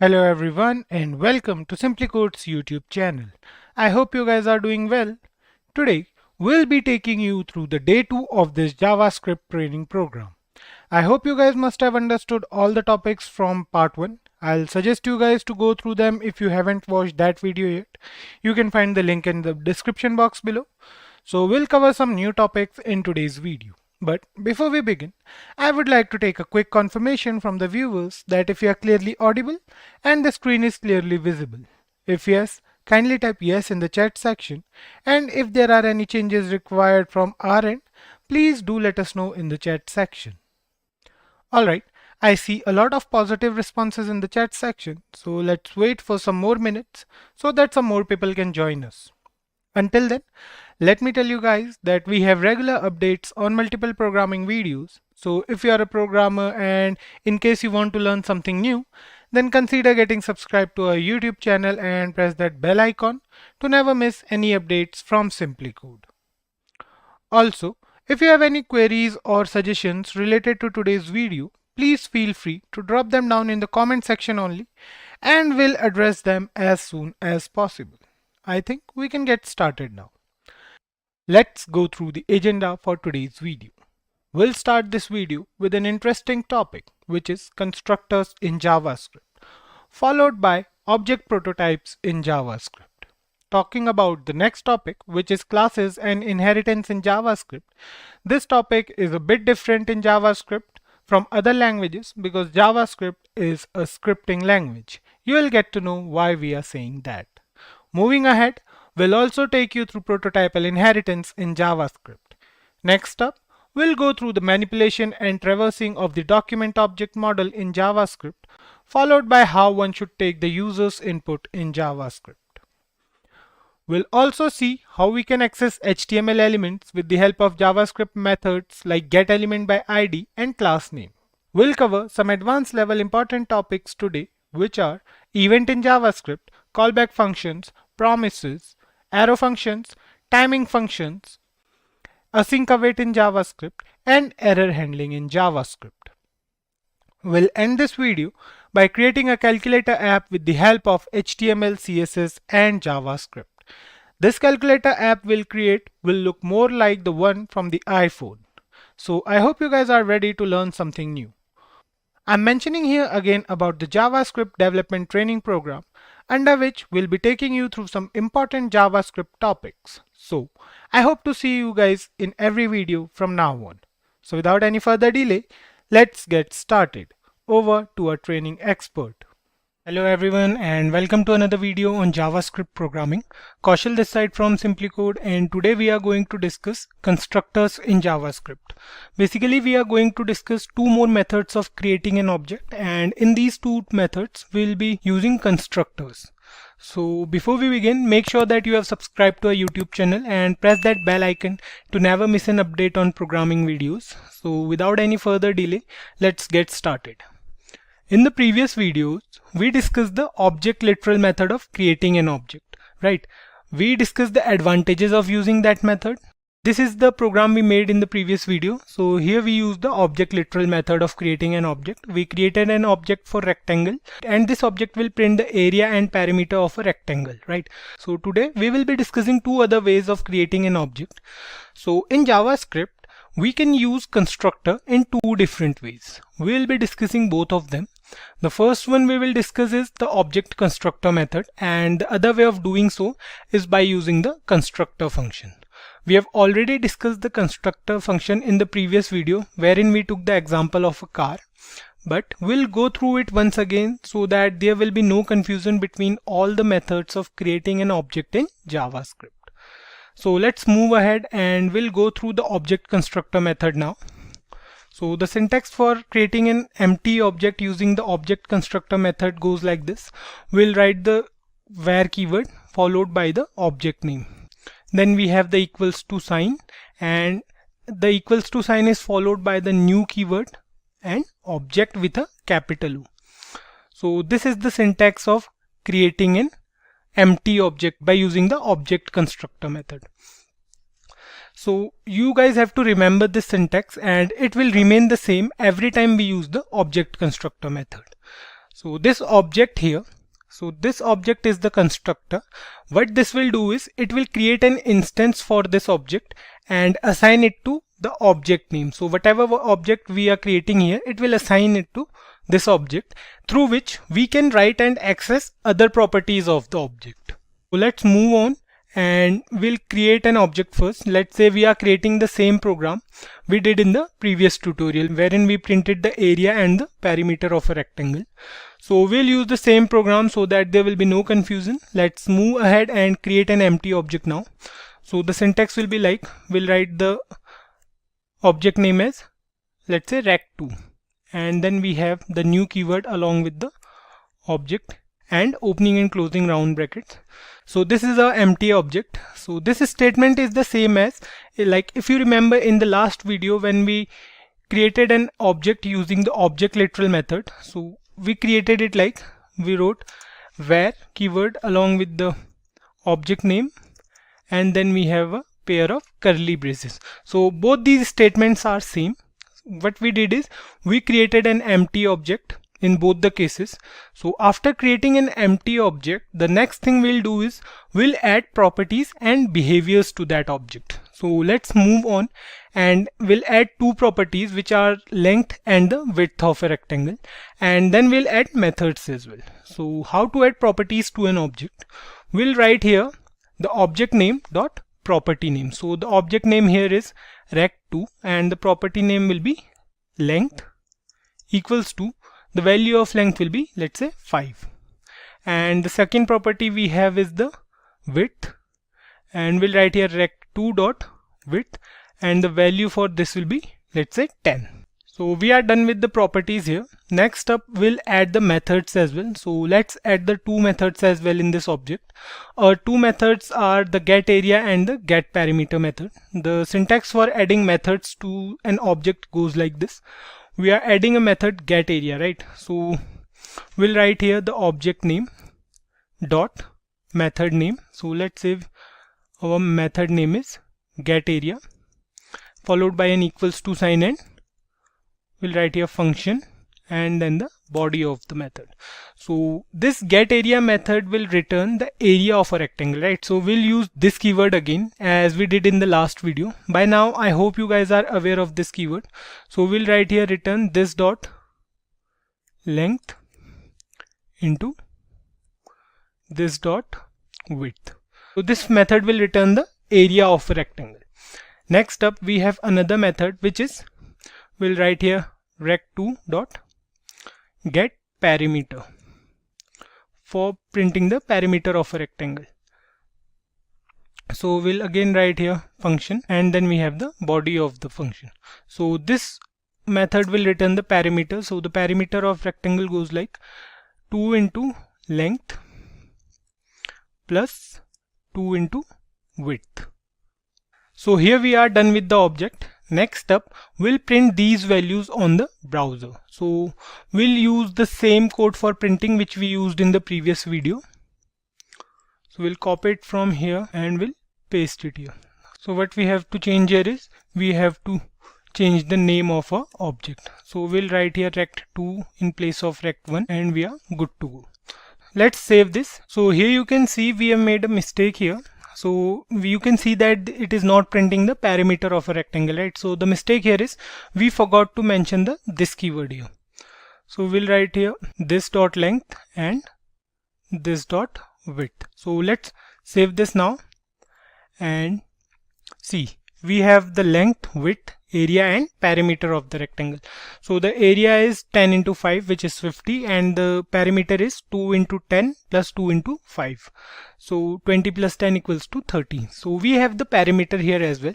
Hello everyone and welcome to Simplicode's YouTube channel. I hope you guys are doing well. Today we'll be taking you through the day 2 of this JavaScript training program. I hope you guys must have understood all the topics from part 1. I'll suggest you guys to go through them if you haven't watched that video yet. You can find the link in the description box below. So we'll cover some new topics in today's video. But before we begin, I would like to take a quick confirmation from the viewers that if you are clearly audible and the screen is clearly visible. If yes, kindly type yes in the chat section, and if there are any changes required from our end, please do let us know in the chat section. Alright, I see a lot of positive responses in the chat section, so let's wait for some more minutes so that some more people can join us. Until then, let me tell you guys that we have regular updates on multiple programming videos. So if you are a programmer and in case you want to learn something new, then consider getting subscribed to our YouTube channel and press that bell icon to never miss any updates from Simplicode. Also, if you have any queries or suggestions related to today's video, please feel free to drop them down in the comment section only and we'll address them as soon as possible. I think we can get started now. Let's go through the agenda for today's video. We'll start this video with an interesting topic, which is constructors in JavaScript, followed by object prototypes in JavaScript. Talking about the next topic, which is classes and inheritance in JavaScript. This topic is a bit different in JavaScript from other languages because JavaScript is a scripting language. You will get to know why we are saying that. Moving ahead, we'll also take you through prototypal inheritance in JavaScript. Next up, we'll go through the manipulation and traversing of the document object model in JavaScript, followed by how one should take the user's input in JavaScript. We'll also see how we can access HTML elements with the help of JavaScript methods like GetElementById and class name. We'll cover some advanced level important topics today, which are event in JavaScript, callback functions, promises, arrow functions, timing functions, async await in JavaScript, and error handling in JavaScript. We'll end this video by creating a calculator app with the help of HTML, CSS, and JavaScript. This calculator app will look more like the one from the iPhone. So I hope you guys are ready to learn something new. I'm mentioning here again about the JavaScript Development Training Program, under which we'll be taking you through some important JavaScript topics. So I hope to see you guys in every video from now on. So without any further delay, let's get started. Over to our training expert. Hello everyone and welcome to another video on JavaScript programming. Kaushal this side from Simplicode, and today we are going to discuss constructors in JavaScript. Basically we are going to discuss two more methods of creating an object, and in these two methods we'll be using constructors. So before we begin, make sure that you have subscribed to our YouTube channel and press that bell icon to never miss an update on programming videos. So without any further delay, let's get started. In the previous videos, we discussed the object literal method of creating an object, right? We discussed the advantages of using that method. This is the program we made in the previous video. So here we use the object literal method of creating an object. We created an object for rectangle, and this object will print the area and perimeter of a rectangle, right? So today we will be discussing two other ways of creating an object. So in JavaScript, we can use constructor in two different ways. We will be discussing both of them. The first one we will discuss is the object constructor method, and the other way of doing so is by using the constructor function. We have already discussed the constructor function in the previous video wherein we took the example of a car, but we'll go through it once again so that there will be no confusion between all the methods of creating an object in JavaScript. So let's move ahead and we'll go through the object constructor method now. So the syntax for creating an empty object using the object constructor method goes like this. We'll write the var keyword followed by the object name. Then we have the equals to sign, and the equals to sign is followed by the new keyword and object with a capital O. So this is the syntax of creating an empty object by using the object constructor method. So you guys have to remember this syntax, and it will remain the same every time we use the object constructor method. So this object here, so this object is the constructor. What this will do is it will create an instance for this object and assign it to the object name. So whatever object we are creating here, it will assign it to this object, through which we can write and access other properties of the object. So let's move on and we'll create an object first. Let's say we are creating the same program we did in the previous tutorial, wherein we printed the area and the perimeter of a rectangle. So we'll use the same program so that there will be no confusion. Let's move ahead and create an empty object now. So the syntax will be like, we'll write the object name as, let's say, rect2, and then we have the new keyword along with the object and opening and closing round brackets. So this is our empty object. So this statement is the same as, like if you remember in the last video when we created an object using the object literal method. So we created it like, we wrote var keyword along with the object name, and then we have a pair of curly braces. So both these statements are same. What we did is we created an empty object in both the cases. So after creating an empty object, the next thing we'll do is we'll add properties and behaviors to that object. So let's move on and we'll add two properties, which are length and the width of a rectangle, and then we'll add methods as well. So how to add properties to an object? We'll write here the object name dot property name. So the object name here is rect2 and the property name will be length equals to, the value of length will be, let's say, 5. And the second property we have is the width, and we'll write here rect2 dot width, and the value for this will be, let's say, 10. So we are done with the properties here. Next up, we'll add the methods as well. So let's add the two methods as well in this object. Our two methods are the getArea and the getPerimeter method. The syntax for adding methods to an object goes like this. We are adding a method getArea, right? So we'll write here the object name dot method name. So let's say our method name is getArea, followed by an equals to sign, and we'll write here function and then the body of the method. So this getArea method will return the area of a rectangle, right? So we'll use this keyword again as we did in the last video. By now I hope you guys are aware of this keyword. So we'll write here return this dot length into this dot width. So this method will return the area of a rectangle. Next up, we have another method, which is, we'll write here rect2 dot get perimeter for printing the perimeter of a rectangle. So we'll again write here function and then we have the body of the function. So this method will return the perimeter. So the perimeter of rectangle goes like 2 into length plus 2 into width. So here we are done with the object. Next up, we'll print these values on the browser. So we'll use the same code for printing which we used in the previous video. So we'll copy it from here and we'll paste it here. So what we have to change here is we have to change the name of our object. So we'll write here rect2 in place of rect1 and we are good to go. Let's save this. So here you can see we have made a mistake here. So you can see that it is not printing the perimeter of a rectangle, right? So the mistake here is we forgot to mention this keyword here. So we'll write here this dot length and this dot width. So let's save this now and see we have the length, width, area and perimeter of the rectangle. So the area is 10 into 5, which is 50, and the perimeter is 2 into 10 plus 2 into 5. So 20 plus 10 equals to 30. So we have the perimeter here as well.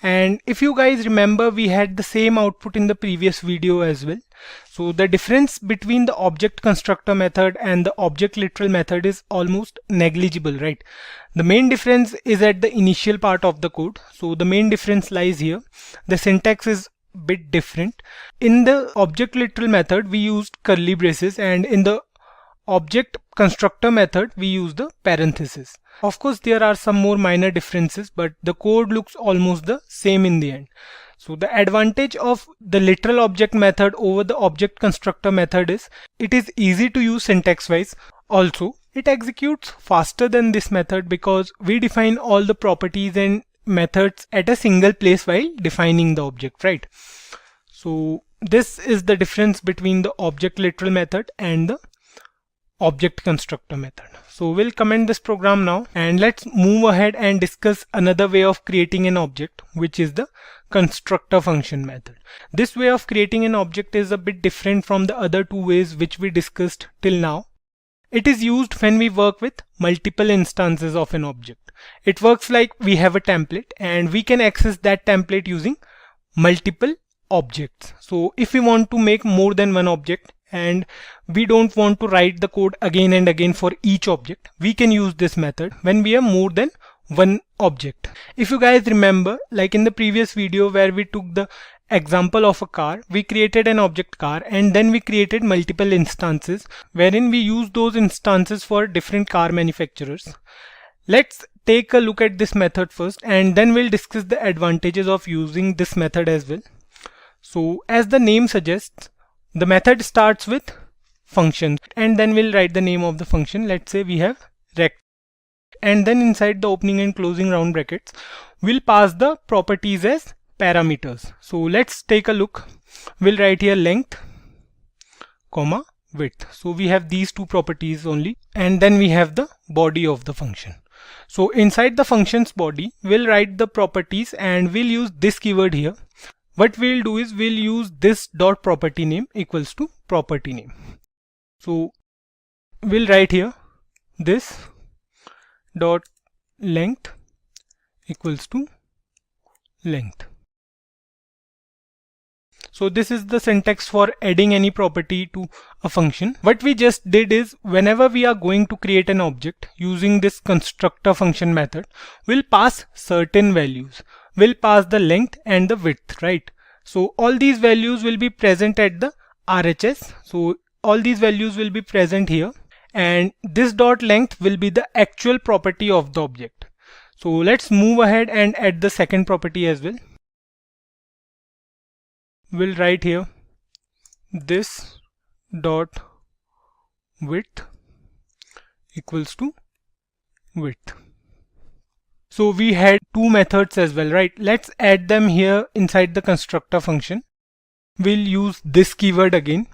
And if you guys remember, we had the same output in the previous video as well. So the difference between the object constructor method and the object literal method is almost negligible, right? The main difference is at the initial part of the code. So the main difference lies here. The syntax is a bit different. In the object literal method, we used curly braces, and in the object constructor method, we use the parenthesis. Of course, there are some more minor differences, but the code looks almost the same in the end. So the advantage of the literal object method over the object constructor method is it is easy to use syntax wise. Also, it executes faster than this method because we define all the properties and methods at a single place while defining the object, right? So this is the difference between the object literal method and the object constructor method. So we'll comment this program now and let's move ahead and discuss another way of creating an object, which is the constructor function method. This way of creating an object is a bit different from the other two ways which we discussed till now. It is used when we work with multiple instances of an object. It works like we have a template and we can access that template using multiple objects. So if we want to make more than one object and we don't want to write the code again and again for each object, we can use this method when we have more than one object. If you guys remember, like in the previous video where we took the example of a car, we created an object car and then we created multiple instances wherein we use those instances for different car manufacturers. Let's take a look at this method first and then we'll discuss the advantages of using this method as well. So as the name suggests, the method starts with function and then we'll write the name of the function. Let's say we have rect, and then inside the opening and closing round brackets we'll pass the properties as parameters. So let's take a look. We'll write here length, comma, width. So we have these two properties only, and then we have the body of the function. So inside the function's body we'll write the properties and we'll use this keyword here. What we'll do is we'll use this dot property name equals to property name. So we'll write here this dot length equals to length. So this is the syntax for adding any property to a function. What we just did is whenever we are going to create an object using this constructor function method, we'll pass certain values. We'll pass the length and the width, right? So all these values will be present at the RHS. So all these values will be present here, and this dot length will be the actual property of the object. So let's move ahead and add the second property as well. We'll write here this dot width equals to width. So we had two methods as well, right? Let's add them here inside the constructor function. We'll use this keyword again.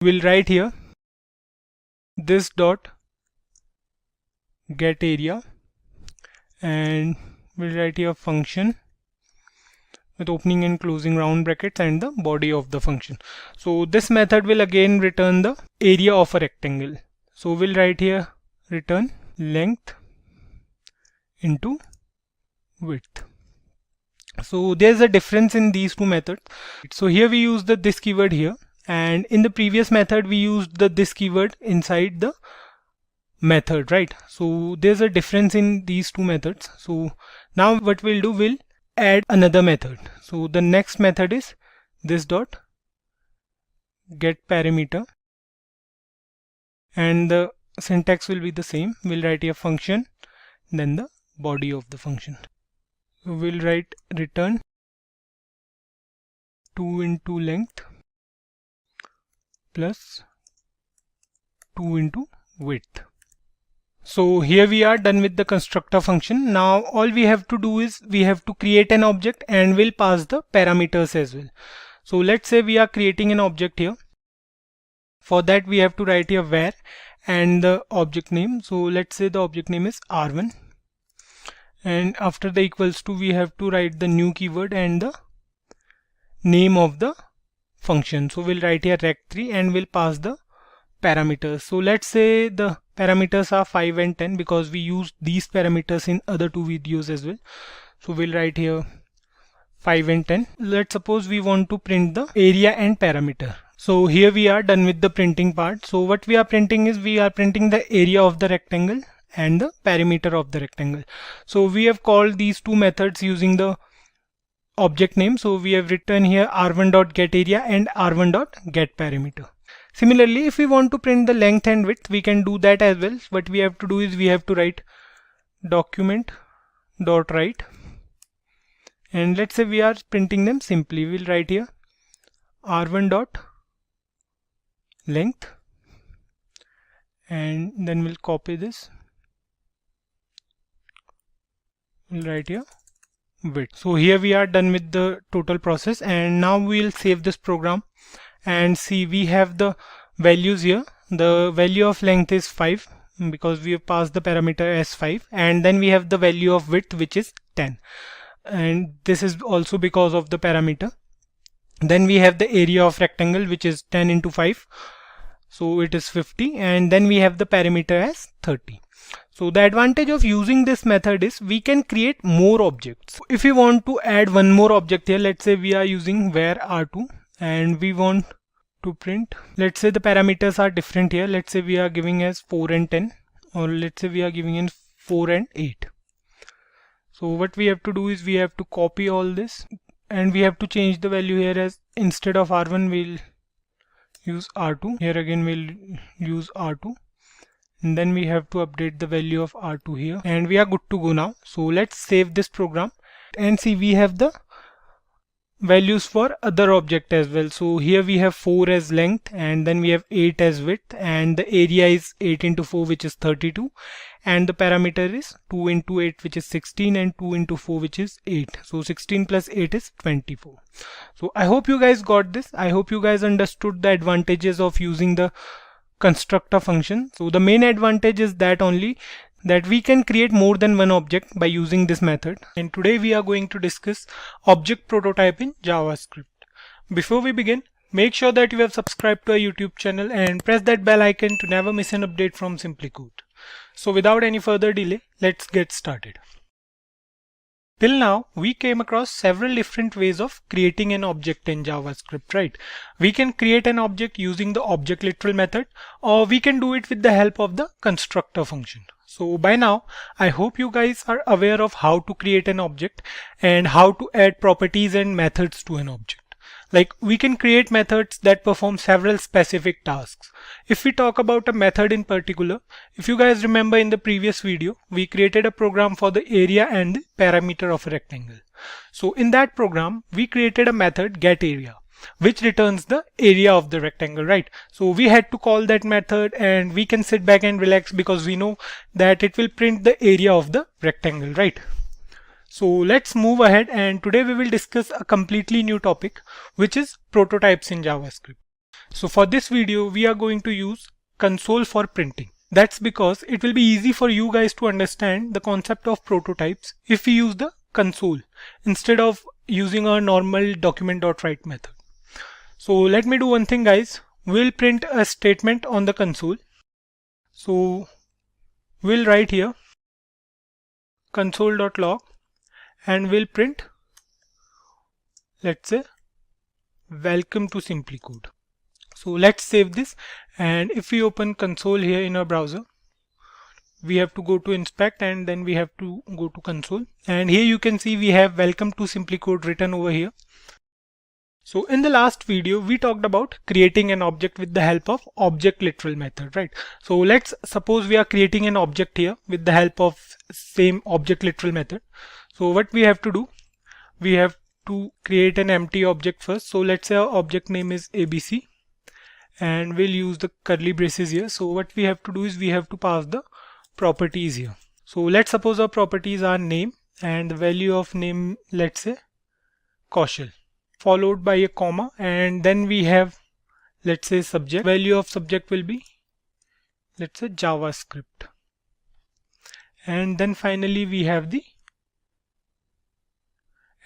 We'll write here this dot get area and we'll write here function with opening and closing round brackets and the body of the function. So this method will again return the area of a rectangle. So we'll write here return length into width. So there's a difference in these two methods. So here we use the this keyword here, and in the previous method we used the this keyword inside the method, right? So there's a difference in these two methods. So now what we'll do, we'll add another method. So the next method is this dot get parameter, and the syntax will be the same. We'll write here function, then the body of the function. So we'll write return 2 into length plus 2 into width. So here we are done with the constructor function. Now all we have to do is we have to create an object and we'll pass the parameters as well. So let's say we are creating an object here. For that we have to write here var and the object name. So let's say the object name is R1, and after the equals to we have to write the new keyword and the name of the function. So we'll write here rect3 and we'll pass the parameters. So let's say the parameters are 5 and 10 because we used these parameters in other two videos as well. So we'll write here 5 and 10. Let's suppose we want to print the area and parameter. So here we are done with the printing part. So what we are printing is we are printing the area of the rectangle and the perimeter of the rectangle. So we have called these two methods using the object name. So we have written here r1.getArea and r1.getPerimeter. Similarly, if we want to print the length and width, we can do that as well. What we have to do is we have to write document.write and let's say we are printing them simply. We'll write here r1 dot length, and then we'll copy this. We'll write here width. So here we are done with the total process, and now we'll save this program and see we have the values here. The value of length is 5 because we have passed the parameter as 5, and then we have the value of width which is 10, and this is also because of the parameter. Then we have the area of rectangle which is 10 into 5, so it is 50, and then we have the parameter as 30. So the advantage of using this method is we can create more objects. If we want to add one more object here, let's say we are using var r2 and we want to print, let's say the parameters are different here. Let's say we are giving as 4 and 10, or let's say we are giving in 4 and 8. So what we have to do is we have to copy all this, and we have to change the value here as instead of r1 we'll use r2. Here again we'll use r2, and then we have to update the value of r2 here, and we are good to go now. So let's save this program and see we have the values for other object as well. So here we have 4 as length, and then we have 8 as width, and the area is 8 into 4 which is 32, and the parameter is 2 into 8 which is 16, and 2 into 4 which is 8. So 16 plus 8 is 24. So I hope you guys got this. I hope you guys understood the advantages of using the constructor function. So the main advantage is that only that we can create more than one object by using this method. And today we are going to discuss object prototype in JavaScript. Before we begin, make sure that you have subscribed to our YouTube channel and press that bell icon to never miss an update from Simplicode. So without any further delay, let's get started. Till now, we came across several different ways of creating an object in JavaScript, right? We can create an object using the object literal method, or we can do it with the help of the constructor function. So by now, I hope you guys are aware of how to create an object and how to add properties and methods to an object. Like, we can create methods that perform several specific tasks. If we talk about a method in particular, if you guys remember in the previous video, we created a program for the area and the parameter of a rectangle. So in that program, we created a method getArea, which returns the area of the rectangle, right? So we had to call that method, and we can sit back and relax because we know that it will print the area of the rectangle, right? So let's move ahead, and today we will discuss a completely new topic, which is prototypes in JavaScript. So for this video, we are going to use console for printing. That's because it will be easy for you guys to understand the concept of prototypes if we use the console instead of using a normal document.write method. So let me do one thing, guys. We'll print a statement on the console. So we'll write here console.log, and we'll print, let's say, welcome to Simplicode. So let's save this, and if we open console here in our browser, we have to go to inspect, and then we have to go to console, and here you can see we have welcome to Simplicode written over here. So in the last video, we talked about creating an object with the help of object literal method, right? So let's suppose we are creating an object here with the help of same object literal method. So what we have to do, we have to create an empty object first. So let's say our object name is ABC, and we'll use the curly braces here. So what we have to do is we have to pass the properties here. So let's suppose our properties are name, and the value of name, let's say Kaushal, followed by a comma, and then we have, let's say, subject. Value of subject will be, let's say, JavaScript, and then finally we have the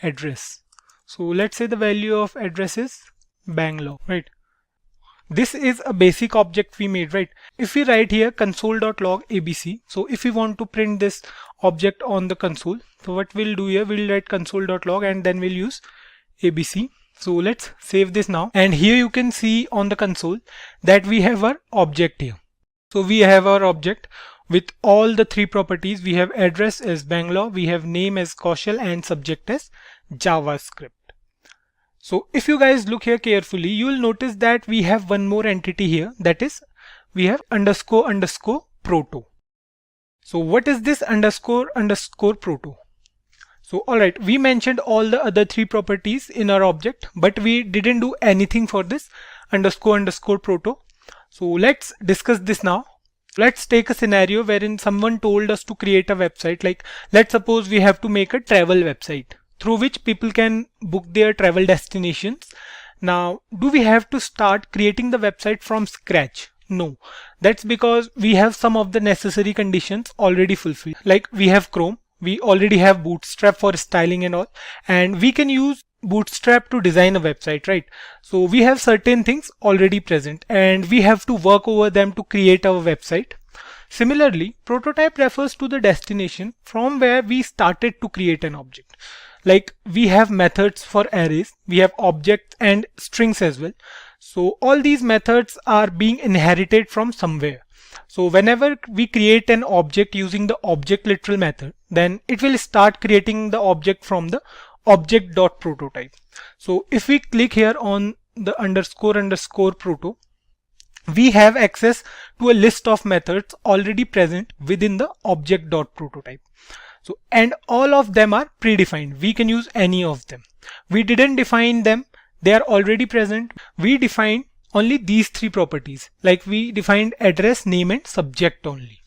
address. So let's say the value of address is Bangalore, right? This is a basic object we made, right? If we write here console.log ABC, so if we want to print this object on the console, so what we'll do here, we'll write console.log, and then we'll use ABC. So let's save this now, and here you can see on the console that we have our object here. So we have our object with all the three properties. We have address as Bangalore, we have name as Kaushal, and subject as JavaScript. So if you guys look here carefully, you will notice that we have one more entity here, that is we have underscore underscore proto. So what is this underscore underscore proto? So alright, we mentioned all the other three properties in our object, but we didn't do anything for this underscore proto. So let's discuss this now. Let's take a scenario wherein someone told us to create a website. Like, let's suppose we have to make a travel website through which people can book their travel destinations. Now, do we have to start creating the website from scratch? No, that's because we have some of the necessary conditions already fulfilled. Like, we have Chrome, we already have Bootstrap for styling and all, and we can use Bootstrap to design a website, right? So we have certain things already present and we have to work over them to create our website. Similarly, prototype refers to the destination from where we started to create an object. Like, we have methods for arrays, we have objects and strings as well. So all these methods are being inherited from somewhere. So whenever we create an object using the object literal method, then it will start creating the object from the object.prototype. So if we click here on the underscore proto, we have access to a list of methods already present within the object.prototype. So, and all of them are predefined. We can use any of them. We didn't define them. They are already present. We defined only these three properties. Like, we defined address, name and subject only.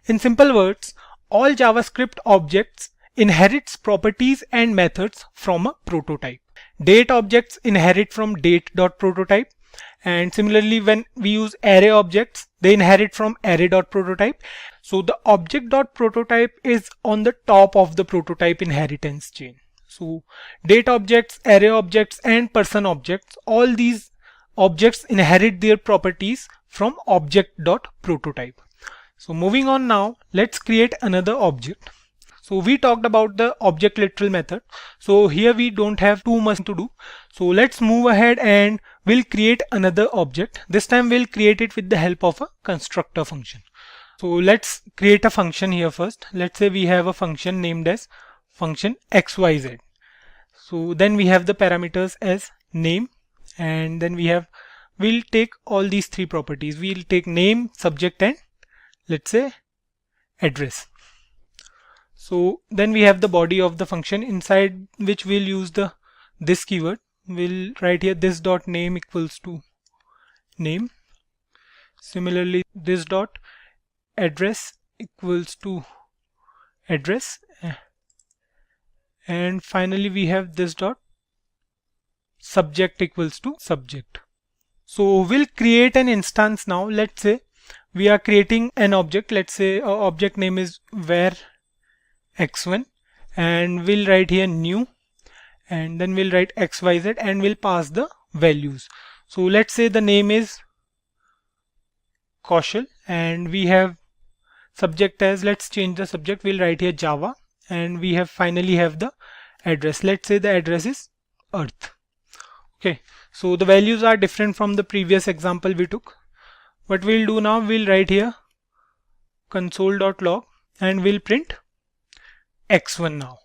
In simple words, all JavaScript objects inherits properties and methods from a prototype. Date objects inherit from date.prototype, and similarly when we use array objects, they inherit from array.prototype. So the object.prototype is on the top of the prototype inheritance chain. So date objects, array objects and person objects, all these objects inherit their properties from object.prototype. So moving on now, let's create another object. So we talked about the object literal method. So here we don't have too much to do. So let's move ahead and we'll create another object. This time we'll create it with the help of a constructor function. So let's create a function here first. Let's say we have a function named as function xyz. So then we have the parameters as name, and then we'll take all these three properties. We'll take name, subject and let's say address. So then we have the body of the function inside which we'll use this keyword. We'll write here this dot name equals to name. Similarly, this dot address equals to address. And finally we have this dot subject equals to subject. So we'll create an instance now. Let's say we are creating an object. Let's say our object name is where x1, and we'll write here new, and then we'll write xyz and we'll pass the values. So let's say the name is Kaushal and we have subject as, let's change the subject, we'll write here Java, and we finally have the address. Let's say the address is Earth. Okay, so the values are different from the previous example we took. What we'll do now, we'll write here console.log and we'll print x1 now.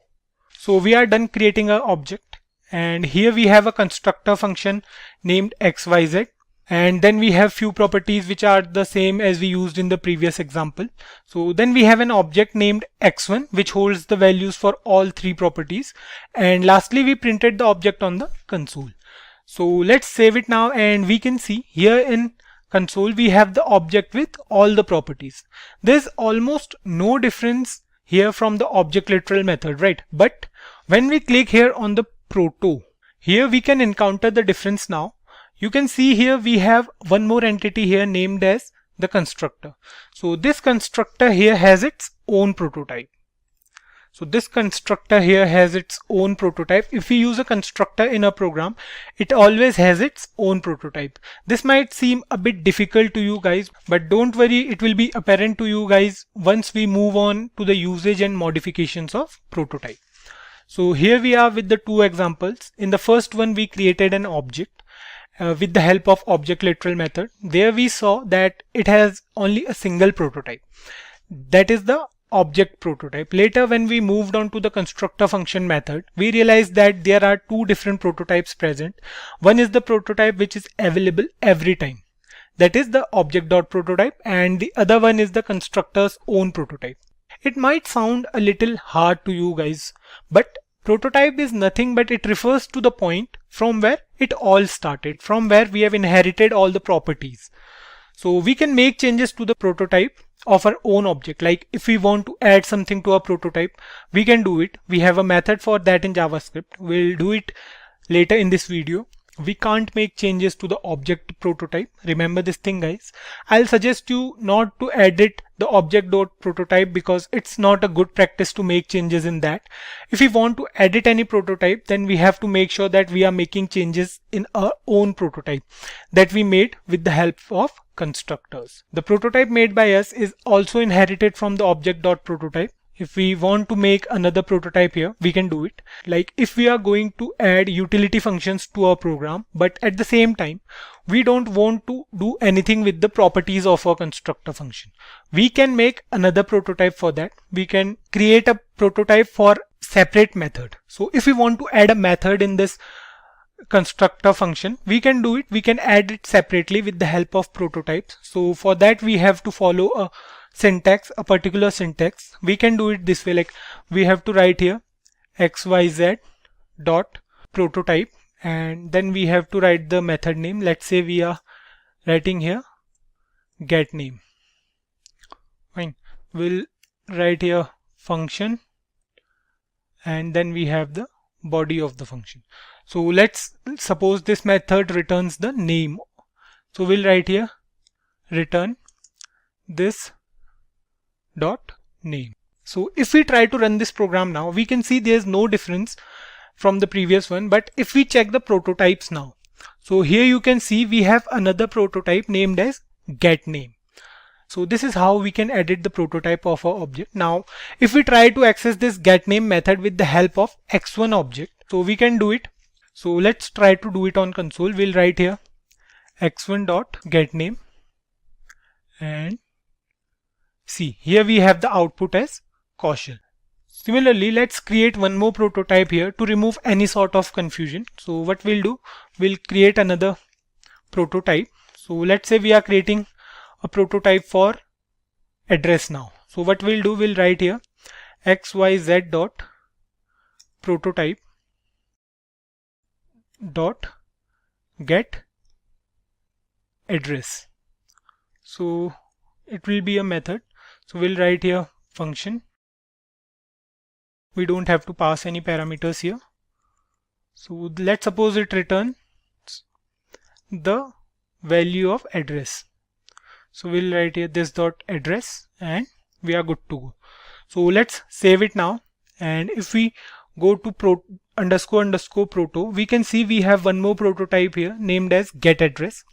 So we are done creating our object, and here we have a constructor function named xyz, and then we have few properties which are the same as we used in the previous example. So then we have an object named x1 which holds the values for all three properties, and lastly we printed the object on the console. So let's save it now, and we can see here in console we have the object with all the properties. There's almost no difference here from the object literal method, right? But when we click here on the proto, here we can encounter the difference now. You can see here we have one more entity here named as the constructor. So this constructor here has its own prototype. So this constructor here has its own prototype. If we use a constructor in a program, it always has its own prototype. This might seem a bit difficult to you guys, but don't worry, it will be apparent to you guys once we move on to the usage and modifications of prototype. So here we are with the two examples. In the first one, we created an object with the help of object literal method. There we saw that it has only a single prototype. That is the object prototype. Later when we moved on to the constructor function method, we realized that there are two different prototypes present. One is the prototype which is available every time, that is the object.prototype, and the other one is the constructor's own prototype. It might sound a little hard to you guys, but prototype is nothing but it refers to the point from where it all started, from where we have inherited all the properties. So we can make changes to the prototype of our own object. Like if we want to add something to our prototype, we can do it. We have a method for that in JavaScript. We'll do it later in this video. We can't make changes to the object prototype. Remember this thing, guys. I'll suggest you not to edit the object.prototype because it's not a good practice to make changes in that. If we want to edit any prototype, then we have to make sure that we are making changes in our own prototype that we made with the help of constructors. The prototype made by us is also inherited from the object.prototype. If we want to make another prototype here, we can do it. Like if we are going to add utility functions to our program, but at the same time, we don't want to do anything with the properties of our constructor function. We can make another prototype for that. We can create a prototype for separate method. So if we want to add a method in this constructor function, we can do it. We can add it separately with the help of prototypes. So for that, we have to follow a syntax, a particular syntax. We can do it this way, like we have to write here xyz dot prototype, and then we have to write the method name. Let's say we are writing here get name. Fine. We'll write here function, and then we have the body of the function. So let's suppose this method returns the name. So we'll write here return this dot name. So if we try to run this program now, we can see there's no difference from the previous one. But if we check the prototypes now, so here you can see we have another prototype named as get name. So this is how we can edit the prototype of our object. Now if we try to access this get name method with the help of x1 object, so we can do it. So let's try to do it on console. We'll write here x1 dot get name, and see, here we have the output as Kaushal. Similarly, let's create one more prototype here to remove any sort of confusion. So what we'll do, we'll create another prototype. So let's say we are creating a prototype for address now. So what we'll do, we'll write here xyz dot prototype dot get address. So it will be a method. So we'll write here function. We don't have to pass any parameters here. So let's suppose it returns the value of address. So we'll write here this dot address, and we are good to go. So let's save it now. And if we go to underscore proto, we can see we have one more prototype here named as get address.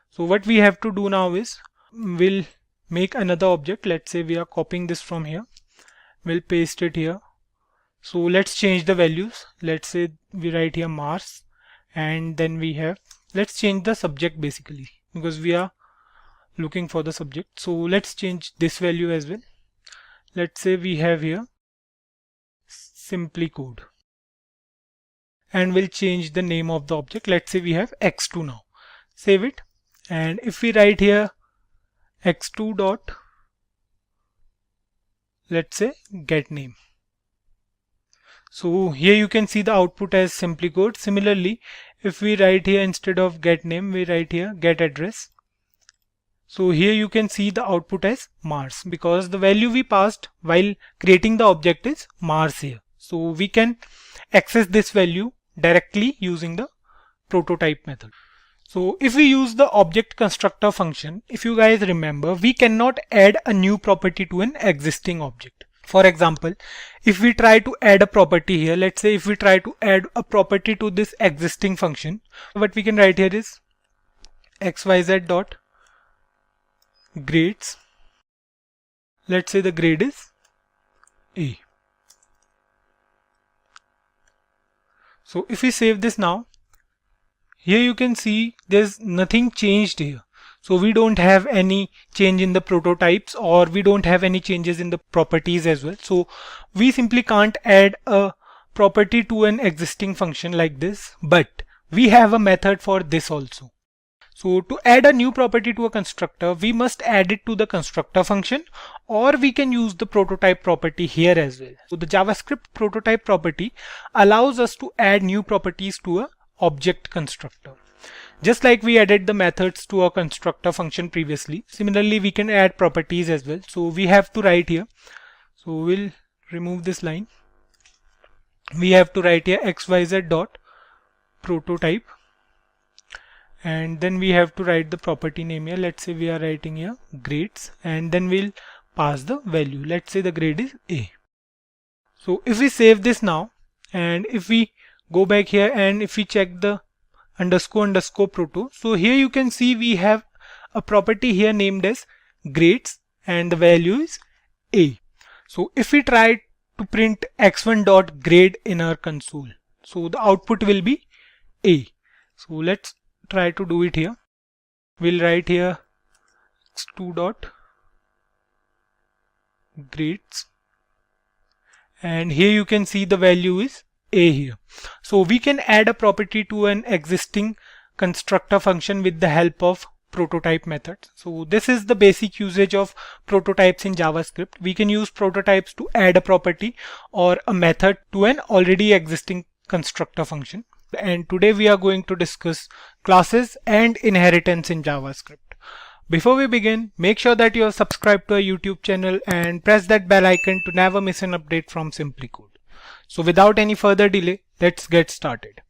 So what we have to do now is we'll make another object. Let's say we are copying this from here. We'll paste it here. So let's change the values. Let's say we write here Mars, and then we have, let's change the subject basically because we are looking for the subject. So let's change this value as well. Let's say we have here Simplicode, and we'll change the name of the object. Let's say we have x2 now. Save it, and if we write here x2 dot, let's say get name. So here you can see the output as Simplicode. Similarly, if we write here instead of get name, we write here get address. So here you can see the output as Mars because the value we passed while creating the object is Mars here. So we can access this value directly using the prototype method. So if we use the object constructor function, if you guys remember, we cannot add a new property to an existing object. For example, if we try to add a property here, let's say if we try to add a property to this existing function, what we can write here is xyz dot grades. Let's say the grade is A. So if we save this now, here you can see there's nothing changed here. So we don't have any change in the prototypes, or we don't have any changes in the properties as well. So we simply can't add a property to an existing function like this, but we have a method for this also. So to add a new property to a constructor, we must add it to the constructor function, or we can use the prototype property here as well. So the JavaScript prototype property allows us to add new properties to a object constructor. Just like we added the methods to our constructor function previously, similarly we can add properties as well. So we have to write here, so we'll remove this line. We have to write here xyz dot prototype, and then we have to write the property name here. Let's say we are writing here grades, and then we'll pass the value. Let's say the grade is A. So if we save this now, and if we go back here and if we check the __ proto, so here you can see we have a property here named as grades and the value is A. So if we try to print x1.grade in our console, so the output will be A. So let's try to do it here. We'll write here x2.grades, and here you can see the value is A here. So we can add a property to an existing constructor function with the help of prototype methods. So this is the basic usage of prototypes in JavaScript. We can use prototypes to add a property or a method to an already existing constructor function. And today we are going to discuss classes and inheritance in JavaScript. Before we begin, make sure that you are subscribed to our YouTube channel and press that bell icon to never miss an update from Simplicode. So without any further delay, let's get started.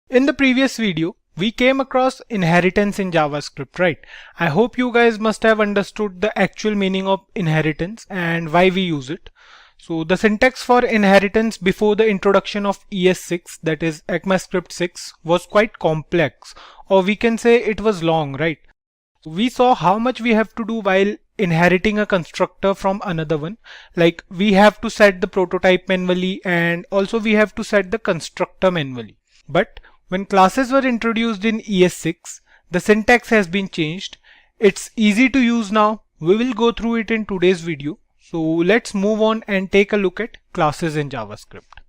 In the previous video, we came across inheritance in JavaScript, right? I hope you guys must have understood the actual meaning of inheritance and why we use it. So the syntax for inheritance before the introduction of ES6, that is ECMAScript 6, was quite complex, or we can say it was long, right? We saw how much we have to do while inheriting a constructor from another one. Like we have to set the prototype manually, and also we have to set the constructor manually. But when classes were introduced in ES6, the syntax has been changed. It's easy to use now. We will go through it in today's video. So let's move on and take a look at classes in JavaScript.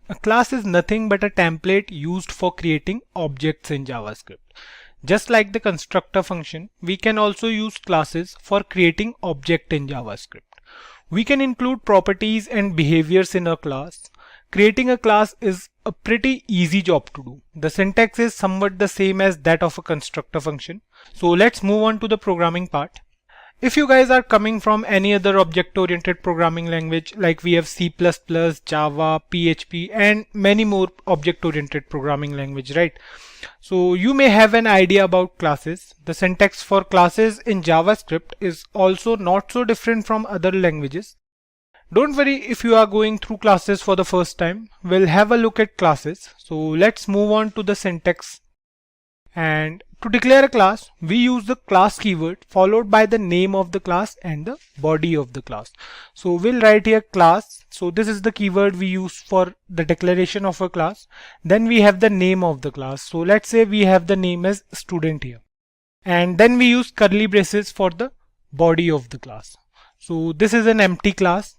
A class is nothing but a template used for creating objects in JavaScript. Just like the constructor function, we can also use classes for creating object in JavaScript. We can include properties and behaviors in a class. Creating a class is a pretty easy job to do. The syntax is somewhat the same as that of a constructor function. So let's move on to the programming part. If you guys are coming from any other object-oriented programming language, like we have C++, Java, PHP, and many more object-oriented programming language, right? So you may have an idea about classes. The syntax for classes in JavaScript is also not so different from other languages. Don't worry if you are going through classes for the first time. We'll have a look at classes. So let's move on to the syntax. And to declare a class, we use the class keyword followed by the name of the class and the body of the class. So we'll write here class. So this is the keyword we use for the declaration of a class. Then we have the name of the class. So let's say we have the name as student here. And then we use curly braces for the body of the class. So this is an empty class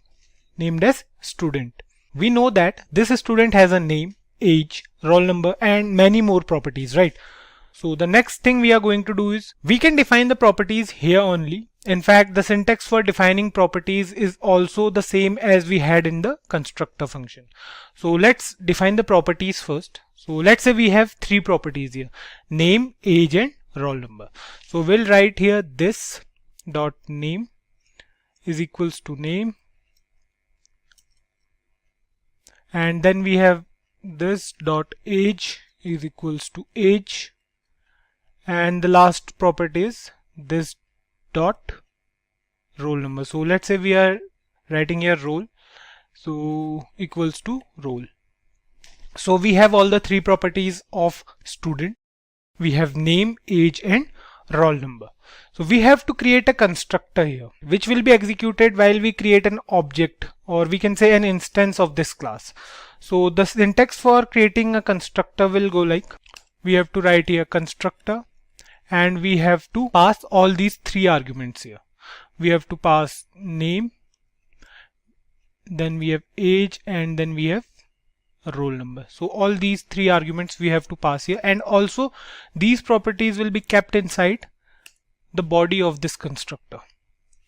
named as student. We know that this student has a name, age, roll number, and many more properties, right? So the next thing we are going to do is we can define the properties here only. In fact, the syntax for defining properties is also the same as we had in the constructor function. So let's define the properties first. So let's say we have three properties here: name, age, and roll number. So we'll write here this dot name is equals to name, and then we have this dot age is equals to age, and the last property is this dot roll number. So let's say we are writing here roll, so equals to roll. So we have all the three properties of student. We have name, age, and roll number. So we have to create a constructor here, which will be executed while we create an object, or we can say an instance of this class. So the syntax for creating a constructor will go like, we have to write here constructor, and we have to pass all these three arguments here. We have to pass name, then we have age, and then we have roll number. So all these three arguments we have to pass here, and also these properties will be kept inside the body of this constructor.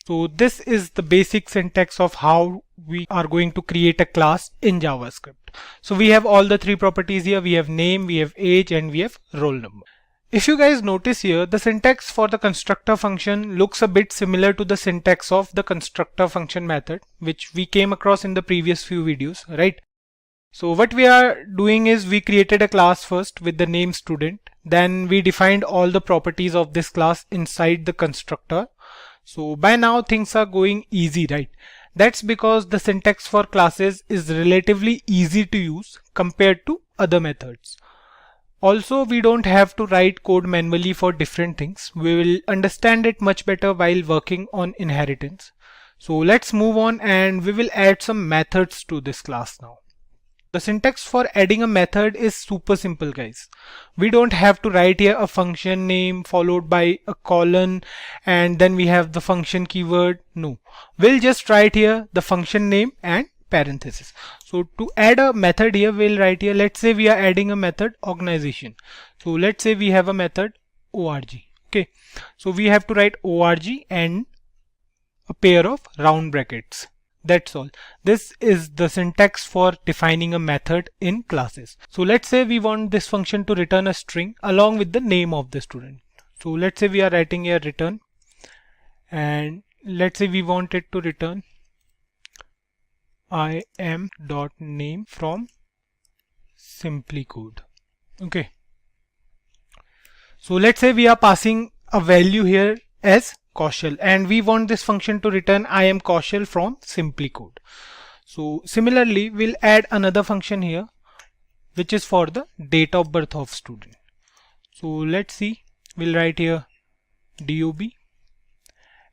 So this is the basic syntax of how we are going to create a class in JavaScript. So we have all the three properties here. We have name, we have age, and we have roll number. If you guys notice here, the syntax for the constructor function looks a bit similar to the syntax of the constructor function method, which we came across in the previous few videos, right? So what we are doing is we created a class first with the name student. Then we defined all the properties of this class inside the constructor. So by now things are going easy, right? That's because the syntax for classes is relatively easy to use compared to other methods. Also, we don't have to write code manually for different things. We will understand it much better while working on inheritance. So let's move on and we will add some methods to this class now. The syntax for adding a method is super simple, guys. We don't have to write here a function name followed by a colon and then we have the function keyword. No, we'll just write here the function name and parenthesis. So to add a method here, we'll write here, let's say we are adding a method organization. So let's say we have a method org. Okay, so we have to write org and a pair of round brackets. That's all. This is the syntax for defining a method in classes. So let's say we want this function to return a string along with the name of the student. So let's say we are writing here return, and let's say we want it to return im.name from Simplicode. Okay. So let's say we are passing a value here as Kaushal and we want this function to return I am Kaushal from Simplicode. So similarly, we'll add another function here which is for the date of birth of student. So let's see, we'll write here dob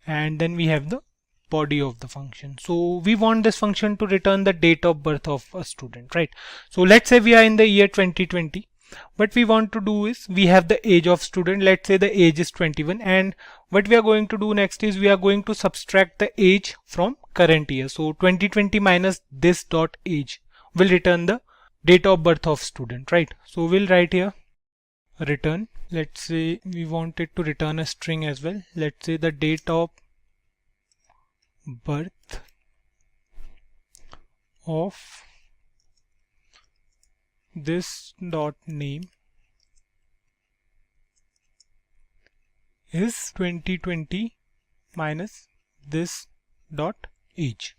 and then we have the body of the function. So we want this function to return the date of birth of a student, right? So let's say we are in the year 2020. What we want to do is we have the age of student. Let's say the age is 21, and what we are going to do next is we are going to subtract the age from current year. So 2020 minus this dot age will return the date of birth of student, right? So we'll write here return. Let's say we want it to return a string as well. Let's say the date of birth of this dot name is 2020 minus this dot age.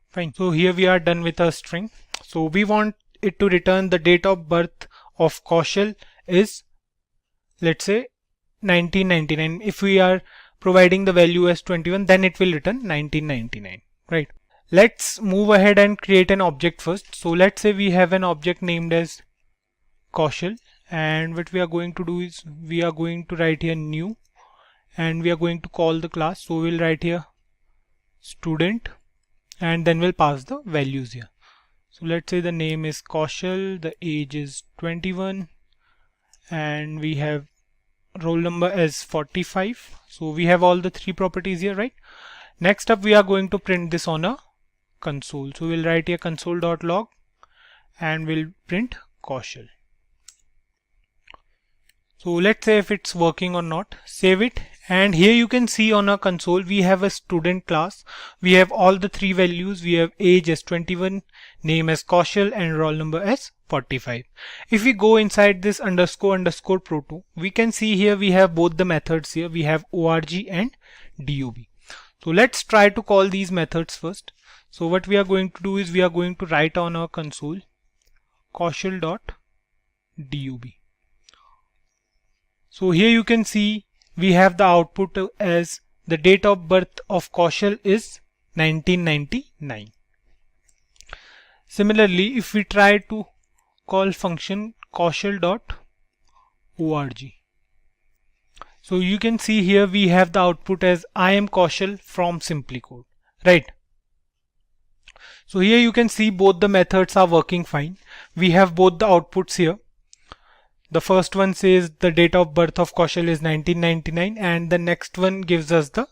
Fine. So here we are done with our string. So we want it to return the date of birth of Kaushal is, let's say, 1999. If we are providing the value as 21, then it will return 1999, right? Let's move ahead and create an object first. So let's say we have an object named as Kaushal, and what we are going to do is we are going to write here new and we are going to call the class. So we'll write here student and then we'll pass the values here. So let's say the name is Kaushal, the age is 21 and we have roll number as 45. So we have all the three properties here, right? Next up we are going to print this on a console. So we'll write here console.log and we'll print Kaushal. So let's say if it's working or not. Save it, and here you can see on our console we have a student class. We have all the three values. We have age as 21, name as Kaushal, and roll number as 45. If we go inside this __ proto, we can see here we have both the methods here. We have org and dob. So let's try to call these methods first. So what we are going to do is we are going to write on our console kaushal.dob. So here you can see we have the output as the date of birth of Kaushal is 1999. Similarly, if we try to call function kaushal.org, so you can see here we have the output as I am Kaushal from Simplicode, right? So here you can see both the methods are working fine. We have both the outputs here. The first one says the date of birth of Kaushal is 1999 and the next one gives us the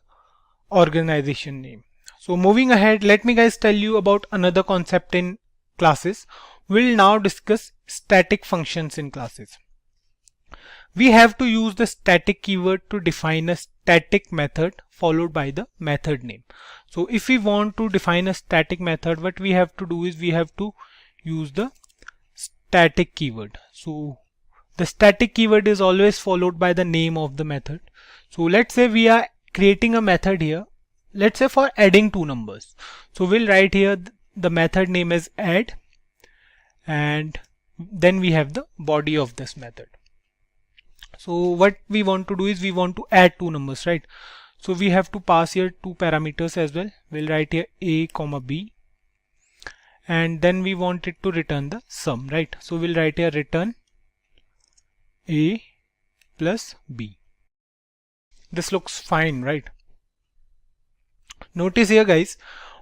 organization name. So moving ahead, let me guys tell you about another concept in classes. We'll now discuss static functions in classes. We have to use the static keyword to define a static method followed by the method name. So if we want to define a static method, what we have to do is we have to use the static keyword. So the static keyword is always followed by the name of the method. So let's say we are creating a method here, let's say for adding two numbers. So we'll write here the method name is add, and then we have the body of this method. So what we want to do is we want to add two numbers, right? So we have to pass here two parameters as well. We'll write here a comma b, and then we want it to return the sum, right? So we'll write here return a plus b. This looks fine, right? Notice here guys,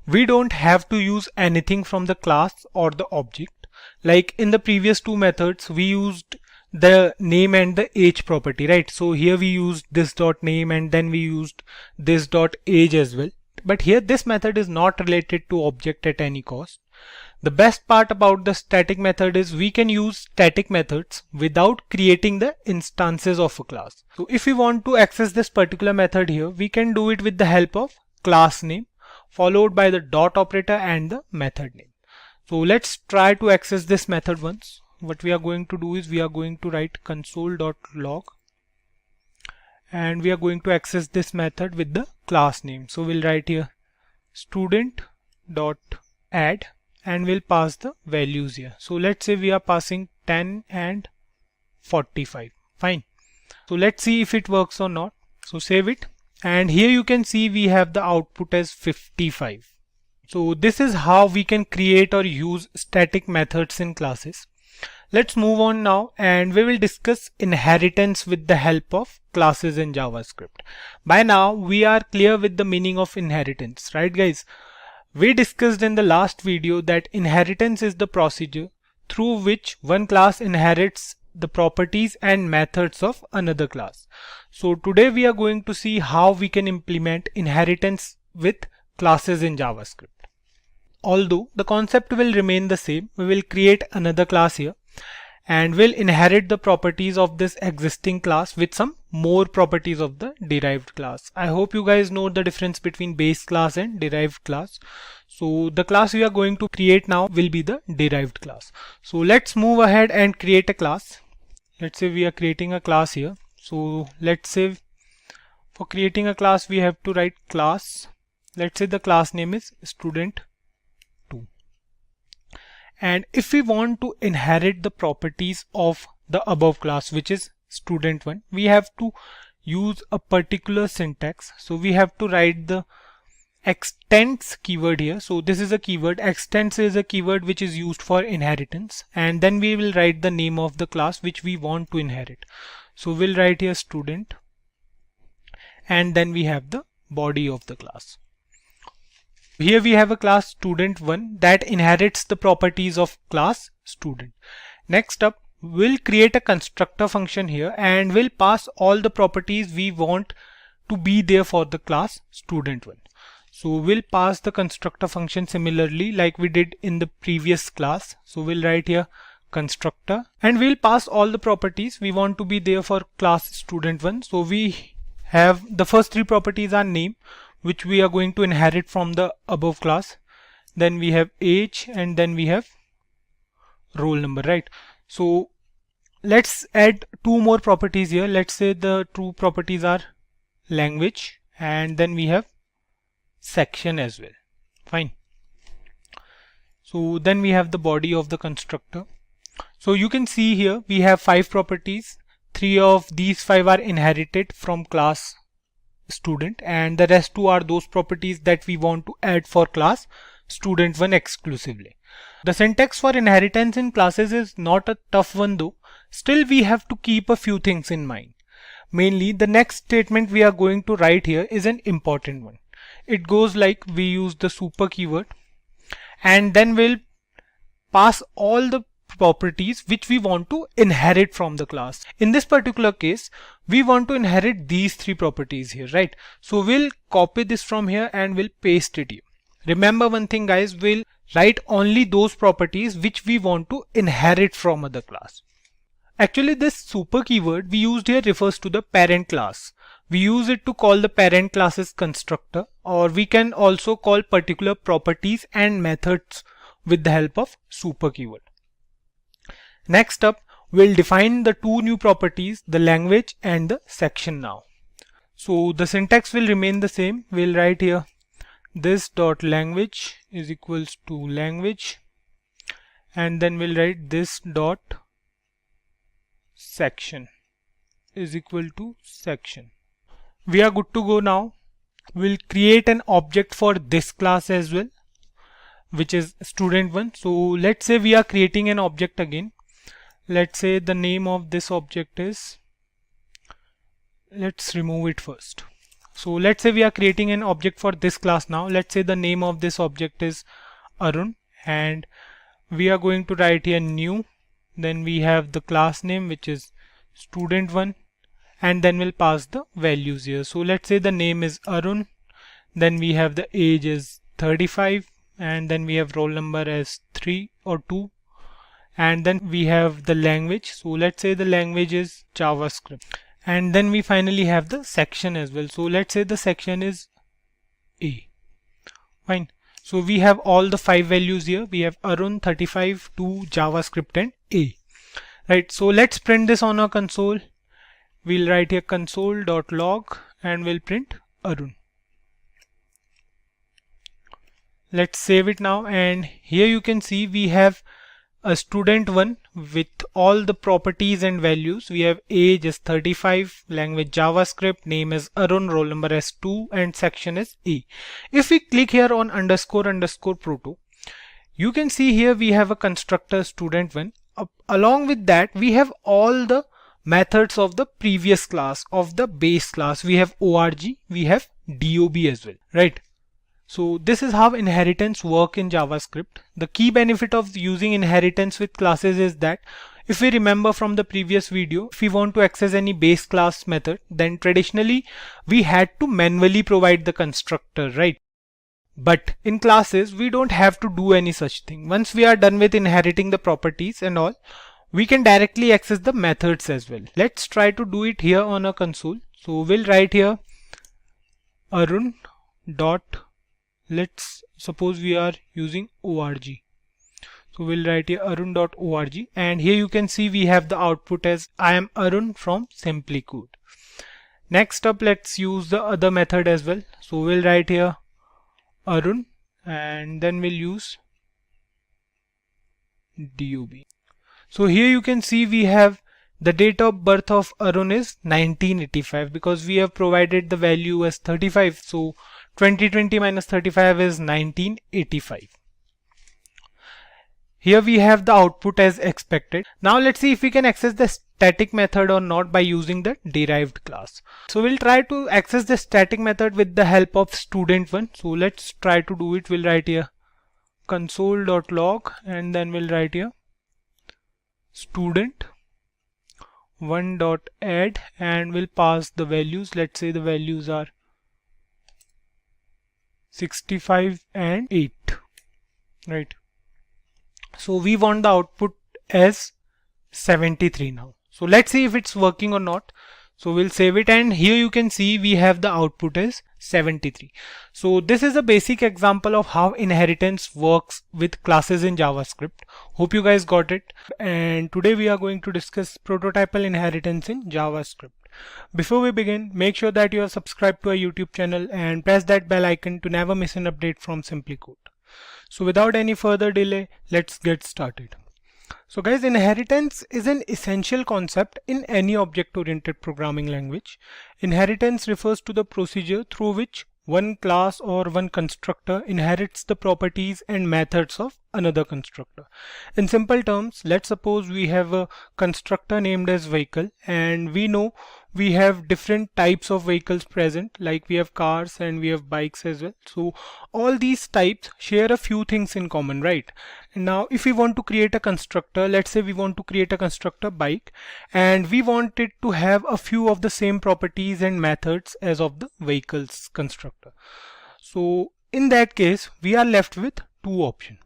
we don't have to use anything from the class or the object. Like in the previous two methods, we used the name and the age property, right? So here we used this dot name and then we used this dot age as well. But here this method is not related to object at any cost. The best part about the static method is we can use static methods without creating the instances of a class. So if we want to access this particular method here, we can do it with the help of class name followed by the dot operator and the method name. So let's try to access this method once. What we are going to do is we are going to write console.log and we are going to access this method with the class name. So we'll write here student.add and we'll pass the values here. So let's say we are passing 10 and 45. Fine. So let's see if it works or not. So save it, and here you can see we have the output as 55. So this is how we can create or use static methods in classes. Let's move on now and we will discuss inheritance with the help of classes in JavaScript. By now we are clear with the meaning of inheritance, right guys? We discussed in the last video that inheritance is the procedure through which one class inherits the properties and methods of another class. So today we are going to see how we can implement inheritance with classes in JavaScript. Although the concept will remain the same, we will create another class here and will inherit the properties of this existing class with some more properties of the derived class. I hope you guys know the difference between base class and derived class. So the class we are going to create now will be the derived class. So let's move ahead and create a class. Let's say we are creating a class here. So let's say for creating a class we have to write class. Let's say the class name is student2. And if we want to inherit the properties of the above class, which is student1, we have to use a particular syntax. So we have to write the extends keyword here. So this is a keyword. Extends is a keyword which is used for inheritance, and then we will write the name of the class which we want to inherit. So we'll write here student, and then we have the body of the class. Here we have a class student1 that inherits the properties of class student. Next up, we'll create a constructor function here and we'll pass all the properties we want to be there for the class student1. So we'll pass the constructor function similarly like we did in the previous class. So we'll write here constructor and we'll pass all the properties we want to be there for class student1. So we have the first three properties are name, which we are going to inherit from the above class. Then we have age and then we have roll number, right? So let's add two more properties here. Let's say the two properties are language and then we have section as well. Fine. So then we have the body of the constructor. So you can see here we have 5 properties. 3 of these 5 are inherited from class student and the rest 2 are those properties that we want to add for class student1 exclusively. The syntax for inheritance in classes is not a tough one though. Still we have to keep a few things in mind. Mainly the next statement we are going to write here is an important one. It goes like we use the super keyword and then we'll pass all the properties which we want to inherit from the class. In this particular case, we want to inherit these 3 properties here, right? So we'll copy this from here and we'll paste it here. Remember one thing guys, we'll write only those properties which we want to inherit from other class. Actually, this super keyword we used here refers to the parent class. We use it to call the parent class's constructor, or we can also call particular properties and methods with the help of super keyword. Next up, we'll define the two new properties, the language and the section now. So the syntax will remain the same. We'll write here this dot language is equals to language, and then we'll write this dot section is equal to section. We are good to go now. We'll create an object for this class as well, which is student1. So let's say we are creating an object again. Let's say the name of this object is, let's remove it first. So let's say we are creating an object for this class now. Let's say the name of this object is Arun, and we are going to write here new. Then we have the class name, which is student1, and then we'll pass the values here. So let's say the name is Arun, then we have the age is 35, and then we have roll number as 3 or 2, and then we have the language. So let's say the language is JavaScript, and then we finally have the section as well. So let's say the section is A. Fine. So we have all the 5 values here. We have Arun, 35, 2, JavaScript and A. Right. So let's print this on our console. We'll write here console.log and we'll print Arun. Let's save it now, and here you can see we have a student1 with all the properties and values. We have age is 35, language JavaScript, name is Arun, roll number is 2, and section is A. If we click here on __ proto, you can see here we have a constructor student1. Along with that, we have all the methods of the previous class, of the base class. We have org, we have dob as well, right? So this is how inheritance work in JavaScript. The key benefit of using inheritance with classes is that, if we remember from the previous video, if we want to access any base class method, then traditionally we had to manually provide the constructor, right? But in classes, we don't have to do any such thing. Once we are done with inheriting the properties and all, we can directly access the methods as well. Let's try to do it here on a console. So we'll write here Arun dot, let's suppose we are using org. So we'll write here arun.org, and here you can see we have the output as I am Arun from Simplicode. Next up, let's use the other method as well. So we'll write here Arun, and then we'll use dob. So here you can see we have the date of birth of Arun is 1985, because we have provided the value as 35. So 2020 minus 35 is 1985. Here we have the output as expected. Now let's see if we can access the static method or not by using the derived class. So we'll try to access the static method with the help of student1. So let's try to do it. We'll write here console.log, and then we'll write here student1.add, and we'll pass the values. Let's say the values are 65 and 8, right? So we want the output as 73 now. So let's see if it's working or not. So we'll save it, and here you can see we have the output as 73. So this is a basic example of how inheritance works with classes in JavaScript. Hope you guys got it. And today we are going to discuss prototypal inheritance in JavaScript. Before we begin, make sure that you are subscribed to our YouTube channel and press that bell icon to never miss an update from Simplicode. So without any further delay, let's get started. So guys, inheritance is an essential concept in any object-oriented programming language. Inheritance refers to the procedure through which one class or one constructor inherits the properties and methods of another constructor. In simple terms, let's suppose we have a constructor named as vehicle, and we know we have different types of vehicles present, like we have cars and we have bikes as well. So all these types share a few things in common, right? Now if we want to create a constructor, let's say we want to create a constructor bike, and we want it to have a few of the same properties and methods as of the vehicles constructor. So in that case, we are left with two options.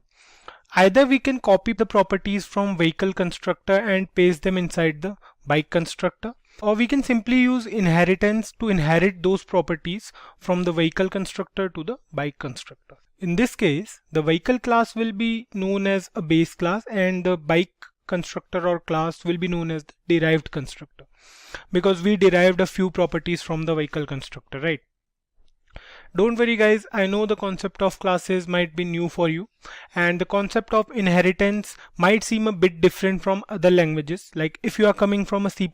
Either we can copy the properties from vehicle constructor and paste them inside the bike constructor, or we can simply use inheritance to inherit those properties from the vehicle constructor to the bike constructor. In this case, the vehicle class will be known as a base class and the bike constructor or class will be known as the derived constructor, because we derived a few properties from the vehicle constructor, right? Don't worry guys, I know the concept of classes might be new for you, and the concept of inheritance might seem a bit different from other languages. Like if you are coming from a C++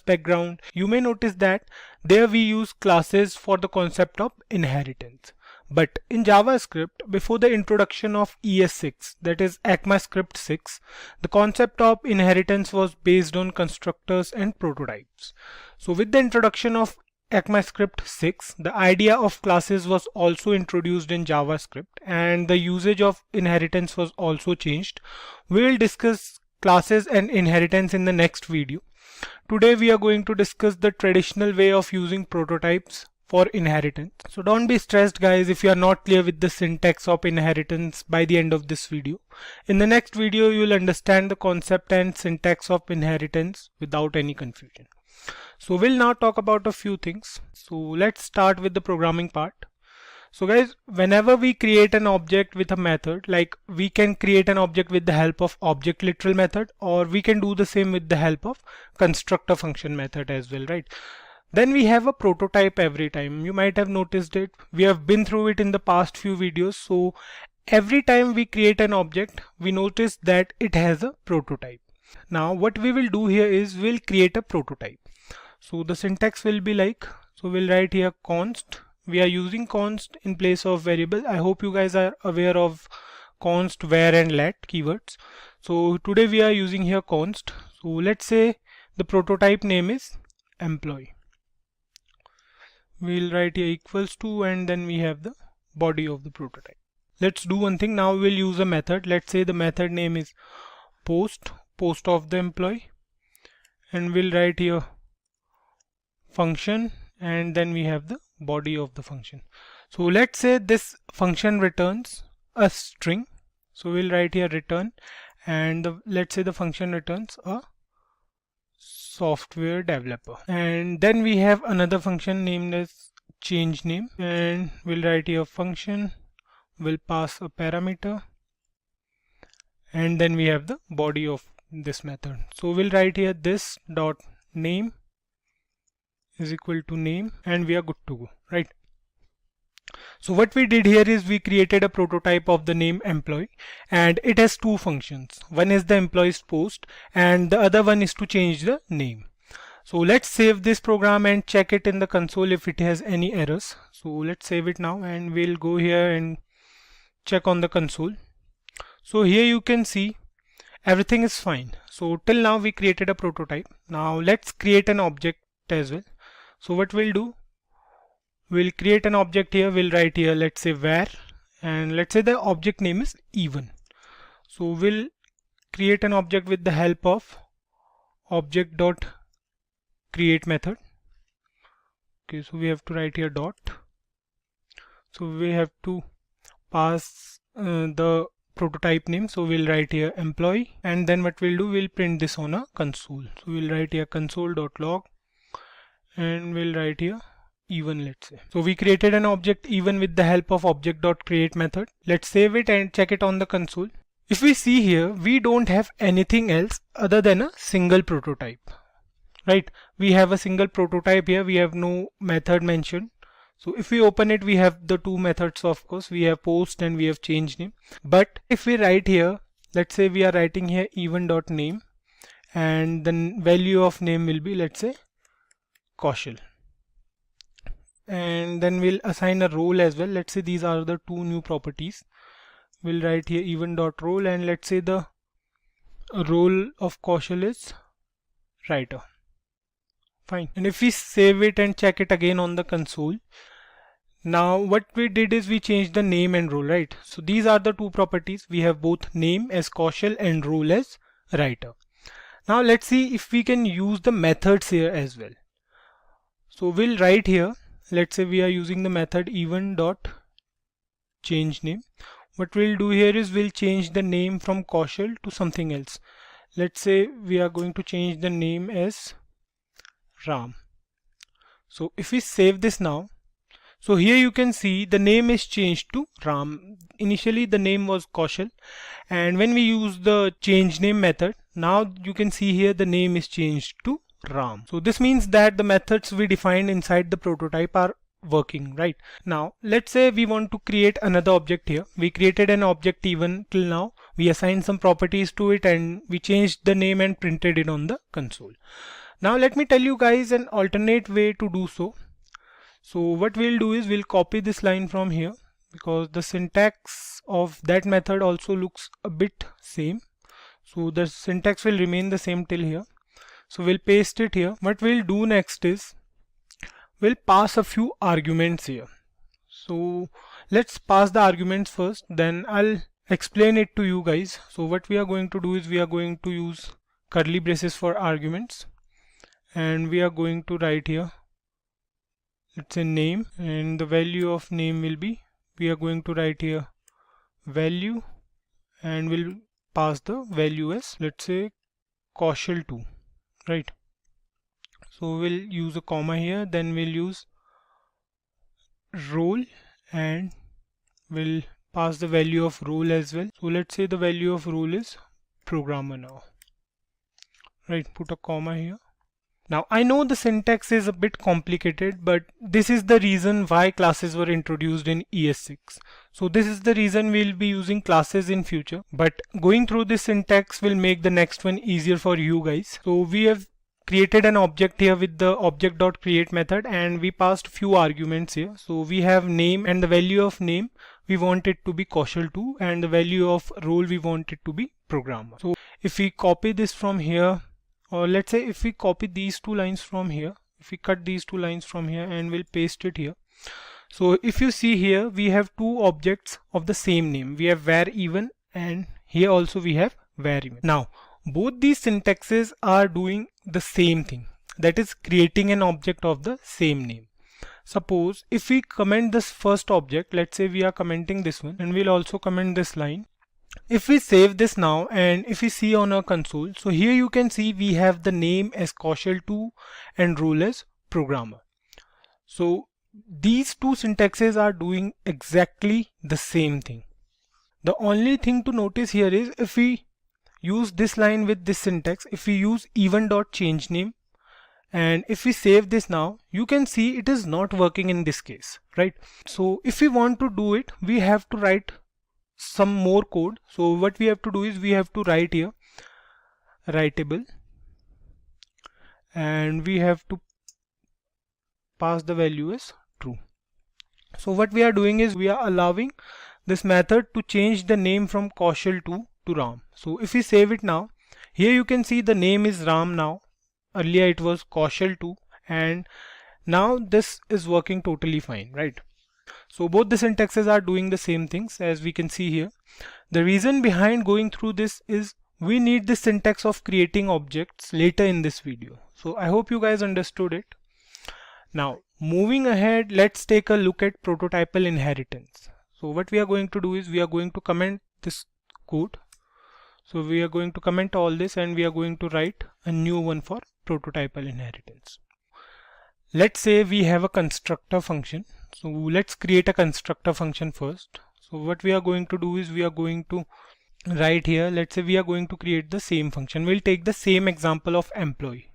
background, you may notice that there we use classes for the concept of inheritance. But in JavaScript, before the introduction of ES6, that is ECMAScript 6, the concept of inheritance was based on constructors and prototypes. So with the introduction of ECMAScript 6, the idea of classes was also introduced in JavaScript and the usage of inheritance was also changed. We will discuss classes and inheritance in the next video. Today we are going to discuss the traditional way of using prototypes for inheritance. So don't be stressed guys if you are not clear with the syntax of inheritance by the end of this video. In the next video you will understand the concept and syntax of inheritance without any confusion. So we'll now talk about a few things. So let's start with the programming part. So guys, whenever we create an object with a method, like we can create an object with the help of object literal method, or we can do the same with the help of constructor function method as well, right? Then we have a prototype every time. You might have noticed it. We have been through it in the past few videos. So every time we create an object, we notice that it has a prototype. Now what we will do here is we'll create a prototype. So the syntax will be like, so we'll write here const. We are using const in place of variable. I hope you guys are aware of const, var and let keywords. So today we are using here const. So let's say the prototype name is employee. We'll write here equals to, and then we have the body of the prototype. Let's do one thing. Now we'll use a method. Let's say the method name is post of the employee, and we'll write here function, and then we have the body of the function. So let's say this function returns a string. So we'll write here return, and let's say the function returns a software developer. And then we have another function named as change name, and we'll write here function will pass a parameter, and then we have the body of this method. So we'll write here this dot name is equal to name, and we are good to go, right? So what we did here is we created a prototype of the name employee, and it has two functions. One is the employee's post and the other one is to change the name. So let's save this program and check it in the console if it has any errors. So let's save it now, and we'll go here and check on the console. So here you can see everything is fine. So till now we created a prototype. Now let's create an object as well. So what we'll do, we'll create an object here. We'll write here, let's say var, and let's say the object name is even. So we'll create an object with the help of object.create method. Okay, so we have to write here dot. So we have to pass the prototype name. So we'll write here employee, and then what we'll do, we'll print this on a console. So we'll write here console.log, and we'll write here even, let's say. So we created an object even with the help of object.create method. Let's save it and check it on the console. If we see here, we don't have anything else other than a single prototype, right? We have a single prototype here. We have no method mentioned. So if we open it, we have the two methods, of course. We have post and we have change name. But if we write here, let's say we are writing here even.name, and the value of name will be, let's say, Kaushal, and then we'll assign a role as well. Let's say these are the two new properties. We'll write here even.role, and let's say the role of Kaushal is writer. Fine. And if we save it and check it again on the console, now what we did is we changed the name and role, right? So these are the two properties. We have both name as Kaushal and role as writer. Now let's see if we can use the methods here as well. So we'll write here, let's say we are using the method even.change name. what we'll do here is we'll change the name from Kaushal to something else. Let's say we are going to change the name as Ram. So if we save this now, so here you can see the name is changed to Ram. Initially the name was Kaushal, and when we use the change name method, now you can see here the name is changed to Ram. So this means that the methods we defined inside the prototype are working, right? Now let's say we want to create another object here. We created an object even till now. We assigned some properties to it and we changed the name and printed it on the console. Now let me tell you guys an alternate way to do so. So what we'll do is we'll copy this line from here, because the syntax of that method also looks a bit same. So the syntax will remain the same till here. So we'll paste it here. What we'll do next is we'll pass a few arguments here. So let's pass the arguments first, then I'll explain it to you guys. So what we are going to do is we are going to use curly braces for arguments, and we are going to write here, let's say name, and the value of name will be, we are going to write here value, and we'll pass the value as, let's say, Kaushal 2, right? So we'll use a comma here, then we'll use role, and we'll pass the value of role as well. So let's say the value of role is programmer now, right? Put a comma here. Now I know the syntax is a bit complicated, but this is the reason why classes were introduced in ES6. So this is the reason we'll be using classes in future, but going through this syntax will make the next one easier for you guys. So we have created an object here with the object.create method, and we passed few arguments here. So we have name, and the value of name we want it to be Kaushal 2, and the value of role we want it to be programmer. So if we copy this from here, or let's say if we copy these two lines from here, if we cut these two lines from here and we'll paste it here. So if you see here, we have two objects of the same name. We have var even, and here also we have var even. Now both these syntaxes are doing the same thing, that is creating an object of the same name. Suppose if we comment this first object, let's say we are commenting this one, and we'll also comment this line. If we save this now and if we see on our console, so here you can see we have the name as Kaushal 2 and role as programmer. So these two syntaxes are doing exactly the same thing. The only thing to notice here is if we use this line with this syntax, if we use even.changeName, and if we save this now, you can see it is not working in this case, right? So if we want to do it, we have to write some more code. So what we have to do is we have to write here writable, and we have to pass the value as true. So what we are doing is we are allowing this method to change the name from Kaushal 2 to Ram. So if we save it now, here you can see the name is Ram now. Earlier it was Kaushal 2, and now this is working totally fine, right? So both the syntaxes are doing the same things, as we can see here. The reason behind going through this is we need the syntax of creating objects later in this video. So I hope you guys understood it. Now moving ahead, let's take a look at prototypal inheritance. So what we are going to do is we are going to comment this code. So we are going to comment all this, and we are going to write a new one for prototypal inheritance. Let's say we have a constructor function. So let's create a constructor function first. So what we are going to do is we are going to write here, let's say we are going to create the same function. We'll take the same example of employee,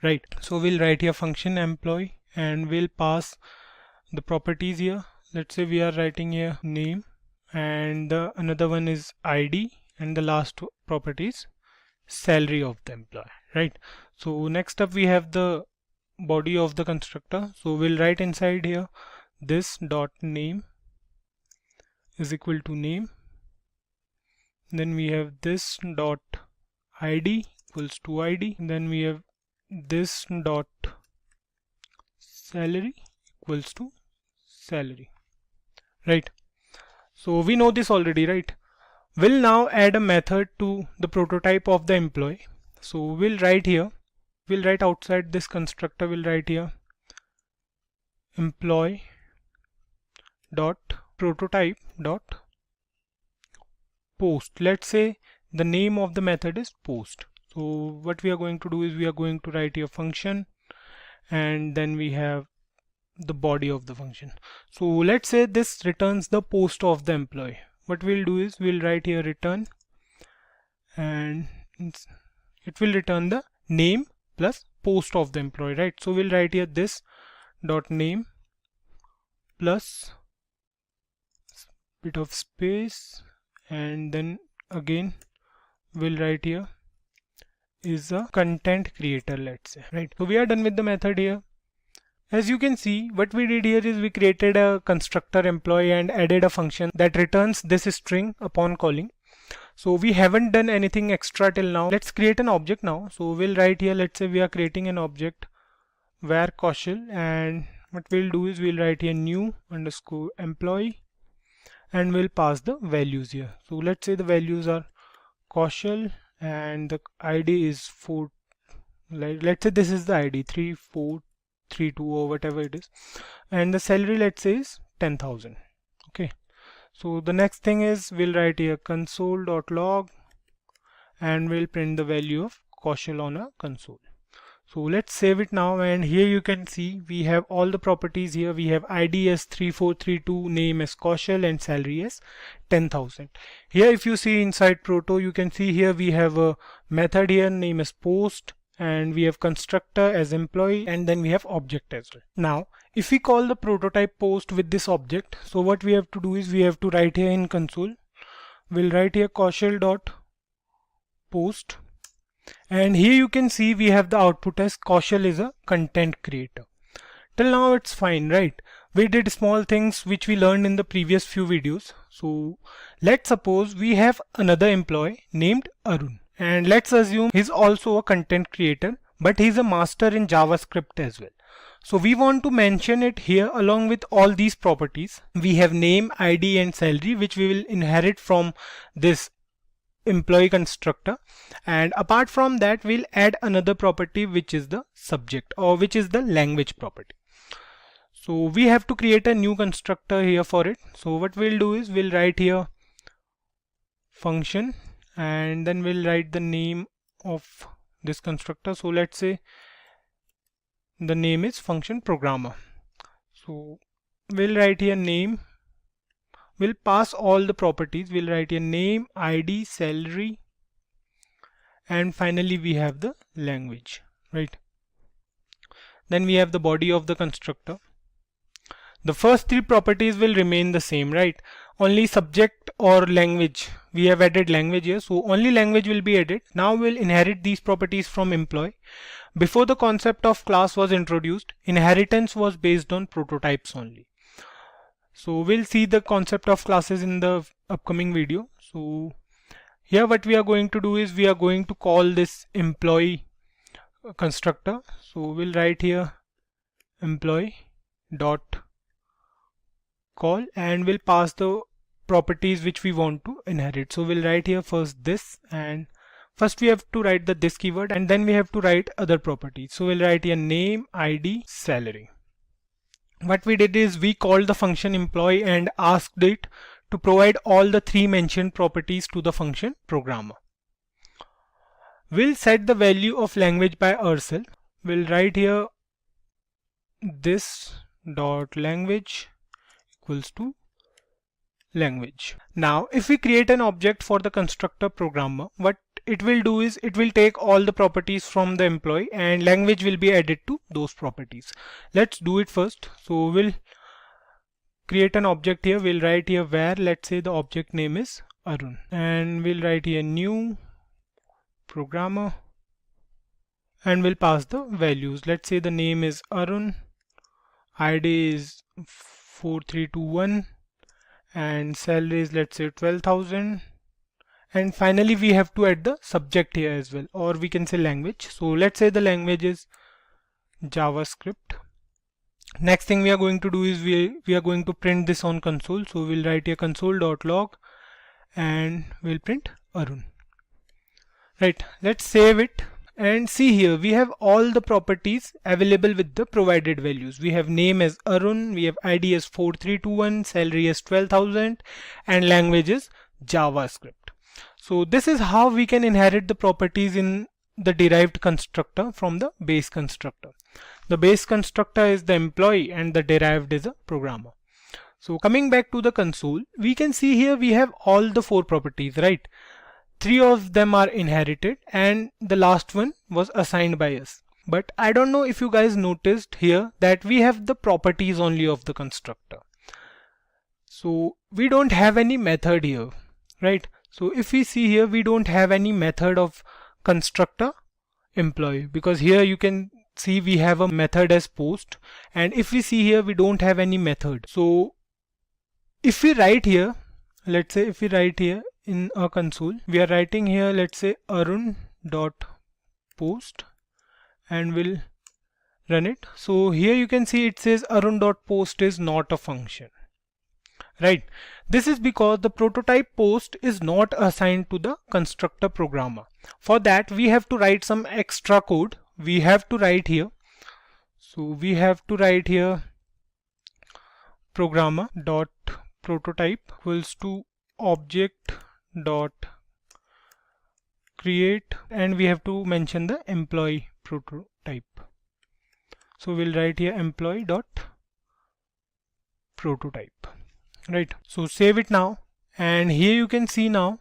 right? So we'll write here function employee, and we'll pass the properties here. Let's say we are writing here name, and another one is ID, and the last property is salary of the employee, right? So next up we have the body of the constructor. So we'll write inside here this dot name is equal to name, then we have this dot id equals to id, then we have this dot salary equals to salary, right? So we know this already, right? We'll now add a method to the prototype of the employee. So we'll write here, we'll write outside this constructor, we'll write here employee dot prototype dot post. Let's say the name of the method is post. So what we are going to do is we are going to write here function, and then we have the body of the function. So let's say this returns the post of the employee. What we'll do is we'll write here return, and it will return the name plus post of the employee, right? So we'll write here this dot name plus bit of space, and then again we'll write here is a content creator, let's say, right? So we are done with the method here. As you can see, what we did here is we created a constructor employee and added a function that returns this string upon calling. So we haven't done anything extra till now. Let's create an object now. So we'll write here, let's say we are creating an object where Kaushal, and what we'll do is we'll write here new underscore employee, and we'll pass the values here. So let's say the values are Kaushal and the ID is 4, let's say this is the ID 3432 or whatever it is, and the salary let's say is 10,000. Okay, so the next thing is we'll write here console.log, and we'll print the value of Kaushal on a console. So let's save it now, and here you can see we have all the properties here. We have ID as 3432, name as Kaushal, and salary as 10,000. Here if you see inside Proto, you can see here we have a method here, name as post, and we have constructor as employee, and then we have object as well. Now if we call the prototype post with this object, so what we have to do is we have to write here in console, we'll write here Kaushal dot post, and here you can see we have the output as Kaushal is a content creator. Till now it's fine, right? We did small things which we learned in the previous few videos. So let's suppose we have another employee named Arun, and let's assume he's also a content creator, but he's a master in JavaScript as well. So we want to mention it here along with all these properties. We have name, ID, and salary, which we will inherit from this employee constructor, and apart from that we'll add another property which is the subject, or which is the language property. So we have to create a new constructor here for it. So what we'll do is we'll write here function, and then we'll write the name of this constructor. So let's say the name is function programmer. So we'll write here name, we'll pass all the properties. We'll write here name, ID, salary, and finally we have the language, right? Then we have the body of the constructor. The first three properties will remain the same, right? Only subject or language, we have added language here, so only language will be added. Now we'll inherit these properties from employee. Before the concept of class was introduced, inheritance was based on prototypes only. So we'll see the concept of classes in the upcoming video. So here what we are going to do is we are going to call this employee constructor. So we'll write here employee dot call, and we'll pass the properties which we want to inherit. So we'll write here first this, and first we have to write the this keyword, and then we have to write other properties. So we'll write here name, ID, salary. What we did is we called the function employee and asked it to provide all the three mentioned properties to the function programmer. We'll set the value of language by ourselves. We'll write here this dot language equals to language. Now if we create an object for the constructor programmer, what it will do is it will take all the properties from the employee and language will be added to those properties. Let's do it first. So we'll create an object here. We'll write here where, let's say the object name is Arun, and we'll write here new programmer, and we'll pass the values. Let's say the name is Arun, ID is 4321, and salary is let's say 12,000, and finally we have to add the subject here as well, or we can say language. So let's say the language is JavaScript. Next thing we are going to do is we are going to print this on console. So we'll write here console.log and we'll print Arun. Right, let's save it and see here we have all the properties available with the provided values. We have name as Arun, we have ID as 4321, salary as 12,000, and language is JavaScript. So this is how we can inherit the properties in the derived constructor from the base constructor. The base constructor is the employee and the derived is a programmer. So coming back to the console, we can see here we have all the 4 properties, right? 3 of them are inherited and the last one was assigned by us. But I don't know if you guys noticed here that we have the properties only of the constructor. So we don't have any method here, right? So if we see here, we don't have any method of constructor employee, because here you can see we have a method as post, and if we see here we don't have any method. So if we write here, let's say if we write here in our console, we are writing here, let's say arun dot post, and we'll run it. So here you can see it says arun dot post is not a function, right? This is because the prototype post is not assigned to the constructor programmer. For that we have to write some extra code. We have to write here, so we have to write here programmer dot prototype equals to object dot create, and we have to mention the employee prototype. So we'll write here employee dot prototype, right? So save it now, and here you can see now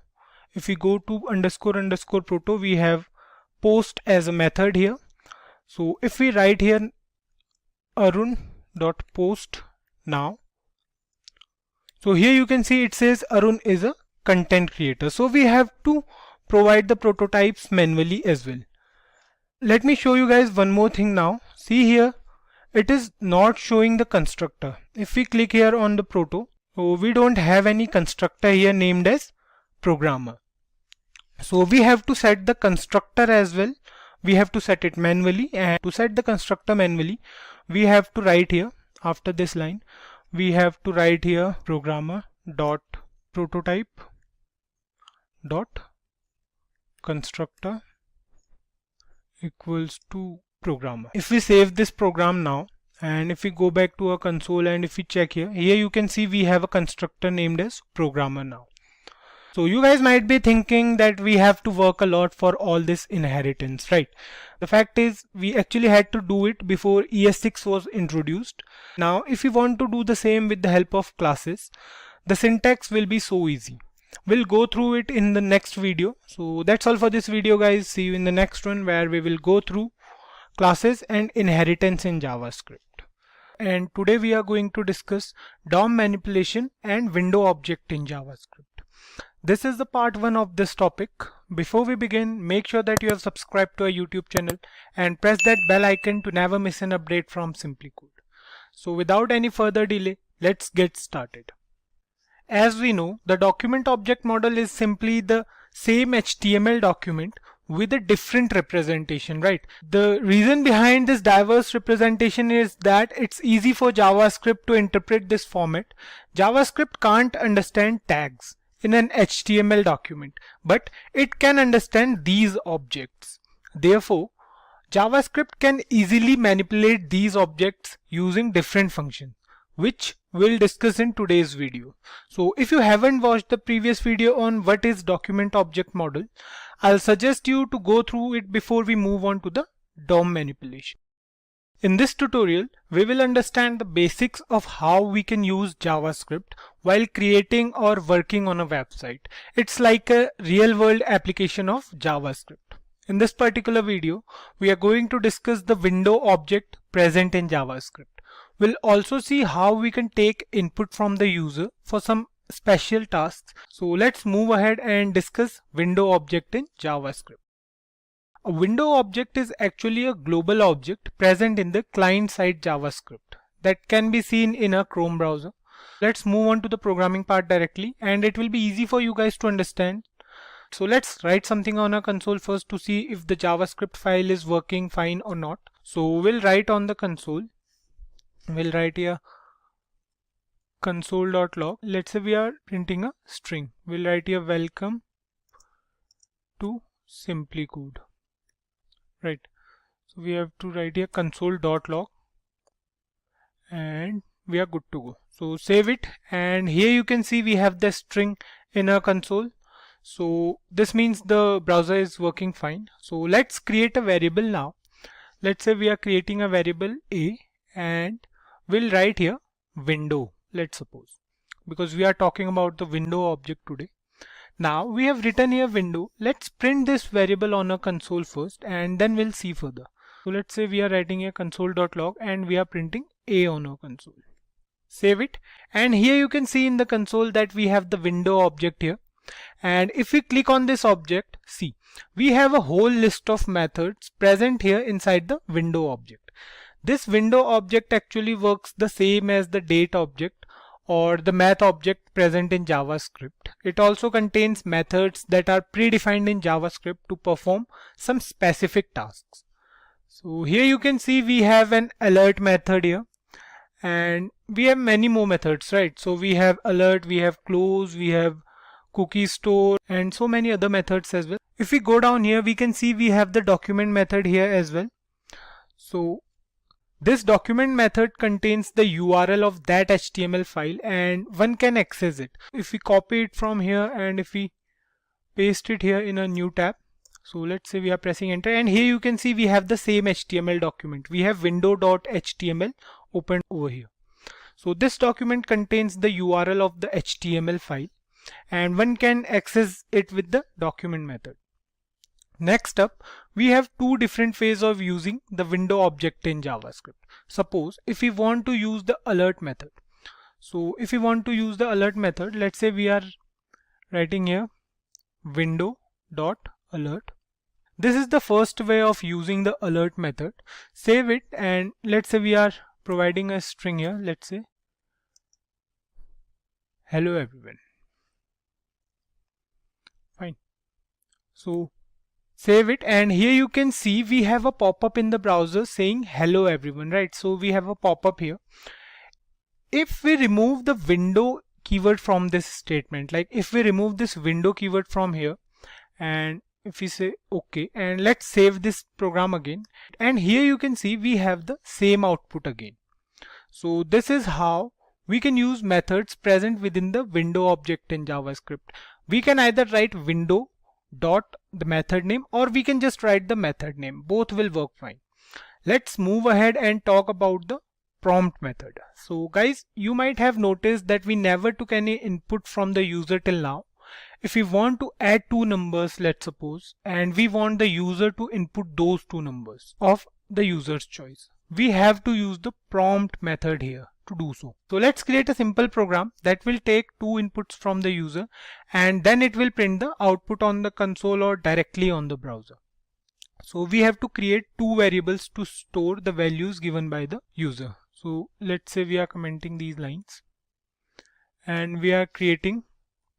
if we go to underscore underscore proto, we have post as a method here. So if we write here arun dot post now, so here you can see it says Arun is a content creator. So we have to provide the prototypes manually as well. Let me show you guys one more thing now. See here, it is not showing the constructor. If we click here on the proto, so we don't have any constructor here named as programmer. So we have to set the constructor as well. We have to set it manually, and to set the constructor manually, we have to write here after this line, we have to write here programmer dot prototype dot constructor equals to programmer. If we save this program now, and if we go back to our console and if we check here, you can see we have a constructor named as programmer now. So you guys might be thinking that we have to work a lot for all this inheritance, right? The fact is we actually had to do it before ES6 was introduced. Now if you want to do the same with the help of classes, the syntax will be so easy. We'll go through it in the next video. So that's all for this video, guys. See you in the next one, where we will go through classes and inheritance in JavaScript. And today we are going to discuss DOM manipulation and window object in JavaScript. This is the part 1 of this topic. Before we begin, make sure that you have subscribed to our YouTube channel and press that bell icon to never miss an update from Simplicode. So without any further delay, let's get started. As we know, the document object model is simply the same HTML document with a different representation, right? The reason behind this diverse representation is that it's easy for JavaScript to interpret this format. JavaScript can't understand tags in an HTML document, but it can understand these objects. Therefore, JavaScript can easily manipulate these objects using different functions, which we'll discuss in today's video. So if you haven't watched the previous video on what is document object model, I'll suggest you to go through it before we move on to the DOM manipulation. In this tutorial, we will understand the basics of how we can use JavaScript while creating or working on a website. It's like a real-world application of JavaScript. In this particular video, we are going to discuss the window object present in JavaScript. We'll also see how we can take input from the user for some special tasks. So let's move ahead and discuss window object in JavaScript. A window object is actually a global object present in the client-side JavaScript that can be seen in a Chrome browser. Let's move on to the programming part directly, and it will be easy for you guys to understand. So let's write something on our console first to see if the JavaScript file is working fine or not. So we'll write on the console. We'll write here console.log. Let's say we are printing a string. We'll write here welcome to Simplicode. Right. So we have to write here console.log, and we are good to go. So save it, and here you can see we have the string in our console. So this means the browser is working fine. So let's create a variable now. Let's say we are creating a variable a, and we'll write here window, let's suppose, because we are talking about the window object today. Now we have written here window. Let's print this variable on a console first, and then we'll see further. So let's say we are writing here console.log, and we are printing a on our console. Save it, and here you can see in the console that we have the window object here. And if we click on this object, see, we have a whole list of methods present here inside the window object. This window object actually works the same as the date object or the math object present in JavaScript. It also contains methods that are predefined in JavaScript to perform some specific tasks. So here you can see we have an alert method here, and we have many more methods, right? So we have alert, we have close, we have cookie store, and so many other methods as well. If we go down here, we can see we have the document method here as well. So this document method contains the URL of that HTML file, and one can access it. If we copy it from here and if we paste it here in a new tab, so let's say we are pressing enter, and here you can see we have the same HTML document. We have window.html opened over here. So this document contains the URL of the HTML file, and one can access it with the document method. Next up, we have two different ways of using the window object in JavaScript. Suppose if we want to use the alert method. So if we want to use the alert method, let's say we are writing here window.alert. This is the first way of using the alert method. Save it, and let's say we are providing a string here. Let's say hello everyone. Fine. So save it, and here you can see we have a pop-up in the browser saying hello everyone, right? So we have a pop-up here. If we remove the window keyword from this statement, like if we remove this window keyword from here, and if we say okay, and let's save this program again, and here you can see we have the same output again. So this is how we can use methods present within the window object in JavaScript. We can either write window dot the method name, or we can just write the method name. Both will work fine. Let's move ahead and talk about the prompt method. So guys, you might have noticed that we never took any input from the user till now. If we want to add two numbers, let's suppose, and we want the user to input those two numbers of the user's choice, we have to use the prompt method here to do so. So let's create a simple program that will take two inputs from the user, and then it will print the output on the console or directly on the browser. So we have to create two variables to store the values given by the user. So let's say we are commenting these lines, and we are creating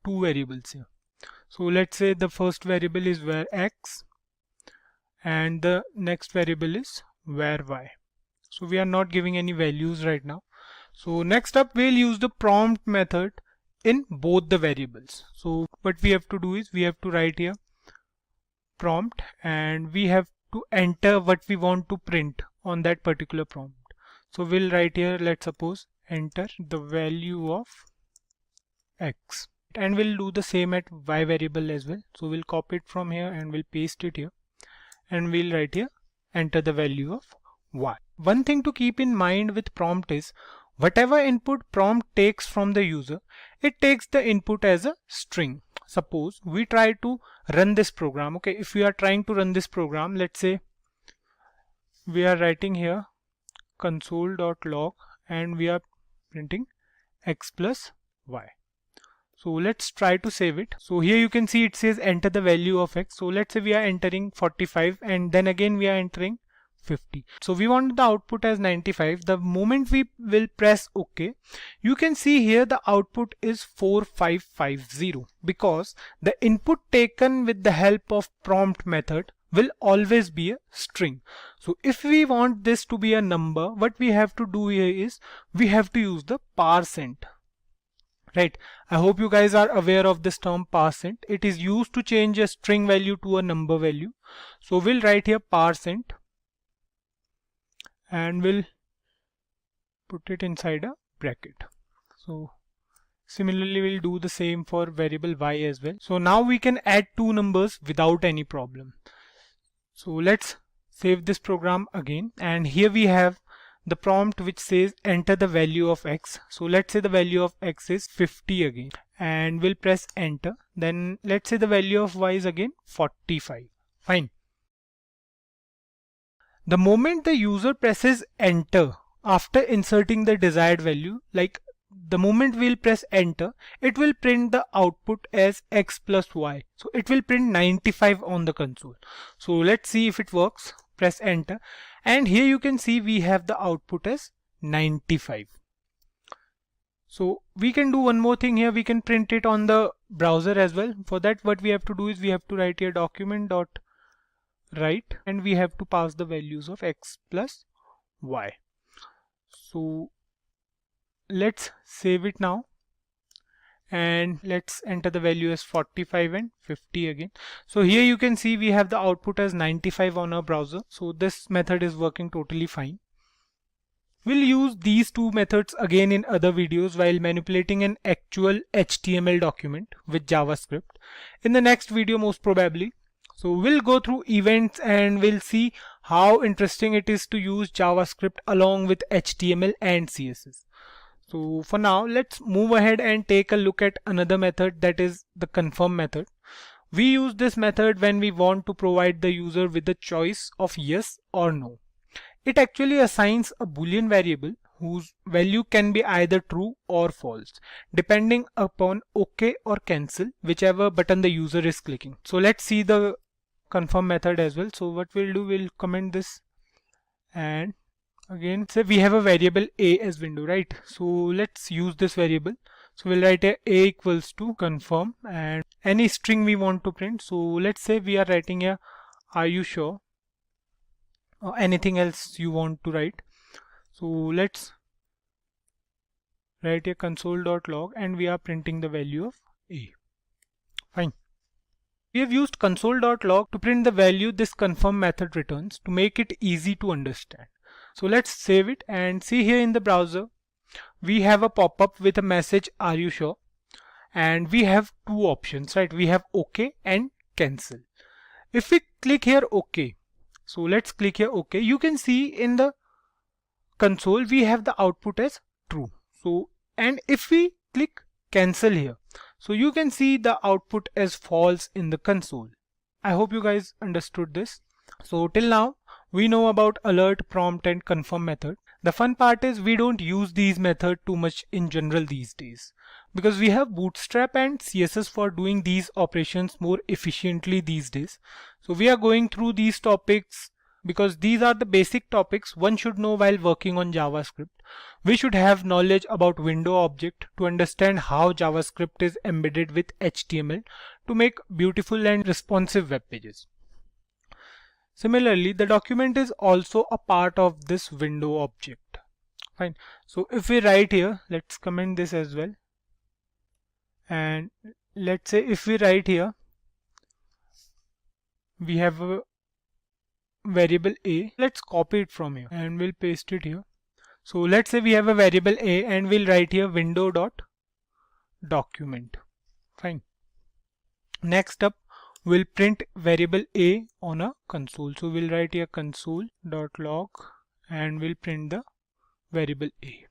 two variables here. So let's say the first variable is var x, and the next variable is var y. So we are not giving any values right now. So next up, we'll use the prompt method in both the variables. So what we have to do is we have to write here prompt, and we have to enter what we want to print on that particular prompt. So we'll write here, let's suppose, enter the value of x, and we'll do the same at y variable as well. So we'll copy it from here and we'll paste it here, and we'll write here enter the value of y. One thing to keep in mind with prompt is whatever input prompt takes from the user, it takes the input as a string. Suppose we try to run this program. Okay, if we are trying to run this program, let's say we are writing here console.log, and we are printing x plus y. So let's try to save it. So here you can see it says enter the value of x. So let's say we are entering 45, and then again we are entering 50. So we want the output as 95. The moment we will press OK, you can see here the output is 4550, because the input taken with the help of prompt method will always be a string. So if we want this to be a number, what we have to do here is we have to use the %. Right? I hope you guys are aware of this term %. It is used to change a string value to a number value. So we'll write here %, and we'll put it inside a bracket. So similarly, we'll do the same for variable y as well. So now we can add two numbers without any problem. So let's save this program again, and here we have the prompt which says enter the value of x. So let's say the value of x is 50 again, and we'll press enter. Then let's say the value of y is again 45. Fine. The moment the user presses enter after inserting the desired value, like the moment we'll press enter, it will print the output as x plus y. So it will print 95 on the console. So let's see if it works. Press enter, and here you can see we have the output as 95. So we can do one more thing here. We can print it on the browser as well. For that, what we have to do is we have to write here document.write, and we have to pass the values of x plus y. So let's save it now, and let's enter the value as 45 and 50 again. So here you can see we have the output as 95 on our browser. So this method is working totally fine. We'll use these two methods again in other videos while manipulating an actual HTML document with JavaScript in the next video most probably. So we'll go through events and we'll see how interesting it is to use JavaScript along with HTML and CSS. So for now, let's move ahead and take a look at another method, that is the confirm method. We use this method when we want to provide the user with the choice of yes or no. It actually assigns a Boolean variable whose value can be either true or false, depending upon OK or cancel, whichever button the user is clicking. So let's see the confirm method as well. So what we'll do, we'll comment this, and again say we have a variable a as window, right? So let's use this variable. So we'll write a equals to confirm and any string we want to print. So let's say we are writing a are you sure, or anything else you want to write. So let's write a console.log, and we are printing the value of a. Fine. We have used console.log to print the value this confirm method returns to make it easy to understand. So let's save it and see here in the browser we have a pop-up with a message are you sure, and we have two options, right? We have OK and cancel. If we click here OK, so let's click here OK, you can see in the console we have the output as true. So and if we click cancel here, so you can see the output as false in the console. I hope you guys understood this. So till now we know about alert, prompt and confirm method. The fun part is we don't use these methods too much in general these days, because we have Bootstrap and CSS for doing these operations more efficiently these days. So we are going through these topics because these are the basic topics one should know while working on JavaScript. We should have knowledge about window object to understand how JavaScript is embedded with HTML to make beautiful and responsive web pages. Similarly, the document is also a part of this window object. Fine. So if we write here, let's comment this as well. And let's say if we write here, we have a variable a. Let's copy it from here and we'll paste it here. So let's say we have a variable a and we'll write here window.document. Fine. Next up, we'll print variable a on a console. So we'll write here console.log and we'll print the variable a.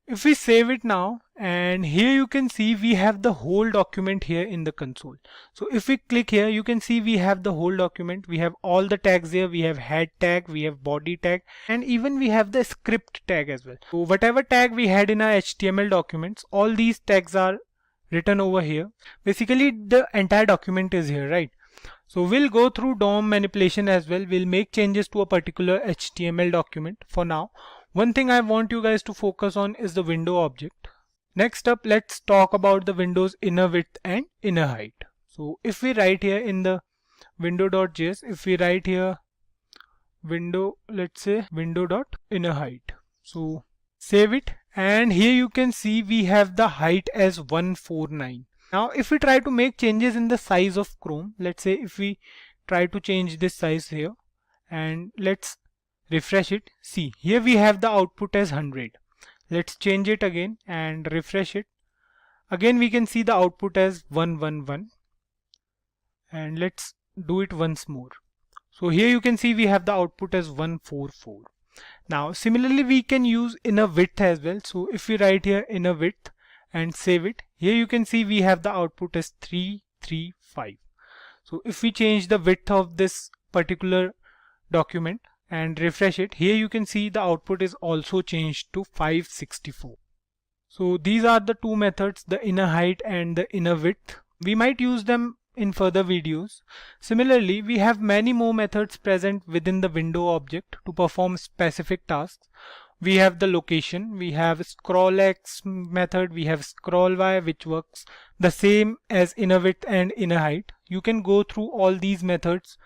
If we save it now, and here you can see we have the whole document here in the console. So if we click here, you can see we have the whole document. We have all the tags here. We have head tag, we have body tag, and even we have the script tag as well. So whatever tag we had in our HTML documents, all these tags are written over here. Basically the entire document is here, right? So we'll go through DOM manipulation as well. We'll make changes to a particular HTML document. For now, one thing I want you guys to focus on is the window object. Next up, let's talk about the window's inner width and inner height. So if we write here in the window.js, if we write here window, let's say window.inner height. So save it, and here you can see we have the height as 149. Now if we try to make changes in the size of Chrome, let's say if we try to change this size here and let's refresh it, see here we have the output as 100. Let's change it again and refresh it. Again we can see the output as 111, and let's do it once more. So here you can see we have the output as 144. Now similarly we can use inner width as well. So if we write here inner width and save it, here you can see we have the output as 335. So if we change the width of this particular document and refresh it, here you can see the output is also changed to 564. So these are the two methods, the inner height and the inner width. We might use them in further videos. Similarly, we have many more methods present within the window object to perform specific tasks. We have the location, we have scrollX method, we have scrollY, which works the same as inner width and inner height. You can go through all these methods.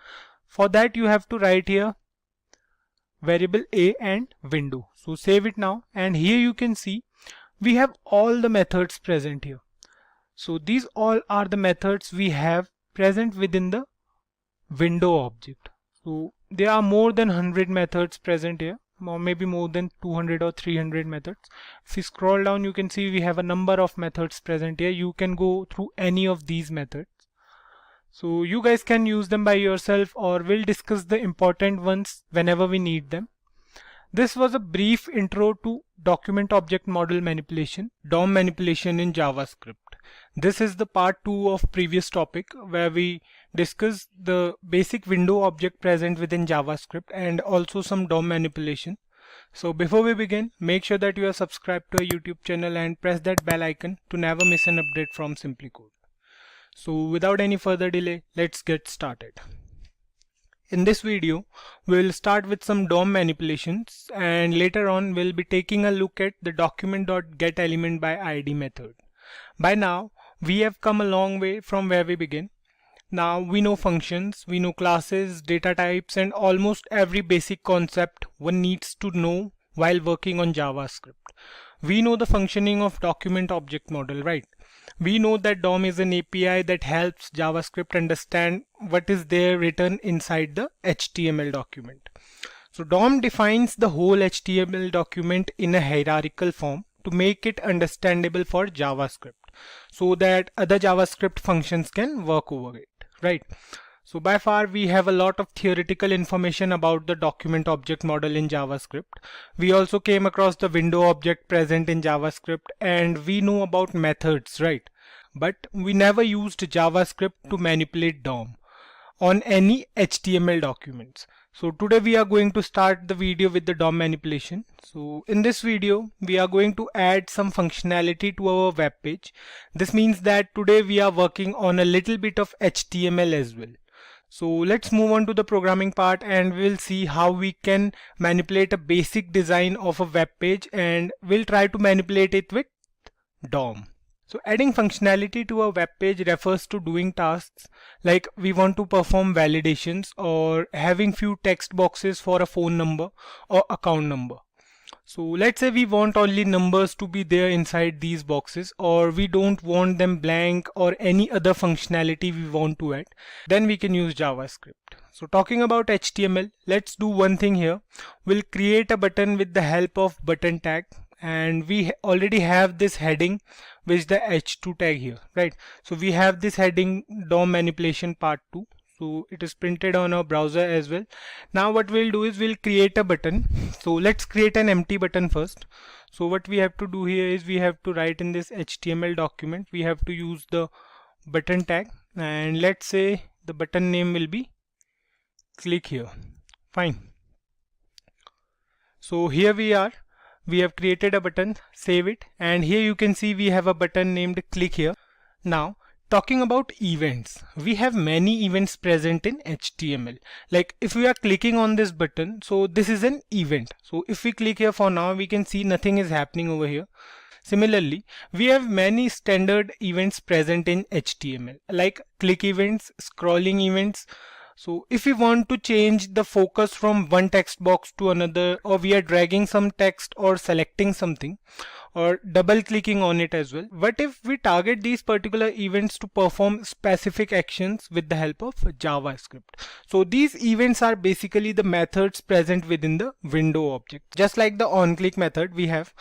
For that you have to write here variable a and window. So save it now, and here you can see we have all the methods present here. So these all are the methods we have present within the window object. So there are more than 100 methods present here, or maybe more than 200 or 300 methods. If you scroll down, you can see we have a number of methods present here. You can go through any of these methods. So you guys can use them by yourself, or we'll discuss the important ones whenever we need them. This was a brief intro to document object model manipulation, DOM manipulation in JavaScript. This is the part 2 of previous topic where we discuss the basic window object present within JavaScript and also some DOM manipulation. So before we begin, make sure that you are subscribed to our YouTube channel and press that bell icon to never miss an update from Simplicode. So without any further delay, let's get started. In this video, we'll start with some DOM manipulations, and later on we'll be taking a look at the document.getElementById method. By now, we have come a long way from where we begin. Now we know functions, we know classes, data types, and almost every basic concept one needs to know while working on JavaScript. We know the functioning of document object model, right? We know that DOM is an API that helps JavaScript understand what is there written inside the HTML document. So DOM defines the whole HTML document in a hierarchical form to make it understandable for JavaScript so that other JavaScript functions can work over it, right? So by far we have a lot of theoretical information about the document object model in JavaScript. We also came across the window object present in JavaScript, and we know about methods, right? But we never used JavaScript to manipulate DOM on any HTML documents. So today we are going to start the video with the DOM manipulation. So in this video, we are going to add some functionality to our web page. This means that today we are working on a little bit of HTML as well. So let's move on to the programming part, and we'll see how we can manipulate a basic design of a web page, and we'll try to manipulate it with DOM. So adding functionality to a web page refers to doing tasks like we want to perform validations or having few text boxes for a phone number or account number. So let's say we want only numbers to be there inside these boxes, or we don't want them blank, or any other functionality we want to add. Then we can use JavaScript. So talking about HTML, let's do one thing here. We'll create a button with the help of button tag, and we already have this heading with the h2 tag here, right? So we have this heading DOM manipulation part 2. So it is printed on our browser as well. Now what we'll do is we'll create a button. So let's create an empty button first. So what we have to do here is we have to write in this HTML document, we have to use the button tag, and let's say the button name will be click here. Fine. So here we are. We have created a button, save it, and here you can see we have a button named click here. Now talking about events, we have many events present in HTML. Like if we are clicking on this button, so this is an event. So if we click here, for now we can see nothing is happening over here. Similarly, we have many standard events present in HTML like click events, scrolling events. So if we want to change the focus from one text box to another, or we are dragging some text or selecting something, or double clicking on it as well. What if we target these particular events to perform specific actions with the help of JavaScript? So these events are basically the methods present within the window object. Just like the onClick method, we have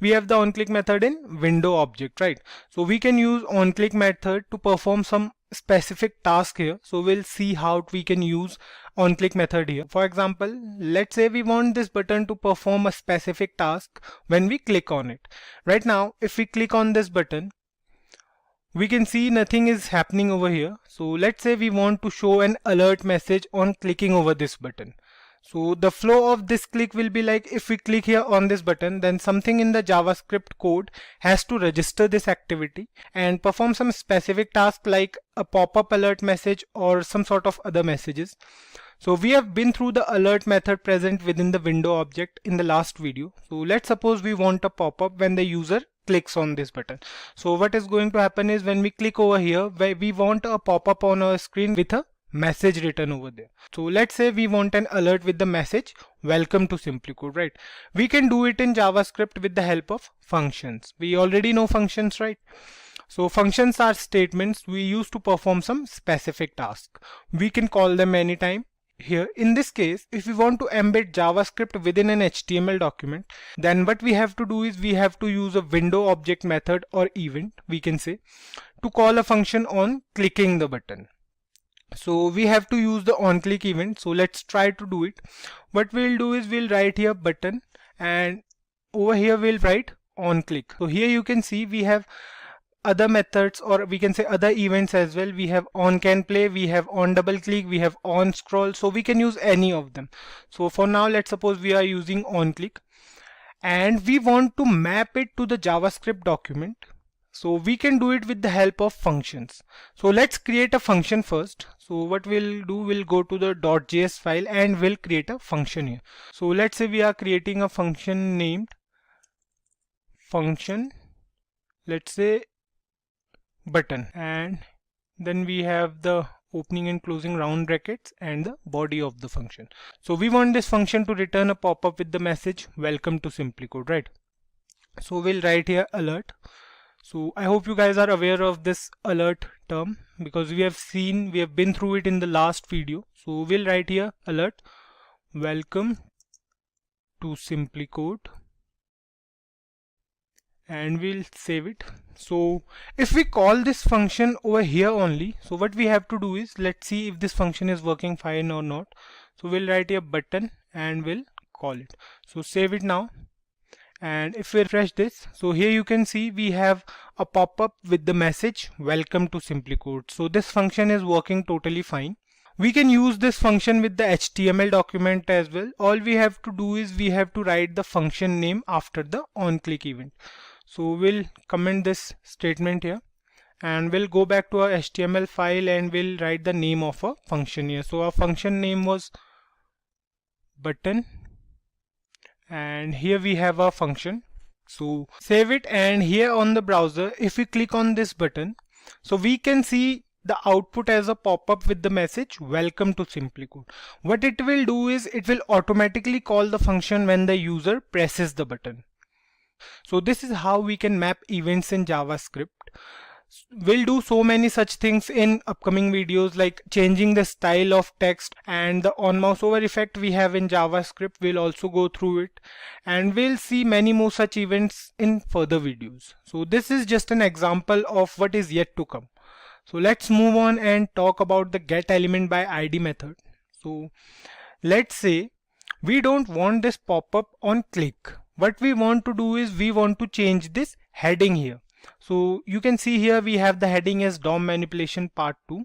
the onClick method in window object, right? So we can use onClick method to perform some specific task here. So we'll see how we can use onClick method here. For example, let's say we want this button to perform a specific task when we click on it. Right now, if we click on this button, we can see nothing is happening over here. So let's say we want to show an alert message on clicking over this button. So the flow of this click will be like, if we click here on this button, then something in the JavaScript code has to register this activity and perform some specific task like a pop-up alert message or some sort of other messages. So we have been through the alert method present within the window object in the last video. So let's suppose we want a pop-up when the user clicks on this button. So what is going to happen is when we click over here, where we want a pop-up on our screen with a message written over there. So let's say we want an alert with the message welcome to Simplicode, right? We can do it in JavaScript with the help of functions. We already know functions, right? So functions are statements we use to perform some specific task. We can call them anytime. Here in this case, if we want to embed JavaScript within an HTML document, then what we have to do is we have to use a window object method or event, we can say, to call a function on clicking the button. So we have to use the onClick event. So let's try to do it. What we'll do is we'll write here button, and over here we'll write onClick. So here you can see we have other methods, or we can say other events as well. We have onCanPlay, we have onDoubleClick, we have onScroll. So we can use any of them. So for now, let's suppose we are using onClick and we want to map it to the JavaScript document. So we can do it with the help of functions. So let's create a function first. So what we'll do, we'll go to the .js file and we'll create a function here. So let's say we are creating a function named function, let's say button, and then we have the opening and closing round brackets and the body of the function. So we want this function to return a pop-up with the message welcome to Simplicode, right? So we'll write here alert. So I hope you guys are aware of this alert term because we have been through it in the last video. So we'll write here alert welcome to Simplicode and we'll save it. So if we call this function over here only, so what we have to do is, let's see if this function is working fine or not. So we'll write here button and we'll call it. So save it now. And if we refresh this, so here you can see we have a pop-up with the message welcome to Simplicode. So this function is working totally fine. We can use this function with the HTML document as well. All we have to do is we have to write the function name after the onClick event. So we'll comment this statement here and we'll go back to our HTML file and we'll write the name of a function here. So our function name was button and here we have our function. So save it, and here on the browser, if we click on this button, so we can see the output as a pop-up with the message welcome to Simplicode. What it will do is it will automatically call the function when the user presses the button. So this is how we can map events in JavaScript. We'll do so many such things in upcoming videos, like changing the style of text and the on mouse over effect we have in JavaScript. We'll also go through it and we'll see many more such events in further videos. So this is just an example of what is yet to come. So let's move on and talk about the GetElementById method. So let's say we don't want this pop-up on click. What we want to do is we want to change this heading here. So you can see here we have the heading as DOM manipulation part 2.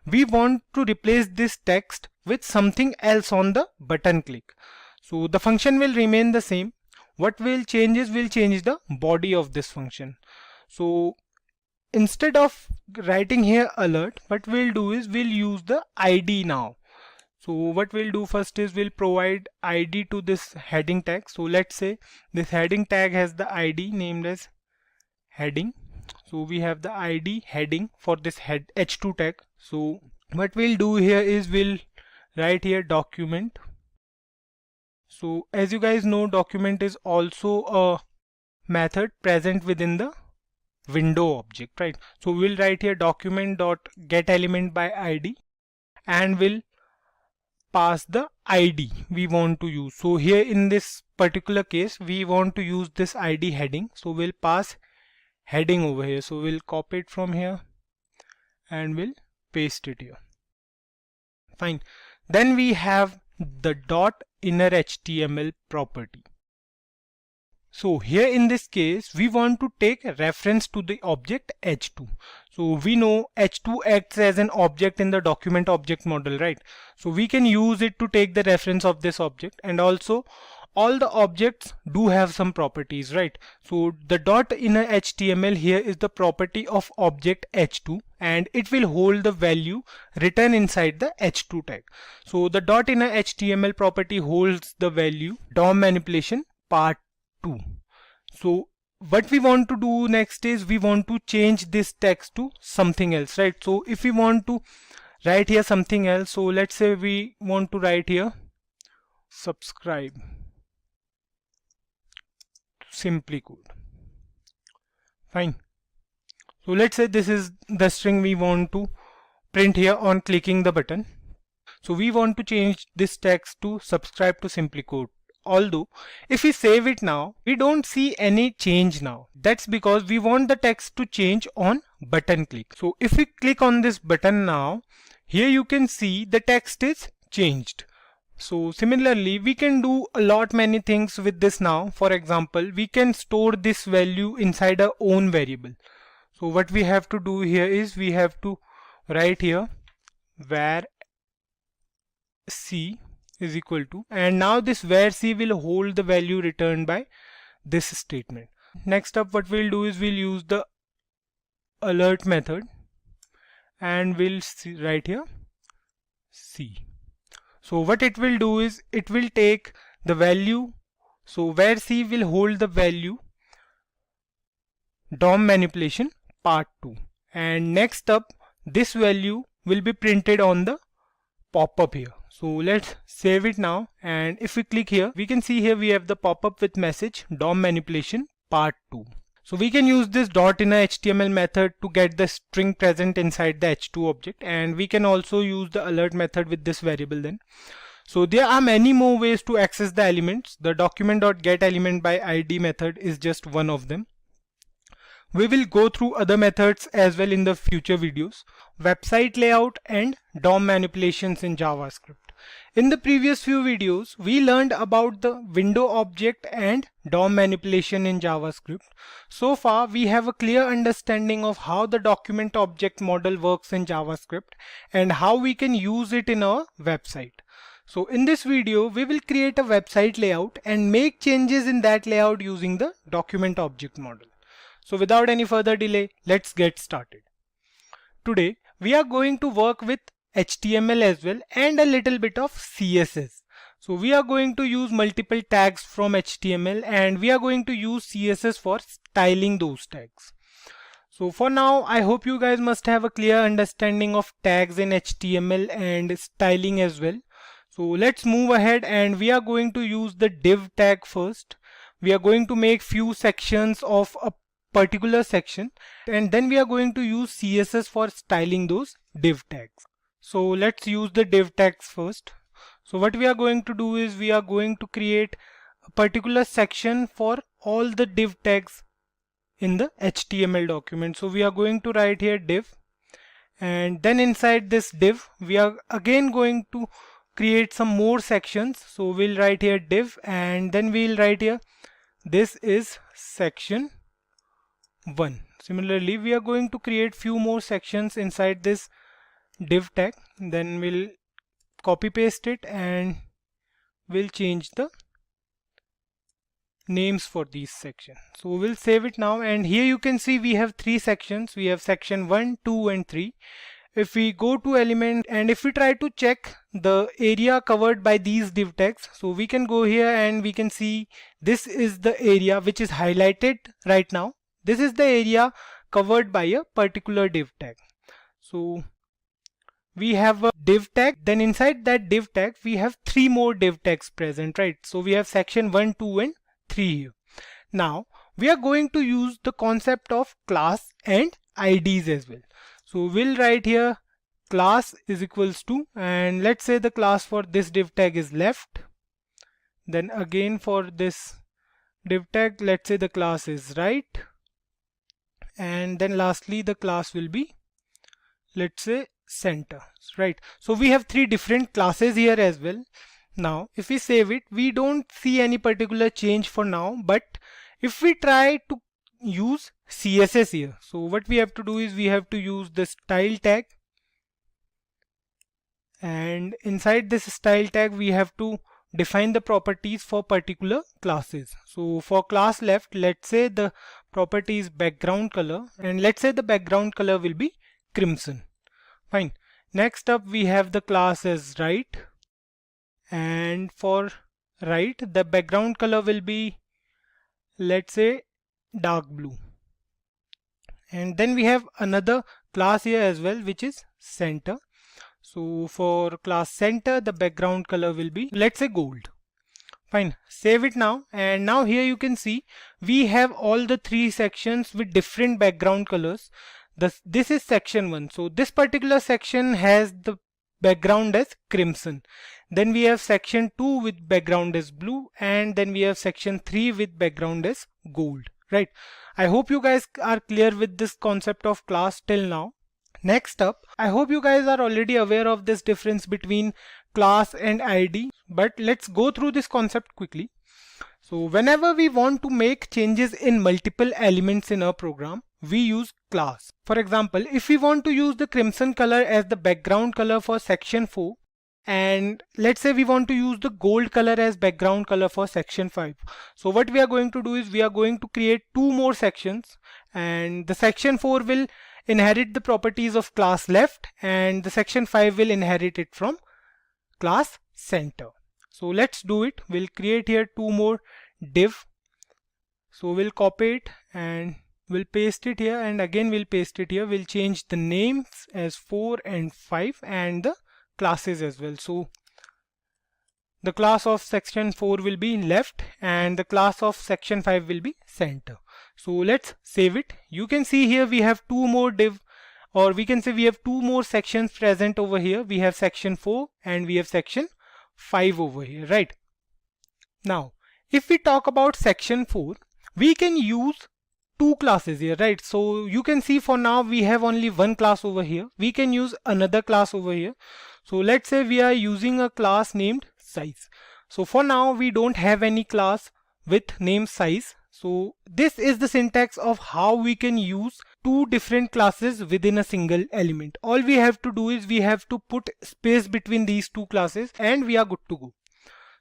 We want to replace this text with something else on the button click. So the function will remain the same. What we'll change is we'll change the body of this function. So instead of writing here alert, what we'll do is we'll use the ID now. So what we'll do first is we'll provide ID to this heading tag. So let's say this heading tag has the ID named as heading. So we have the ID heading for this h2 tag. So what we'll do here is we'll write here document. So as you guys know, document is also a method present within the window object, right? So we'll write here document.getElementById and we'll pass the ID we want to use. So here in this particular case, we want to use this ID heading. So we'll pass heading over here. So we'll copy it from here and we'll paste it here. Fine. Then we have the dot inner HTML property. So here in this case, we want to take reference to the object h2. So we know h2 acts as an object in the document object model, right? So we can use it to take the reference of this object, and also all the objects do have some properties, right? So the dot inner HTML here is the property of object h2 and it will hold the value written inside the h2 tag. So the dot inner HTML property holds the value DOM manipulation part 2. So what we want to do next is we want to change this text to something else, right? So if we want to write here something else, so let's say we want to write here subscribe Simplicode. Fine. So let's say this is the string we want to print here on clicking the button. So we want to change this text to subscribe to Simplicode. Although if we save it now, we don't see any change now. That's because we want the text to change on button click. So if we click on this button now, here you can see the text is changed. So similarly, we can do a lot many things with this now. For example, we can store this value inside our own variable. So what we have to do here is we have to write here var c is equal to, and now this var c will hold the value returned by this statement. Next up, what we'll do is we'll use the alert method and we'll write here c. So what it will do is it will take the value, so var c will hold the value DOM manipulation part 2, and next up this value will be printed on the pop-up here. So let's save it now, and if we click here, we can see here we have the pop-up with message DOM manipulation part 2. So we can use this dot inner HTML method to get the string present inside the h2 object, and we can also use the alert method with this variable then. So there are many more ways to access the elements. The document.getElementById method is just one of them. We will go through other methods as well in the future videos. Website layout and DOM manipulations in JavaScript. In the previous few videos, we learned about the window object and DOM manipulation in JavaScript. So far, we have a clear understanding of how the document object model works in JavaScript and how we can use it in our website. So in this video, we will create a website layout and make changes in that layout using the document object model. So without any further delay, let's get started. Today, we are going to work with HTML as well and a little bit of CSS. So we are going to use multiple tags from HTML and we are going to use CSS for styling those tags. So for now, I hope you guys must have a clear understanding of tags in HTML and styling as well. So let's move ahead, and we are going to use the div tag first. We are going to make few sections of a particular section, and then we are going to use CSS for styling those div tags. So let's use the div tags first. So what we are going to do is we are going to create a particular section for all the div tags in the HTML document. So we are going to write here div, and then inside this div we are again going to create some more sections. So we'll write here div, and then we'll write here this is section 1. Similarly, we are going to create few more sections inside this div tag. Then we'll copy paste it and we'll change the names for these sections. So we'll save it now, and here you can see we have 3 sections. We have section 1, 2 and 3. If we go to element and if we try to check the area covered by these div tags, so we can go here and we can see this is the area which is highlighted right now. This is the area covered by a particular div tag. So we have a div tag, then inside that div tag we have 3 more div tags present, right? So we have section 1, 2 and 3 here. Now we are going to use the concept of class and IDs as well. So we'll write here class is equals to, and let's say the class for this div tag is left. Then again for this div tag, let's say the class is right. And then lastly the class will be, let's say, center, right? So we have three different classes here as well. Now if we save it, we don't see any particular change for now, but if we try to use CSS here, so what we have to do is we have to use the style tag, and inside this style tag we have to define the properties for particular classes. So for class left, let's say the property is background color, and let's say the background color will be crimson. Fine. Next up we have the class as right, and for right the background color will be, let's say, dark blue. And then we have another class here as well, which is center. So for class center the background color will be, let's say, gold. Fine, save it now, and now here you can see we have all the three sections with different background colors. This is section 1, so this particular section has the background as crimson. Then we have section 2 with background as blue, and then we have section 3 with background as gold, right? I hope you guys are clear with this concept of class till now. Next up, I hope you guys are already aware of this difference between class and ID, but let's go through this concept quickly. So whenever we want to make changes in multiple elements in our program, we use class. For example, if we want to use the crimson color as the background color for section 4, and let's say we want to use the gold color as background color for section 5. So what we are going to do is we are going to create two more sections, and the section 4 will inherit the properties of class left, and the section 5 will inherit it from class center. So let's do it. We'll create here two more div. So we'll copy it and we'll paste it here, and again we'll paste it here. We'll change the names as 4 and 5 and the classes as well. So the class of section 4 will be left and the class of section 5 will be center. So let's save it. You can see here we have two more div, or we can say we have two more sections present over here. We have section 4 and we have section 5 over here, right? Now if we talk about section 4, we can use two classes here, right? So you can see for now we have only one class over here. We can use another class over here. So let's say we are using a class named size. So for now we don't have any class with name size. So this is the syntax of how we can use two different classes within a single element. All we have to do is we have to put space between these two classes and we are good to go.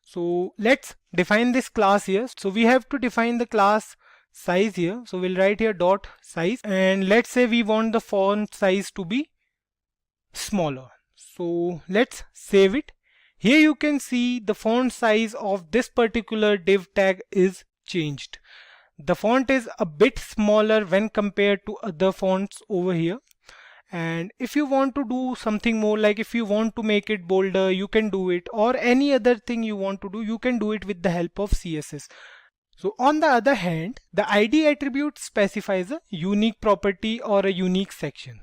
So let's define this class here. So we have to define the class size here. So we'll write here dot size, and let's say we want the font size to be smaller. So let's save it. Here you can see the font size of this particular div tag is changed. The font is a bit smaller when compared to other fonts over here. And if you want to do something more, like if you want to make it bolder, you can do it, or any other thing you want to do, you can do it with the help of CSS. So on the other hand, the ID attribute specifies a unique property or a unique section.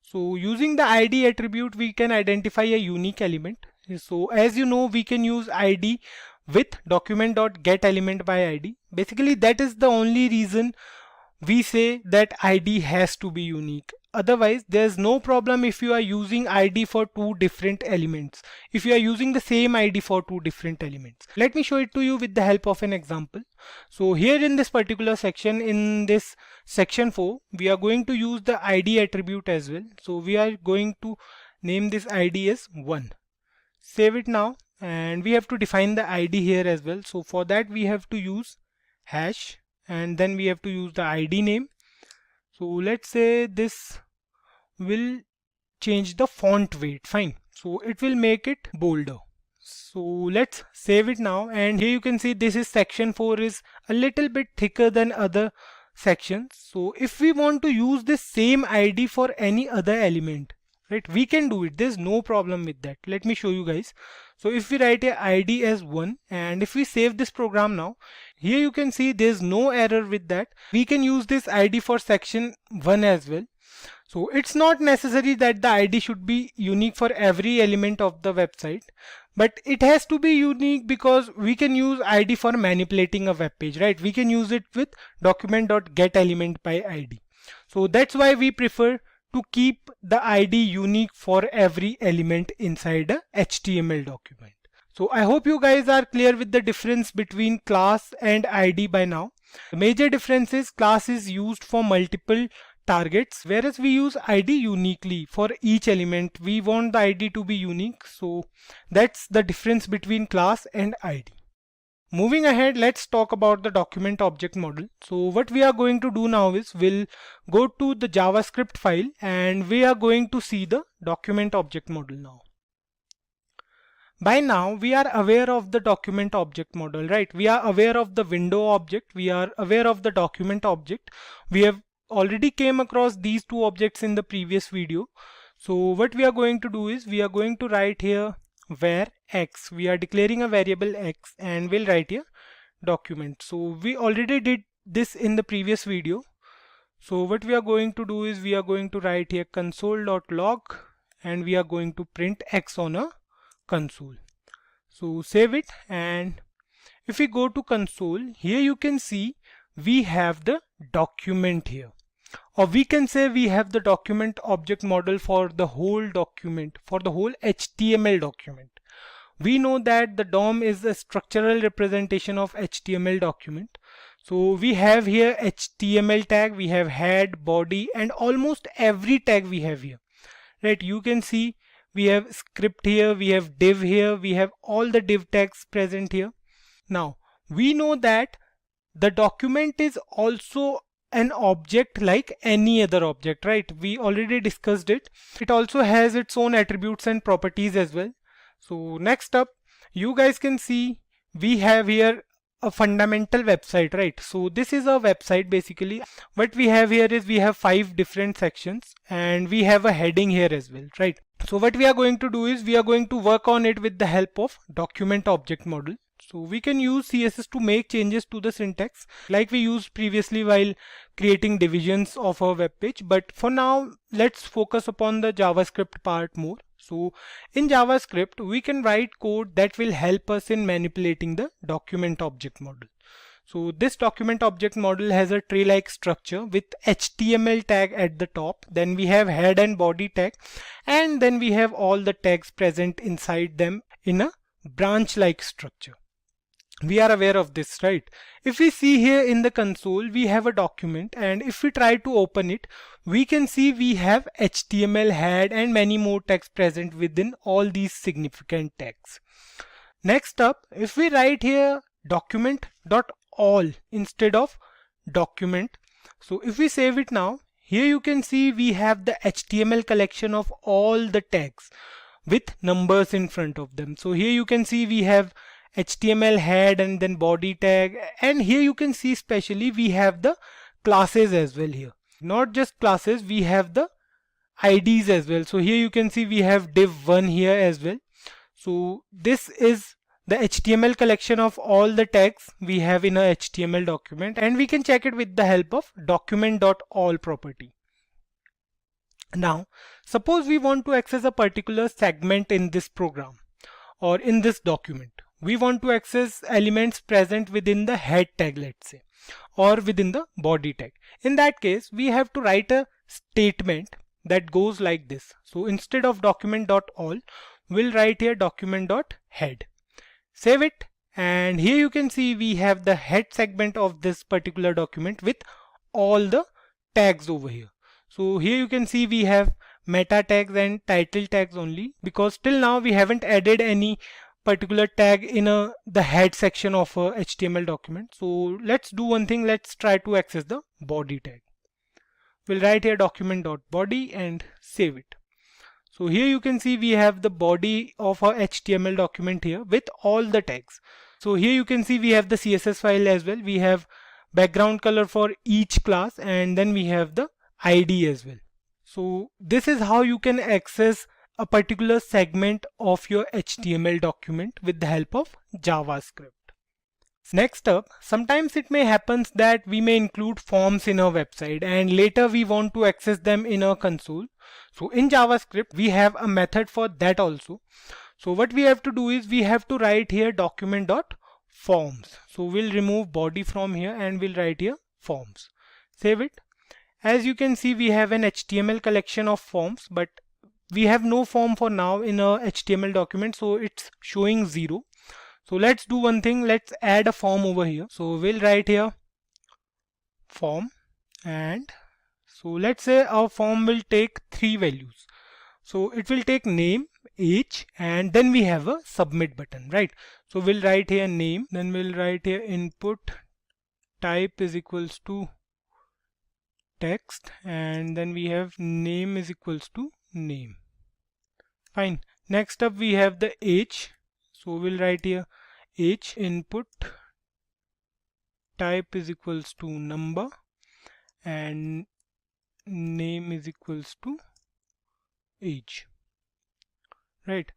So using the ID attribute, we can identify a unique element. So as you know, we can use ID with document.getElementById. Basically that is the only reason we say that ID has to be unique. Otherwise there's no problem if you are using ID for two different elements, if you are using the same ID for two different elements. Let me show it to you with the help of an example. So here in this particular section, in this section 4, we are going to use the ID attribute as well. So we are going to name this ID as 1. Save it now, and we have to define the ID here as well. So for that we have to use hash, and then we have to use the ID name. So let's say this will change the font weight. Fine, so it will make it bolder. So let's save it now, and here you can see this is section 4 is a little bit thicker than other sections. So if we want to use this same ID for any other element, right, we can do it. There's no problem with that. Let me show you guys. So if we write a ID as 1 and if we save this program now, here you can see there's no error with that. We can use this ID for section 1 as well. So it's not necessary that the ID should be unique for every element of the website, but it has to be unique because we can use ID for manipulating a web page, right? We can use it with document.getElementById. So that's why we prefer to keep the ID unique for every element inside a HTML document. So I hope you guys are clear with the difference between class and ID by now. The major difference is class is used for multiple targets, whereas we use ID uniquely for each element. We want the ID to be unique, so that's the difference between class and ID. Moving ahead, let's talk about the document object model. So what we are going to do now is we'll go to the JavaScript file and we are going to see the document object model now. By now we are aware of the document object model, right? We are aware of the window object, we are aware of the document object. We have already came across these two objects in the previous video. So what we are going to do is we are going to write here var x. We are declaring a variable x and we'll write here document. So we already did this in the previous video. So what we are going to do is we are going to write here console.log and we are going to print x on a console. So save it, and if we go to console, here you can see we have the document here, or we can say we have the document object model for the whole document, for the whole HTML document. We know that the DOM is a structural representation of HTML document. So we have here HTML tag, we have head, body, and almost every tag we have here, right? You can see we have script here, we have div here, we have all the div tags present here. Now we know that the document is also an object like any other object, right? We already discussed it. It also has its own attributes and properties as well. So next up, you guys can see we have here a fundamental website, right? So this is a website basically. What we have here is we have 5 different sections and we have a heading here as well, right? So what we are going to do is we are going to work on it with the help of document object model. So we can use CSS to make changes to the syntax like we used previously while creating divisions of our web page. But for now, let's focus upon the JavaScript part more. So in JavaScript, we can write code that will help us in manipulating the document object model. So this document object model has a tree-like structure with HTML tag at the top. Then we have head and body tag, and then we have all the tags present inside them in a branch-like structure. We are aware of this, right? If we see here in the console, we have a document, and if we try to open it, we can see we have HTML head and many more tags present within all these significant tags. Next up, if we write here document.all instead of document, so if we save it now, here you can see we have the HTML collection of all the tags with numbers in front of them. So here you can see we have HTML head and then body tag, and here you can see especially we have the classes as well here. Not just classes, we have the IDs as well. So here you can see we have div1 here as well. So this is the HTML collection of all the tags we have in a HTML document, and we can check it with the help of document.all property. Now suppose we want to access a particular segment in this program or in this document. We want to access elements present within the head tag, let's say, or within the body tag. In that case, we have to write a statement that goes like this. So instead of document.all, we'll write here document.head. Save it, and here you can see we have the head segment of this particular document with all the tags over here. So here you can see we have meta tags and title tags only, because till now we haven't added any particular tag in the head section of a HTML document. So let's do one thing, let's try to access the body tag. We'll write here document.body and save it. So here you can see we have the body of our HTML document here with all the tags. So here you can see we have the CSS file as well. We have background color for each class, and then we have the ID as well. So this is how you can access a particular segment of your HTML document with the help of JavaScript. Next up, sometimes it may happen that we may include forms in our website and later we want to access them in our console. So in JavaScript, we have a method for that also. So what we have to do is we have to write here document.forms. So we'll remove body from here and we'll write here forms. Save it. As you can see, we have an HTML collection of forms, but we have no form for now in our HTML document, so it's showing 0. So let's do one thing, let's add a form over here. So we'll write here form, and so let's say our form will take 3 values. So it will take name, age, and then we have a submit button, right? So we'll write here name, then we'll write here input type is equals to text, and then we have name is equals to name. Fine. Next up we have the age. So we'll write here age input type is equals to number and name is equals to age, right?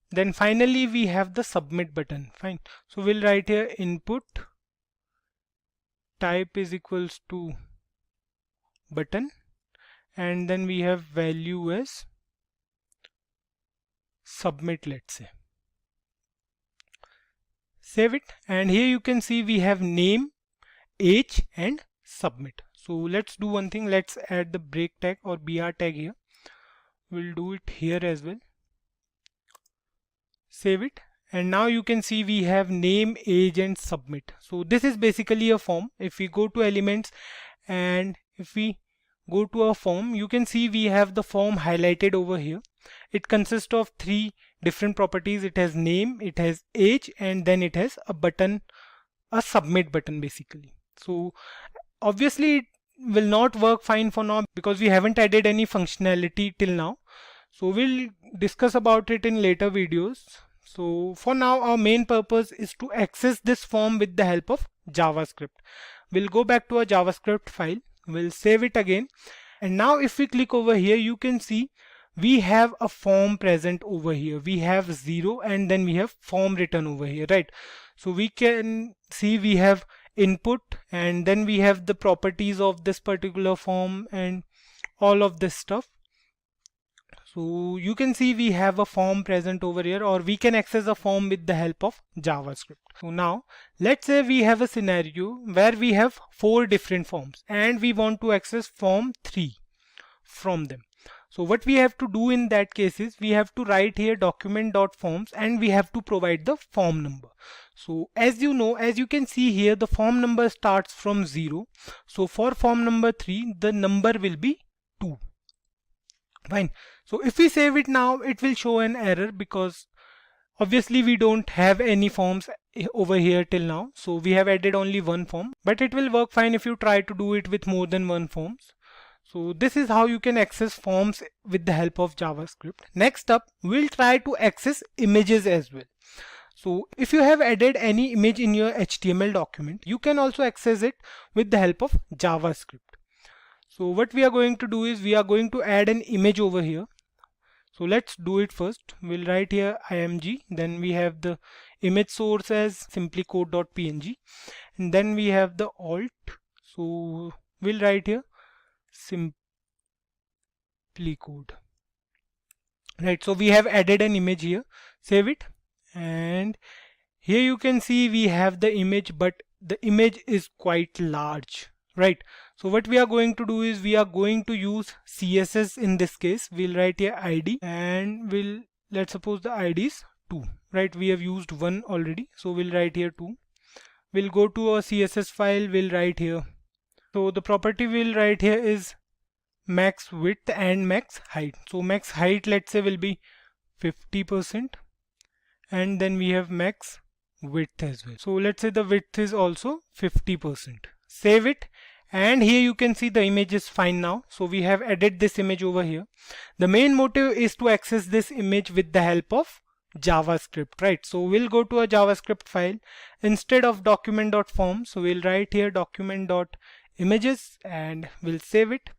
Then finally we have the submit button. Fine. So we'll write here input type is equals to button, and then we have value as submit, let's say. Save it, and here you can see we have name, age, and submit. So let's do one thing, let's add the break tag or BR tag here. We'll do it here as well. Save it, and now you can see we have name, age, and submit. So this is basically a form. If we go to elements and if we go to a form, you can see we have the form highlighted over here. It consists of 3 different properties. It has name, it has age, and then it has a button, a submit button basically. So obviously it will not work fine for now because we haven't added any functionality till now. So we'll discuss about it in later videos. So for now our main purpose is to access this form with the help of JavaScript. We'll go back to our JavaScript file. We'll save it again, and now if we click over here, you can see we have a form present over here. We have 0 and then we have form written over here, right? So we can see we have input and then we have the properties of this particular form and all of this stuff. So you can see we have a form present over here, or we can access a form with the help of JavaScript. So now let's say we have a scenario where we have 4 different forms and we want to access form 3 from them. So what we have to do in that case is we have to write here document.forms and we have to provide the form number. So as you know, as you can see here, the form number starts from 0. So for form number 3, the number will be 2. Fine. So if we save it now, it will show an error because obviously we don't have any forms over here till now. So we have added only 1 form, but it will work fine if you try to do it with more than 1 forms. So this is how you can access forms with the help of JavaScript. Next up, we'll try to access images as well. So if you have added any image in your HTML document, you can also access it with the help of JavaScript. So what we are going to do is we are going to add an image over here. So let's do it first. We'll write here img, then we have the image source as simplicode.png, and then we have the alt. So we'll write here Simplicode. Right, so we have added an image here. Save it, and here you can see we have the image, but the image is quite large, right? So what we are going to do is we are going to use CSS in this case. We'll write here ID and let's suppose the ID is 2, right? We have used 1 already, so we'll write here 2. We'll go to our CSS file, we'll write here. So the property we'll write here is max width and max height. So max height, let's say, will be 50%, and then we have max width as well. So let's say the width is also 50%. Save it, and here you can see the image is fine now. So we have added this image over here. The main motive is to access this image with the help of JavaScript, right? So we'll go to a JavaScript file. Instead of document.forms, so we'll write here document.images and we'll save it.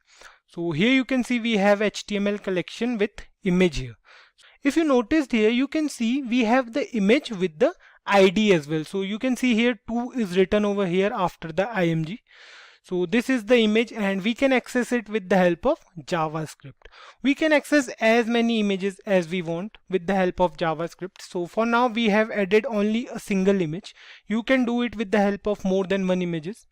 So here you can see we have HTML collection with image here. if you noticed here, you can see we have the image with the ID as well. So you can see here 2 is written over here after the img. So this is the image and we can access it with the help of JavaScript. We can access as many images as we want with the help of JavaScript. So for now we have added only a single image. You can do it with the help of more than one images.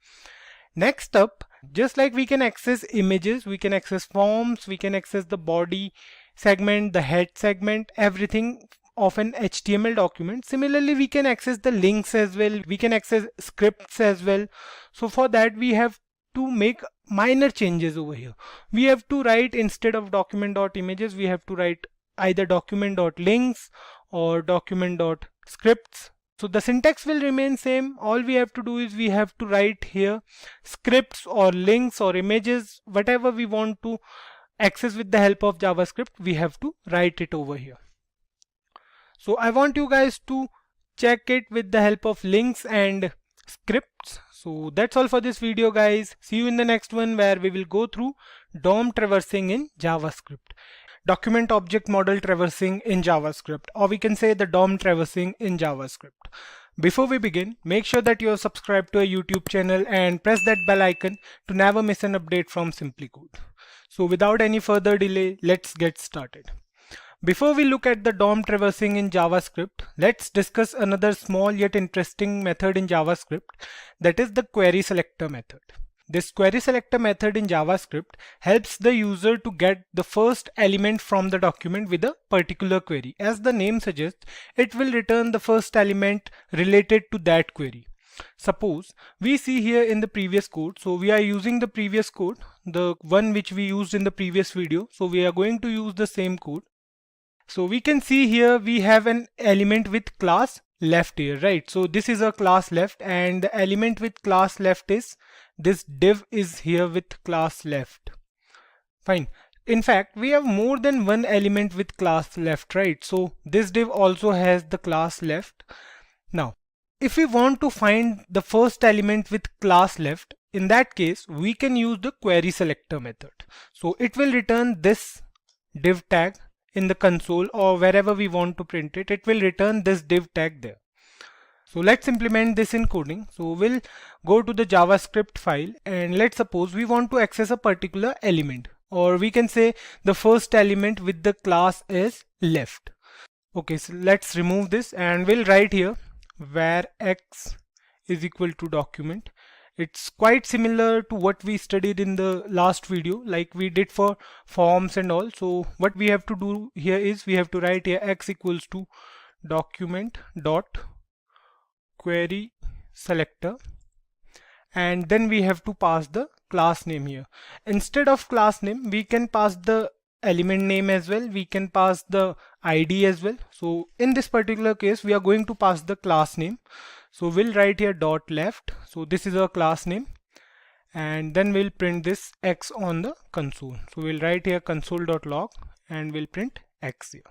Next up, just like we can access images, we can access forms, we can access the body segment, the head segment, everything of an HTML document. Similarly, we can access the links as well. We can access scripts as well. So for that, we have to make minor changes over here. We have to write, instead of document.images, we have to write either document.links or document.scripts. So the syntax will remain same. All we have to do is we have to write here scripts or links or images, whatever we want to access with the help of JavaScript, we have to write it over here. So I want you guys to check it with the help of links and scripts. So that's all for this video, guys. See you in the next one, where we will go through DOM traversing in JavaScript. Document object model traversing in JavaScript, or we can say the DOM traversing in JavaScript. Before we begin, make sure that you are subscribed to our YouTube channel and press that bell icon to never miss an update from Simplicode. So without any further delay, let's get started. Before we look at the DOM traversing in JavaScript, let's discuss another small yet interesting method in JavaScript, that is the query selector method. This query selector method in JavaScript helps the user to get the first element from the document with a particular query. As the name suggests, it will return the first element related to that query. Suppose we see here in the previous code, so we are using the previous code, the one which we used in the previous video. So we are going to use the same code. So we can see here we have an element with class left here, right? So this is a class left, and the element with class left is this div is here with class left. Fine. In fact, we have more than one element with class left, right? So this div also has the class left. Now, if we want to find the first element with class left, in that case, we can use the query selector method. So it will return this div tag in the console, or wherever we want to print it, it will return this div tag there. So let's implement this in coding. So we'll go to the JavaScript file, and let's suppose we want to access a particular element, or we can say the first element with the class is left. Okay, so let's remove this and we'll write here where x is equal to document. It's quite similar to what we studied in the last video, like we did for forms and all. So what we have to do here is we have to write here x equals to document dot query selector, and then we have to pass the class name here. Instead of class name, we can pass the element name as well. We can pass the ID as well. So in this particular case, we are going to pass the class name. So we'll write here dot left. So this is our class name, and then we'll print this x on the console. So we'll write here console.log and we'll print x here.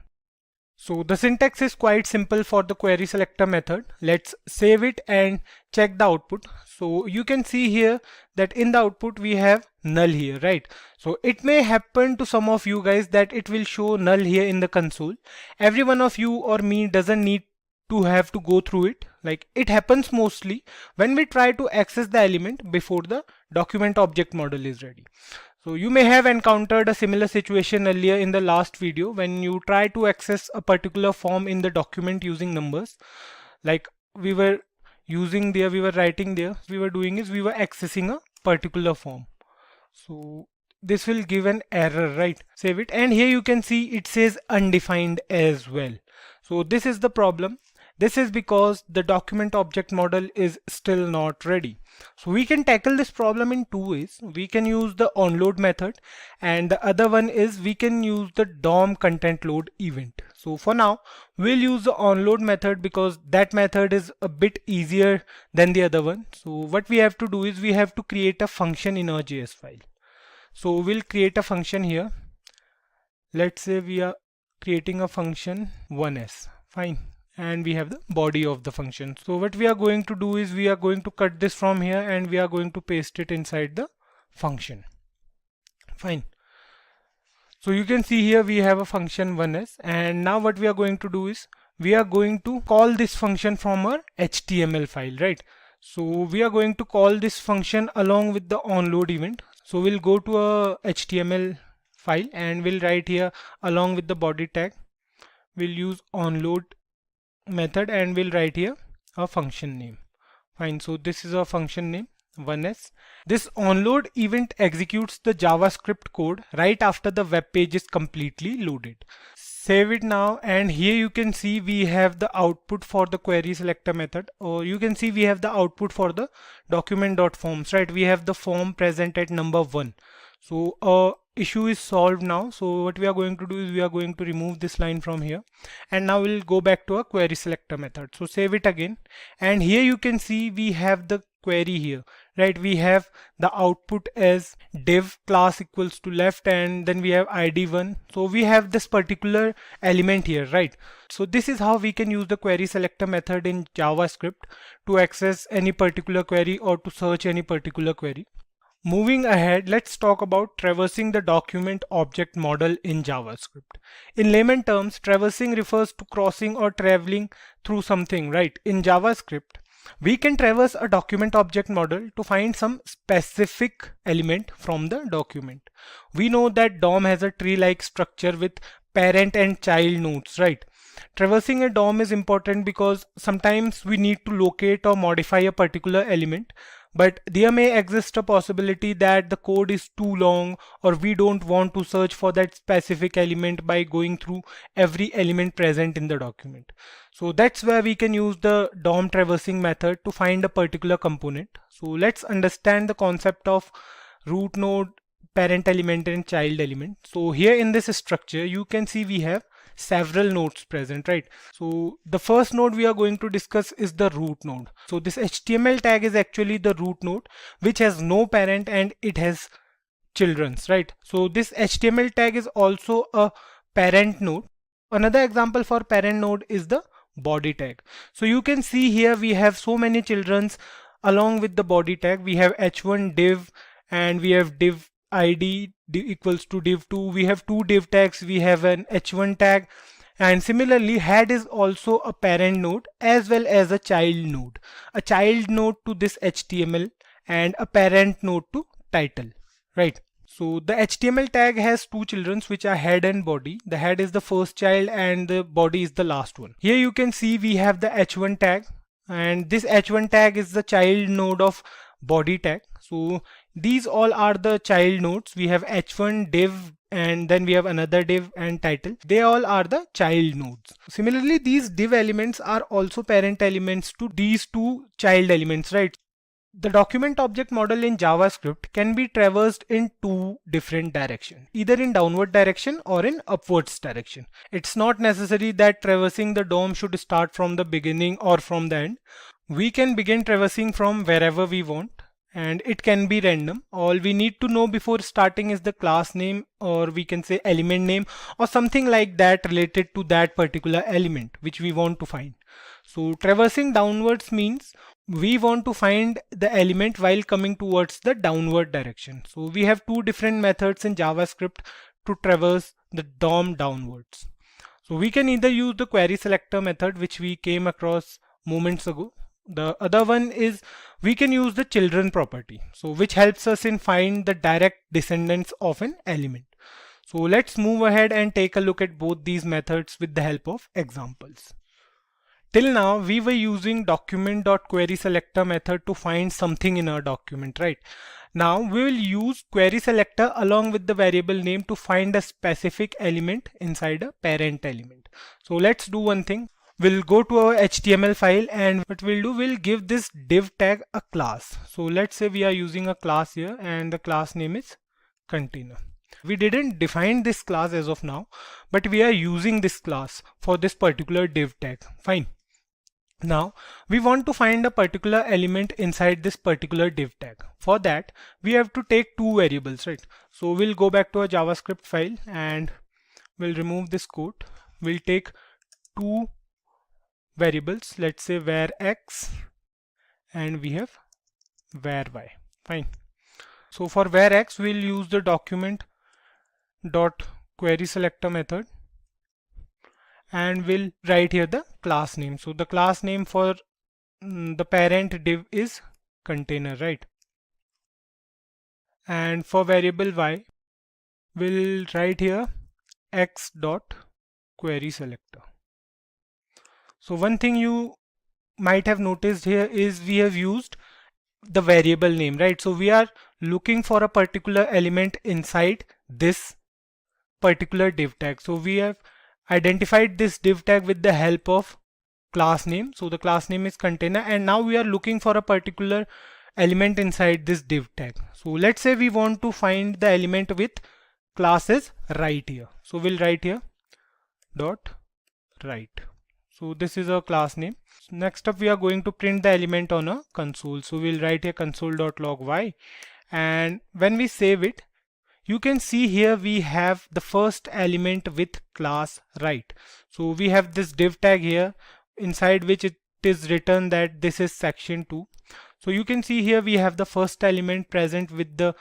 So the syntax is quite simple for the query selector method. Let's save it and check the output. So you can see here that in the output we have null here, right? So it may happen to some of you guys that it will show null here in the console. Every one of you or me doesn't need to have to go through it. Like, it happens mostly when we try to access the element before the document object model is ready. So you may have encountered a similar situation earlier in the last video when you try to access a particular form in the document using numbers. Like we were using there, we were writing there, we were doing is we were accessing a particular form. So this will give an error, right? Save it, and here you can see it says undefined as well. So this is the problem. This is because the document object model is still not ready. So we can tackle this problem in two ways. We can use the onload method, and the other one is we can use the DOM content load event. So for now, we'll use the onload method because that method is a bit easier than the other one. So what we have to do is we have to create a function in our JS file. So we'll create a function here. Let's say we are creating a function 1s. Fine. And we have the body of the function. So what we are going to do is we are going to cut this from here and we are going to paste it inside the function. Fine. So you can see here we have a function 1s, and now what we are going to do is we are going to call this function from our HTML file, right? So we are going to call this function along with the onload event. So we'll go to a HTML file and we'll write here along with the body tag. We'll use onload method and we'll write here a function name. Fine, so this is a function name 1s. This onload event executes the JavaScript code right after the web page is completely loaded. Save it now, and here you can see we have the output for the query selector method, or you can see we have the output for the document.forms, right? We have the form present at number 1. So issue is solved now. So what we are going to do is we are going to remove this line from here, and now we'll go back to a query selector method. So save it again, and here you can see we have the query here, right? We have the output as div class equals to left, and then we have id1. So we have this particular element here, right? So this is how we can use the query selector method in JavaScript to access any particular query or to search any particular query. Moving ahead, let's talk about traversing the document object model in JavaScript. In layman terms, traversing refers to crossing or traveling through something, right? In JavaScript, we can traverse a document object model to find some specific element from the document. We know that DOM has a tree-like structure with parent and child nodes, right? Traversing a DOM is important because sometimes we need to locate or modify a particular element, but there may exist a possibility that the code is too long, or we don't want to search for that specific element by going through every element present in the document. So that's where we can use the DOM traversing method to find a particular component. So let's understand the concept of root node, parent element and child element. So here in this structure, you can see we have several nodes present, right? So the first node we are going to discuss is the root node. So this HTML tag is actually the root node, which has no parent and it has children's, right? So this HTML tag is also a parent node. Another example for parent node is the body tag. So you can see here we have so many children's along with the body tag. We have h1 div and we have div id equals to div2. We have two div tags. We have an h1 tag, and similarly head is also a parent node as well as a child node. A child node to this HTML and a parent node to title, right? So the HTML tag has two children, which are head and body. The head is the first child and the body is the last one. Here you can see we have the h1 tag, and this h1 tag is the child node of body tag. So these all are the child nodes. We have h1 div and then we have another div and title. They all are the child nodes. Similarly, these div elements are also parent elements to these two child elements, right? The document object model in JavaScript can be traversed in two different directions, either in downward direction or in upwards direction. It's not necessary that traversing the DOM should start from the beginning or from the end. We can begin traversing from wherever we want, and it can be random. All we need to know before starting is the class name, or we can say element name or something like that related to that particular element which we want to find. So traversing downwards means we want to find the element while coming towards the downward direction. So we have two different methods in JavaScript to traverse the DOM downwards. So we can either use the query selector method, which we came across moments ago. The other one is we can use the children property, so which helps us in find the direct descendants of an element. So let's move ahead and take a look at both these methods with the help of examples. Till now we were using document.querySelector method to find something in our document, right? Now we will use query selector along with the variable name to find a specific element inside a parent element. So let's do one thing. We'll go to our HTML file, and what we'll do, we'll give this div tag a class. So let's say we are using a class here and the class name is container. We didn't define this class as of now, but we are using this class for this particular div tag. Fine. Now we want to find a particular element inside this particular div tag. For that we have to take two variables, right? So we'll go back to our JavaScript file and we'll remove this code. We'll take two variables, let's say var x and we have var y. Fine. So for var x we'll use the document dot query selector method, and we'll write here the class name. So the class name for the parent div is container, right? And for variable y, we'll write here x dot query selector. So one thing you might have noticed here is we have used the variable name, right? So we are looking for a particular element inside this particular div tag. So we have identified this div tag with the help of class name. So the class name is container, and now we are looking for a particular element inside this div tag. So let's say we want to find the element with classes right here. So we'll write here dot right. So this is our class name. Next up, we are going to print the element on a console. So we'll write here console.log y, and when we save it, you can see here we have the first element with class right. So we have this div tag here inside which it is written that this is section 2. So you can see here we have the first element present with the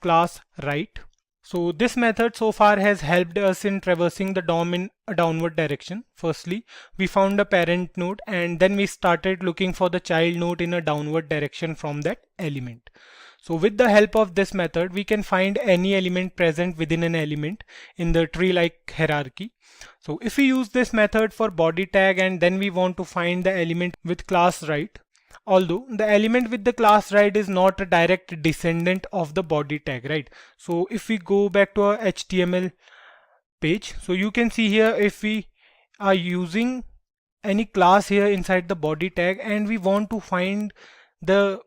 class right. So this method so far has helped us in traversing the DOM in a downward direction. Firstly, we found a parent node, and then we started looking for the child node in a downward direction from that element. So with the help of this method, we can find any element present within an element in the tree-like hierarchy. So if we use this method for body tag and then we want to find the element with class right, although the element with the class right is not a direct descendant of the body tag, right? So if we go back to our HTML page, so you can see here if we are using any class here inside the body tag and we want to find the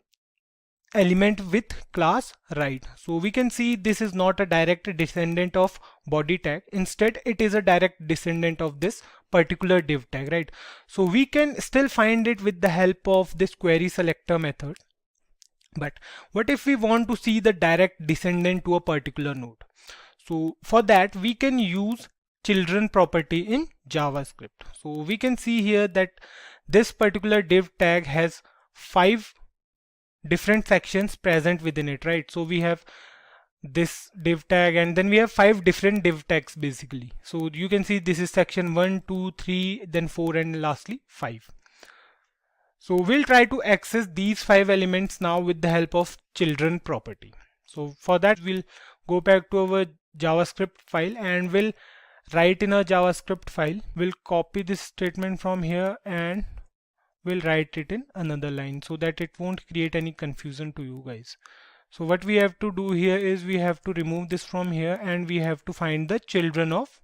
element with class right, so we can see this is not a direct descendant of body tag. Instead, it is a direct descendant of this particular div tag, right? So we can still find it with the help of this query selector method. But what if we want to see the direct descendant to a particular node? So for that, we can use children property in JavaScript. So we can see here that this particular div tag has 5 different sections present within it, right? So we have this div tag, and then we have 5 different div tags basically. So you can see this is section 1, 2, 3, then 4, and lastly 5. So we'll try to access these 5 elements now with the help of children property. So for that, we'll go back to our JavaScript file and we'll write in our JavaScript file. We'll copy this statement from here and we'll write it in another line so that it won't create any confusion to you guys. So what we have to do here is we have to remove this from here and we have to find the children of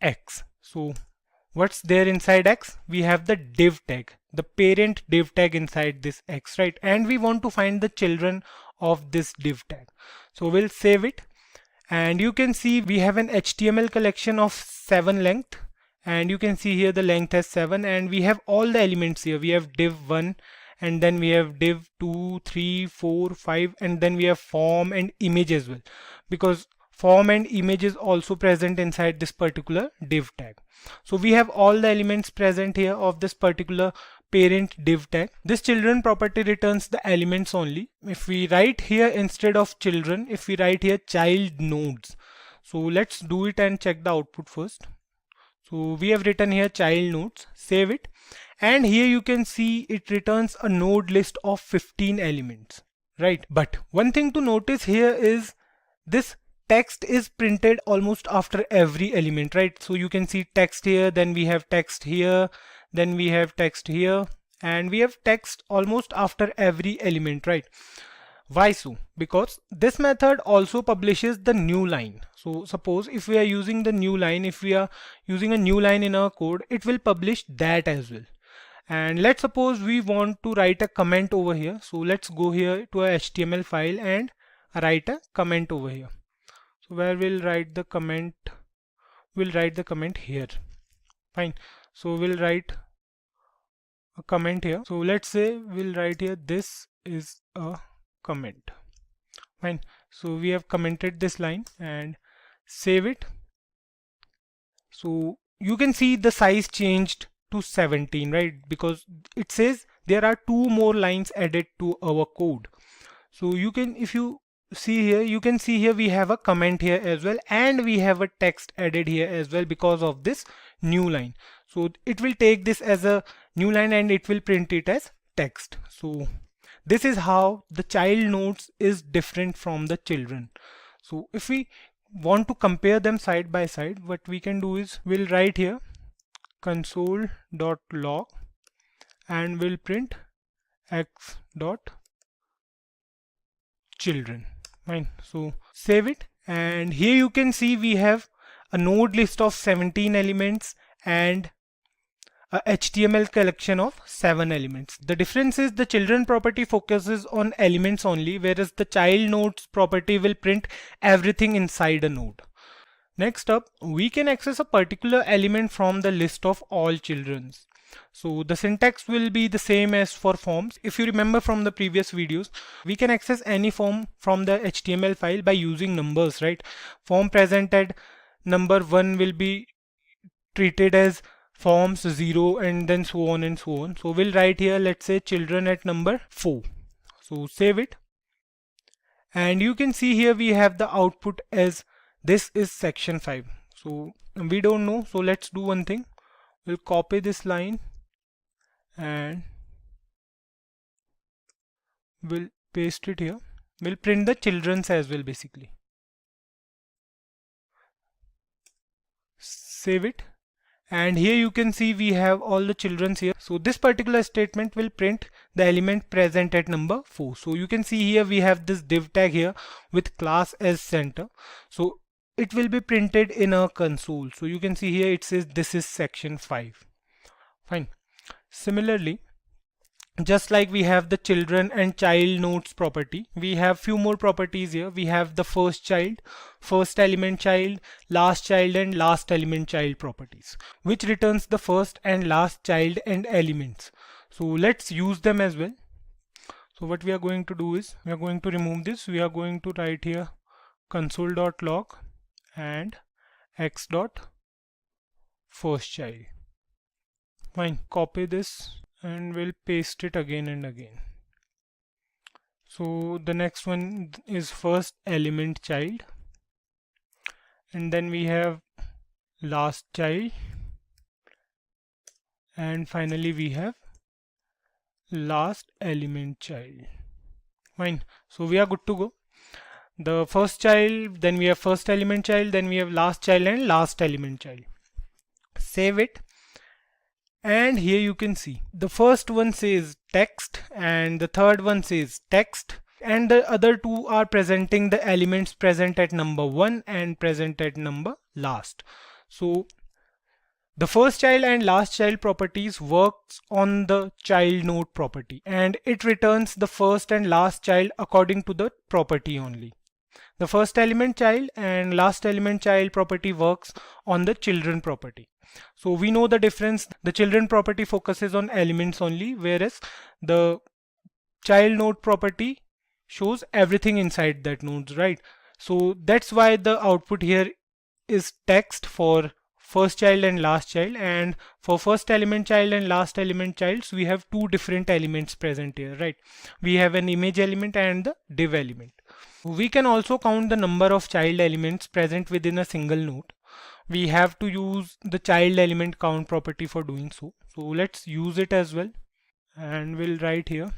X. So what's there inside X? We have the div tag, the parent div tag inside this X, right? And we want to find the children of this div tag. So we'll save it, and you can see we have an HTML collection of 7 length. And you can see here the length has 7, and we have all the elements here. We have div 1, and then we have div 2, 3, 4, 5, and then we have form and image as well, because form and image is also present inside this particular div tag. So we have all the elements present here of this particular parent div tag. This children property returns the elements only. If we write here instead of children, if we write here child nodes, so let's do it and check the output first. So we have written here child nodes, save it, and here you can see it returns a node list of 15 elements, right? But one thing to notice here is this text is printed almost after every element, right? So you can see text here, then we have text here, then we have text here, and we have text almost after every element, right? Why so? Because this method also publishes the new line. So suppose if we are using the new line, if we are using a new line in our code, it will publish that as well. And let's suppose we want to write a comment over here. So let's go here to a HTML file and write a comment over here. So where we'll write the comment, we'll write the comment here. Fine. So we'll write a comment here. So let's say we'll write here, this is a comment. Fine. So we have commented this line and save it. So you can see the size changed to 17, right? Because it says there are 2 more lines added to our code. So you can, if you see here, you can see here we have a comment here as well, and we have a text added here as well because of this new line. So it will take this as a new line and it will print it as text. So this is how the child nodes is different from the children. So if we want to compare them side by side, what we can do is we'll write here console.log and we'll print x.children. Fine. So save it, and here you can see we have a node list of 17 elements and a HTML collection of 7 elements. The difference is the children property focuses on elements only, whereas the child nodes property will print everything inside a node. Next up, we can access a particular element from the list of all children's. So the syntax will be the same as for forms. If you remember from the previous videos, we can access any form from the HTML file by using numbers, right? Form presented number 1 will be treated as forms 0 and then so on and so on. So we'll write here, let's say children at number 4. So save it. And you can see here we have the output as this is section 5. So we don't know. So let's do one thing. We'll copy this line and we'll paste it here. We'll print the children's as well basically. Save it. And here you can see we have all the children's here. So this particular statement will print the element present at number 4. So you can see here we have this div tag here with class as center. So it will be printed in a console. So you can see here it says this is section 5. Fine. Similarly, just like we have the children and child nodes property, we have few more properties here. We have the first child, first element child, last child and last element child properties, which returns the first and last child and elements. So let's use them as well. So what we are going to do is we are going to remove this. We are going to write here console.log and x.firstChild. Fine, copy this and we'll paste it again and again. So the next one is first element child, and then we have last child, and finally we have last element child. Fine, so we are good to go. The first child, then we have first element child, then we have last child and last element child. Save it. And here you can see the first one says text and the third one says text, and the other two are presenting the elements present at number 1 and present at number last. So the first child and last child properties works on the child node property, and it returns the first and last child according to the property only. The first element child and last element child property works on the children property. So we know the difference. The children property focuses on elements only, whereas the child node property shows everything inside that nodes, right? So that's why the output here is text for first child and last child, and for first element child and last element childs we have two different elements present here, right? We have an image element and the div element. We can also count the number of child elements present within a single node. We have to use the child element count property for doing so. So let's use it as well, and we'll write here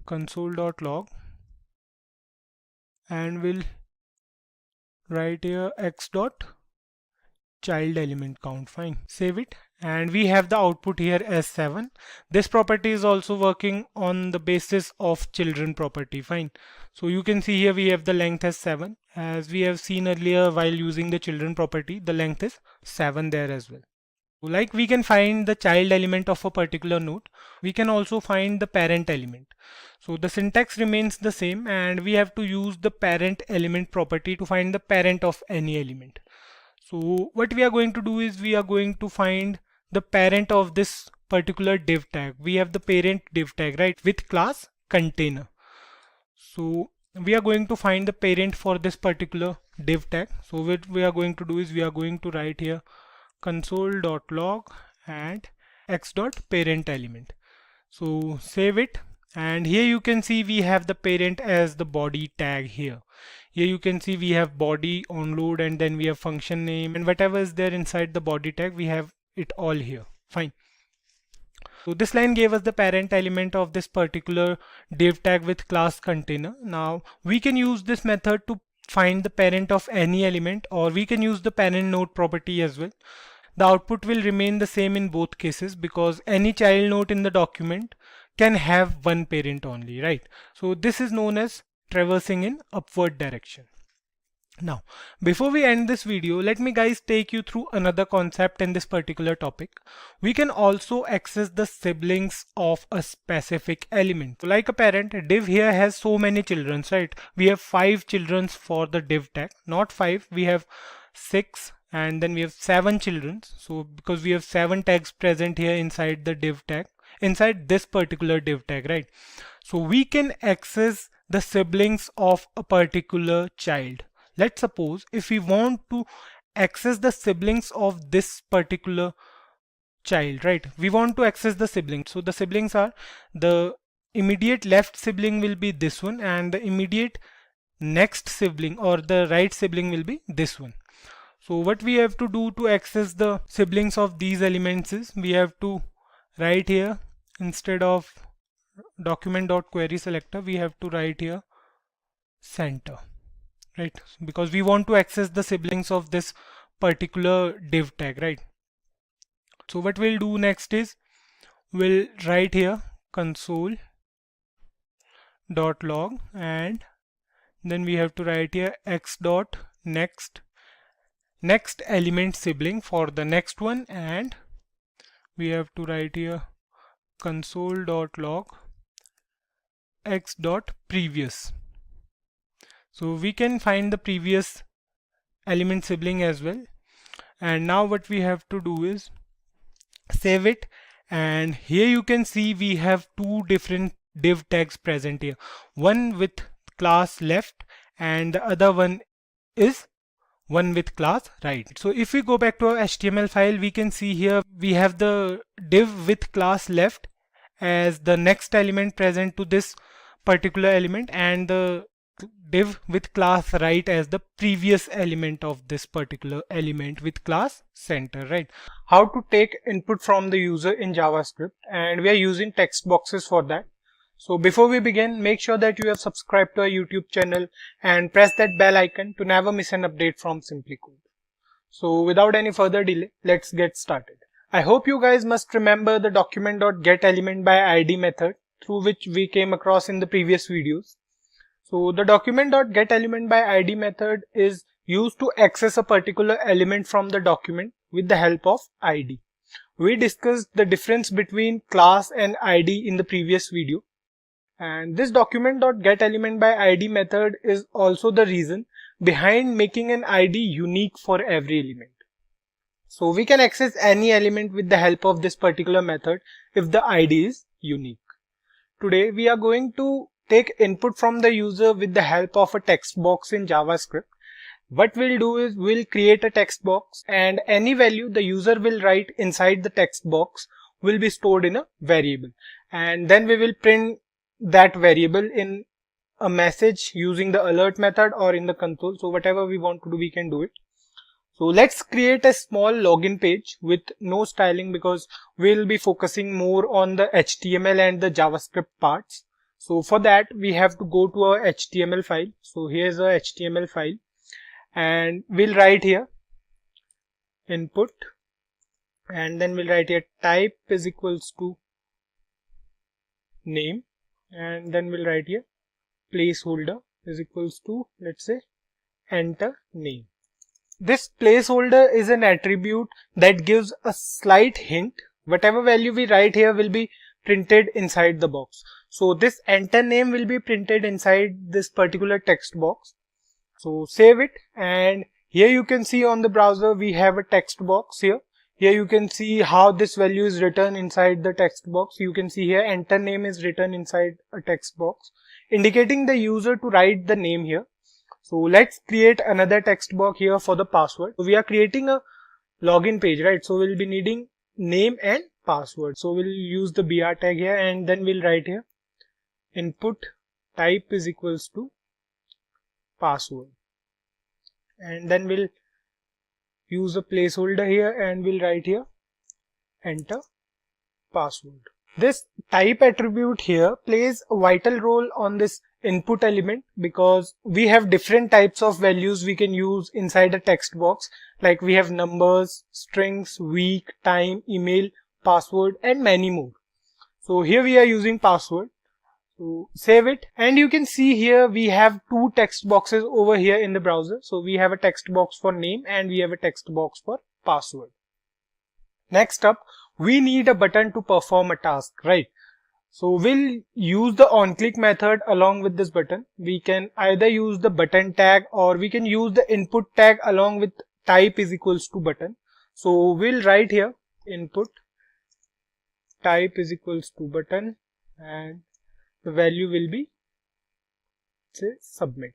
console.log and we'll write here x.child element count. Fine, save it, and we have the output here as 7. This property is also working on the basis of children property. Fine, so you can see here we have the length as 7. As we have seen earlier while using the children property, the length is 7 there as well. Like we can find the child element of a particular node, we can also find the parent element. So the syntax remains the same, and we have to use the parent element property to find the parent of any element. So what we are going to do is we are going to find the parent of this particular div tag. We have the parent div tag, right, with class container. So we are going to find the parent for this particular div tag. So what we are going to do is we are going to write here console.log and x.parent element. So save it, And here you can see we have the parent as the body tag here. Here you can see we have body onload, and then we have function name, and whatever is there inside the body tag, we have it all here. Fine. So this line gave us the parent element of this particular div tag with class container. Now we can use this method to find the parent of any element, or we can use the parent node property as well. The output will remain the same in both cases because any child node in the document can have one parent only, right? So this is known as traversing in upward direction. Now, before we end this video, let me guys take you through another concept in this particular topic. We can also access the siblings of a specific element. So like a parent, div here has so many children, right? We have 5 children for the div tag, not 5, we have 6, and then we have 7 children. So because we have 7 tags present here inside the div tag, inside this particular div tag, right? So we can access the siblings of a particular child. Let's suppose if we want to access the siblings of this particular child, right? We want to access the siblings. So the siblings are, the immediate left sibling will be this one, and the immediate next sibling or the right sibling will be this one. So what we have to do to access the siblings of these elements is we have to write here, instead of document.query selector, we have to write here center, right? Because we want to access the siblings of this particular div tag, right? So what we'll do next is we'll write here console.log, and then we have to write here x.next element sibling for the next one, and we have to write here console.log x.previous. So we can find the previous element sibling as well. And now what we have to do is save it, and here you can see we have 2 different div tags present here, one with class left and the other one is one with class right. So if we go back to our HTML file, we can see here we have the div with class left as the next element present to this particular element, and the div with class right as the previous element of this particular element with class center, right? How to take input from the user in JavaScript, and we are using text boxes for that. So before we begin, make sure that you have subscribed to our YouTube channel and press that bell icon to never miss an update from Simplicode. So without any further delay, let's get started. I hope you guys must remember the document.getElementById method through which we came across in the previous videos. So the document.getElementById method is used to access a particular element from the document with the help of ID. We discussed the difference between class and ID in the previous video. And this document.getElementById method is also the reason behind making an ID unique for every element. So we can access any element with the help of this particular method if the ID is unique. Today we are going to take input from the user with the help of a text box in JavaScript. What we'll do is we'll create a text box, and any value the user will write inside the text box will be stored in a variable, and then we will print that variable in a message using the alert method or in the console. So whatever we want to do, we can do it. So let's create a small login page with no styling because we'll be focusing more on the HTML and the JavaScript parts. So for that we have to go to our HTML file. So here's a HTML file, and we'll write here input, and then we'll write here type is equals to name, and then we'll write here placeholder is equals to, let's say, enter name. This placeholder is an attribute that gives a slight hint. Whatever value we write here will be printed inside the box. So this enter name will be printed inside this particular text box. So save it, and here you can see on the browser we have a text box here. Here you can see how this value is written inside the text box. You can see here enter name is written inside a text box, indicating the user to write the name here. So let's create another text box here for the password. So we are creating a login page, right? So we'll be needing name and password. So we'll use the br tag here, and then we'll write here input type is equals to password, and then we'll use a placeholder here and we'll write here enter password. This type attribute here plays a vital role on this input element because we have different types of values we can use inside a text box, like we have numbers, strings, week, time, email, password, and many more. So here we are using password. So save it, and you can see here we have two text boxes over here in the browser. So we have a text box for name and we have a text box for password. Next up, we need a button to perform a task, right? So we'll use the onClick method along with this button. We can either use the button tag or we can use the input tag along with type is equals to button. So we'll write here input type is equals to button, and the value will be, say, submit.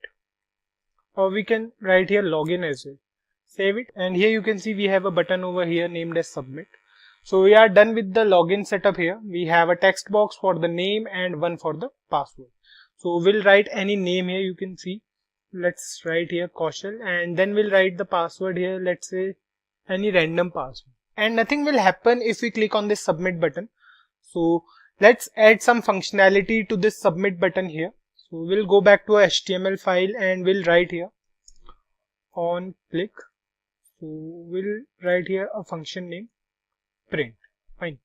Or we can write here login as well. Save it, and here you can see we have a button over here named as submit. So we are done with the login setup here. We have a text box for the name and one for the password. So we'll write any name here, you can see. Let's write here Kaushal, and then we'll write the password here, let's say any random password. And nothing will happen if we click on this submit button. So let's add some functionality to this submit button here. So we'll go back to our HTML file and we'll write here on click. So we'll write here a function name print. Fine.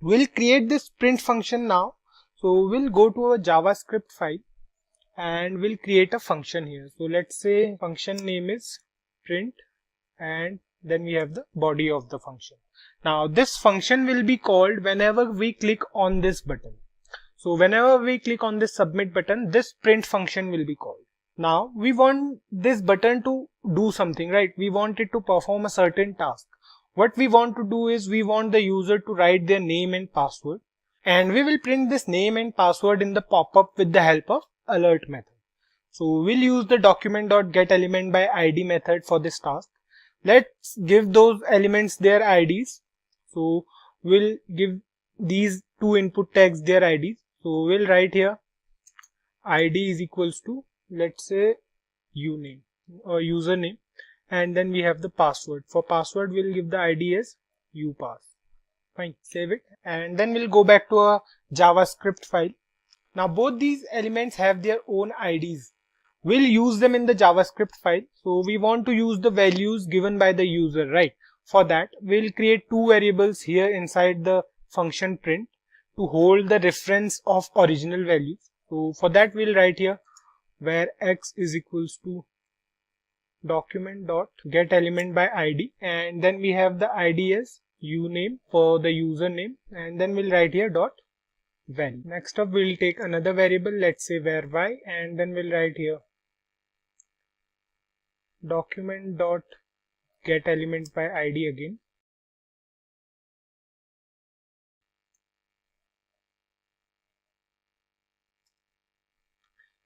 We'll create this print function now. So we'll go to a JavaScript file and we'll create a function here. So let's say function name is print, and then we have the body of the function. Now this function will be called whenever we click on this button. So whenever we click on this submit button, this print function will be called. Now we want this button to do something, right? We want it to perform a certain task. What we want to do is we want the user to write their name and password, and we will print this name and password in the pop-up with the help of alert method. So we'll use the document.getElementById method for this task. Let's give those elements their IDs. So we'll give these two input tags their IDs. So we'll write here ID is equals to, let's say, uname or username, and then we have the password. For password we'll give the ID as upass. Fine, save it, and then we'll go back to a JavaScript file. Now both these elements have their own IDs. We'll use them in the JavaScript file. So we want to use the values given by the user, right? For that, we'll create two variables here inside the function print to hold the reference of original values. So for that, we'll write here where x is equals to document.getElementById, and then we have the ID as uname for the username, and then we'll write here dot value. Next up, we'll take another variable, let's say var y, and then we'll write here document.getElementById again.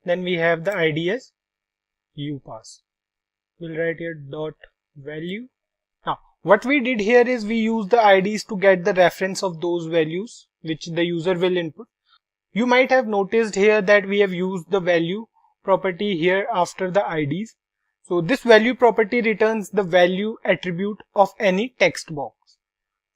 Then we have the ID as upass. We'll write here dot value. Now what we did here is we use the IDs to get the reference of those values which the user will input. You might have noticed here that we have used the value property here after the IDs. So this value property returns the value attribute of any text box.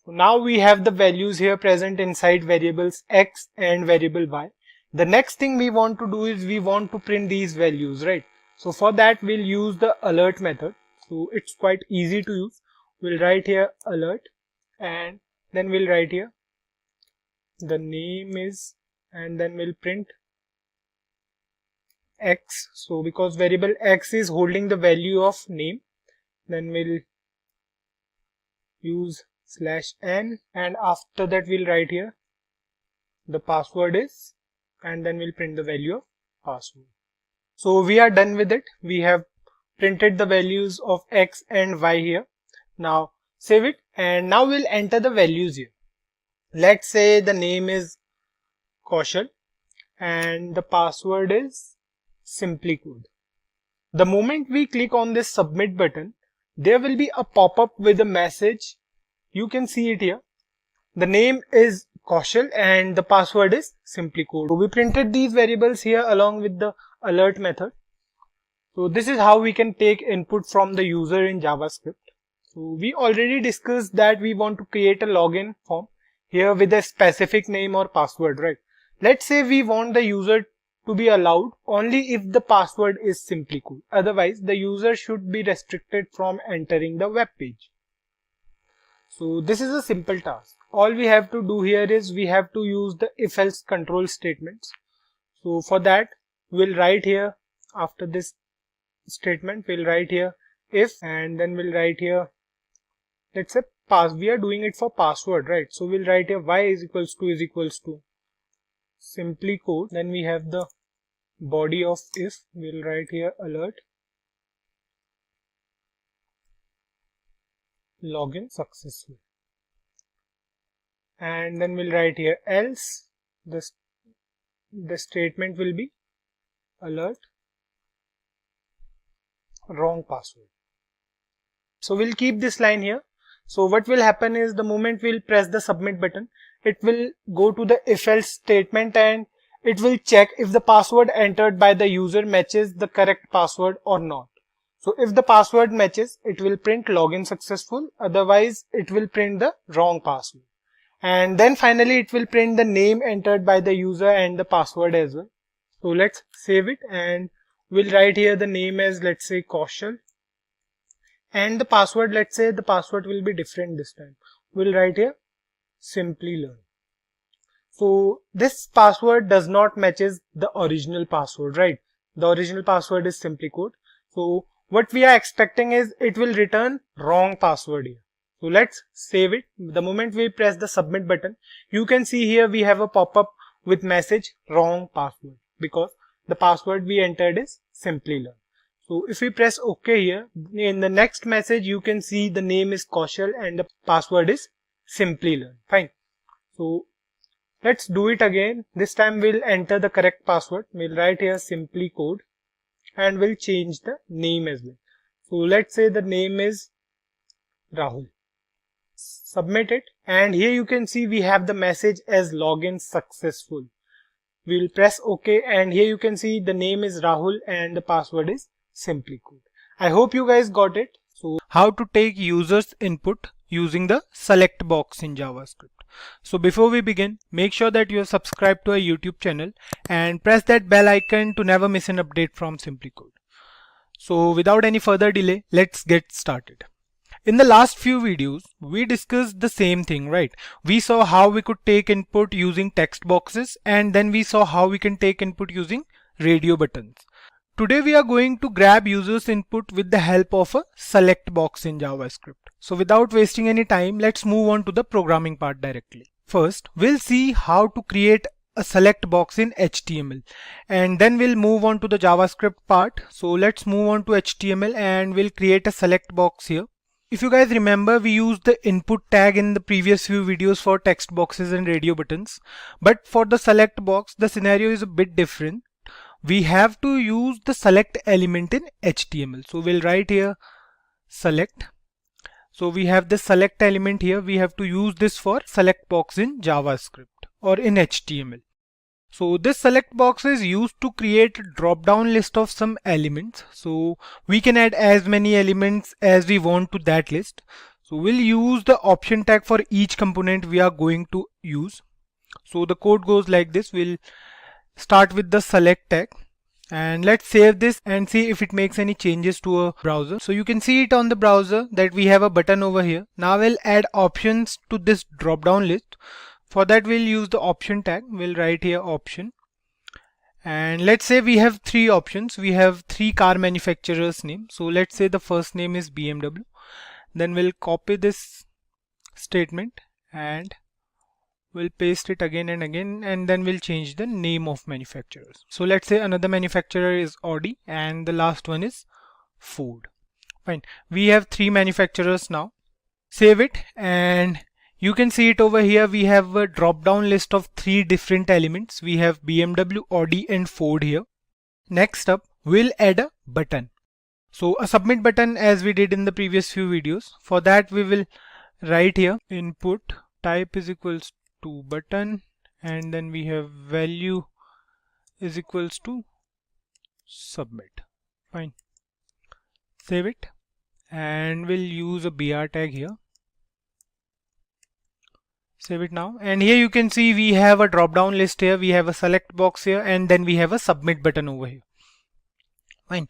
So now we have the values here present inside variables x and variable y. The next thing we want to do is we want to print these values, right? So for that we'll use the alert method. So it's quite easy to use. We'll write here alert, and then we'll write here the name is, and then we'll print x. So because variable x is holding the value of name, then we'll use /n, and after that we'll write here the password is, and then we'll print the value of password. So we are done with it. We have printed the values of x and y here. Now save it, and now we'll enter the values here. Let's say the name is Kaushal and the password is Simplicode. The moment we click on this submit button, there will be a pop-up with a message. You can see it here. The name is Kaushal and the password is Simplicode. So we printed these variables here along with the alert method. So this is how we can take input from the user in JavaScript. So we already discussed that we want to create a login form here with a specific name or password, right? Let's say we want the user to be allowed only if the password is Simplicode. Otherwise, the user should be restricted from entering the web page. So this is a simple task. All we have to do here is we have to use the if-else control statements. So for that, we'll write here after this statement, we'll write here if, and then we'll write here, let's say we are doing it for password, right? So we'll write here y is equals to Simplicode. Then we have the body of if, we'll write here alert login successful, and then we'll write here else the statement will be alert wrong password. So we'll keep this line here. So what will happen is the moment we'll press the submit button, it will go to the if else statement and it will check if the password entered by the user matches the correct password or not. So if the password matches, it will print login successful, otherwise it will print the wrong password. And then finally it will print the name entered by the user and the password as well. So let's save it and we'll write here the name as, let's say, Kaushal, and the password, let's say the password will be different this time. We'll write here Simplilearn. So this password does not matches the original password, right? The original password is Simplicode. So what we are expecting is it will return wrong password here. So let's save it. The moment we press the submit button, you can see here we have a pop-up with message wrong password because the password we entered is Simplilearn. So if we press OK here, in the next message you can see the name is Kaushal and the password is Simplilearn. Fine. So let's do it again. This time we'll enter the correct password. We'll write here Simplicode and we'll change the name as well. So let's say the name is Rahul. Submit it, and here you can see we have the message as login successful. We'll press OK and here you can see the name is Rahul and the password is Simplicode. I hope you guys got it. So how to take users input using the select box in JavaScript. So before we begin, make sure that you are subscribed to our YouTube channel and press that bell icon to never miss an update from Simplicode. So without any further delay, let's get started. In the last few videos, we discussed the same thing, right? We saw how we could take input using text boxes, and then we saw how we can take input using radio buttons. Today we are going to grab users input with the help of a select box in JavaScript. So without wasting any time, let's move on to the programming part directly. First, we'll see how to create a select box in HTML, and then we'll move on to the JavaScript part. So let's move on to HTML and we'll create a select box here. If you guys remember, we used the input tag in the previous few videos for text boxes and radio buttons. But for the select box, the scenario is a bit different. We have to use the select element in HTML. So we'll write here select. So we have the select element here. We have to use this for select box in JavaScript or in HTML. So this select box is used to create a drop down list of some elements. So we can add as many elements as we want to that list. So we'll use the option tag for each component we are going to use. So the code goes like this. We'll start with the select tag and let's save this and see if it makes any changes to a browser. So you can see it on the browser that we have a button over here. Now we'll add options to this drop down list. For that we'll use the option tag. We'll write here option, and let's say we have three options. We have three car manufacturers name. So let's say the first name is BMW. Then we'll copy this statement and we'll paste it again and again, and then we'll change the name of manufacturers. So let's say another manufacturer is Audi and the last one is Ford. Fine. We have three manufacturers now. Save it and you can see it over here. We have a drop down list of three different elements. We have BMW, Audi and Ford here. Next up, we'll add a button. So a submit button as we did in the previous few videos. For that we will write here input type is equals to button, and then we have value is equals to submit. Fine. Save it, and we'll use a BR tag here. Save it now, and here you can see we have a drop down list here, we have a select box here, and then we have a submit button over here. Fine.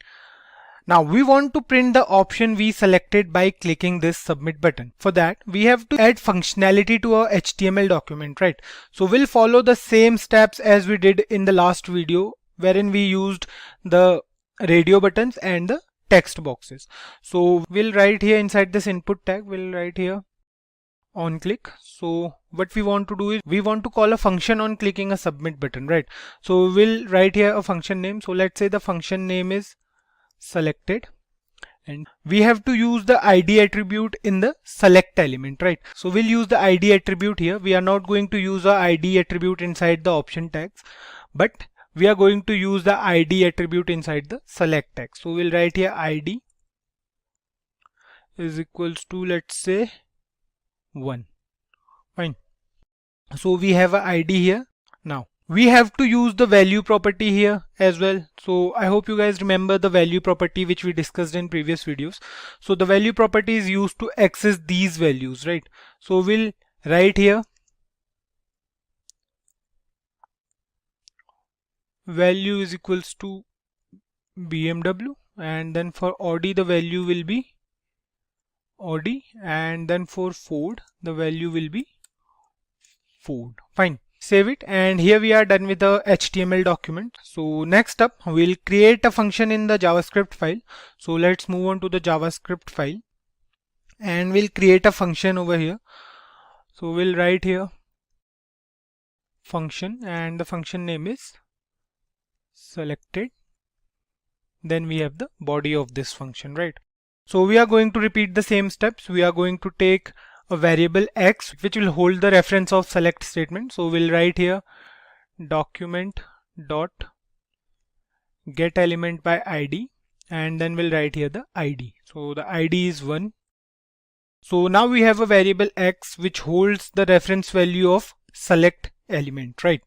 Now we want to print the option we selected by clicking this submit button. For that we have to add functionality to our HTML document, right? So we'll follow the same steps as we did in the last video, wherein we used the radio buttons and the text boxes. So we'll write here inside this input tag, we'll write here on click. So what we want to do is we want to call a function on clicking a submit button, right? So we'll write here a function name. So let's say the function name is selected, and we have to use the ID attribute in the select element, right? So we'll use the ID attribute here. We are not going to use our ID attribute inside the option tags, but we are going to use the ID attribute inside the select tag. So we'll write here ID is equals to, let's say, 1. Fine. So we have an ID here. Now we have to use the value property here as well. So I hope you guys remember the value property which we discussed in previous videos. So the value property is used to access these values, right? So we'll write here value is equals to BMW, and then for Audi the value will be Audi, and then for Ford the value will be Ford. Fine. Save it, and here we are done with the HTML document. So next up we'll create a function in the JavaScript file. So let's move on to the JavaScript file, and we'll create a function over here. So we'll write here function, and the function name is selected. Then we have the body of this function, right? So we are going to repeat the same steps. We are going to take a variable x which will hold the reference of select statement. So we'll write here document dot GetElementById, and then we'll write here the ID. So the ID is 1. So now we have a variable x which holds the reference value of select element, right?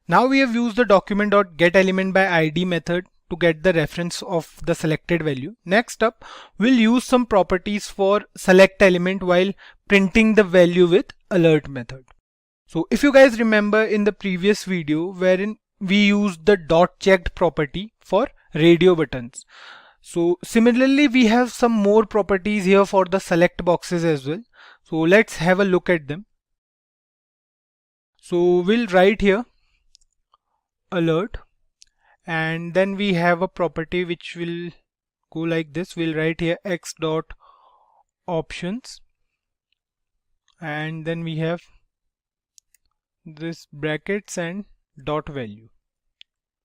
Now we have used the document.getElementById method to get the reference of the selected value. Next up, we'll use some properties for select element while printing the value with alert method. So if you guys remember in the previous video wherein we used the dot checked property for radio buttons. So similarly we have some more properties here for the select boxes as well. So let's have a look at them. So we'll write here alert, and then we have a property which will go like this. We'll write here x dot options, and then we have this brackets and dot value.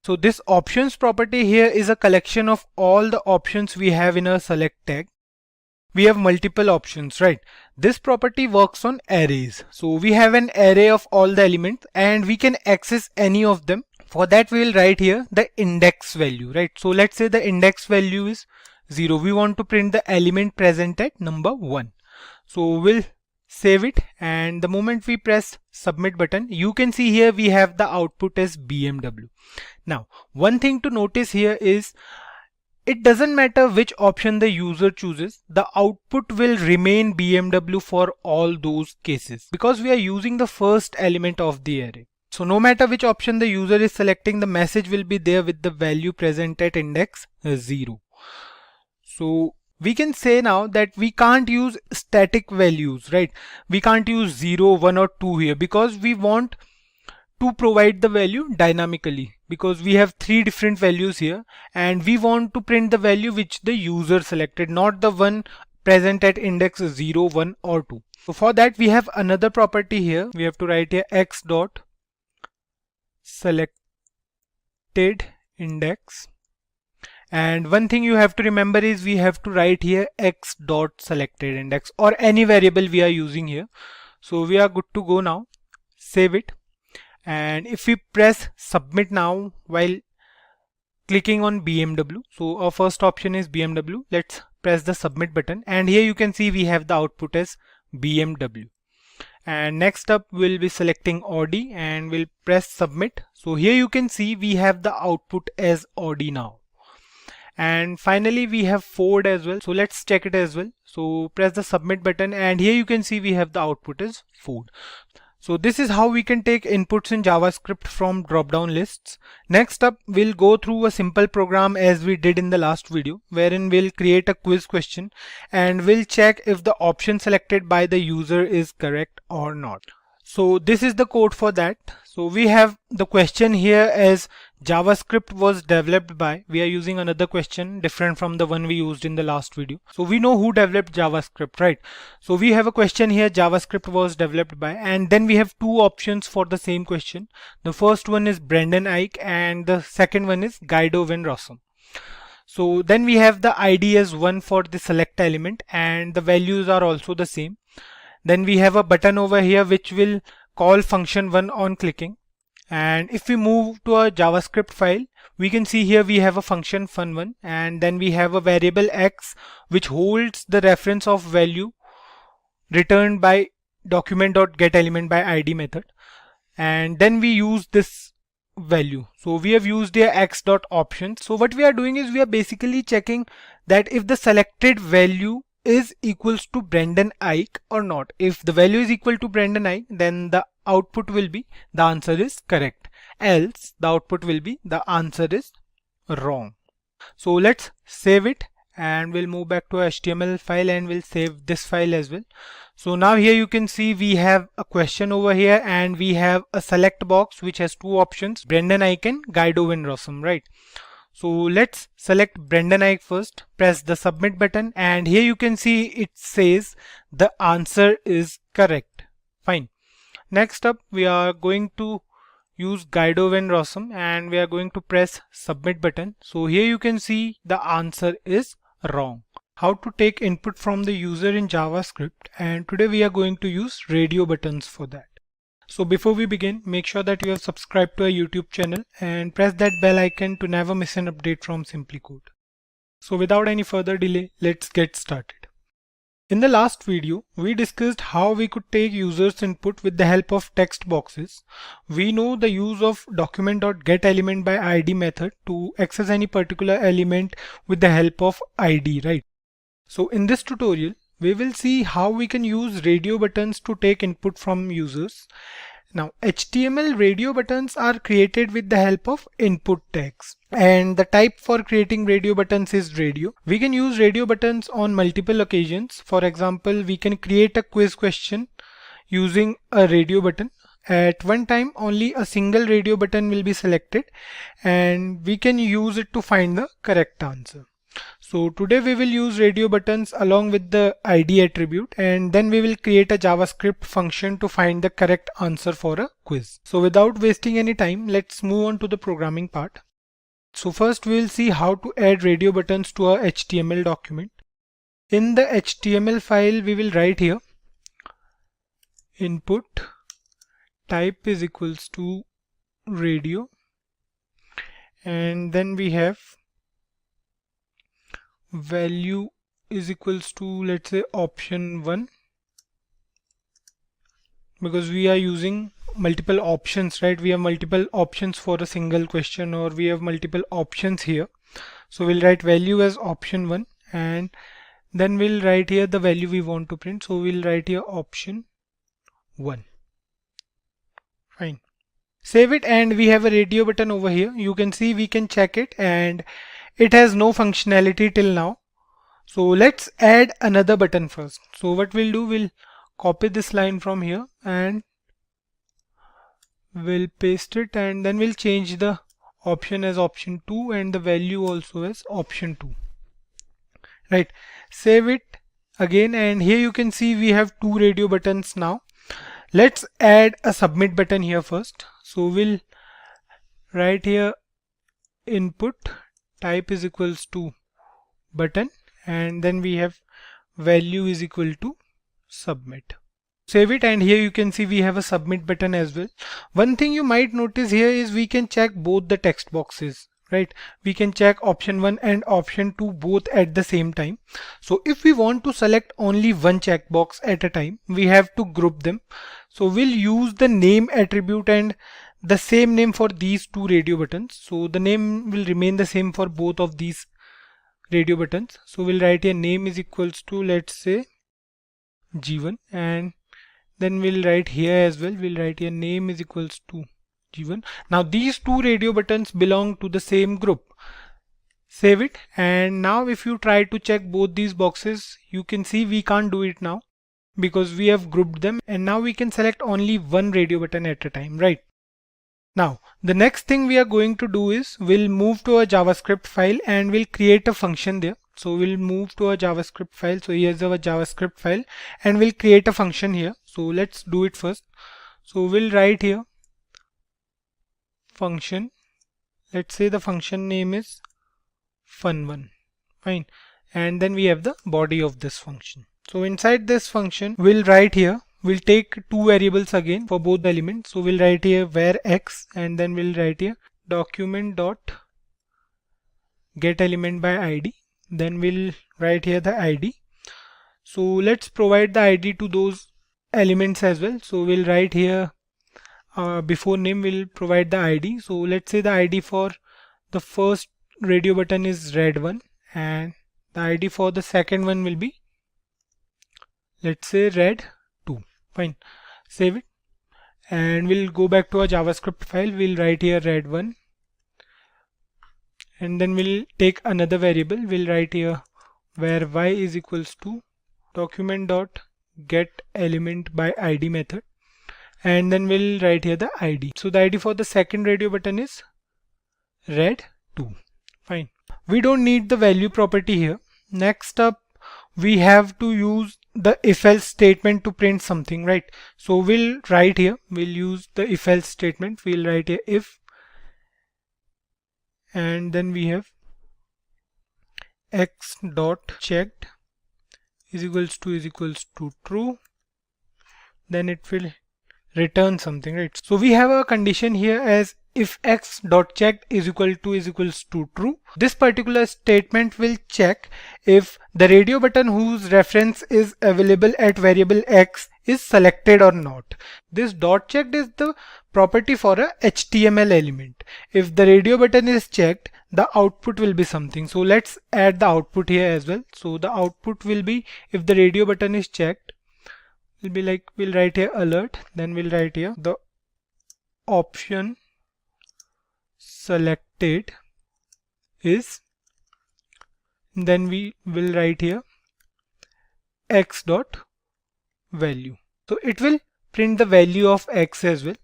So this options property here is a collection of all the options we have in a select tag. We have multiple options, right? This property works on arrays. So we have an array of all the elements and we can access any of them. For that we will write here the index value, right? So let's say the index value is 0. We want to print the element present at number 1. So we'll save it, and the moment we press submit button, you can see here we have the output as BMW. Now one thing to notice here is it doesn't matter which option the user chooses, the output will remain BMW for all those cases because we are using the first element of the array. So no matter which option the user is selecting, the message will be there with the value present at index 0. So we can say now that we can't use static values, right? We can't use 0, 1 or 2 here because we want to provide the value dynamically, because we have 3 different values here and we want to print the value which the user selected, not the one present at index 0, 1 or 2. So for that we have another property here. We have to write here x dot selected index, and one thing you have to remember is we have to write here x dot selected index or any variable we are using here. So we are good to go now. Save it, and if we press submit now while clicking on BMW, so our first option is BMW, let's press the submit button, and here you can see we have the output as BMW. And next up we'll be selecting Audi and we'll press submit. So here you can see we have the output as Audi now. And finally we have Ford as well, so let's check it as well. So press the submit button and here you can see we have the output is Ford. So this is how we can take inputs in JavaScript from drop-down lists. Next up, we'll go through a simple program as we did in the last video, wherein we'll create a quiz question and we'll check if the option selected by the user is correct or not. So this is the code for that. So we have the question here as JavaScript was developed by. We are using another question different from the one we used in the last video. So we know who developed JavaScript, right? So we have a question here, JavaScript was developed by, and then we have two options for the same question. The first one is Brendan Eich and the second one is Guido van Rossum. So then we have the ID as 1 for the select element and the values are also the same. Then we have a button over here which will call function 1 on clicking. And if we move to a JavaScript file, we can see here we have a function fun1 and then we have a variable x which holds the reference of value returned by document.getElementById method. And then we use this value. So we have used here x.options. So what we are doing is we are basically checking that if the selected value is equals to Brendan Eich or not. If the value is equal to Brendan Eich, then the output will be the answer is correct. Else the output will be the answer is wrong. So let's save it and we'll move back to our HTML file and we'll save this file as well. So now here you can see we have a question over here and we have a select box which has two options, Brendan Eich and Guido van Rossum, right? So let's select Brendan Eich first, press the submit button and here you can see it says the answer is correct. Fine. Next up we are going to use Guido van Rossum and we are going to press submit button. So here you can see the answer is wrong. How to take input from the user in JavaScript, and today we are going to use radio buttons for that. So before we begin, make sure that you have subscribed to our YouTube channel and press that bell icon to never miss an update from Simplicode. So without any further delay, let's get started. In the last video, we discussed how we could take users' input with the help of text boxes. We know the use of document.getElementById method to access any particular element with the help of ID, right? So in this tutorial, we will see how we can use radio buttons to take input from users. Now, HTML radio buttons are created with the help of input tags, and the type for creating radio buttons is radio. We can use radio buttons on multiple occasions. For example, we can create a quiz question using a radio button. At one time, only a single radio button will be selected, and we can use it to find the correct answer. So today we will use radio buttons along with the ID attribute, and then we will create a JavaScript function to find the correct answer for a quiz. So without wasting any time, let's move on to the programming part. So first we will see how to add radio buttons to our HTML document. In the HTML file we will write here input type is equals to radio, and then we have value is equals to, let's say, option 1, because we are using multiple options, right? We have multiple options for a single question, or we have multiple options here. So we'll write value as option 1 and then we'll write here the value we want to print. So we'll write here option 1. Fine. Save it and we have a radio button over here. You can see we can check it and it has no functionality till now. So let's add another button first. So what we'll do, we'll copy this line from here and we'll paste it, and then we'll change the option as option 2 and the value also as option 2. Right. Save it again and here you can see we have two radio buttons now. Let's add a submit button here first. So we'll write here input type is equals to button, and then we have value is equal to submit. Save it and here you can see we have a submit button as well. One thing you might notice here is we can check both the text boxes, right? We can check option 1 and option 2 both at the same time. So if we want to select only one checkbox at a time, we have to group them. So we'll use the name attribute and the same name for these two radio buttons. So the name will remain the same for both of these radio buttons. So we'll write here name is equals to, let's say, G1, and then we'll write here as well, we'll write here name is equals to G1. Now these two radio buttons belong to the same group. Save it, and now if you try to check both these boxes, you can see we can't do it now because we have grouped them, and now we can select only one radio button at a time, right? Now the next thing we are going to do is we'll move to a JavaScript file and we'll create a function there. So we'll move to a JavaScript file. So here's our JavaScript file and we'll create a function here. So let's do it first. So we'll write here function. Let's say the function name is fun1, fine. And then we have the body of this function. So inside this function, we'll write here, we'll take two variables again for both the elements. So we'll write here var x, and then we'll write here document dot GetElementById. Then we'll write here the ID. So let's provide the ID to those elements as well. So we'll write here before name we'll provide the ID. So let's say the ID for the first radio button is red1, and the ID for the second one will be, let's say, red2. Fine. Save it, and we'll go back to our JavaScript file. We'll write here red1, and then we'll take another variable. We'll write here where y is equals to document dot GetElementById method, and then we'll write here the ID. So the ID for the second radio button is red2. Fine. We don't need the value property here. Next up, we have to use the if else statement to print something, right? So we'll write here, we'll use the if else statement. We'll write here if, and then we have x dot checked is equals to true. Then it will return something, right? So we have a condition here as if x dot checked is equals to true. This particular statement will check if the radio button whose reference is available at variable x is selected or not. This dot checked is the property for a HTML element. If the radio button is checked, the output will be something. So let's add the output here as well. So the output will be, if the radio button is checked, will be like, we'll write here alert, then we'll write here the option selected is, then we will write here x dot value. So it will print the value of x as well.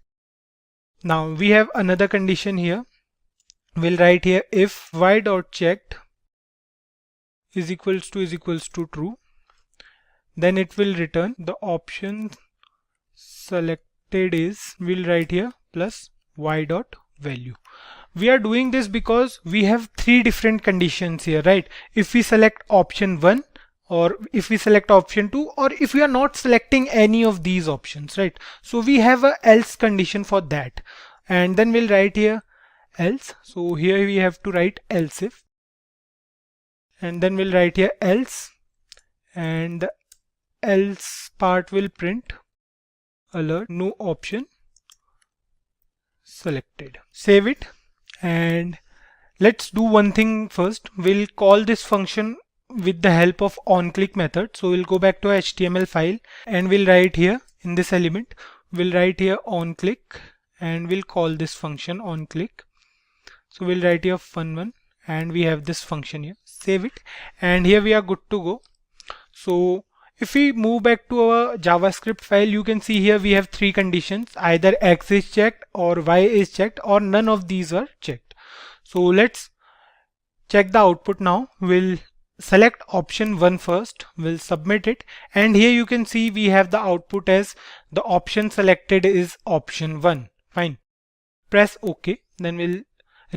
Now we have another condition here. We'll write here if y dot checked is equals to true, then it will return the option selected is, we'll write here plus y dot value. We are doing this because we have three different conditions here, right? If we select option 1, or if we select option 2, or if we are not selecting any of these options, right? So we have a else condition for that, and then we'll write here else. So here we have to write else if, and then we'll write here else, and the else part will print alert no option selected. Save it, and let's do one thing first. We'll call this function with the help of onClick method. So we'll go back to our HTML file and we'll write here in this element, we'll write here onClick, and we'll call this function onClick. So we'll write here fun1, and we have this function here. Save it, and here we are good to go. So if we move back to our JavaScript file, you can see here we have three conditions. Either x is checked, or y is checked, or none of these are checked. So let's check the output now. We'll select option 1 first, we'll submit it, and here you can see we have the output as the option selected is option 1. Fine. Press OK, then we'll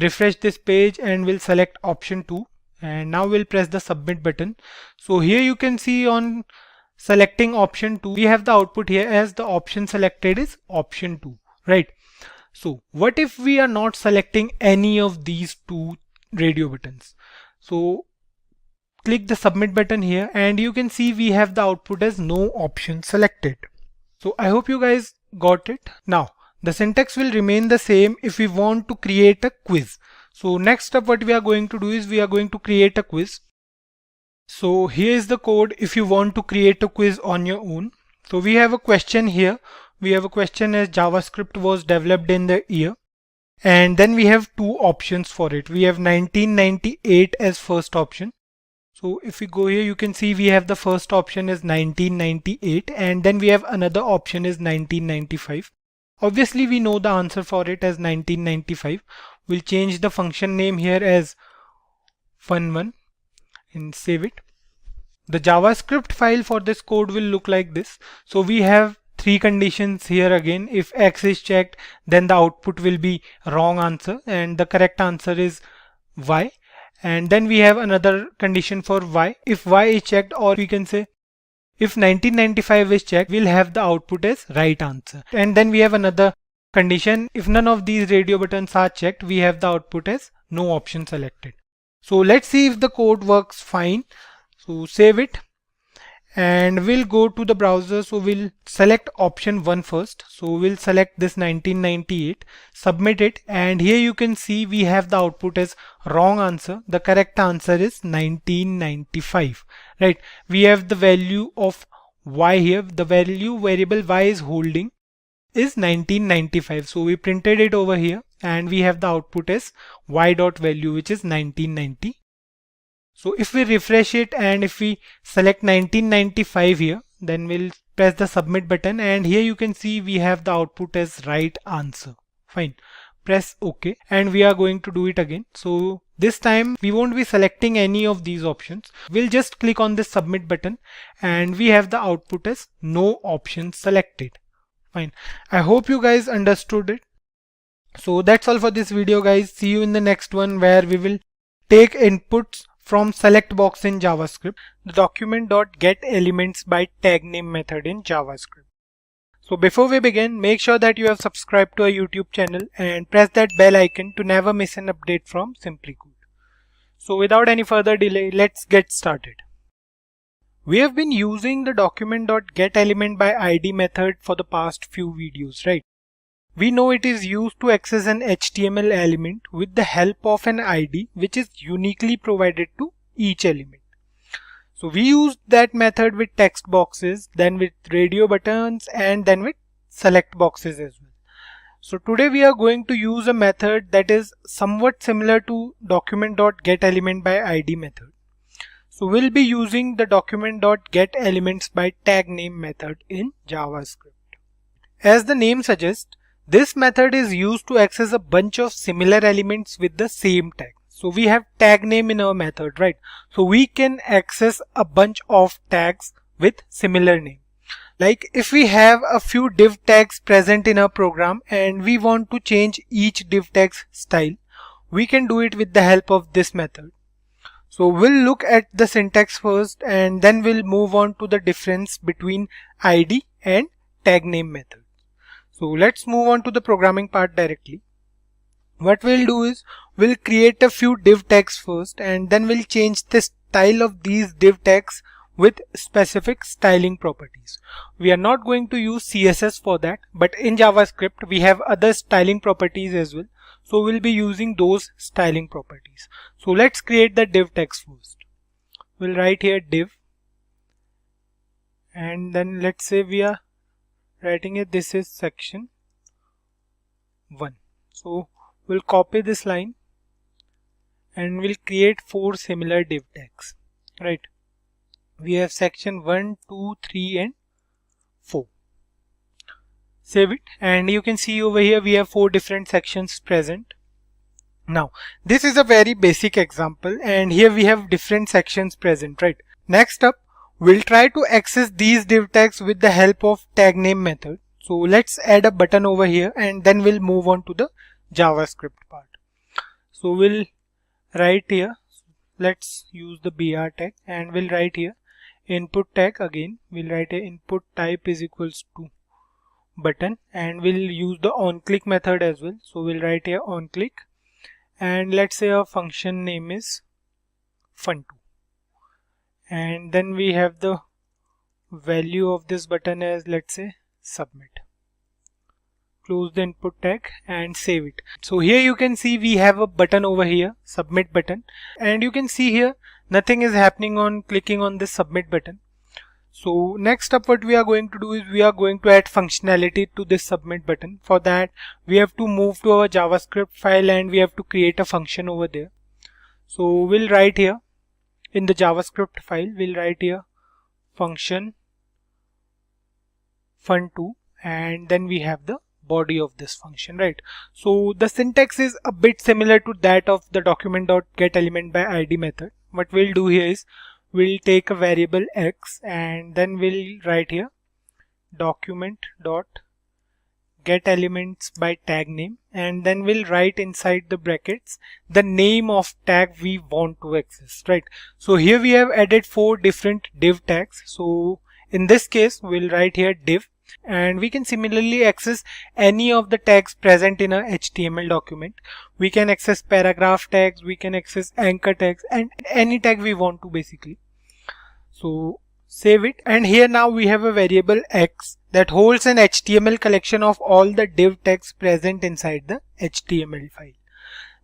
refresh this page and we'll select option 2, and now we'll press the submit button. So here you can see on selecting option 2, we have the output here as the option selected is option 2, right? So what if we are not selecting any of these two radio buttons. So click the submit button here and you can see we have the output as no option selected. So I hope you guys got it. Now the syntax will remain the same if we want to create a quiz. So next up what we are going to do is we are going to create a quiz. So here is the code if you want to create a quiz on your own. So we have a question here. We have a question as JavaScript was developed in the year. And then we have two options for it. We have 1998 as first option. So if we go here, you can see we have the first option is 1998 and then we have another option is 1995. Obviously we know the answer for it as 1995. We'll change the function name here as fun1 and save it. The JavaScript file for this code will look like this. So we have three conditions here again. If X is checked, then the output will be wrong answer and the correct answer is Y. And then we have another condition for Y. If Y is checked, or we can say if 1995 is checked, we'll have the output as right answer. And then we have another condition. If none of these radio buttons are checked, we have the output as no option selected. So let's see if the code works fine. So save it and we'll go to the browser. So we'll select option 1 first. So we'll select this 1998, submit it, and here you can see we have the output as wrong answer. The correct answer is 1995, right? We have the value of Y here. The value variable Y is holding is 1995. So we printed it over here and we have the output as Y dot value, which is 1990. So if we refresh it and if we select 1995 here, then we'll press the submit button and here you can see we have the output as right answer. Fine. Press OK and we are going to do it again. So this time we won't be selecting any of these options. We'll just click on this submit button and we have the output as no option selected. Fine. I hope you guys understood it. So that's all for this video, guys. See you in the next one where we will take inputs from select box in JavaScript, the document.getElementsByTag name method in JavaScript. So before we begin, make sure that you have subscribed to our YouTube channel and press that bell icon to never miss an update from Simplicode. So without any further delay, let's get started. We have been using the document.getElementById method for the past few videos, right? We know it is used to access an HTML element with the help of an ID which is uniquely provided to each element. So we used that method with text boxes, then with radio buttons, and then with select boxes as well. So today we are going to use a method that is somewhat similar to document.getElementById method. So we'll be using the document.getElementsByTag name method in JavaScript. As the name suggests, this method is used to access a bunch of similar elements with the same tag. So we have tag name in our method, right? So we can access a bunch of tags with similar name. Like if we have a few div tags present in our program and we want to change each div tag's style, we can do it with the help of this method. So we'll look at the syntax first and then we'll move on to the difference between ID and tag name method. So let's move on to the programming part directly. What we'll do is we'll create a few div tags first and then we'll change the style of these div tags with specific styling properties. We are not going to use CSS for that, but in JavaScript we have other styling properties as well. So we'll be using those styling properties. So let's create the div tags first. We'll write here div and then let's say we are writing it, this is section 1. So we'll copy this line and we'll create 4 similar div tags, right? We have section 1, 2, 3 and 4. Save it and you can see over here we have 4 different sections present. Now this is a very basic example and here we have different sections present, right? Next up, we'll try to access these div tags with the help of tag name method. So let's add a button over here and then we'll move on to the JavaScript part. So we'll write here, let's use the BR tag and we'll write here input tag. Again we'll write a input type is equals to button and we'll use the onClick method as well. So we'll write here onClick and let's say our function name is fun2, and then we have the value of this button as, let's say, submit. Close the input tag and save it. So here you can see we have a button over here, submit button, and you can see here nothing is happening on clicking on this submit button. So next up, what we are going to do is we are going to add functionality to this submit button. For that, we have to move to our JavaScript file and we have to create a function over there. So we'll write here in the JavaScript file, we'll write here function fun2, and then we have the body of this function, right? So the syntax is a bit similar to that of the document.getElementById method. What we'll do here is we'll take a variable x and then we'll write here document.getElementsByTagName, and then we'll write inside the brackets the name of tag we want to access, right? So here we have added 4 different div tags. So in this case, we'll write here div, and we can similarly access any of the tags present in a HTML document. We can access paragraph tags, we can access anchor tags, and any tag we want to basically. So save it, and here now we have a variable x that holds an HTML collection of all the div tags present inside the HTML file.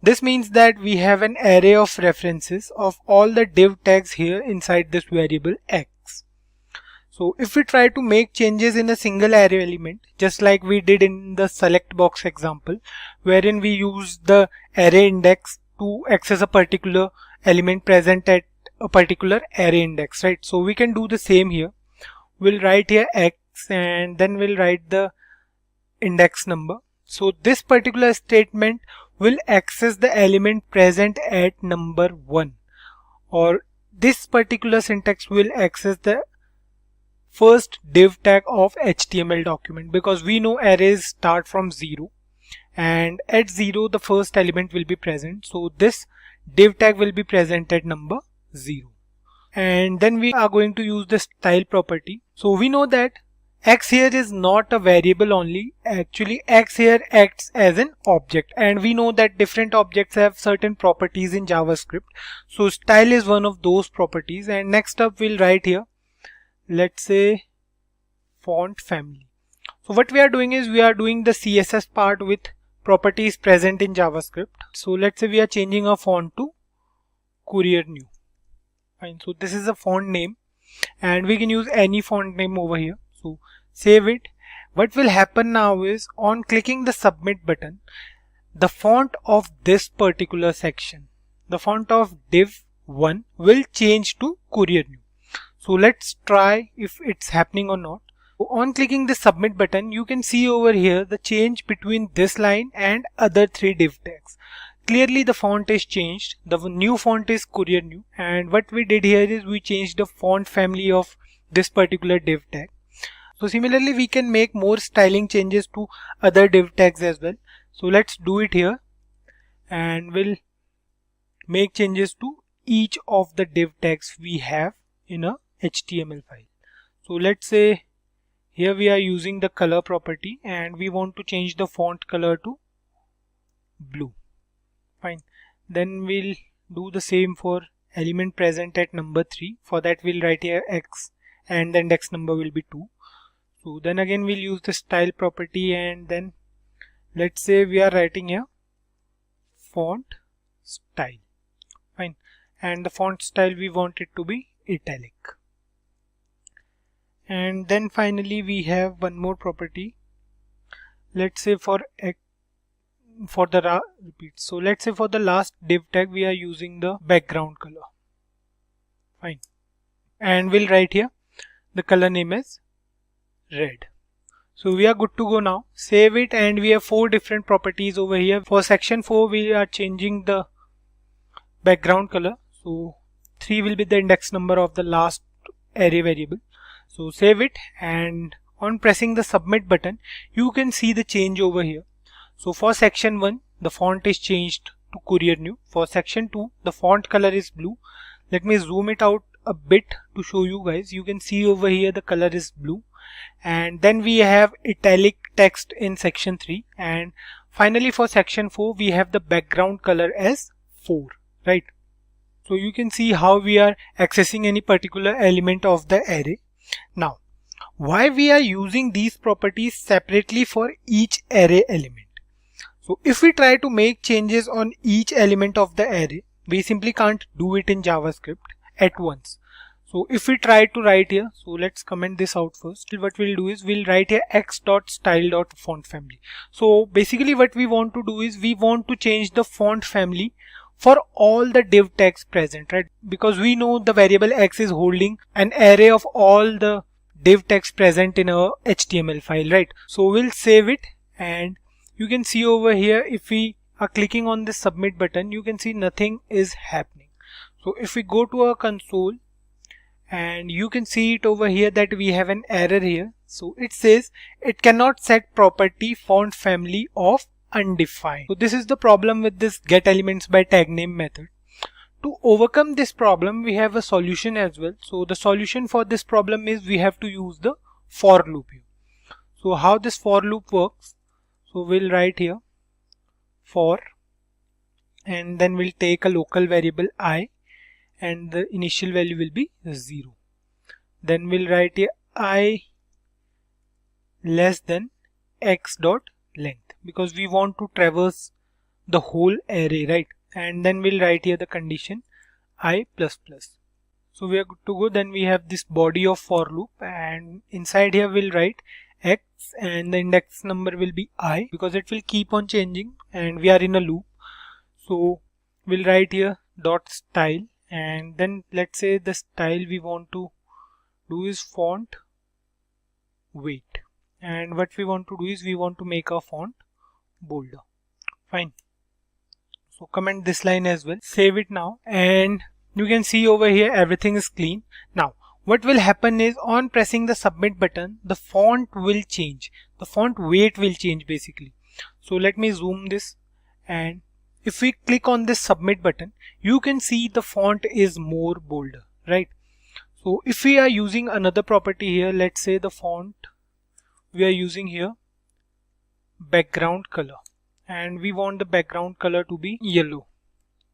This means that we have an array of references of all the div tags here inside this variable x. So if we try to make changes in a single array element, just like we did in the select box example, wherein we use the array index to access a particular element present at a particular array index, right? So we can do the same here. We'll write here x and then we'll write the index number. So this particular statement will access the element present at number 1, or this particular syntax will access the first div tag of HTML document, because we know arrays start from 0 and at 0 the first element will be present. So this div tag will be present at number 0. And then we are going to use the style property. So we know that x here is not a variable only. Actually x here acts as an object, and we know that different objects have certain properties in JavaScript. So style is one of those properties. And next up we'll write here, let's say, font family. So what we are doing is we are doing the CSS part with properties present in JavaScript. So let's say we are changing our font to Courier New. Fine. So this is a font name and we can use any font name over here. So save it. What will happen now is on clicking the submit button, the font of this particular section, the font of div 1 will change to Courier New. So let's try if it's happening or not. On clicking the submit button, you can see over here the change between this line and other 3 div tags. Clearly the font is changed. The new font is Courier New, and what we did here is we changed the font family of this particular div tag. So similarly we can make more styling changes to other div tags as well. So let's do it here, and we'll make changes to each of the div tags we have in a HTML file. So let's say here we are using the color property and we want to change the font color to blue. Fine. Then we'll do the same for element present at number 3. For that we'll write here x and the index number will be 2. So then again we'll use the style property, and then let's say we are writing here font style. Fine. And the font style we want it to be italic. And then finally we have one more property. Let's say for the last div tag we are using the background color. Fine. And we'll write here the color name is red. So we are good to go now. Save it, and we have 4 different properties over here. For section 4 we are changing the background color. So 3 will be the index number of the last array variable. So save it, and on pressing the submit button you can see the change over here. So for section 1 the font is changed to Courier New. For section 2 the font color is blue. Let me zoom it out a bit to show you guys. You can see over here the color is blue. And then we have italic text in section 3, and finally for section 4 we have the background color as 4, right? So you can see how we are accessing any particular element of the array. Now, why we are using these properties separately for each array element? So if we try to make changes on each element of the array, we simply can't do it in JavaScript at once. So if we try to write here, so let's comment this out first. What we'll do is we'll write here x.style.fontFamily. So basically what we want to do is we want to change the font family for all the div tags present, right? Because we know the variable x is holding an array of all the div tags present in our HTML file, right? So we'll save it, and you can see over here if we are clicking on this submit button, you can see nothing is happening. So if we go to our console, and you can see it over here that we have an error here. So it says it cannot set property font family of undefined. So this is the problem with this GetElementsByTagName method. To overcome this problem, we have a solution as well. So the solution for this problem is we have to use the for loop here. So how this for loop works? So we'll write here for, and then we'll take a local variable I, and the initial value will be 0. Then we'll write here I less than x dot length, because we want to traverse the whole array, right? And then we'll write here the condition I plus plus. So we are good to go. Then we have this body of for loop, and inside here we'll write x, and the index number will be I, because it will keep on changing and we are in a loop. So we'll write here dot style, and then let's say the style we want to do is font weight, and what we want to do is we want to make our font bolder. Fine. So comment this line as well, save it now, and you can see over here everything is clean. Now what will happen is on pressing the submit button, the font will change, the font weight will change basically. So let me zoom this, and if we click on this submit button, you can see the font is more bolder, right? So if we are using another property here, let's say the font we are using here background color, and we want the background color to be yellow.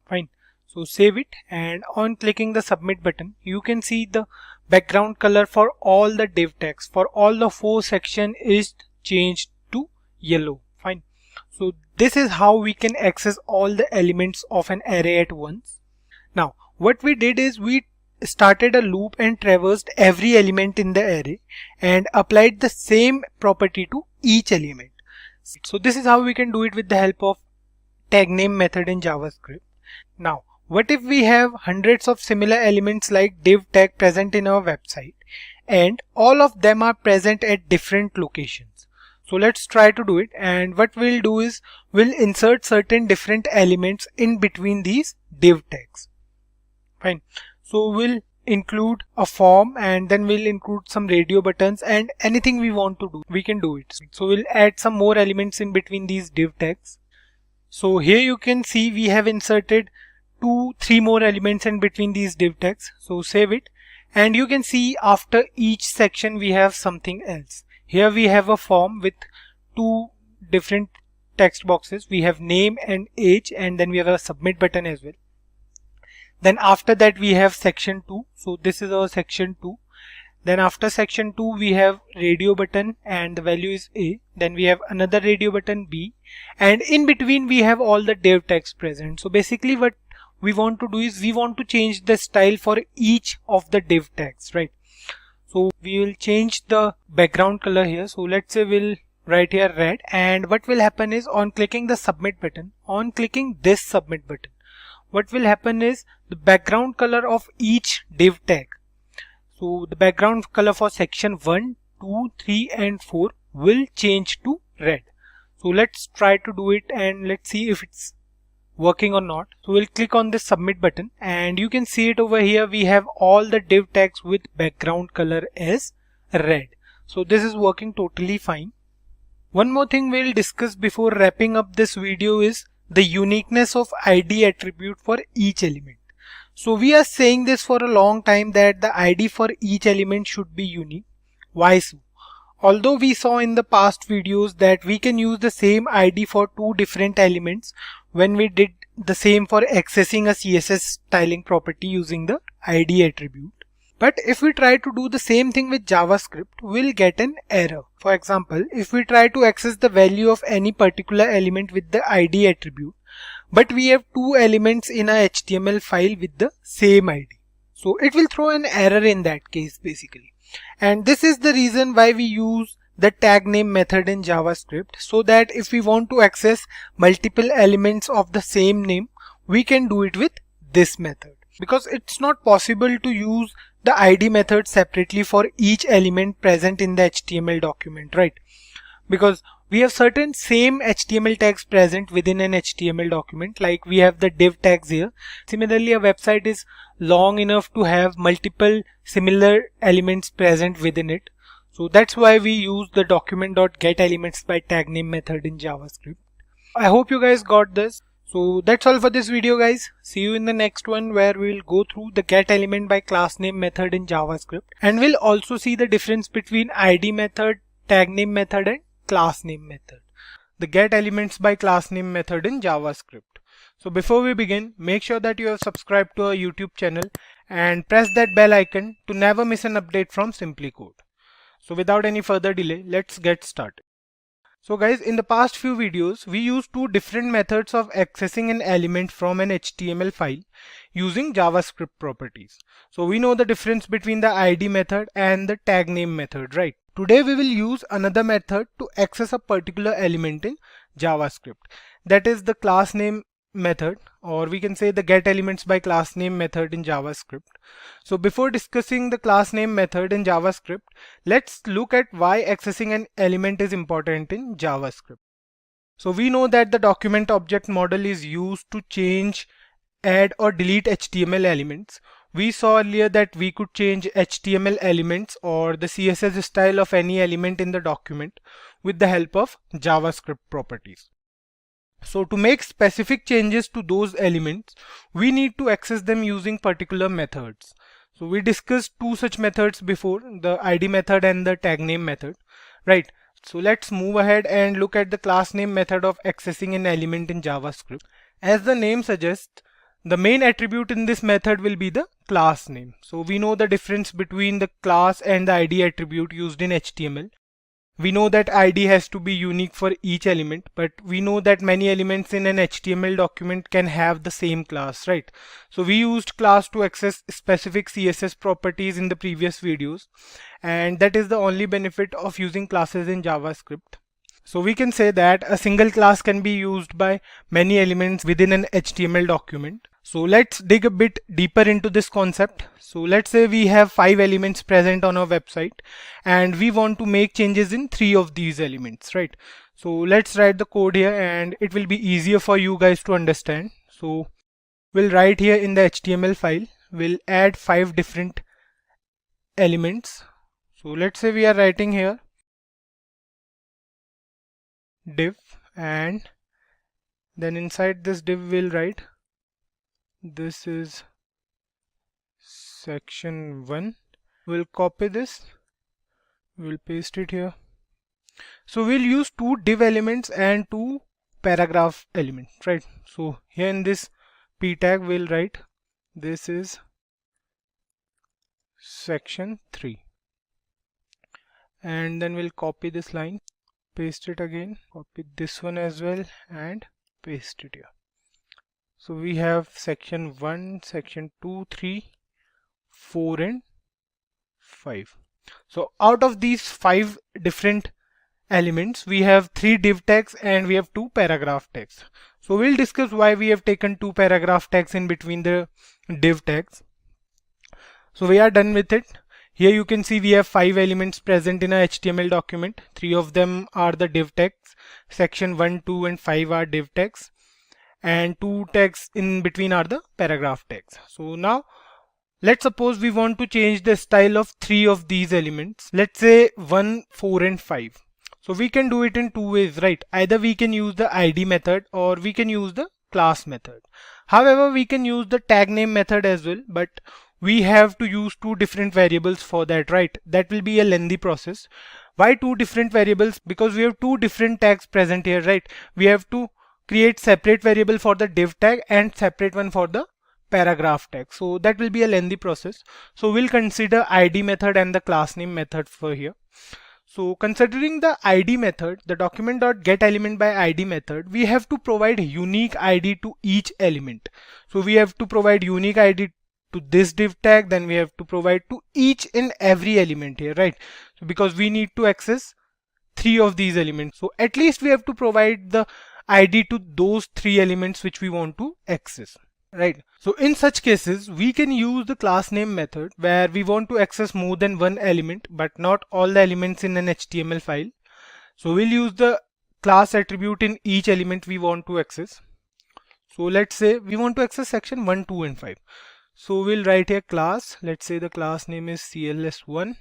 Fine. So save it, and on clicking the submit button, you can see the background color for all the div tags for all the 4 sections is changed to yellow. Fine. So this is how we can access all the elements of an array at once. Now what we did is we started a loop and traversed every element in the array and applied the same property to each element. So this is how we can do it with the help of tag name method in JavaScript. Now what if we have hundreds of similar elements like div tag present in our website, and all of them are present at different locations? So let's try to do it, and what we'll do is we'll insert certain different elements in between these div tags. Fine. So we'll include a form, and then we'll include some radio buttons, and anything we want to do, we can do it. So we'll add some more elements in between these div tags. So here you can see we have inserted 2-3 more elements in between these div tags. So save it, and you can see after each section we have something else. Here we have a form with 2 different text boxes. We have name and age, and then we have a submit button as well. Then after that we have section 2. So this is our section 2. Then after section 2 we have radio button, and the value is A. Then we have another radio button B, and in between we have all the div tags present. So basically what we want to do is we want to change the style for each of the div tags, right? So we will change the background color here. So let's say we'll write here red, and what will happen is on clicking the submit button, on clicking this submit button, what will happen is the background color of each div tag. So the background color for section 1, 2, 3 and 4 will change to red. So let's try to do it, and let's see if it's working or not. So we'll click on this submit button, and you can see it over here. We have all the div tags with background color as red. So this is working totally fine. One more thing we'll discuss before wrapping up this video is the uniqueness of ID attribute for each element. So we are saying this for a long time that the ID for each element should be unique. Why so? Although we saw in the past videos that we can use the same ID for two different elements when we did the same for accessing a CSS styling property using the ID attribute. But if we try to do the same thing with JavaScript, we'll get an error. For example, if we try to access the value of any particular element with the ID attribute, but we have two elements in a HTML file with the same ID. So it will throw an error in that case basically. And this is the reason why we use the tag name method in JavaScript, so that if we want to access multiple elements of the same name, we can do it with this method. Because it's not possible to use the ID method separately for each element present in the HTML document, right? Because we have certain same HTML tags present within an HTML document, like we have the div tags here. Similarly, a website is long enough to have multiple similar elements present within it. So that's why we use the document.getElementsByTagName method in JavaScript. I hope you guys got this. So that's all for this video, guys. See you in the next one, where we'll go through the getElementByClassName method in JavaScript, and we'll also see the difference between ID method, tag name method and class name method. The getElementsByClassName method in JavaScript. So before we begin, make sure that you have subscribed to our YouTube channel and press that bell icon to never miss an update from Simplicode. So without any further delay, let's get started. So guys, in the past few videos, we used two different methods of accessing an element from an HTML file using JavaScript properties. So we know the difference between the ID method and the tag name method, right? Today we will use another method to access a particular element in JavaScript. That is the class name method, or we can say the getElementsByClassName method in JavaScript. So before discussing the class name method in JavaScript, let's look at why accessing an element is important in JavaScript. So we know that the document object model is used to change, add or delete HTML elements. We saw earlier that we could change HTML elements or the CSS style of any element in the document with the help of JavaScript properties. So to make specific changes to those elements, we need to access them using particular methods. So we discussed two such methods before, the ID method and the tag name method, right? So let's move ahead and look at the class name method of accessing an element in JavaScript. As the name suggests, the main attribute in this method will be the class name. So we know the difference between the class and the ID attribute used in HTML. We know that ID has to be unique for each element, but we know that many elements in an HTML document can have the same class, right? So we used class to access specific CSS properties in the previous videos, and that is the only benefit of using classes in JavaScript. So we can say that a single class can be used by many elements within an HTML document. So let's dig a bit deeper into this concept. So let's say we have 5 elements present on our website and we want to make changes in 3 of these elements, right? So let's write the code here and it will be easier for you guys to understand. So we'll write here in the HTML file, we'll add 5 different elements. So let's say we are writing here div, and then inside this div we'll write this is section 1. We'll copy this, we'll paste it here. So we'll use 2 div elements and 2 paragraph elements, right? So here in this p tag we'll write this is section 3, and then we'll copy this line, paste it again, copy this one as well and paste it here. So we have section 1, section 2, 3, 4 and 5. So out of these 5 different elements, we have 3 div tags and we have 2 paragraph tags. So we'll discuss why we have taken 2 paragraph tags in between the div tags. So we are done with it. Here you can see we have 5 elements present in a HTML document. 3 of them are the div tags. Section 1, 2 and 5 are div tags, and 2 tags in between are the paragraph tags. So now let's suppose we want to change the style of 3 of these elements. Let's say 1, 4 and 5. So we can do it in 2 ways, right? Either we can use the ID method or we can use the class method. However, we can use the tag name method as well, but we have to use 2 different variables for that, right? That will be a lengthy process. Why two different variables? Because we have two different tags present here, right? We have to create separate variable for the div tag and separate one for the paragraph tag. So that will be a lengthy process. So we'll consider ID method and the class name method for here. So considering the ID method, the document.getElementById method, we have to provide unique ID to each element. So we have to provide unique ID to this div tag, then we have to provide to each and every element here, right? So because we need to access three of these elements. So at least we have to provide the ID to those three elements which we want to access. Right. So in such cases, we can use the class name method where we want to access more than one element, but not all the elements in an HTML file. So we'll use the class attribute in each element we want to access. So let's say we want to access section 1, 2 and 5. So we'll write here class. Let's say the class name is CLS1.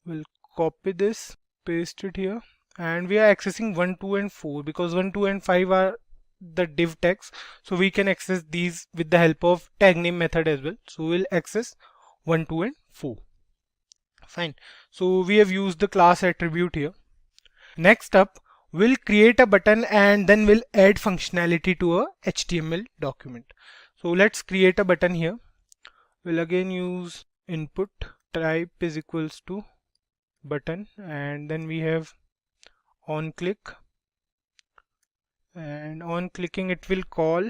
We'll copy this, paste it here, and we are accessing 1, 2 and 4 because 1, 2 and 5 are the div tags, so we can access these with the help of tag name method as well. So we'll access 1, 2 and 4. Fine. So we have used the class attribute here. Next up, we'll create a button and then we'll add functionality to a HTML document. So let's create a button here. We'll again use input type is equals to button, and then we have on click, and on clicking it will call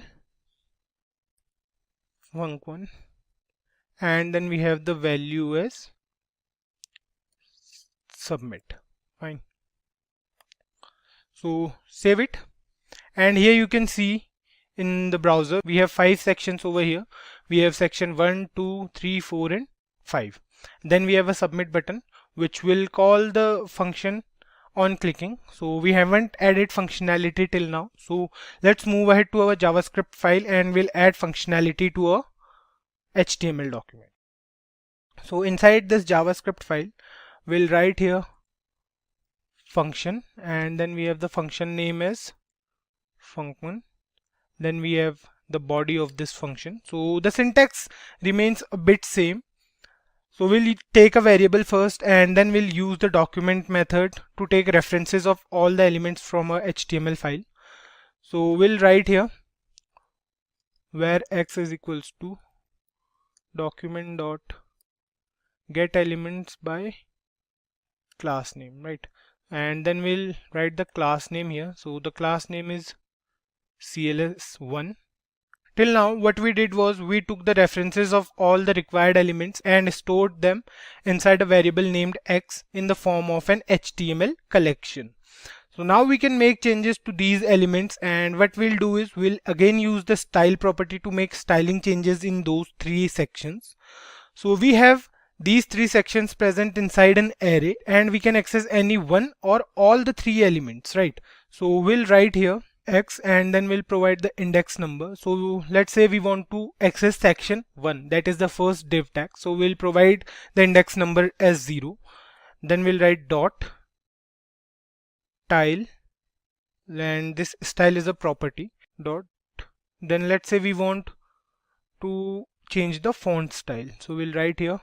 func1, and then we have the value as submit. Fine. So save it, and here you can see in the browser we have 5 sections over here. We have section 1, 2, 3, 4 and 5. Then we have a submit button which will call the function on clicking. So we haven't added functionality till now. So let's move ahead to our JavaScript file and we'll add functionality to a HTML document. So inside this JavaScript file, we'll write here function, and then we have the function name as func1. Then we have the body of this function. So the syntax remains a bit same. So we'll take a variable first and then we'll use the document method to take references of all the elements from a HTML file. So we'll write here where x is equals to document dot get elements by class name, right? And then we'll write the class name here. So the class name is CLS1. Till now what we did was we took the references of all the required elements and stored them inside a variable named x in the form of an HTML collection. So now we can make changes to these elements, and what we'll do is we'll again use the style property to make styling changes in those 3 sections. So we have these 3 sections present inside an array and we can access any one or all the 3 elements, right? So we'll write here x and then we'll provide the index number. So let's say we want to access section 1, that is the first div tag. So we'll provide the index number as 0. Then we'll write dot style, and this style is a property dot. Then let's say we want to change the font style. So we'll write here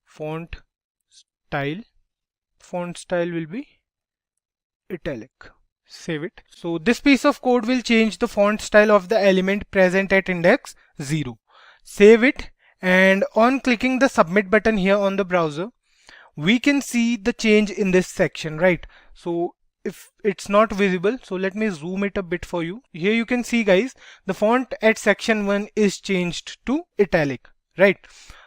font style. Font style will be italic. Save it. So this piece of code will change the font style of the element present at index 0. Save it, and on clicking the submit button here on the browser, we can see the change in this section, right? So if it's not visible, so let me zoom it a bit for you. Here you can see, guys, the font at section 1 is changed to italic, right?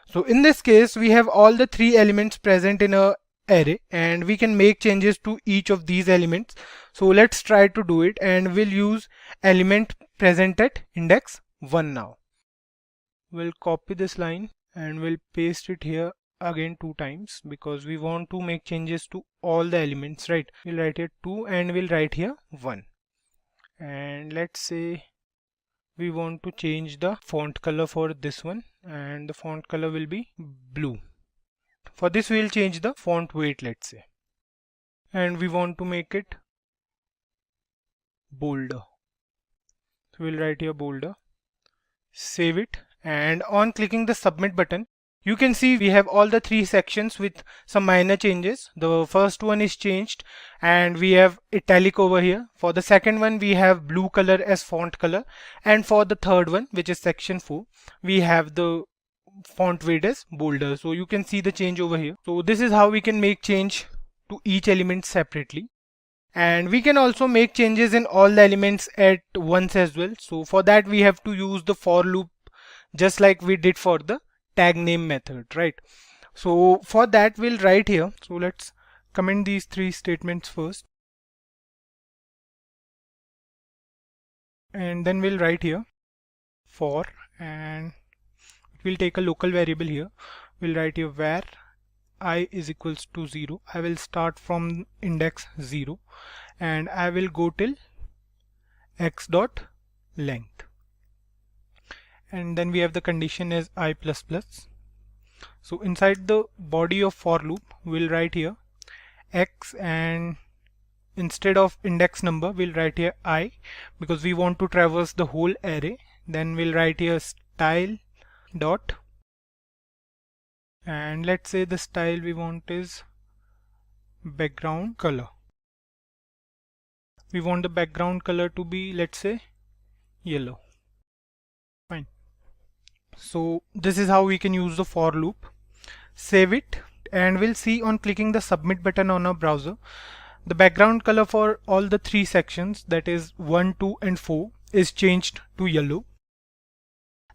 So in this case, we have all the 3 elements present in a array and we can make changes to each of these elements. So let's try to do it, and we'll use element present at index 1 now. We'll copy this line and we'll paste it here again 2 times because we want to make changes to all the elements, right? We'll write here 2 and we'll write here 1. And let's say we want to change the font color for this one, and the font color will be blue. For this we'll change the font weight, let's say, and we want to make it bolder. So we'll write here bolder. Save it, and on clicking the submit button, You can see we have all the three sections with some minor changes. The first one is changed and we have italic over here. For the second one we have blue color as font color, and for the third one, which is section 4, we have the font weight as bolder. So you can see the change over here. So this is how we can make change to each element separately. And we can also make changes in all the elements at once as well. So for that we have to use the for loop, just like we did for the tag name method, right? So for that we'll write here. So let's comment these three statements first, and then we'll write here for, and we'll take a local variable here. We'll write here where I is equals to 0. I will start from index 0 and I will go till x dot length, and then we have the condition as I plus plus. So inside the body of for loop we'll write here x, and instead of index number we'll write here I, because we want to traverse the whole array. Then we'll write here style dot, and let's say the style we want is background color. We want the background color to be, let's say, yellow. Fine. So this is how we can use the for loop. Save it, and we'll see on clicking the submit button on our browser, the background color for all the three sections, that is 1, 2 and 4, is changed to yellow.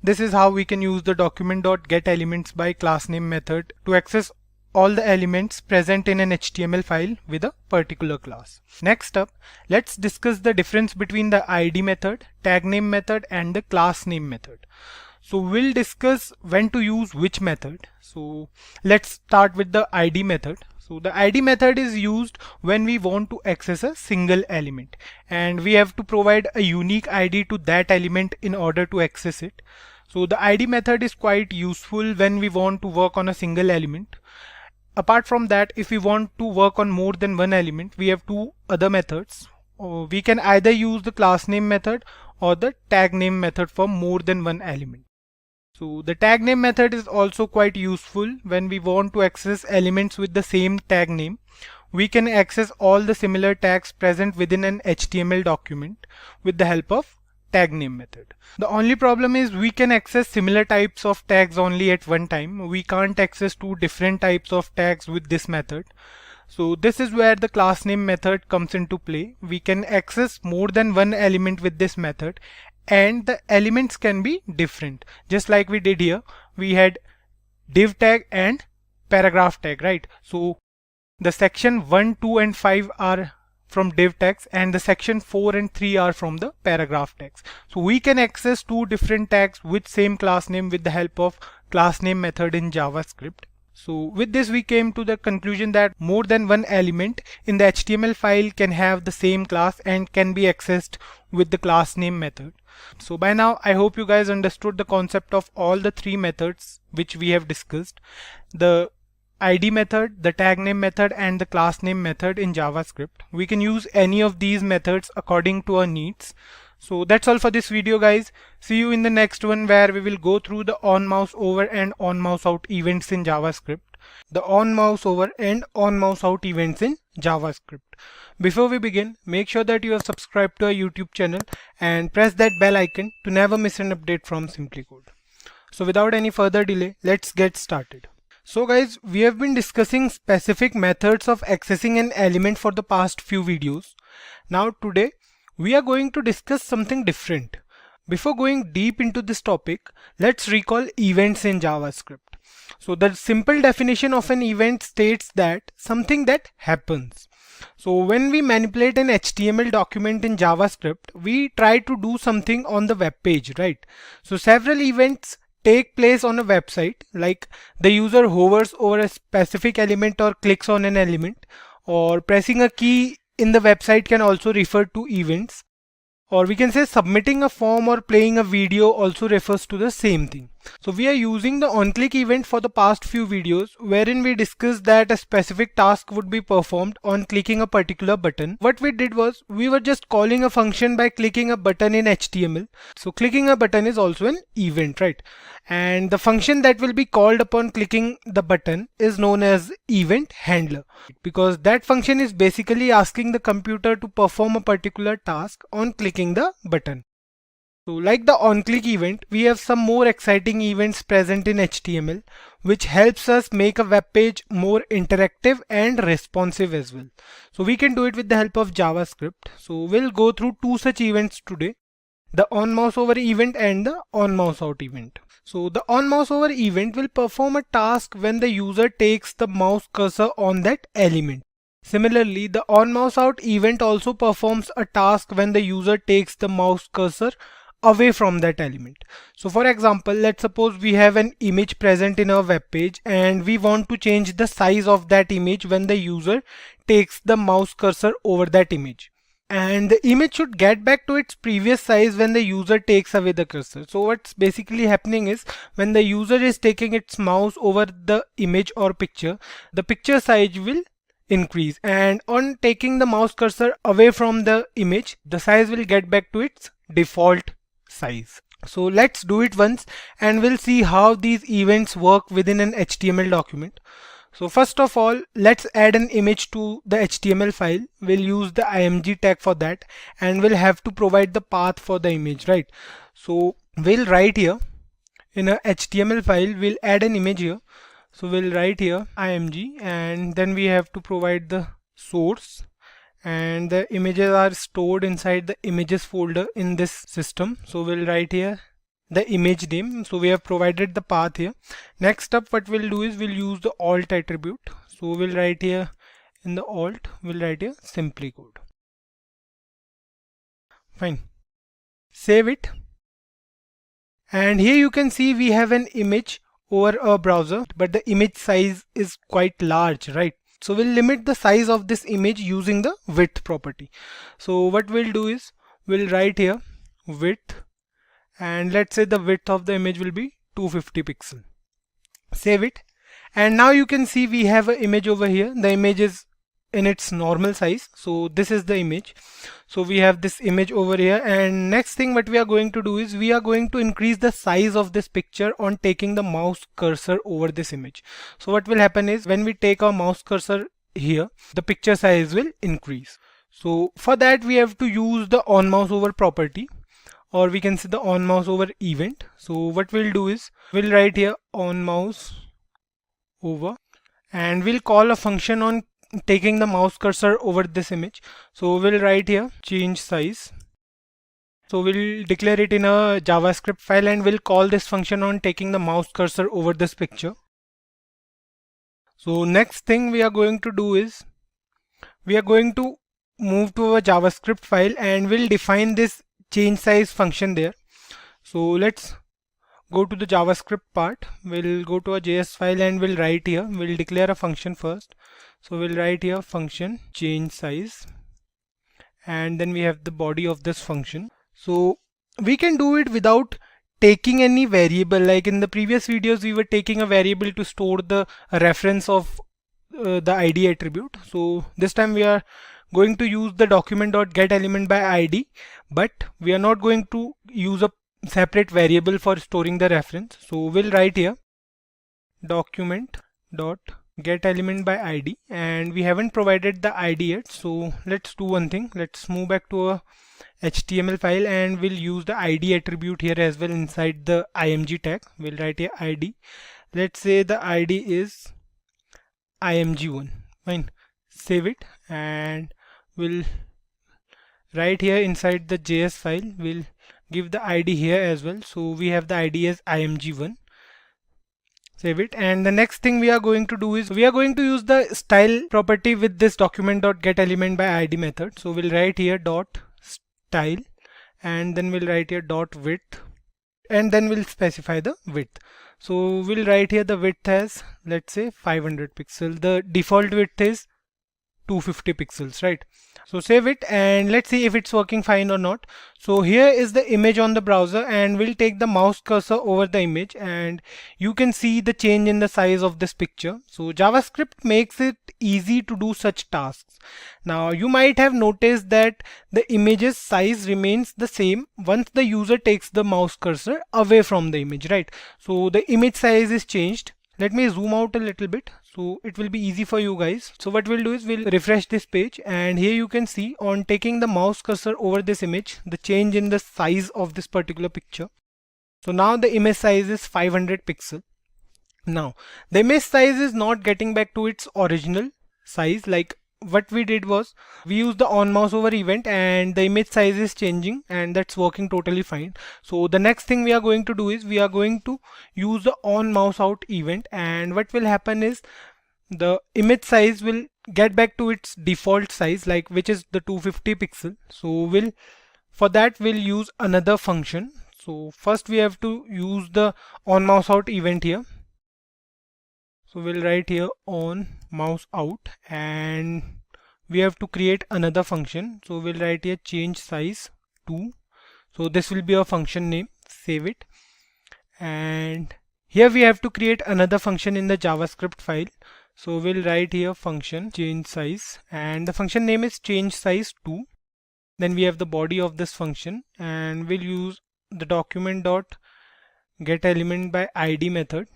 This is how we can use the document.getElementsBy class name method to access all the elements present in an HTML file with a particular class. Next up, let's discuss the difference between the ID method, tag name method and the class name method. So we'll discuss when to use which method. So let's start with the ID method. So the ID method is used when we want to access a single element, and we have to provide a unique ID to that element in order to access it. So the ID method is quite useful when we want to work on a single element. Apart from that, if we want to work on more than one element, we have two other methods. We can either use the class name method or the tag name method for more than one element. So the tag name method is also quite useful when we want to access elements with the same tag name. We can access all the similar tags present within an HTML document with the help of tag name method. The only problem is we can access similar types of tags only at one time. We can't access two different types of tags with this method. So this is where the class name method comes into play. We can access more than one element with this method, and the elements can be different, just like we did here. We had div tag and paragraph tag, right? So the section 1, 2 and 5 are from div tags, and the section 4 and 3 are from the paragraph tags. So we can access two different tags with same class name with the help of class name method in JavaScript. So with this we came to the conclusion that more than one element in the HTML file can have the same class and can be accessed with the class name method. So by now I hope you guys understood the concept of all the three methods which we have discussed: the ID method, the tag name method and the class name method in JavaScript. We can use any of these methods according to our needs. So that's all for this video, guys. See you in the next one, where we will go through the on mouse over and on mouse out events in JavaScript. The on mouse over and on mouse out events in JavaScript. Before we begin, make sure that you are subscribed to our YouTube channel and press that bell icon to never miss an update from Simplicode. So without any further delay, let's get started. So guys, we have been discussing specific methods of accessing an element for the past few videos. Now today, we are going to discuss something different. Before going deep into this topic, let's recall events in JavaScript. So the simple definition of an event states that something that happens. So when we manipulate an HTML document in JavaScript, we try to do something on the web page, right? So several events take place on a website, like the user hovers over a specific element or clicks on an element, or pressing a key in the website can also refer to events, or we can say submitting a form or playing a video also refers to the same thing. So we are using the onClick event for the past few videos wherein we discussed that a specific task would be performed on clicking a particular button. What we did was we were just calling a function by clicking a button in HTML. So clicking a button is also an event, right? And the function that will be called upon clicking the button is known as event handler, because that function is basically asking the computer to perform a particular task on clicking the button. So like the onClick event, we have some more exciting events present in HTML, which helps us make a web page more interactive and responsive as well. So we can do it with the help of JavaScript. So we'll go through two such events today: the onMouseOver event and the onMouseOut event. So the onMouseOver event will perform a task when the user takes the mouse cursor on that element. Similarly, the onMouseOut event also performs a task when the user takes the mouse cursor away from that element. So for example, let's suppose we have an image present in our web page and we want to change the size of that image when the user takes the mouse cursor over that image. And the image should get back to its previous size when the user takes away the cursor. So what's basically happening is when the user is taking its mouse over the image or picture, the picture size will increase, and on taking the mouse cursor away from the image, the size will get back to its default size. So let's do it once and we'll see how these events work within an HTML document. So first of all, let's add an image to the HTML file. We'll use the img tag for that, and we'll have to provide the path for the image, right? So we'll write here in a HTML file, we'll add an image here. So we'll write here img, and then we have to provide the source, and the images are stored inside the images folder in this system. So we'll write here the image name. So we have provided the path here. Next up, what we'll do is we'll use the alt attribute. So we'll write here in the alt, we'll write here Simplicode. Fine. Save it. And here you can see we have an image over a browser, but the image size is quite large, right? So we'll limit the size of this image using the width property. So what we'll do is we'll write here width, and let's say the width of the image will be 250 pixels. Save it. And now you can see we have an image over here. The image is in its normal size. So this is the image. So we have this image over here, and next thing what we are going to do is we are going to increase the size of this picture on taking the mouse cursor over this image. So what will happen is when we take our mouse cursor here, the picture size will increase. So for that we have to use the onMouseOver property, or we can say the onMouseOver event. So what we'll do is we'll write here onMouseOver, and we'll call a function on taking the mouse cursor over this image. So we'll write here change size. So we'll declare it in a JavaScript file, and we'll call this function on taking the mouse cursor over this picture. So next thing we are going to do is we are going to move to a JavaScript file, and we'll define this change size function there. So let's go to the JavaScript part. We'll go to a JS file and we'll write here, we'll declare a function first. So we'll write here function change size, and then we have the body of this function. So we can do it without taking any variable. Like in the previous videos we were taking a variable to store the reference of the ID attribute. So this time we are going to use the document.getElementById, but we are not going to use a separate variable for storing the reference. So we'll write here document.getElementById, and we haven't provided the ID yet. So let's do one thing. Let's move back to a HTML file, and we'll use the ID attribute here as well inside the img tag. We'll write here ID. Let's say the ID is img1. Fine. Save it, and we'll write here inside the JS file. We'll give the ID here as well. So we have the ID as img1. Save it. And the next thing we are going to do is we are going to use the style property with this document.getElementById method. So we'll write here dot style, and then we'll write here dot width, and then we'll specify the width. So we'll write here the width as, let's say, 500 pixel. The default width is 250 pixels, right? So save it and let's see if it's working fine or not. So here is the image on the browser, and we'll take the mouse cursor over the image and you can see the change in the size of this picture. So JavaScript makes it easy to do such tasks. Now you might have noticed that the image's size remains the same once the user takes the mouse cursor away from the image, right? So the image size is changed. Let me zoom out a little bit so it will be easy for you guys. So what we'll do is we'll refresh this page, and here you can see on taking the mouse cursor over this image, the change in the size of this particular picture. So now the image size is 500 pixel. Now the image size is not getting back to its original size. Like what we did was we used the on mouse over event and the image size is changing, and that's working totally fine. So the next thing we are going to do is we are going to use the on mouse out event, and what will happen is the image size will get back to its default size, like which is the 250 pixel. So for that we'll use another function. So first we have to use the on mouse out event here. So we'll write here on mouse out, and we have to create another function. So we'll write here change size to. So this will be our function name. Save it. And here we have to create another function in the JavaScript file. So we'll write here function change size, and the function name is change size to. Then we have the body of this function, and we'll use the document dot GetElementById method.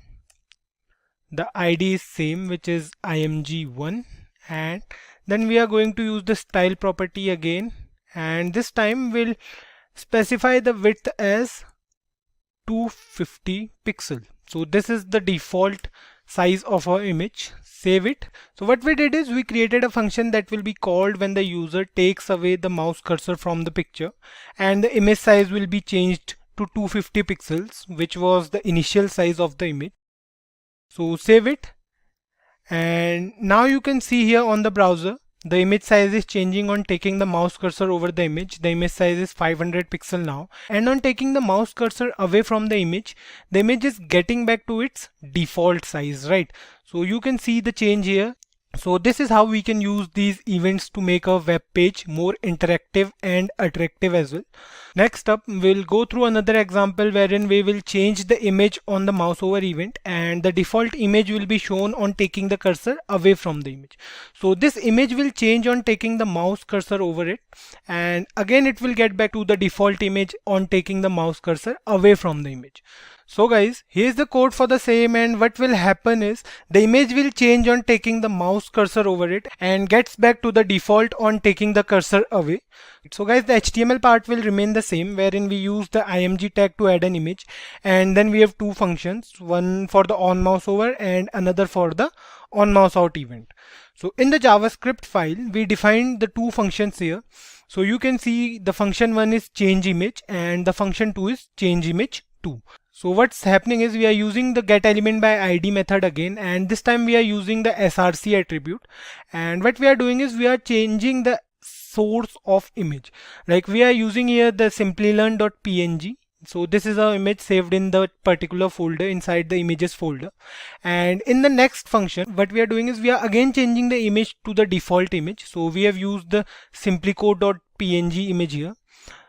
The ID is same, which is img1, and then we are going to use the style property again, and this time we'll specify the width as 250 pixel. So this is the default size of our image. Save it. So what we did is we created a function that will be called when the user takes away the mouse cursor from the picture, and the image size will be changed to 250 pixels, which was the initial size of the image. So save it, and now you can see here on the browser the image size is changing on taking the mouse cursor over the image. The image size is 500 pixel now, and on taking the mouse cursor away from the image is getting back to its default size, right? So you can see the change here. So this is how we can use these events to make a web page more interactive and attractive as well. Next up, we'll go through another example wherein we will change the image on the mouse over event, and the default image will be shown on taking the cursor away from the image. So this image will change on taking the mouse cursor over it, and again it will get back to the default image on taking the mouse cursor away from the image. So guys, here's the code for the same, and what will happen is the image will change on taking the mouse cursor over it and gets back to the default on taking the cursor away. So guys, the HTML part will remain the same, wherein we use the img tag to add an image, and then we have two functions, one for the on mouse over and another for the on mouse out event. So in the JavaScript file we defined the two functions here. So you can see the function 1 is change image and the function 2 is change image 2. So what's happening is we are using the GetElementById method again, and this time we are using the src attribute, and what we are doing is we are changing the source of image. Like we are using here the Simplilearn.png. So this is our image saved in the particular folder inside the images folder, and in the next function what we are doing is we are again changing the image to the default image. So we have used the Simplicode.png image here.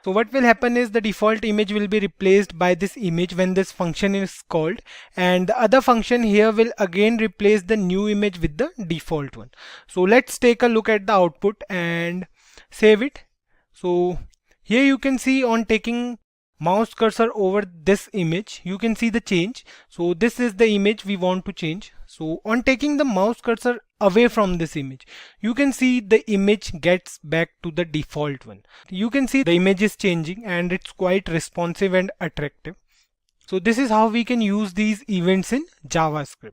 So what will happen is the default image will be replaced by this image when this function is called, and the other function here will again replace the new image with the default one. So let's take a look at the output and save it. So here you can see on taking mouse cursor over this image you can see the change. So this is the image we want to change. So on taking the mouse cursor away from this image you can see the image gets back to the default one. You can see the image is changing and it's quite responsive and attractive. So this is how we can use these events in JavaScript.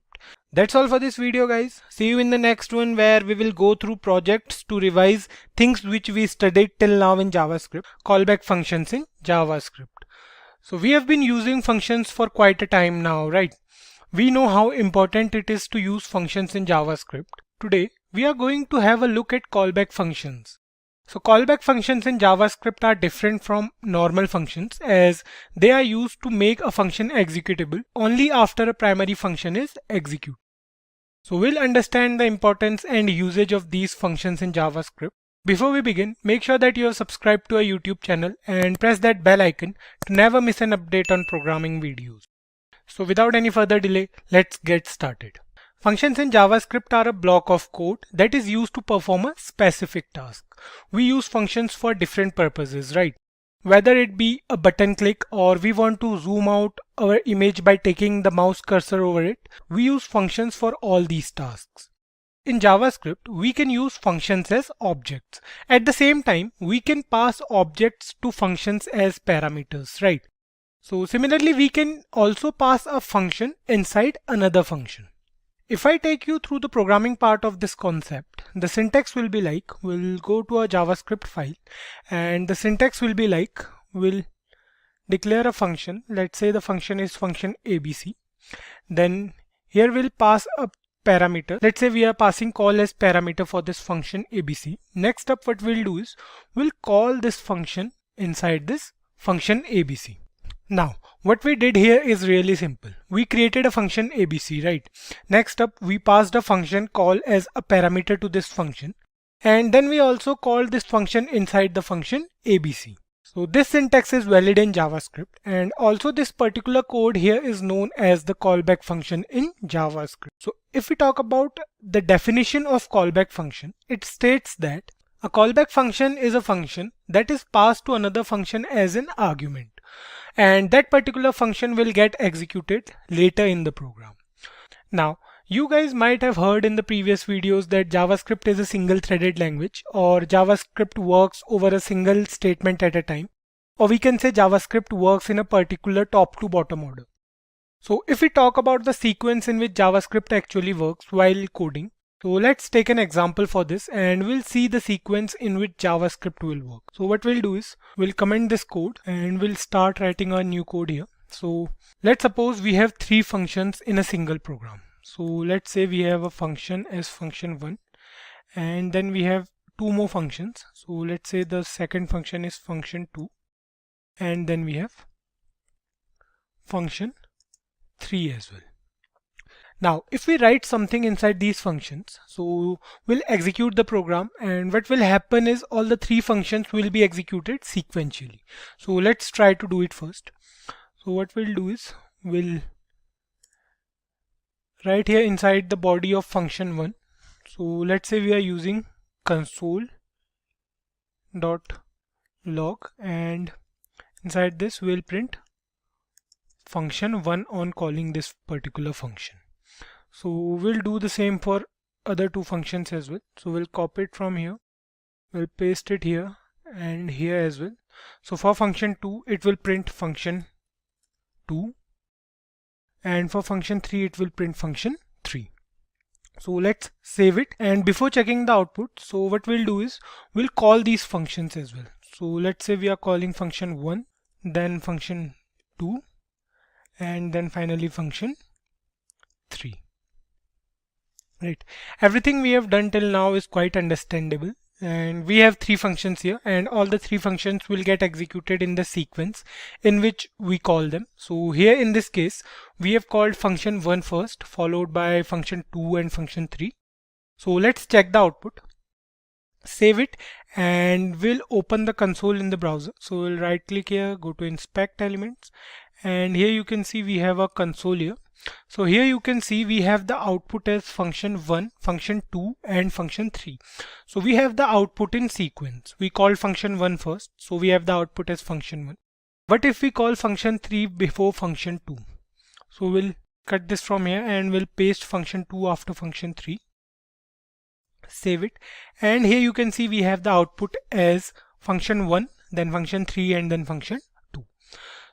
That's all for this video guys. See you in the next one where we will go through projects to revise things which we studied till now in JavaScript. Callback functions in JavaScript. So we have been using functions for quite a time now, right? We know how important it is to use functions in JavaScript. Today we are going to have a look at callback functions. So callback functions in JavaScript are different from normal functions as they are used to make a function executable only after a primary function is executed. So we'll understand the importance and usage of these functions in JavaScript. Before we begin, make sure that you are subscribed to our YouTube channel and press that bell icon to never miss an update on programming videos. So without any further delay, let's get started. Functions in JavaScript are a block of code that is used to perform a specific task. We use functions for different purposes, right? Whether it be a button click or we want to zoom out our image by taking the mouse cursor over it, we use functions for all these tasks. In JavaScript, we can use functions as objects. At the same time, we can pass objects to functions as parameters, right? So similarly, we can also pass a function inside another function. If I take you through the programming part of this concept, the syntax will be like, we'll go to a JavaScript file and the syntax will be like, we'll declare a function. Let's say the function is function ABC. Then here we'll pass a parameter. Let's say we are passing call as parameter for this function ABC. Next up, what we'll do is we'll call this function inside this function ABC. Now, what we did here is really simple. We created a function ABC, right? Next up, we passed a function call as a parameter to this function. And then we also called this function inside the function ABC. So this syntax is valid in JavaScript. And also this particular code here is known as the callback function in JavaScript. So if we talk about the definition of callback function, it states that a callback function is a function that is passed to another function as an argument. And that particular function will get executed later in the program. Now, you guys might have heard in the previous videos that JavaScript is a single-threaded language, or JavaScript works over a single statement at a time, or we can say JavaScript works in a particular top to bottom order. So if we talk about the sequence in which JavaScript actually works while coding, so let's take an example for this and we'll see the sequence in which JavaScript will work. So what we'll do is we'll comment this code and we'll start writing our new code here. So let's suppose we have three functions in a single program. So let's say we have a function as function1 and then we have two more functions. So let's say the second function is function2 and then we have function3 as well. Now, if we write something inside these functions, so we'll execute the program and what will happen is all the three functions will be executed sequentially. So let's try to do it first. So what we'll do is we'll write here inside the body of function1. So let's say we are using console.log and inside this we'll print function1 on calling this particular function. So we'll do the same for other two functions as well. So we'll copy it from here, we'll paste it here and here as well. So for function2 it will print function2 and for function3 it will print function3. So let's save it, and before checking the output, so what we'll do is we'll call these functions as well. So let's say we are calling function1, then function2 and then finally function3. Right. Everything we have done till now is quite understandable, and we have three functions here and all the three functions will get executed in the sequence in which we call them. So here in this case we have called function1 first, followed by function2 and function3. So let's check the output, save it, and we'll open the console in the browser. So we'll right click here, go to inspect elements, and here you can see we have a console here. So here you can see we have the output as function1, function2 and function3. So we have the output in sequence. We called function1 first, so we have the output as function1. What if we call function3 before function2? So we'll cut this from here and we'll paste function2 after function3. Save it, and here you can see we have the output as function1, then function3 and then function2.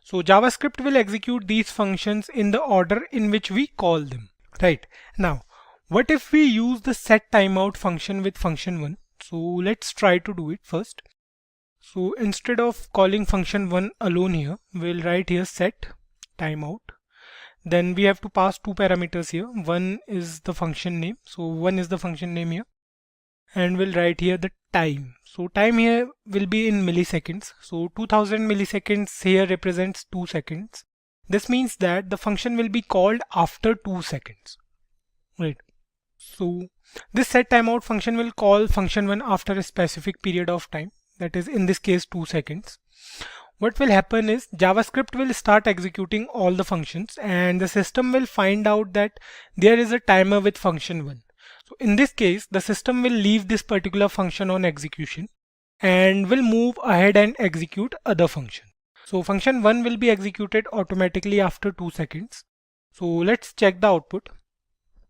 So JavaScript will execute these functions in the order in which we call them. Right. Now, what if we use the set timeout function with function1? So let's try to do it first. So instead of calling function1 alone here, we'll write here set timeout. Then we have to pass two parameters here. One is the function name. So one is the function name here. And we'll write here the time. So time here will be in milliseconds. So 2000 milliseconds here represents 2 seconds. This means that the function will be called after 2 seconds. Right. So this set timeout function will call function1 after a specific period of time, that is in this case 2 seconds. What will happen is JavaScript will start executing all the functions and the system will find out that there is a timer with function1. So in this case, the system will leave this particular function on execution and will move ahead and execute other functions. So function1 will be executed automatically after 2 seconds. So let's check the output.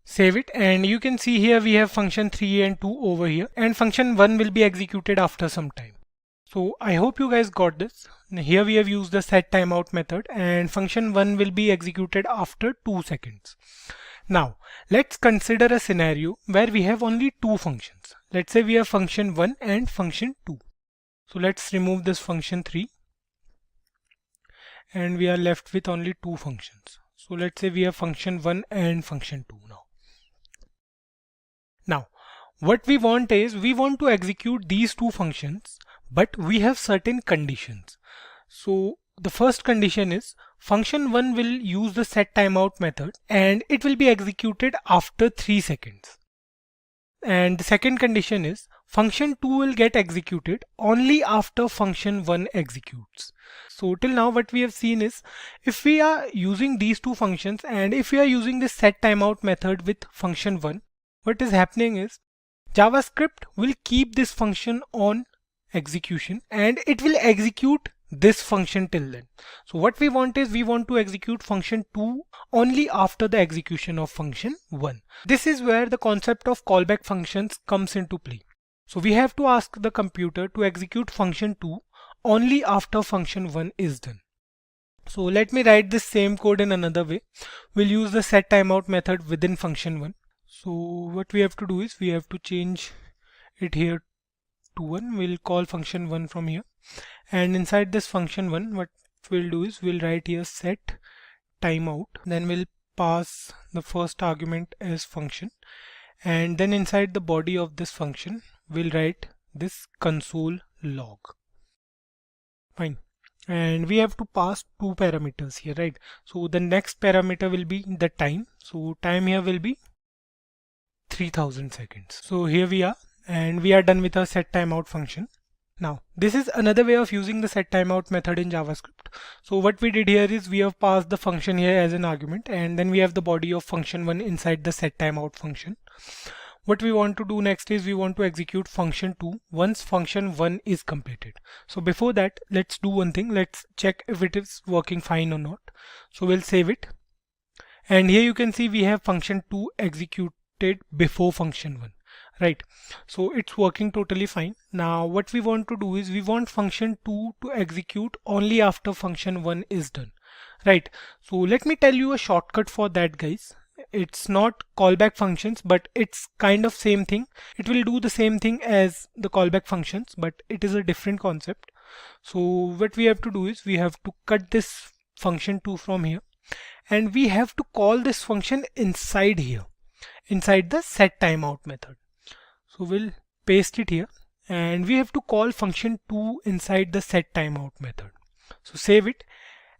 Save it, and you can see here we have function 3 and 2 over here, and function 1 will be executed after some time. So I hope you guys got this. Here we have used the set timeout method and function 1 will be executed after 2 seconds. Now let's consider a scenario where we have only two functions. Let's say we have function 1 and function 2. So let's remove this function 3 and we are left with only two functions. So let's say we have function 1 and function 2 now. Now, what we want is we want to execute these two functions, but we have certain conditions. So the first condition is function 1 will use the set timeout method and it will be executed after 3 seconds. And the second condition is function 2 will get executed only after function 1 executes. So till now what we have seen is if we are using these two functions and if we are using this set timeout method with function 1, what is happening is JavaScript will keep this function on execution and it will execute this function till then. So what we want is we want to execute function 2 only after the execution of function 1. This is where the concept of callback functions comes into play. So we have to ask the computer to execute function 2 only after function 1 is done. So let me write this same code in another way. We'll use the set timeout method within function 1. So what we have to do is we have to change it here to 1. We'll call function 1 from here, and inside this function 1 what we'll do is we'll write here set timeout, then we'll pass the first argument as function, and then inside the body of this function we'll write this console log. Fine. And we have to pass two parameters here, right? So the next parameter will be the time. So time here will be 3000 seconds. So here we are, and we are done with our set timeout function. Now this is another way of using the set timeout method in JavaScript. So what we did here is we have passed the function here as an argument, and then we have the body of function 1 inside the set timeout function. What we want to do next is we want to execute function 2 once function 1 is completed. So before that, let's do one thing. Let's check if it is working fine or not. So we'll save it, and here you can see we have function 2 executed before function 1, right? So it's working totally fine. Now what we want to do is we want function 2 to execute only after function 1 is done, right? So let me tell you a shortcut for that, guys. It's not callback functions, but it's kind of same thing. It will do the same thing as the callback functions, but it is a different concept. So what we have to do is we have to cut this function 2 from here, and we have to call this function inside here, inside the set timeout method. So we'll paste it here, and we have to call function 2 inside the set timeout method. So save it,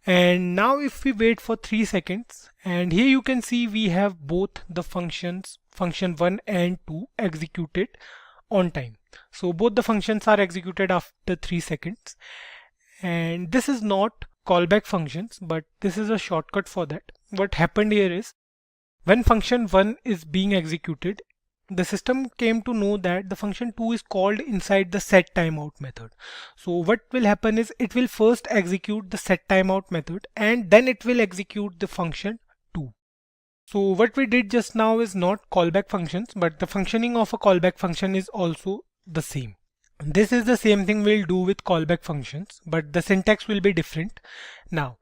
and now if we wait for 3 seconds, and here you can see we have both the functions, function 1 and 2, executed on time. So both the functions are executed after 3 seconds, and this is not callback functions, but this is a shortcut for that. What happened here is when function 1 is being executed, the system came to know that the function 2 is called inside the set timeout method. So what will happen is it will first execute the set timeout method, and then it will execute the function 2. So what we did just now is not callback functions, but the functioning of a callback function is also the same. This is the same thing we'll do with callback functions, but the syntax will be different. Now,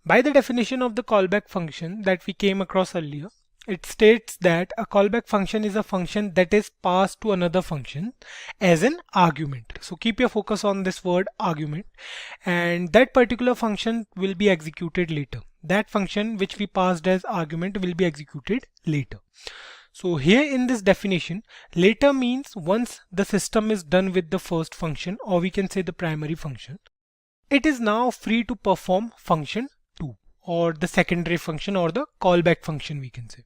by the definition of the callback function that we came across earlier, it states that a callback function is a function that is passed to another function as an argument. So keep your focus on this word argument, and that particular function will be executed later. That function which we passed as argument will be executed later. So here in this definition, later means once the system is done with the first function, or we can say the primary function, it is now free to perform function 2, or the secondary function, or the callback function we can say.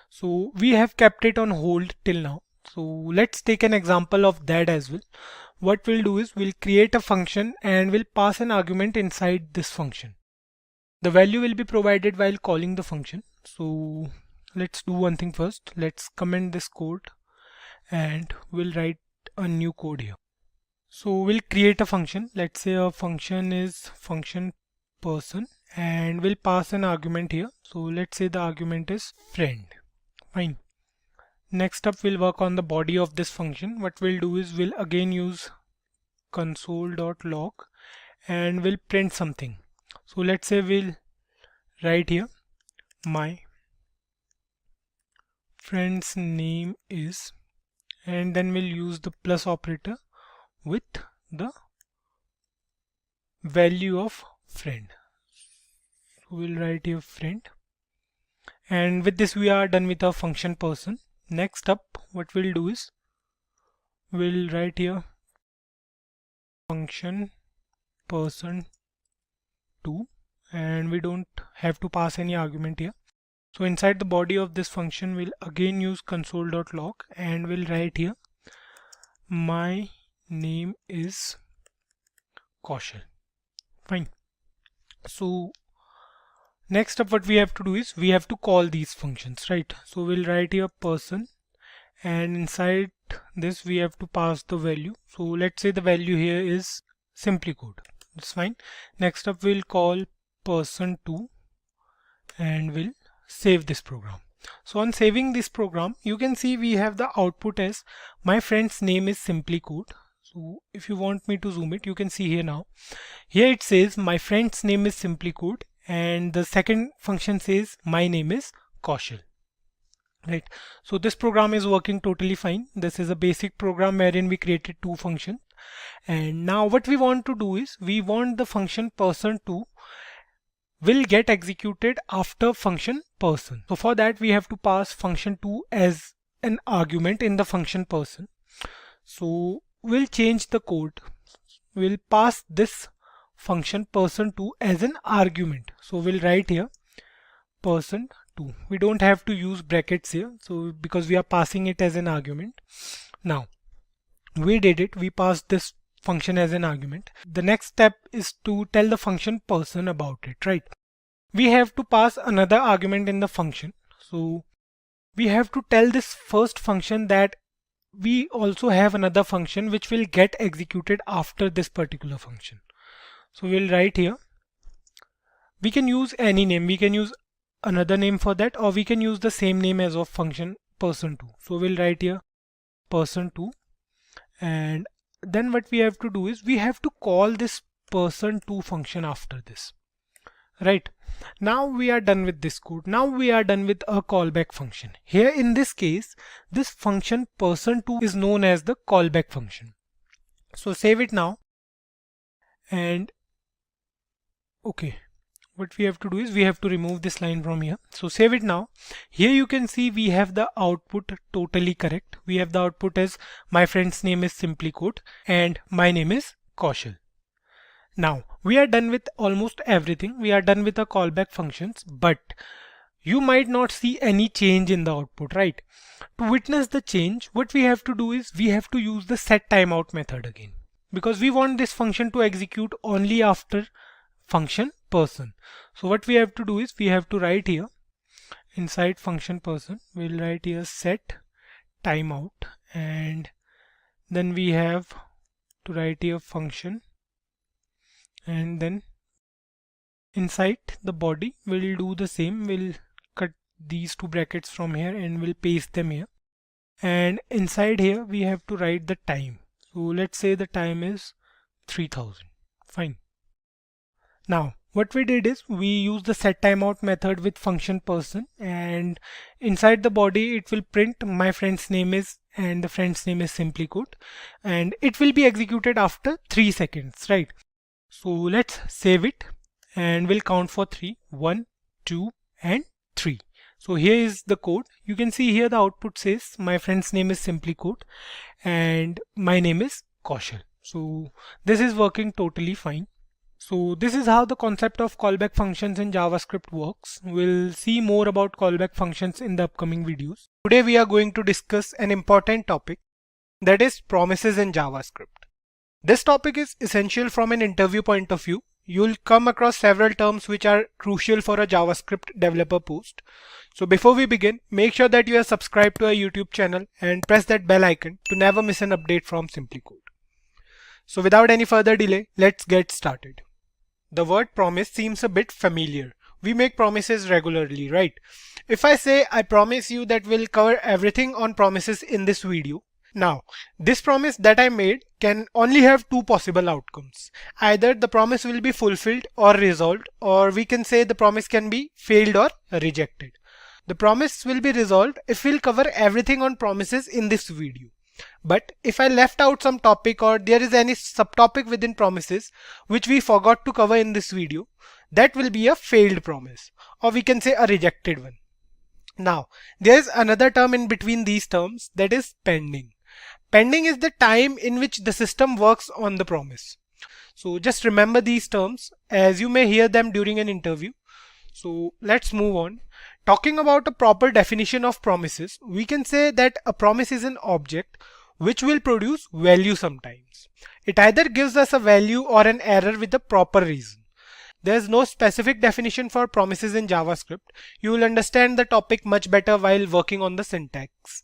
So we have kept it on hold till now. So let's take an example of that as well. What we'll do is we'll create a function and we'll pass an argument inside this function. The value will be provided while calling the function. So let's do one thing first. Let's comment this code and we'll write a new code here. So we'll create a function. Let's say a function is function person and we'll pass an argument here. So let's say the argument is friend. Fine. Next up, we'll work on the body of this function. What we'll do is we'll again use console.log and we'll print something. So let's say we'll write here my friend's name is, and then we'll use the plus operator with the value of friend. So we'll write here friend, and with this we are done with our function person. Next up, what we'll do is we'll write here function person 2, and we don't have to pass any argument here. So inside the body of this function we'll again use console.log and we'll write here my name is Kaushal. Fine. So next up, what we have to do is we have to call these functions, right? So we'll write here person, and inside this we have to pass the value. So let's say the value here is Simplicode. That's fine. Next up, we'll call person2 and we'll save this program. So on saving this program, you can see we have the output as my friend's name is Simplicode. So if you want me to zoom it, you can see here now. Here it says my friend's name is Simplicode, and the second function says my name is Kaushal. Right. So this program is working totally fine. This is a basic program wherein we created two functions. And now what we want to do is we want the function person2 will get executed after function person. So for that we have to pass function2 as an argument in the function person. So we'll change the code. We'll pass this function person2 as an argument. So we'll write here person2. We don't have to use brackets here, so because we are passing it as an argument. Now we did it, we passed this function as an argument. The next step is to tell the function person about it, right? We have to pass another argument in the function. So we have to tell this first function that we also have another function which will get executed after this particular function. So we'll write here, we can use any name, we can use another name for that, or we can use the same name as of function person2. So we'll write here person2, and then what we have to do is we have to call this person2 function after this. Right, now we are done with this code. Now we are done with a callback function. Here in this case, this function person2 is known as the callback function. So save it now, and okay, what we have to do is we have to remove this line from here. So save it now. Here you can see we have the output totally correct. We have the output as my friend's name is Simplicode and my name is Kaushal. Now we are done with almost everything. We are done with the callback functions, but you might not see any change in the output, right? To witness the change, what we have to do is we have to use the set timeout method again, because we want this function to execute only after function person. So what we have to do is we have to write here inside function person, we'll write here set timeout, and then we have to write here function, and then inside the body we'll do the same. We'll cut these two brackets from here and we'll paste them here, and inside here we have to write the time. So let's say the time is 3000. Fine. Now what we did is we use the set timeout method with function person, and inside the body it will print my friend's name is, and the friend's name is Simplicode, and it will be executed after 3 seconds, right? So let's save it and we'll count for 3. 1, 2 and 3. So here is the code. You can see here the output says my friend's name is Simplicode and my name is Kaushal. So this is working totally fine. So this is how the concept of callback functions in JavaScript works. We'll see more about callback functions in the upcoming videos. Today we are going to discuss an important topic, that is promises in JavaScript. This topic is essential from an interview point of view. You'll come across several terms which are crucial for a JavaScript developer post. So before we begin, make sure that you are subscribed to our YouTube channel and press that bell icon to never miss an update from Simplicode. So without any further delay, let's get started. The word promise seems a bit familiar. We make promises regularly, right? If I say I promise you that we'll cover everything on promises in this video. Now, this promise that I made can only have two possible outcomes. Either the promise will be fulfilled or resolved, or we can say the promise can be failed or rejected. The promise will be resolved if we'll cover everything on promises in this video. But if I left out some topic or there is any subtopic within promises which we forgot to cover in this video, that will be a failed promise, or we can say a rejected one. Now, there is another term in between these terms, that is pending. Pending is the time in which the system works on the promise. So just remember these terms as you may hear them during an interview. So let's move on. Talking about a proper definition of promises, we can say that a promise is an object which will produce value sometimes. It either gives us a value or an error with a proper reason. There is no specific definition for promises in JavaScript. You will understand the topic much better while working on the syntax.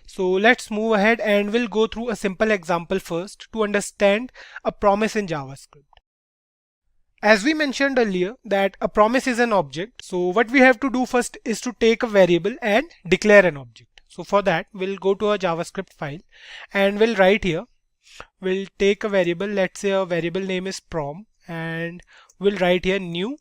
So let's move ahead and we'll go through a simple example first to understand a promise in JavaScript. As we mentioned earlier that a promise is an object, so what we have to do first is to take a variable and declare an object. So for that we'll go to a JavaScript file and we'll write here, we'll take a variable, let's say a variable name is prom, and we'll write here new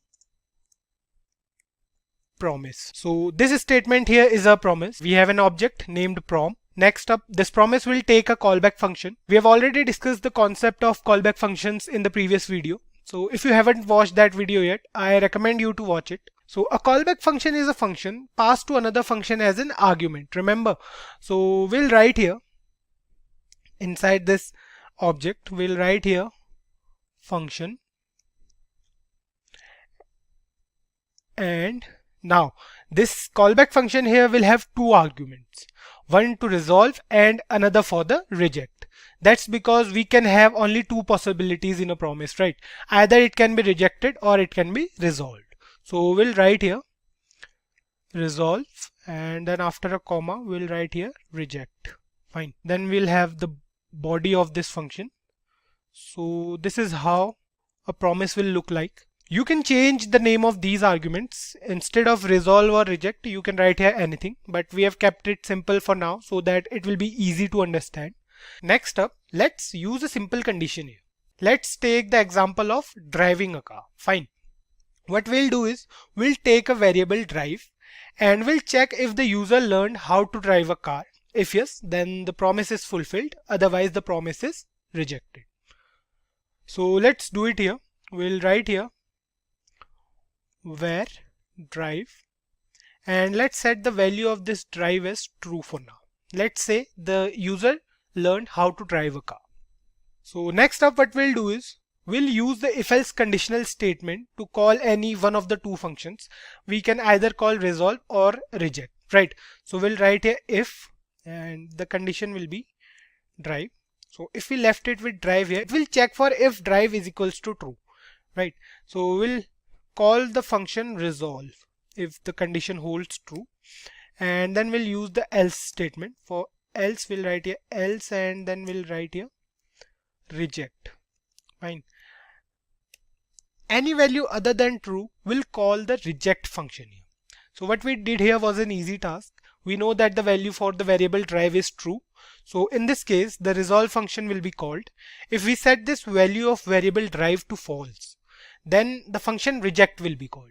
promise. So this statement here is a promise. We have an object named prom. Next up, this promise will take a callback function. We have already discussed the concept of callback functions in the previous video. So if you haven't watched that video yet, I recommend you to watch it. So a callback function is a function passed to another function as an argument. Remember, so we'll write here inside this object, we'll write here function, and now this callback function here will have two arguments, one to resolve and another for the reject. That's because we can have only two possibilities in a promise, right? Either it can be rejected or it can be resolved. So we'll write here resolve, and then after a comma we'll write here reject. Fine. Then we'll have the body of this function. So this is how a promise will look like. You can change the name of these arguments. Instead of resolve or reject, you can write here anything, but we have kept it simple for now so that it will be easy to understand. Next up, let's use a simple condition here. Let's take the example of driving a car. Fine. What we'll do is we'll take a variable drive and we'll check if the user learned how to drive a car. If yes, then the promise is fulfilled. Otherwise, the promise is rejected. So let's do it here. We'll write here where drive, and let's set the value of this drive as true for now. Let's say the user learned how to drive a car. So next up, what we'll do is we'll use the if-else conditional statement to call any one of the two functions. We can either call resolve or reject, right? So we'll write here if, and the condition will be drive. So if we left it with drive here, it will check for if drive is equals to true, right? So we'll call the function resolve if the condition holds true, and then we'll use the else statement. For else we'll write here else, and then we'll write here reject. Fine. Any value other than true will call the reject function here. So what we did here was an easy task. We know that the value for the variable drive is true. So in this case, the resolve function will be called. If we set this value of variable drive to false, then the function reject will be called.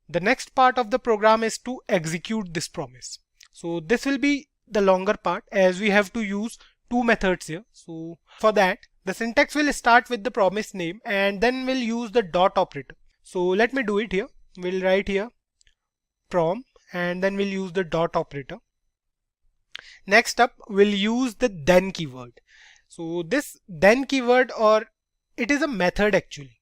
The next part of the program is to execute this promise. So this will be the longer part as we have to use two methods here. So for that, the syntax will start with the promise name and then we'll use the dot operator. So let me do it here. We'll write here prom and then we'll use the dot operator. Next up, we'll use the then keyword. So this then keyword, or it is a method actually.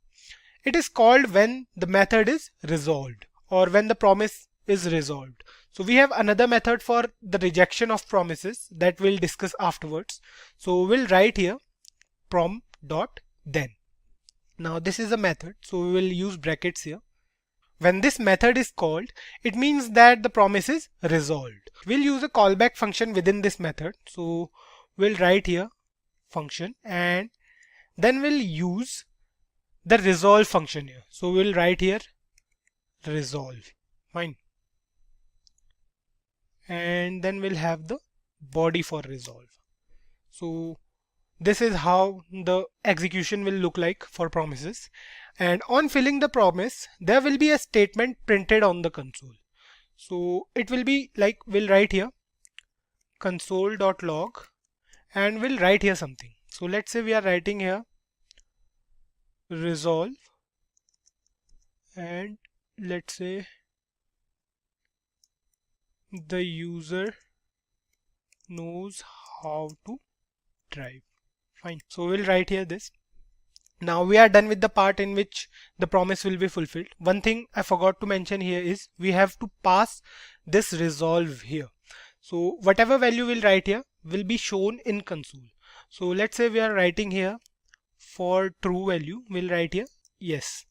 It is called when the method is resolved or when the promise is resolved. So we have another method for the rejection of promises that we'll discuss afterwards. So we'll write here prom.then. Now this is a method, so we will use brackets here. When this method is called, it means that the promise is resolved. We'll use a callback function within this method. So we'll write here function and then we'll use the resolve function here. So we'll write here resolve. Fine. And then we'll have the body for resolve. So this is how the execution will look like for promises. And on filling the promise, there will be a statement printed on the console. So it will be like, we'll write here console.log and we'll write here something. So let's say we are writing here resolve and let's say the user knows how to drive. Fine. So we'll write here this. Now we are done with the part in which the promise will be fulfilled. One thing I forgot to mention here is we have to pass this resolve here. So whatever value we'll write here will be shown in console. So let's say we are writing here for true value, we'll write here yes.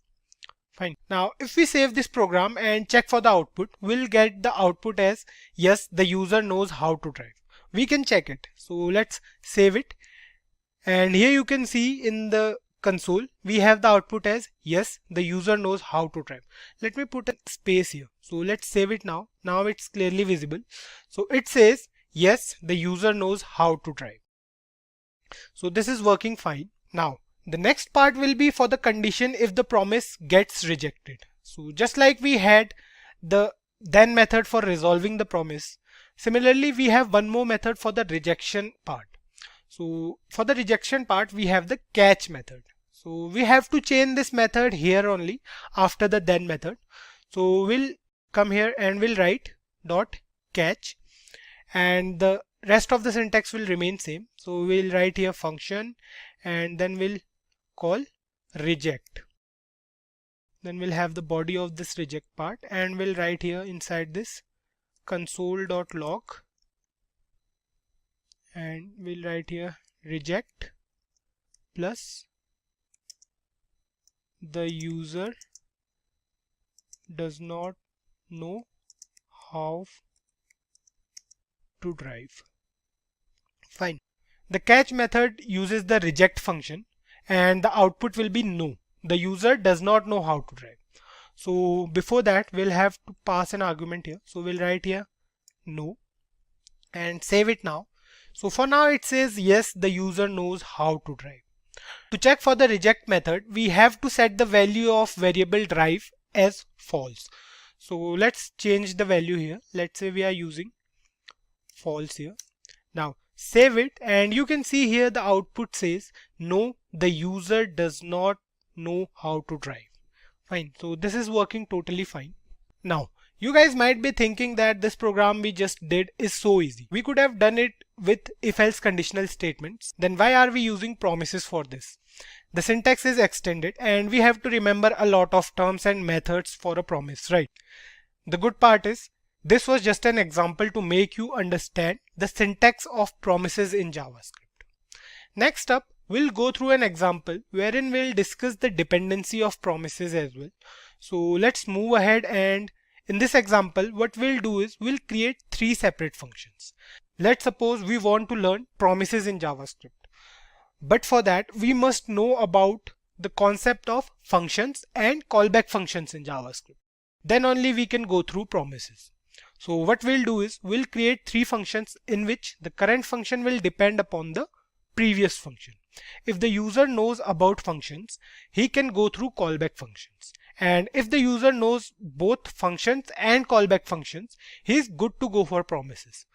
Fine. Now if we save this program and check for the output, we'll get the output as yes, the user knows how to drive. We can check it. So let's save it. And here you can see in the console, we have the output as yes, the user knows how to drive. Let me put a space here. So let's save it now. Now it's clearly visible. So it says yes, the user knows how to drive. So this is working fine. Now the next part will be for the condition if the promise gets rejected. So just like we had the then method for resolving the promise, similarly we have one more method for the rejection part. So for the rejection part, we have the catch method. So we have to chain this method here only after the then method. So we'll come here and we'll write dot catch and the rest of the syntax will remain same. So we'll write here function and then we'll call reject. Then we'll have the body of this reject part and we'll write here inside this console.log and we'll write here reject plus the user does not know how to drive. Fine. The catch method uses the reject function and the output will be no. The user does not know how to drive. So before that we'll have to pass an argument here. So we'll write here no and save it now. So for now it says yes, the user knows how to drive. To check for the reject method, we have to set the value of variable drive as false. So let's change the value here. Let's say we are using false here. Now save it and you can see here the output says no, the user does not know how to drive. Fine. So this is working totally fine. Now you guys might be thinking that this program we just did is so easy. We could have done it with if-else conditional statements. Then why are we using promises for this? The syntax is extended and we have to remember a lot of terms and methods for a promise, right? The good part is this was just an example to make you understand the syntax of promises in JavaScript. Next up, we'll go through an example wherein we'll discuss the dependency of promises as well. So let's move ahead, and in this example what we'll do is we'll create three separate functions. Let's suppose we want to learn promises in JavaScript. But for that we must know about the concept of functions and callback functions in JavaScript. Then only we can go through promises. So what we'll do is we'll create three functions in which the current function will depend upon the previous function. If the user knows about functions, he can go through callback functions. And if the user knows both functions and callback functions, he is good to go for promises.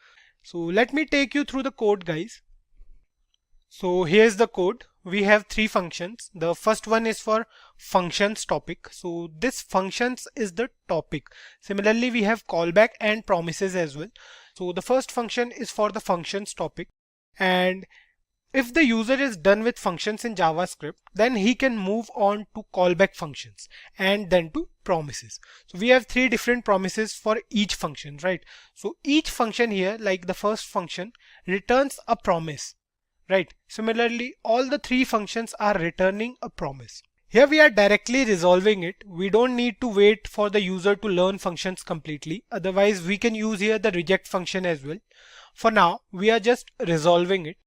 So let me take you through the code, guys. So here's the code. We have three functions. The first one is for functions topic. So this functions is the topic. Similarly, we have callback and promises as well. So the first function is for the functions topic, and if the user is done with functions in JavaScript, then he can move on to callback functions and then to promises. So we have three different promises for each function, right? So each function here, like the first function, returns a promise, right? Similarly, all the three functions are returning a promise. Here we are directly resolving it. We don't need to wait for the user to learn functions completely. Otherwise, we can use here the reject function as well. For now, we are just resolving it,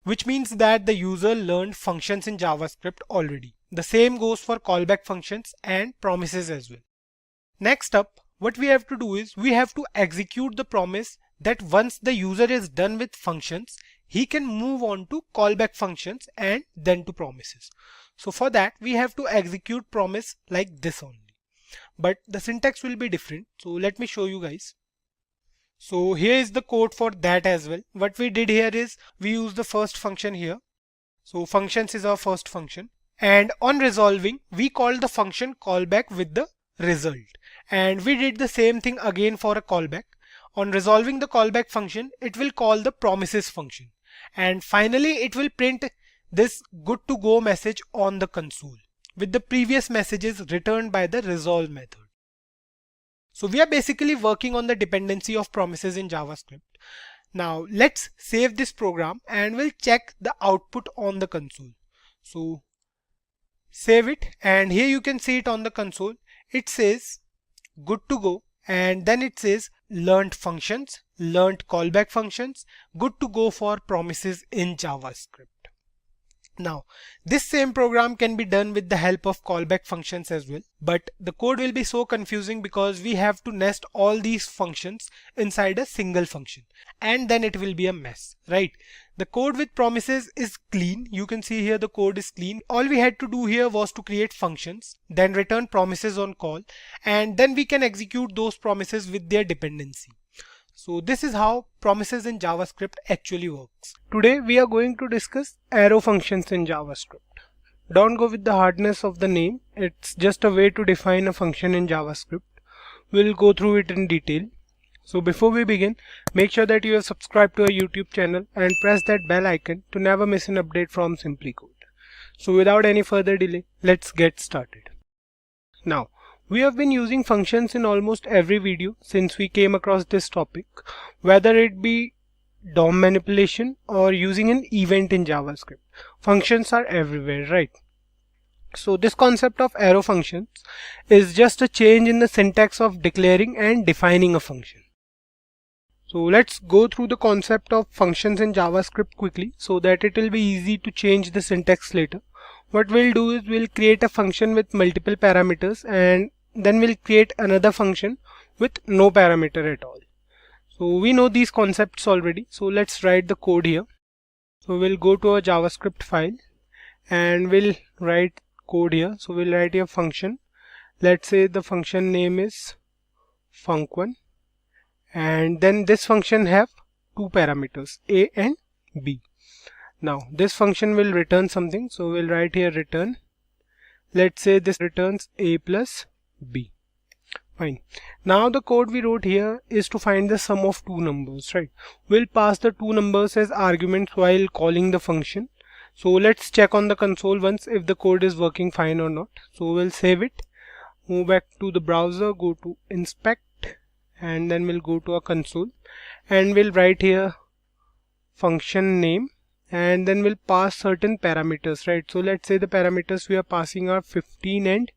which means that the user learned functions in JavaScript already. The same goes for callback functions and promises as well. Next up, what we have to do is we have to execute the promise that once the user is done with functions, he can move on to callback functions and then to promises. So for that, we have to execute promise like this only. But the syntax will be different. So let me show you guys. So here is the code for that as well. What we did here is we use the first function here. So functions is our first function. And on resolving, we called the function callback with the result. And we did the same thing again for a callback. On resolving the callback function, it will call the promises function. And finally, it will print this good to go message on the console with the previous messages returned by the resolve method. So we are basically working on the dependency of promises in JavaScript. Now let's save this program and we'll check the output on the console. So save it, and here you can see it on the console. It says good to go, and then it says learned functions, learned callback functions, good to go for promises in JavaScript. Now, this same program can be done with the help of callback functions as well, but the code will be so confusing because we have to nest all these functions inside a single function, and then it will be a mess, right? The code with promises is clean. You can see here the code is clean. All we had to do here was to create functions, then return promises on call, and then we can execute those promises with their dependency. So this is how promises in JavaScript actually works. Today we are going to discuss arrow functions in JavaScript. Don't go with the hardness of the name. It's just a way to define a function in JavaScript. We'll go through it in detail. So before we begin, make sure that you are subscribed to our YouTube channel and press that bell icon to never miss an update from Simplicode. So without any further delay, let's get started. Now, we have been using functions in almost every video since we came across this topic, whether it be DOM manipulation or using an event in JavaScript. Functions are everywhere, right? So this concept of arrow functions is just a change in the syntax of declaring and defining a function. So let's go through the concept of functions in JavaScript quickly so that it will be easy to change the syntax later. What we'll do is we'll create a function with multiple parameters, and then we'll create another function with no parameter at all. So we know these concepts already. So let's write the code here. So we'll go to our JavaScript file and we'll write code here. So we'll write here function. Let's say the function name is func1, and then this function have two parameters, a and b. Now this function will return something. So we'll write here return. Let's say this returns a plus b. Fine. Now the code we wrote here is to find the sum of two numbers, right? We'll pass the two numbers as arguments while calling the function. So let's check on the console once if the code is working fine or not. So we'll save it, move back to the browser, go to inspect, and then we'll go to our console and we'll write here function name, and then we'll pass certain parameters, right? So let's say the parameters we are passing are 15 and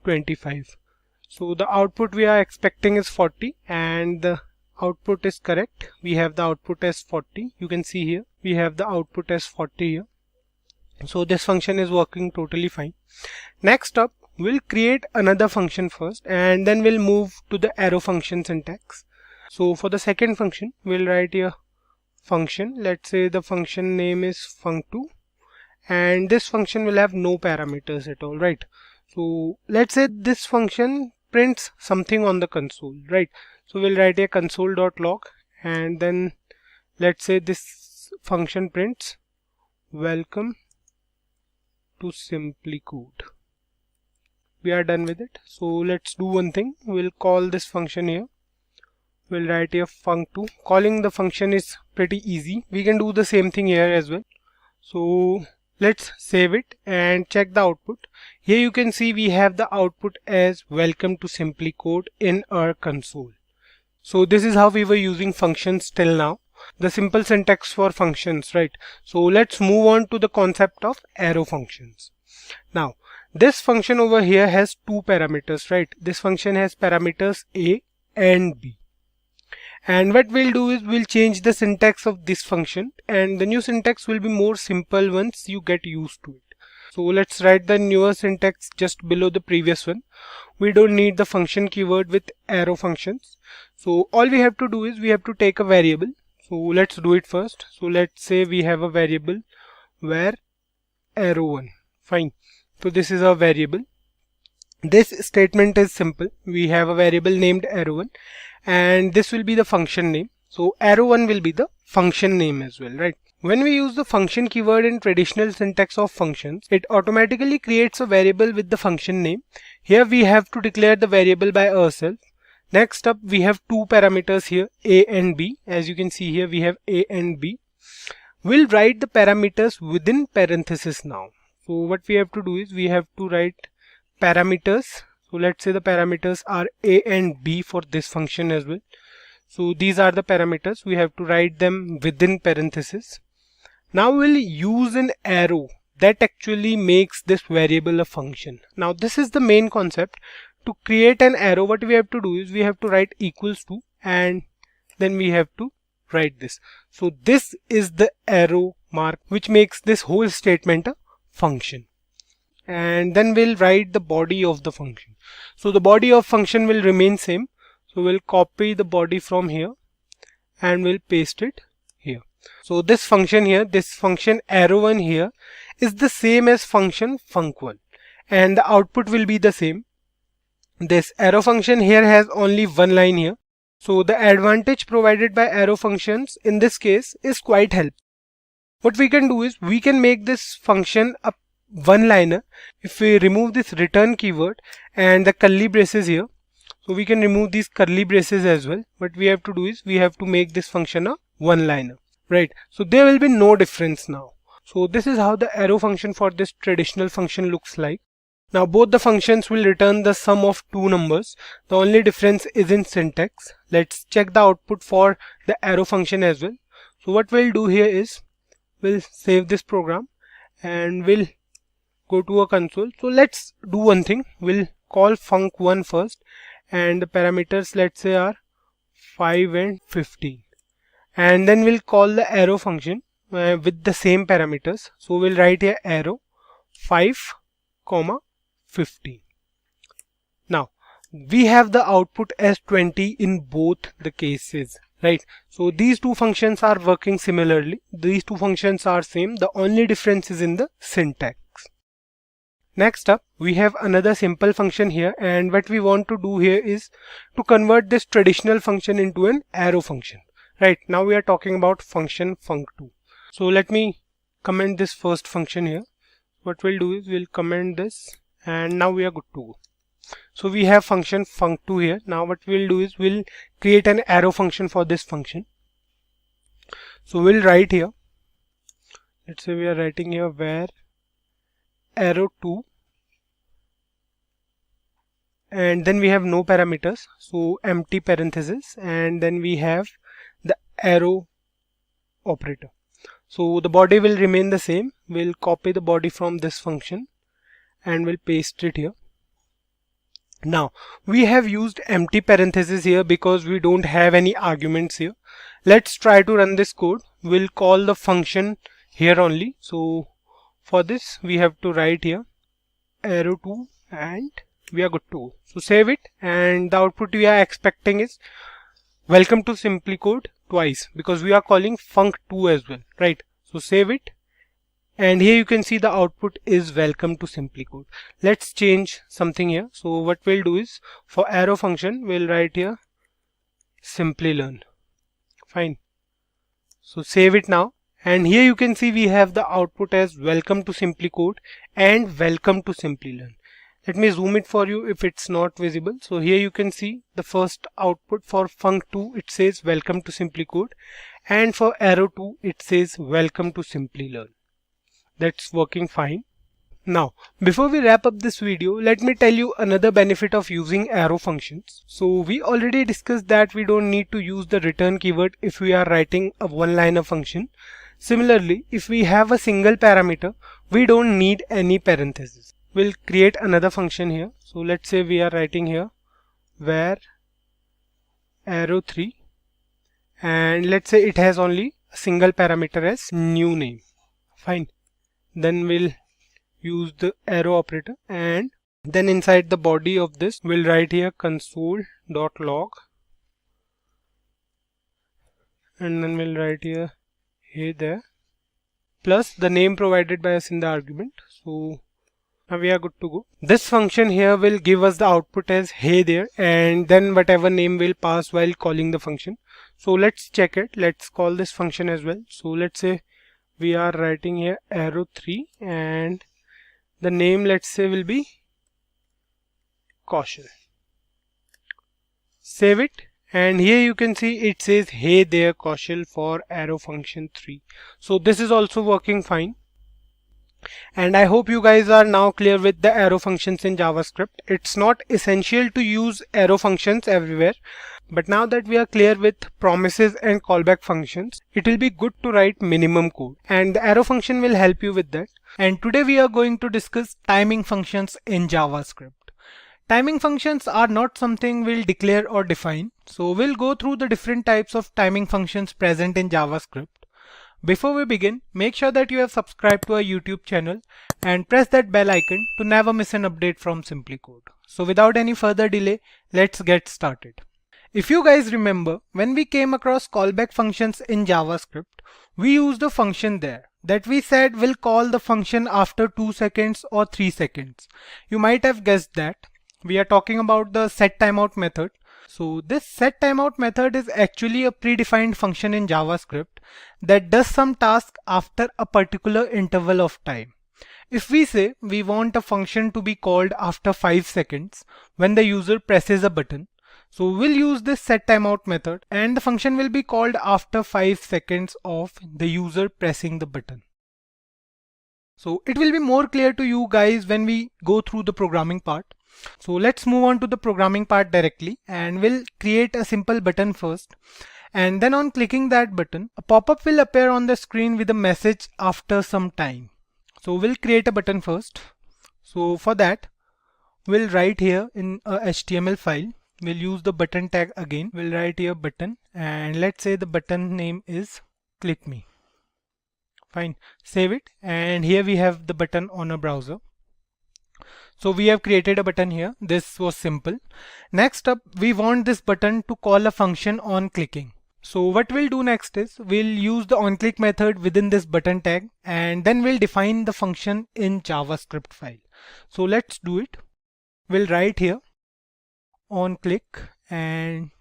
25. So the output we are expecting is 40, and the output is correct. We have the output as 40. You can see here we have the output as 40 here. So this function is working totally fine. Next up, we'll create another function first, and then we'll move to the arrow function syntax. So for the second function, we'll write here function. Let's say the function name is func2, and this function will have no parameters at all, right? So let's say this function prints something on the console, right? So we'll write a console.log, and then let's say this function prints welcome to Simplicode. We are done with it. So let's do one thing. We'll call this function here. We'll write here func2. Calling the function is pretty easy. We can do the same thing here as well. So let's save it and check the output. Here you can see we have the output as welcome to Simplicode in our console. So this is how we were using functions till now, the simple syntax for functions, right? So let's move on to the concept of arrow functions. Now this function over here has two parameters, right? This function has parameters A and B. And what we'll do is we'll change the syntax of this function, and the new syntax will be more simple once you get used to it. So let's write the newer syntax just below the previous one. We don't need the function keyword with arrow functions. So all we have to do is we have to take a variable. So let's do it first. So let's say we have a variable where arrow1. Fine. So this is our variable. This statement is simple. We have a variable named arrow1, and this will be the function name. So arrow1 will be the function name as well, right? When we use the function keyword in traditional syntax of functions, it automatically creates a variable with the function name. Here we have to declare the variable by ourselves. Next up, we have two parameters here, A and B. As you can see here, we have A and B. We'll write the parameters within parenthesis now. So what we have to do is we have to write parameters. So let's say the parameters are A and B for this function as well. So these are the parameters. We have to write them within parenthesis. Now we'll use an arrow that actually makes this variable a function. Now this is the main concept. To create an arrow, what we have to do is we have to write equals to, and then we have to write this. So this is the arrow mark which makes this whole statement a function. And then we'll write the body of the function. So the body of function will remain same. So we'll copy the body from here and we'll paste it here. So this function here, this function arrow1 here is the same as function func1, and the output will be the same. This arrow function here has only one line here. So the advantage provided by arrow functions in this case is quite helpful. What we can do is we can make this function a one-liner if we remove this return keyword and the curly braces here. So we can remove these curly braces as well. What we have to do is we have to make this function a one-liner, right? So there will be no difference now. So this is how the arrow function for this traditional function looks like. Now both the functions will return the sum of two numbers. The only difference is in syntax. Let's check the output for the arrow function as well. So what we'll do here is we'll save this program and we'll go to a console. So let's do one thing. We'll call func1 first, and the parameters let's say are 5 and 15, and then we'll call the arrow function with the same parameters. So we'll write here arrow 5, 15. Now we have the output as 20 in both the cases, right? So these two functions are working similarly. These two functions are same. The only difference is in the syntax. Next up, we have another simple function here, and what we want to do here is to convert this traditional function into an arrow function. Right, now we are talking about function func2. So let me comment this first function here. What we'll do is we'll comment this, and now we are good to go. So we have function func2 here. Now what we'll do is we'll create an arrow function for this function. So we'll write here, let's say we are writing here where arrow2, and then we have no parameters, so empty parenthesis, and then we have the arrow operator. So the body will remain the same. We'll copy the body from this function and we'll paste it here. Now we have used empty parenthesis here because we don't have any arguments here. Let's try to run this code. We'll call the function here only. So for this we have to write here arrow2 and we are good to go. So save it, and the output we are expecting is welcome to Simplicode twice because we are calling func2 as well, right? So save it, and here you can see the output is welcome to Simplicode. Let's change something here. So what we'll do is for arrow function we'll write here Simplilearn. Fine. So save it now, and here you can see we have the output as welcome to Simplicode and welcome to Simplilearn. Let me zoom it for you if it's not visible. So here you can see the first output for func2, it says welcome to Simplicode, and for arrow2 it says welcome to Simplilearn. That's working fine. Now, before we wrap up this video, let me tell you another benefit of using arrow functions. So we already discussed that we don't need to use the return keyword if we are writing a one-liner function. Similarly, if we have a single parameter, we don't need any parentheses. We'll create another function here. So let's say we are writing here where arrow3, and let's say it has only a single parameter as new name. Fine. Then we'll use the arrow operator, and then inside the body of this we'll write here console.log, and then we'll write here hey there plus the name provided by us in the argument. So now we are good to go. This function here will give us the output as hey there, and then whatever name we'll pass while calling the function. So let's check it. Let's call this function as well. So let's say we are writing here arrow3, and the name, let's say, will be Kaushal. Save it, and here you can see it says hey there Kaushal for arrow function 3. So this is also working fine. And I hope you guys are now clear with the arrow functions in JavaScript. It's not essential to use arrow functions everywhere, but now that we are clear with promises and callback functions, it will be good to write minimum code, and the arrow function will help you with that. And today we are going to discuss timing functions in JavaScript. Timing functions are not something we'll declare or define, so we'll go through the different types of timing functions present in JavaScript. Before we begin, make sure that you have subscribed to our YouTube channel and press that bell icon to never miss an update from Simplicode. So without any further delay, let's get started. If you guys remember, when we came across callback functions in JavaScript, we used a function there that we said will call the function after 2 seconds or 3 seconds. You might have guessed that. We are talking about the setTimeout method. So this setTimeout method is actually a predefined function in JavaScript that does some task after a particular interval of time. If we say we want a function to be called after 5 seconds when the user presses a button, so we'll use this setTimeout method, and the function will be called after 5 seconds of the user pressing the button. So it will be more clear to you guys when we go through the programming part. So let's move on to the programming part directly, and we'll create a simple button first, and then on clicking that button, a pop-up will appear on the screen with a message after some time. So we'll create a button first. So for that, we'll write here in a HTML file. We'll use the button tag again. We'll write here button, and let's say the button name is click me. Fine, save it, and here we have the button on a browser. So we have created a button here. This was simple. Next up, we want this button to call a function on clicking. So what we'll do next is we'll use the onClick method within this button tag, and then we'll define the function in JavaScript file. So let's do it. We'll write here onClick, and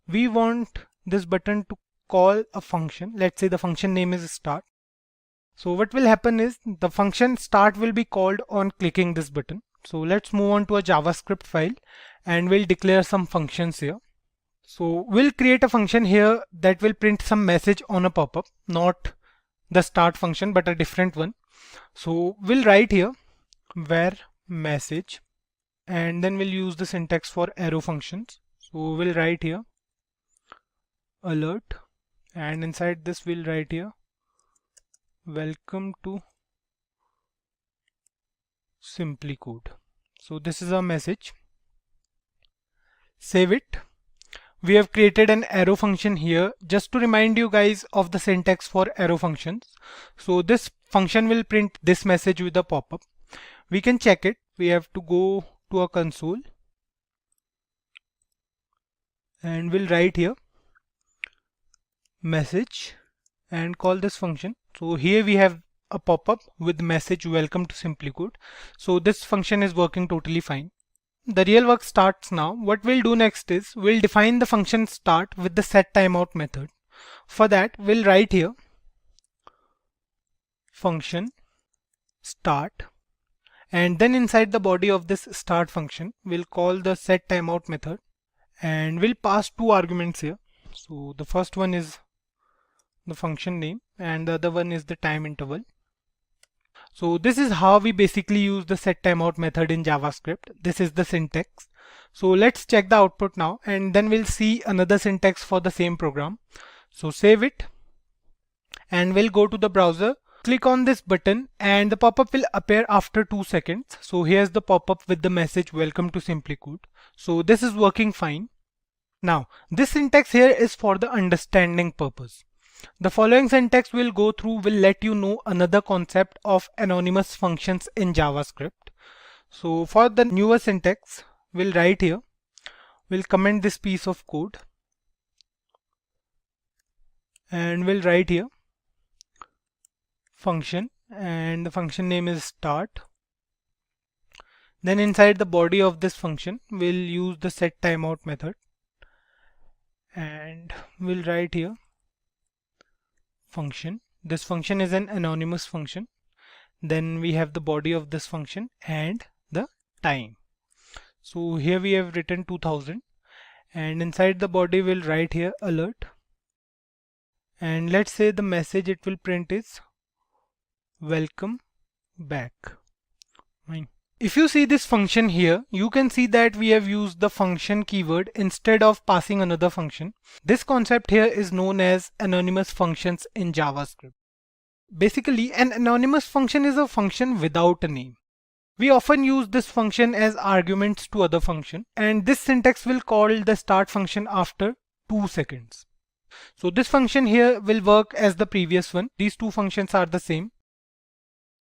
we want this button to call a function. Let's say the function name is start. So what will happen is the function start will be called on clicking this button. So let's move on to a JavaScript file, and we'll declare some functions here. So we'll create a function here that will print some message on a pop-up, not the start function, but a different one. So we'll write here where message, and then we'll use the syntax for arrow functions. So we'll write here alert, and inside this we'll write here welcome to Simplicode. So this is our message. Save it. We have created an arrow function here just to remind you guys of the syntax for arrow functions. So this function will print this message with a pop-up. We can check it. We have to go to a console, and we'll write here message and call this function. So here we have a pop-up with message welcome to Simplicode. So this function is working totally fine. The real work starts now. What we'll do next is we'll define the function start with the setTimeout method. For that, we'll write here function start, and then inside the body of this start function, we'll call the setTimeout method, and we'll pass 2 arguments here. So the first one is the function name, and the other one is the time interval. So this is how we basically use the set timeout method in JavaScript. This is the syntax. So let's check the output now, and then we'll see another syntax for the same program. So save it, and we'll go to the browser. Click on this button and the pop-up will appear after 2 seconds. So here's the pop-up with the message welcome to Simplicode. So this is working fine. Now this syntax here is for the understanding purpose. The following syntax we'll go through will let you know another concept of anonymous functions in JavaScript. So for the newer syntax, we'll write here, we'll comment this piece of code and we'll write here function, and the function name is start. Then inside the body of this function, we'll use the set timeout method and we'll write here function. This function is an anonymous function. Then we have the body of this function and the time. So here we have written 2000, and inside the body we'll write here alert, and let's say the message it will print is welcome back. Fine. If you see this function here, you can see that we have used the function keyword instead of passing another function. This concept here is known as anonymous functions in JavaScript. Basically, an anonymous function is a function without a name. We often use this function as arguments to other function, and this syntax will call the start function after 2 seconds. So this function here will work as the previous one. These two functions are the same.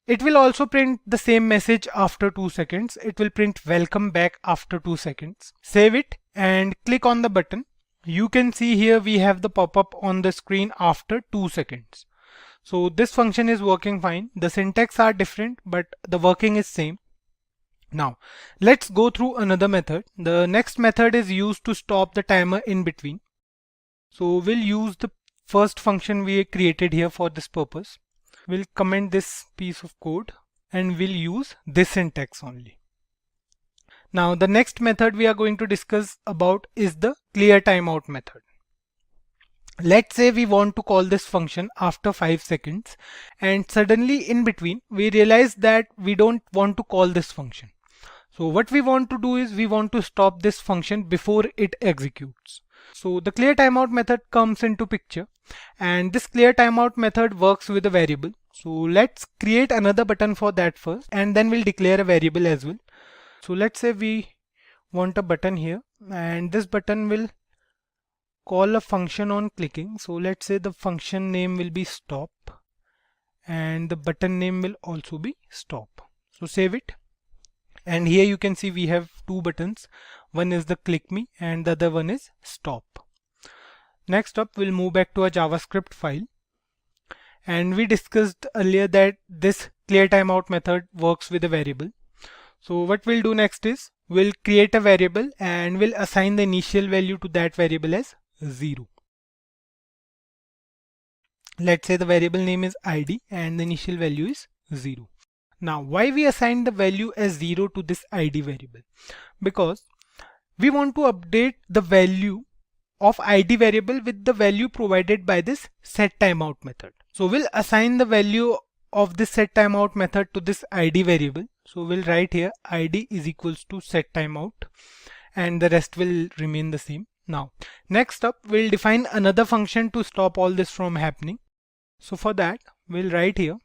It will also print the same message after 2 seconds. It will print welcome back after 2 seconds. Save it and click on the button. You can see here we have the pop-up on the screen after 2 seconds. So this function is working fine. The syntax are different, but the working is same. Now let's go through another method. The next method is used to stop the timer in between. So we'll use the first function we created here for this purpose. We'll comment this piece of code and we'll use this syntax only. Now the next method we are going to discuss about is the clear timeout method. Let's say we want to call this function after 5 seconds, and suddenly in between we realize that we don't want to call this function. So what we want to do is we want to stop this function before it executes. So the clear timeout method comes into picture, and this clear timeout method works with a variable. So let's create another button for that first, and then we'll declare a variable as well. So let's say we want a button here, and this button will call a function on clicking. So let's say the function name will be stop and the button name will also be stop. So save it, and here you can see we have two buttons. One is the click me and the other one is stop. Next up, we'll move back to our JavaScript file, and we discussed earlier that this clear timeout method works with a variable. So what we'll do next is we'll create a variable and we'll assign the initial value to that variable as 0. Let's say the variable name is id and the initial value is 0. Now why we assign the value as 0 to this id variable? Because we want to update the value of id variable with the value provided by this set timeout method. So we'll assign the value of this set timeout method to this id variable. So we'll write here id is equals to set timeout, and the rest will remain the same. Now next up, we'll define another function to stop all this from happening. So for that, we'll write here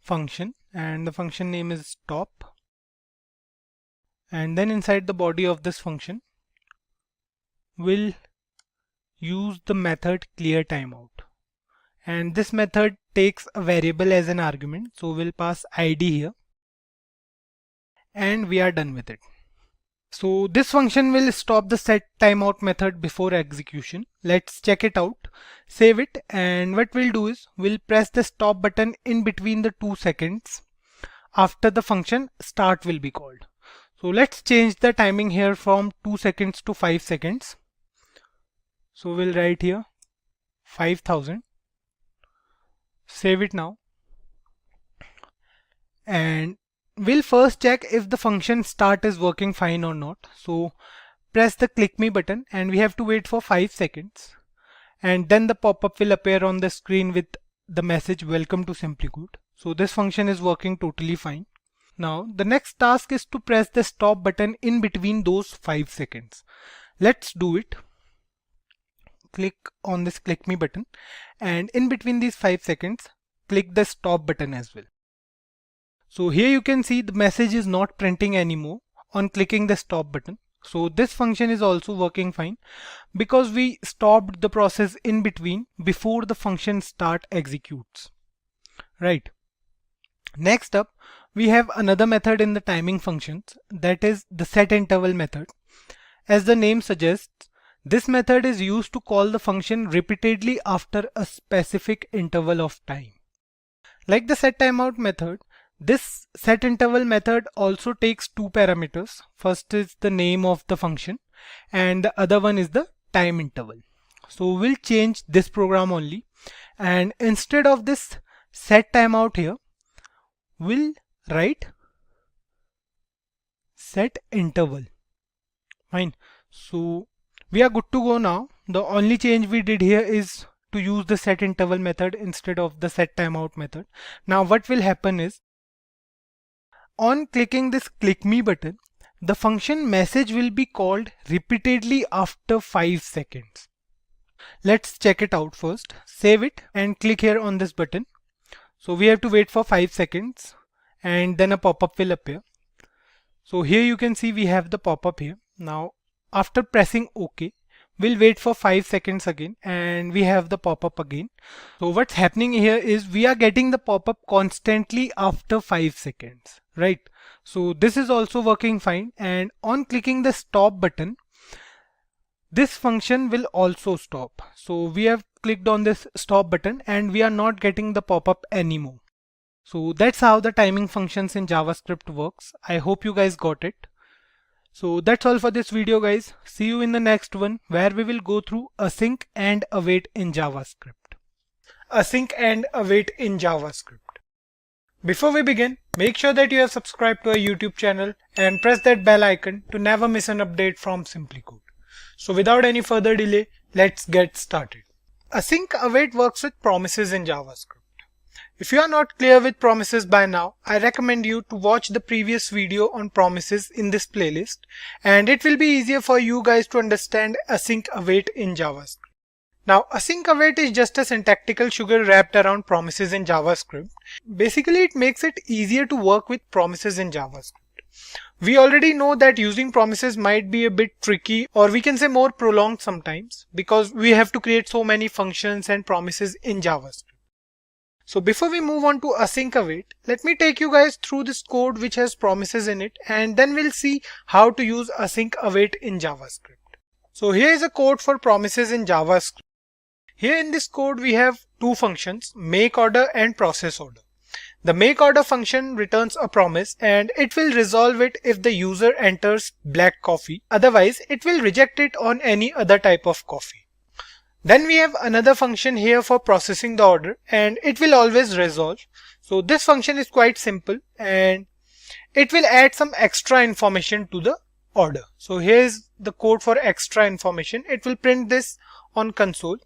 function, and the function name is stop, and then inside the body of this function we'll use the method clear timeout, and this method takes a variable as an argument. So we'll pass id here, and we are done with it. So this function will stop the set timeout method before execution. Let's check it out. Save it, and what we'll do is we'll press the stop button in between the 2 seconds after the function start will be called. So let's change the timing here from 2 seconds to 5 seconds. So we'll write here 5000. Save it now, and we'll first check if the function start is working fine or not. So press the click me button, and we have to wait for 5 seconds, and then the pop-up will appear on the screen with the message welcome to Simplicode. So this function is working totally fine. Now the next task is to press the stop button in between those 5 seconds. Let's do it. Click on this click me button, and in between these 5 seconds click the stop button as well. So here you can see the message is not printing anymore on clicking the stop button. So this function is also working fine because we stopped the process in between before the function start executes. Right. Next up, we have another method in the timing functions, that is the setInterval method. As the name suggests, this method is used to call the function repeatedly after a specific interval of time. Like the setTimeout method, this setInterval method also takes two parameters. First is the name of the function and the other one is the time interval. So we'll change this program only, and instead of this setTimeout here, we'll write setInterval. Fine. So we are good to go now. The only change we did here is to use the setInterval method instead of the setTimeout method. Now what will happen is, on clicking this click me button, the function message will be called repeatedly after 5 seconds. Let's check it out first. Save it and click here on this button. So we have to wait for 5 seconds and then a pop-up will appear. So here you can see we have the pop-up here. Now after pressing OK, we'll wait for 5 seconds again and we have the pop-up again. So what's happening here is we are getting the pop-up constantly after 5 seconds, right? So this is also working fine, and on clicking the stop button, this function will also stop. So we have clicked on this stop button and we are not getting the pop-up anymore. So that's how the timing functions in JavaScript works. I hope you guys got it. So that's all for this video, guys. See you in the next one where we will go through async and await in JavaScript. Async and await in JavaScript. Before we begin, make sure that you have subscribed to our YouTube channel and press that bell icon to never miss an update from Simplicode. So without any further delay, let's get started. Async await works with promises in JavaScript. If you are not clear with promises by now, I recommend you to watch the previous video on promises in this playlist, and it will be easier for you guys to understand async await in JavaScript. Now, async await is just a syntactical sugar wrapped around promises in JavaScript. Basically, it makes it easier to work with promises in JavaScript. We already know that using promises might be a bit tricky, or we can say more prolonged sometimes, because we have to create so many functions and promises in JavaScript. So before we move on to async await, let me take you guys through this code which has promises in it, and then we'll see how to use async await in JavaScript. So here is a code for promises in JavaScript. Here in this code we have two functions, make order and process order. The make order function returns a promise and it will resolve it if the user enters black coffee. Otherwise, it will reject it on any other type of coffee. Then we have another function here for processing the order and it will always resolve. So this function is quite simple and it will add some extra information to the order. So here is the code for extra information. It will print this on console.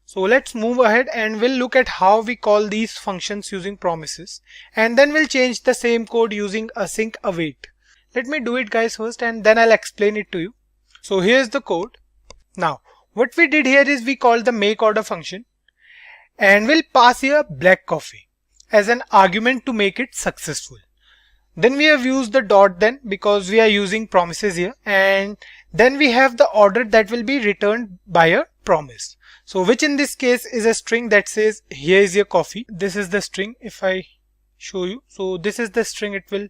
So let's move ahead and we'll look at how we call these functions using promises, and then we'll change the same code using async await. Let me do it guys first and then I'll explain it to you. So here's the code. Now what we did here is we called the make order function and we'll pass here black coffee as an argument to make it successful. Then we have used the dot then because we are using promises here, and then we have the order that will be returned by a promise. So which in this case is a string that says here is your coffee. This is the string if I show you. So this is the string it will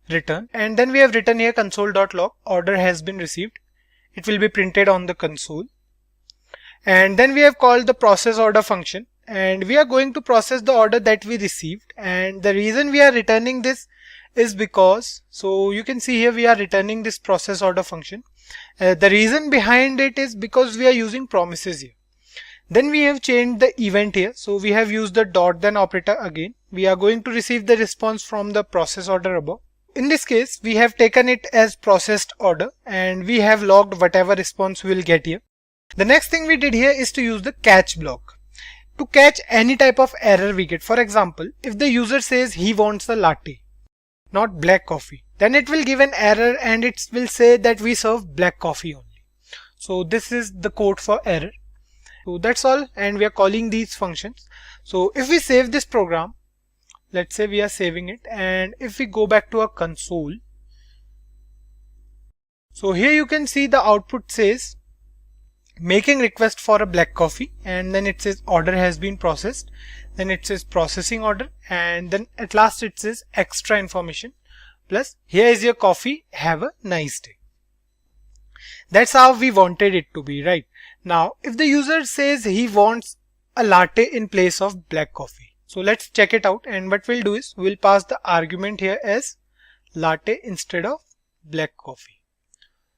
return, and then we have written here console.log order has been received. It will be printed on the console. And then we have called the process order function and we are going to process the order that we received, and the reason we are returning this is because, so you can see here we are returning this process order function. The reason behind it is because we are using promises here. Then we have changed the event here. So we have used the dot then operator again. We are going to receive the response from the process order above. In this case, we have taken it as processed order and we have logged whatever response we will get here. The next thing we did here is to use the catch block. to catch any type of error we get. For example, if the user says he wants a latte, not black coffee, then it will give an error and it will say that we serve black coffee only. So this is the code for error. So that's all, and we are calling these functions. So if we save this program, let's say we are saving it, and if we go back to our console, so here you can see the output says making request for a black coffee, and then it says order has been processed, then it says processing order, and then at last it says extra information plus here is your coffee, have a nice day. That's how we wanted it to be, right? Now if the user says he wants a latte in place of black coffee, so let's check it out, and what we'll do is we'll pass the argument here as latte instead of black coffee.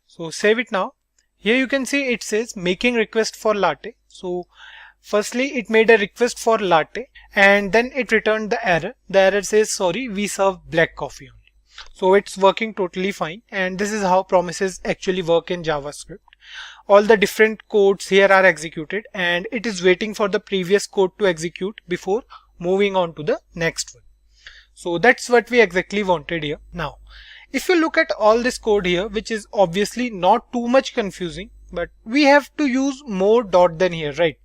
So save it now. Here you can see it says making request for latte. So firstly it made a request for latte and then it returned the error. The error says sorry, we serve black coffee only. So it's working totally fine, and this is how promises actually work in JavaScript. All the different codes here are executed and it is waiting for the previous code to execute before moving on to the next one. So that's what we exactly wanted here. Now if you look at all this code here, which is obviously not too much confusing, but we have to use more dot than here, right?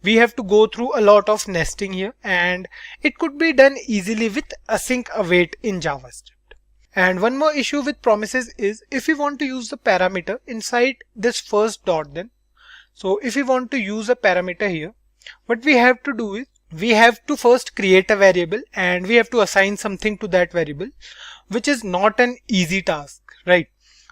We have to go through a lot of nesting here, and it could be done easily with async await in JavaScript. And one more issue with promises is if we want to use the parameter inside this first dot, then so if we want to use a parameter here, what we have to do is we have to first create a variable and we have to assign something to that variable, which is not an easy task, right?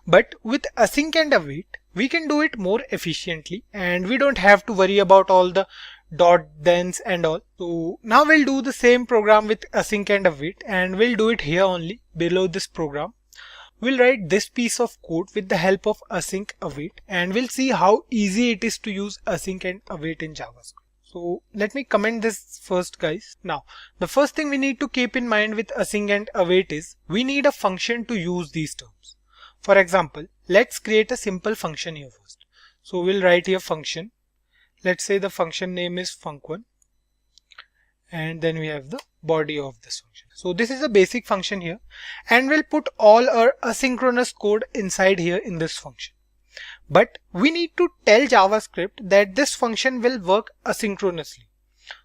But with async and await, we can do it more efficiently and we don't have to worry about all the dot thens and all. So now we'll do the same program with async and await, and we'll do it here only below this program. We'll write this piece of code with the help of async await, and we'll see how easy it is to use async and await in JavaScript. So let me comment this first, guys. Now the first thing we need to keep in mind with async and await is we need a function to use these terms. For example, let's create a simple function here first. So we'll write here function. Let's say the function name is func1, and then we have the body of this function. So this is a basic function here, and we'll put all our asynchronous code inside here in this function. But we need to tell JavaScript that this function will work asynchronously.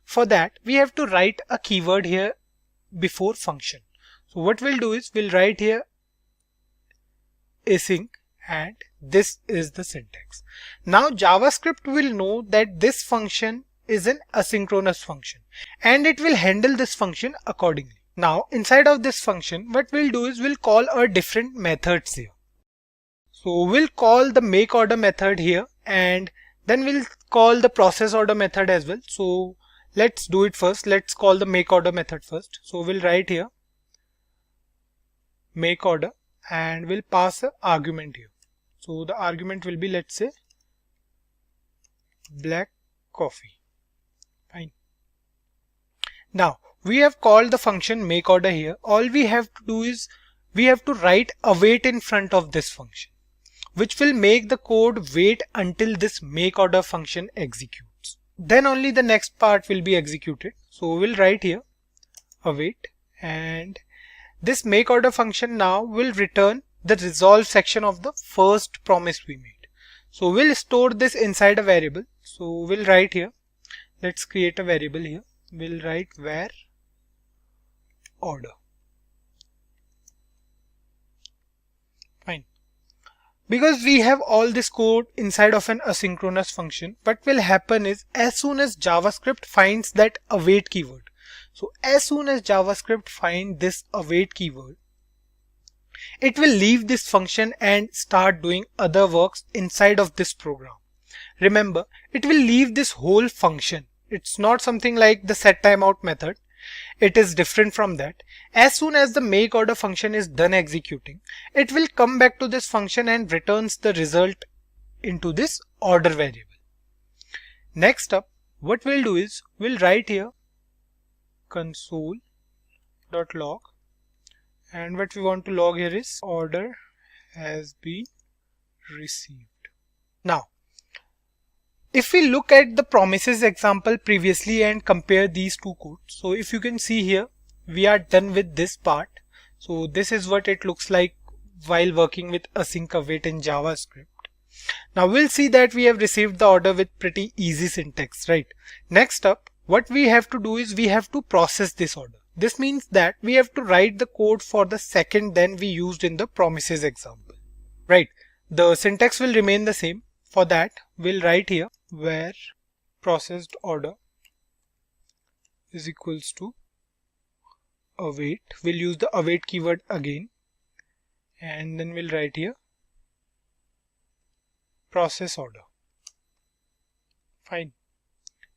For that, we have to write a keyword here before function. So what we'll do is we'll write here async, and this is the syntax. Now JavaScript will know that this function is an asynchronous function and it will handle this function accordingly. Now inside of this function, what we'll do is we'll call our different methods here. So we'll call the make order method here, and then we'll call the process order method as well. So let's do it first. Let's call the make order method first. So we'll write here make order and we'll pass an argument here. So the argument will be, let's say, black coffee. Fine. Now we have called the function make order here. All we have to do is we have to write await in front of this function, which will make the code wait until this make order function executes. Then only the next part will be executed. So we'll write here await, and this make order function now will return the resolve section of the first promise we made. So we'll store this inside a variable. So we'll write here, let's create a variable here. We'll write where order. Fine. Because we have all this code inside of an asynchronous function, what will happen is as soon as JavaScript finds that await keyword, so as soon as JavaScript finds this await keyword, it will leave this function and start doing other works inside of this program. Remember, it will leave this whole function. It's not something like the set timeout method. It is different from that. As soon as the make order function is done executing, it will come back to this function and returns the result into this order variable. Next up, what we'll do is we'll write here console.log, and what we want to log here is order has been received. Now if we look at the promises example previously and compare these two codes, so if you can see here, we are done with this part. So this is what it looks like while working with async await in JavaScript. Now we'll see that we have received the order with pretty easy syntax, right? Next up, what we have to do is we have to process this order. This means that we have to write the code for the second than we used in the promises example, right? The syntax will remain the same. For that, we'll write here where processed order is equals to await. We'll use the await keyword again, and then we'll write here process order. Fine.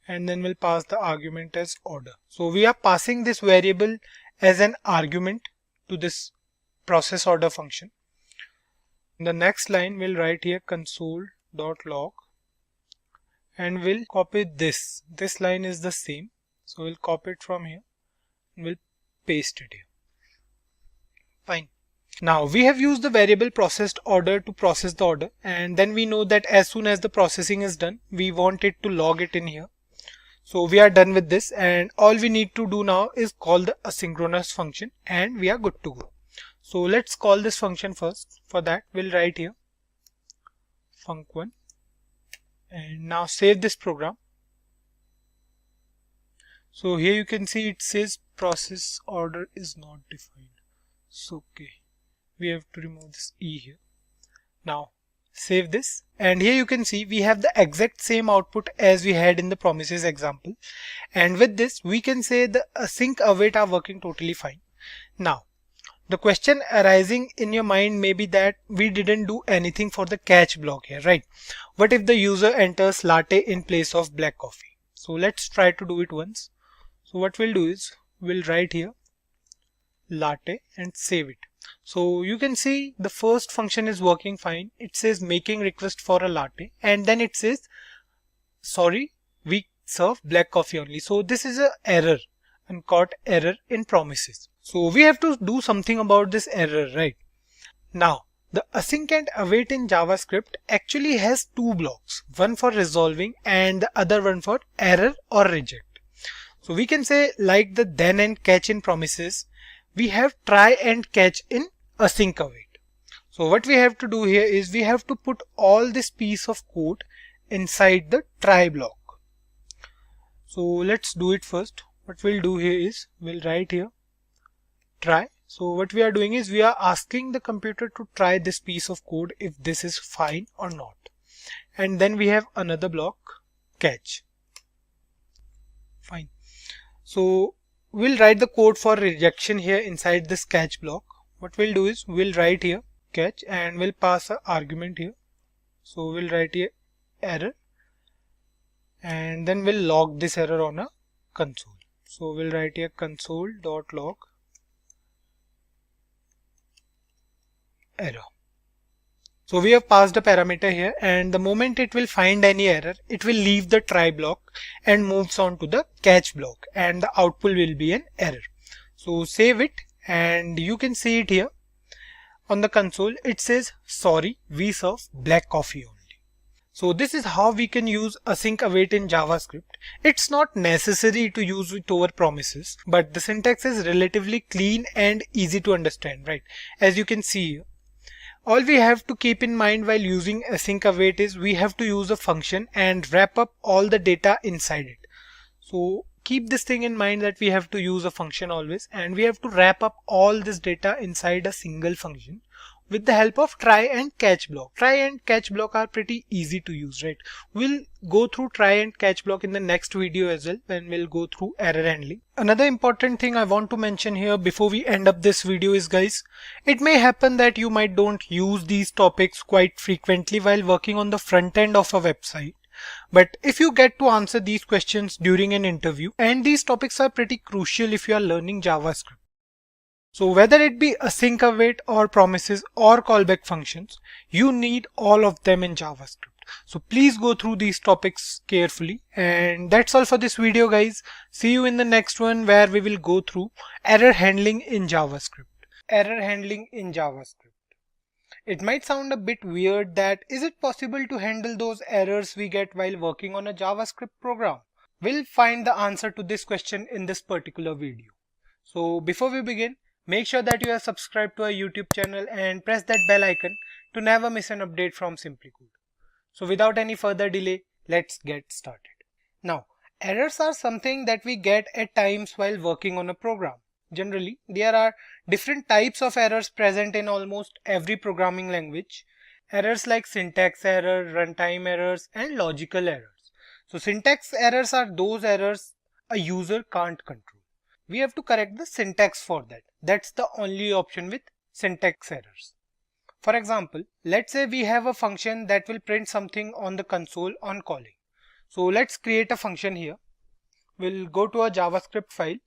And then we'll pass the argument as order. So we are passing this variable as an argument to this process order function. In the next line, we'll write here console.log, and we'll copy this. This line is the same, so we'll copy it from here and we'll paste it here. Fine. Now we have used the variable processed order to process the order, and then we know that as soon as the processing is done, we want it to log it in here. So we are done with this, and all we need to do now is call the asynchronous function, and we are good to go. So let's call this function first. For that, we'll write here func1, and now save this program. So here you can see it says process order is not defined. So okay, we have to remove this E here. Now save this, and here you can see we have the exact same output as we had in the promises example, and with this we can say the async await are working totally fine. Now the question arising in your mind may be that we didn't do anything for the catch block here, right? What if the user enters latte in place of black coffee? So let's try to do it once. So what we'll do is we'll write here latte and save it. So you can see the first function is working fine. It says making request for a latte, and then it says sorry, we serve black coffee only. So this is an error, uncaught error in promises. So we have to do something about this error, right? Now the async and await in JavaScript actually has two blocks, one for resolving and the other one for error or reject. So we can say like the then and catch in promises, we have try and catch in async await. So what we have to do here is we have to put all this piece of code inside the try block. So let's do it first. What we'll do here is we'll write here try. So what we are doing is we are asking the computer to try this piece of code if this is fine or not. And then we have another block catch. Fine. So we'll write the code for rejection here inside this catch block. What we'll do is we'll write here catch, and we'll pass an argument here. So we'll write here error, and then we'll log this error on a console. So we'll write here console.log error. So we have passed a parameter here, and the moment it will find any error, it will leave the try block and moves on to the catch block, and the output will be an error. So save it, and you can see it here on the console. It says sorry, we serve black coffee only. So this is how we can use async await in JavaScript. It's not necessary to use it over promises, but the syntax is relatively clean and easy to understand, right? As you can see here, all we have to keep in mind while using async await is we have to use a function and wrap up all the data inside it. So keep this thing in mind that we have to use a function always, and we have to wrap up all this data inside a single function with the help of try and catch block. Try and catch block are pretty easy to use, right? We'll go through try and catch block in the next video as well, when we'll go through error handling. Another important thing I want to mention here before we end up this video is, guys, it may happen that you might don't use these topics quite frequently while working on the front end of a website. But if you get to answer these questions during an interview, and these topics are pretty crucial if you are learning JavaScript. So whether it be async await or promises or callback functions, you need all of them in JavaScript. So please go through these topics carefully. And that's all for this video, guys. See you in the next one, where we will go through error handling in JavaScript. Error handling in JavaScript. It might sound a bit weird that is it possible to handle those errors we get while working on a JavaScript program? We'll find the answer to this question in this particular video. So before we begin, make sure that you are subscribed to our YouTube channel and press that bell icon to never miss an update from Simplicode. So without any further delay, let's get started. Now, errors are something that we get at times while working on a program. Generally, there are different types of errors present in almost every programming language. Errors like syntax error, runtime errors, and logical errors. So syntax errors are those errors a user can't control. We have to correct the syntax for that. That's the only option with syntax errors. For example, let's say we have a function that will print something on the console on calling. So let's create a function here. We'll go to a JavaScript file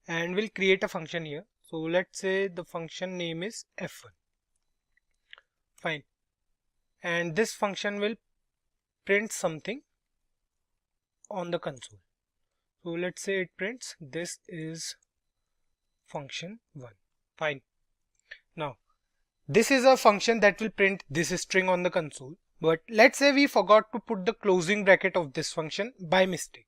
and we'll create a function here. So let's say the function name is f1. Fine. And this function will print something on the console. So let's say it prints this is function 1. Fine. Now this is a function that will print this string on the console. But let's say we forgot to put the closing bracket of this function by mistake.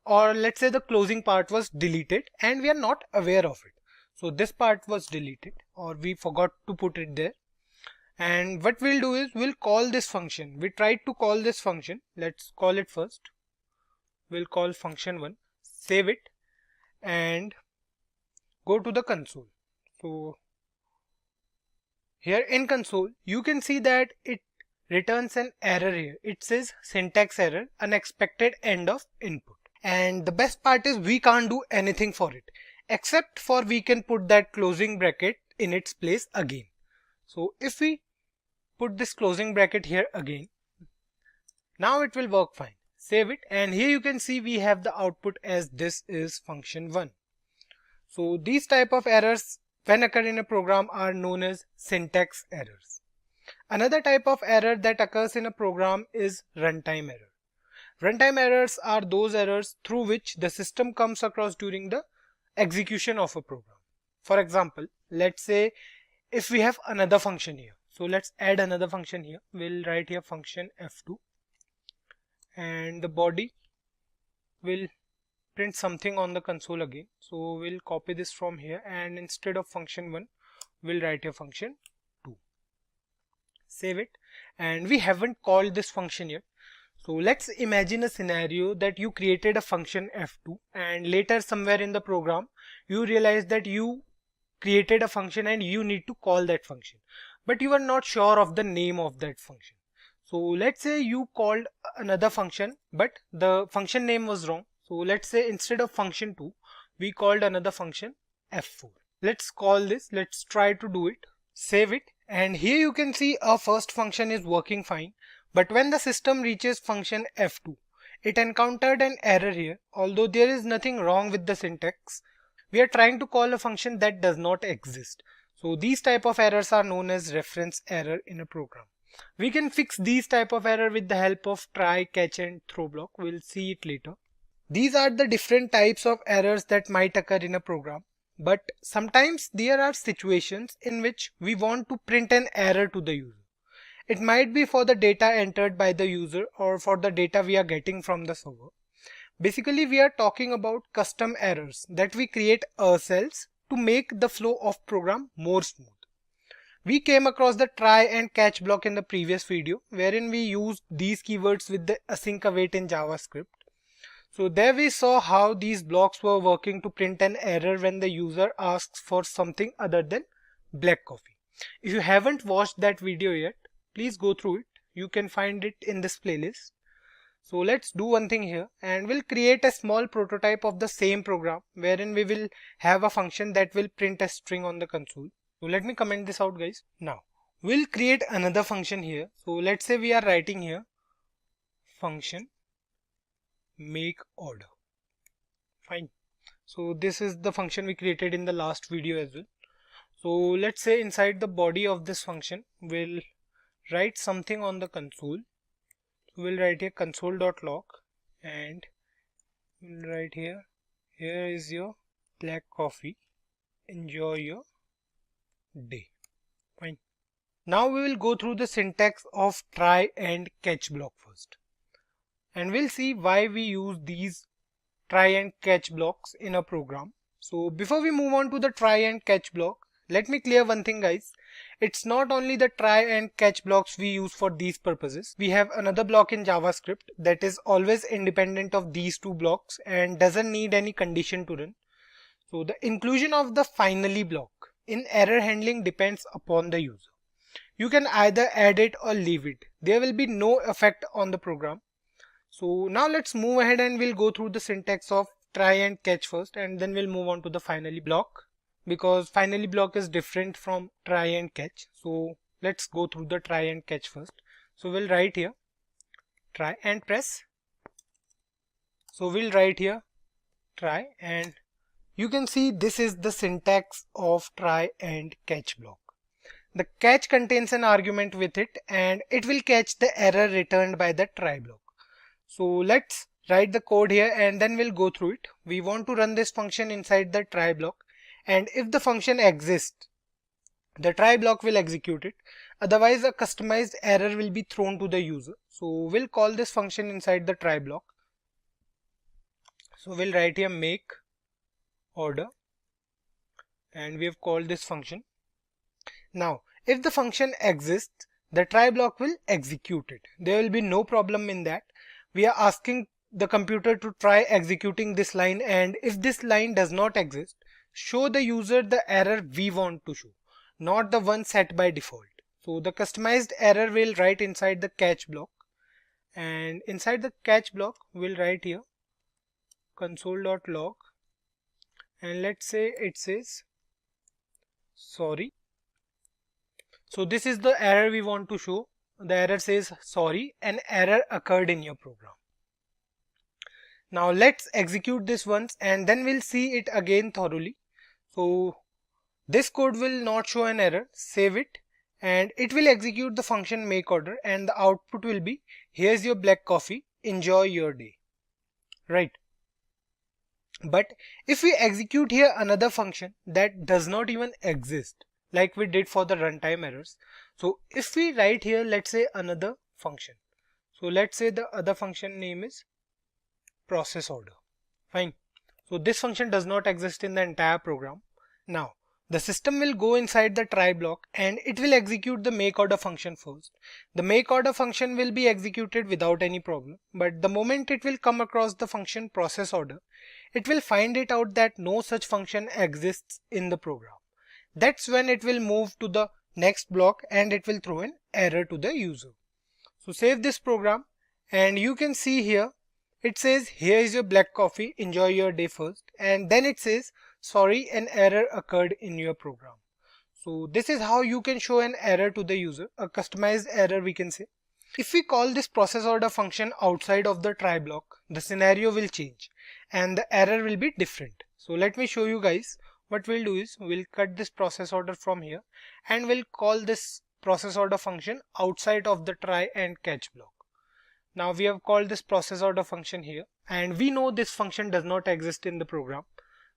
Or let's say the closing part was deleted and we are not aware of it. So this part was deleted or we forgot to put it there. And what we'll do is we'll call this function. We tried to call this function. Let's call it first. We'll call function 1, save it and go to the console. So here in console, you can see that it returns an error here. It says syntax error, unexpected end of input. And the best part is we can't do anything for it, except for we can put that closing bracket in its place again. So if we put this closing bracket here again, now it will work fine. Save it and here you can see we have the output as this is function 1. So these type of errors when occur in a program are known as syntax errors. Another type of error that occurs in a program is runtime error. Runtime errors are those errors through which the system comes across during the execution of a program. For example, let's say if we have another function here. So let's add another function here. We'll write here function f2 and the body will print something on the console again. So we'll copy this from here and instead of function 1, we'll write here function 2. Save it and we haven't called this function yet. So let's imagine a scenario that you created a function f2 and later somewhere in the program you realize that you created a function and you need to call that function, but you are not sure of the name of that function. So let's say you called another function but the function name was wrong. So let's say instead of function 2 we called another function f4. Let's call this, let's try to do it, save it and here you can see our first function is working fine. But when the system reaches function f2, it encountered an error here. Although there is nothing wrong with the syntax, we are trying to call a function that does not exist. So these type of errors are known as reference error in a program. We can fix these type of error with the help of try, catch and throw block. We'll see it later. These are the different types of errors that might occur in a program. But sometimes there are situations in which we want to print an error to the user. It might be for the data entered by the user or for the data we are getting from the server. Basically, we are talking about custom errors that we create ourselves to make the flow of program more smooth. We came across the try and catch block in the previous video wherein we used these keywords with the async await in JavaScript. So there we saw how these blocks were working to print an error when the user asks for something other than black coffee. If you haven't watched that video yet, please go through it. You can find it in this playlist. So let's do one thing here and we'll create a small prototype of the same program wherein we will have a function that will print a string on the console. So let me comment this out guys. Now we'll create another function here. So let's say we are writing here function make order. Fine. So this is the function we created in the last video as well. So let's say inside the body of this function we'll write something on the console. So we'll write here console.log and we'll write here is your black coffee, enjoy your day. Fine. Now we will go through the syntax of try and catch block first. And we'll see why we use these try and catch blocks in a program. So before we move on to the try and catch block, let me clear one thing guys. It's not only the try and catch blocks we use for these purposes. We have another block in JavaScript that is always independent of these two blocks and doesn't need any condition to run. So the inclusion of the finally block in error handling depends upon the user. You can either add it or leave it. There will be no effect on the program. So now let's move ahead and we'll go through the syntax of try and catch first, and then we'll move on to the finally block, because finally block is different from try and catch. So let's go through the try and catch first. So we'll write here try and press. So we'll write here try, and you can see this is the syntax of try and catch block. The catch contains an argument with it and it will catch the error returned by the try block. So let's write the code here and then we'll go through it. We want to run this function inside the try block, and if the function exists, the try block will execute it. Otherwise a customized error will be thrown to the user. So we'll call this function inside the try block. So we'll write here make order, and we have called this function. Now if the function exists, the try block will execute it. There will be no problem in that. We are asking the computer to try executing this line, and if this line does not exist, show the user the error we want to show, not the one set by default. So the customized error will write inside the catch block, and inside the catch block we'll write here console.log, and let's say it says sorry. So this is the error we want to show. The error says sorry, an error occurred in your program. Now let's execute this once and then we'll see it again thoroughly. So this code will not show an error. Save it, and it will execute the function make order, and the output will be here's your black coffee, enjoy your day. Right. But if we execute here another function that does not even exist, like we did for the runtime errors. So if we write here, let's say another function. So let's say the other function name is process order. Fine. So this function does not exist in the entire program. Now the system will go inside the try block and it will execute the make order function first. The make order function will be executed without any problem, but the moment it will come across the function process order, it will find it out that no such function exists in the program. That's when it will move to the next block and it will throw an error to the user. So save this program, and you can see here it says here is your black coffee, enjoy your day first, and then it says sorry, an error occurred in your program. So this is how you can show an error to the user, a customized error we can say. If we call this process order function outside of the try block, the scenario will change and the error will be different. So let me show you guys. What we'll do is we'll cut this process order from here and we'll call this process order function outside of the try and catch block. Now we have called this process order function here, and we know this function does not exist in the program.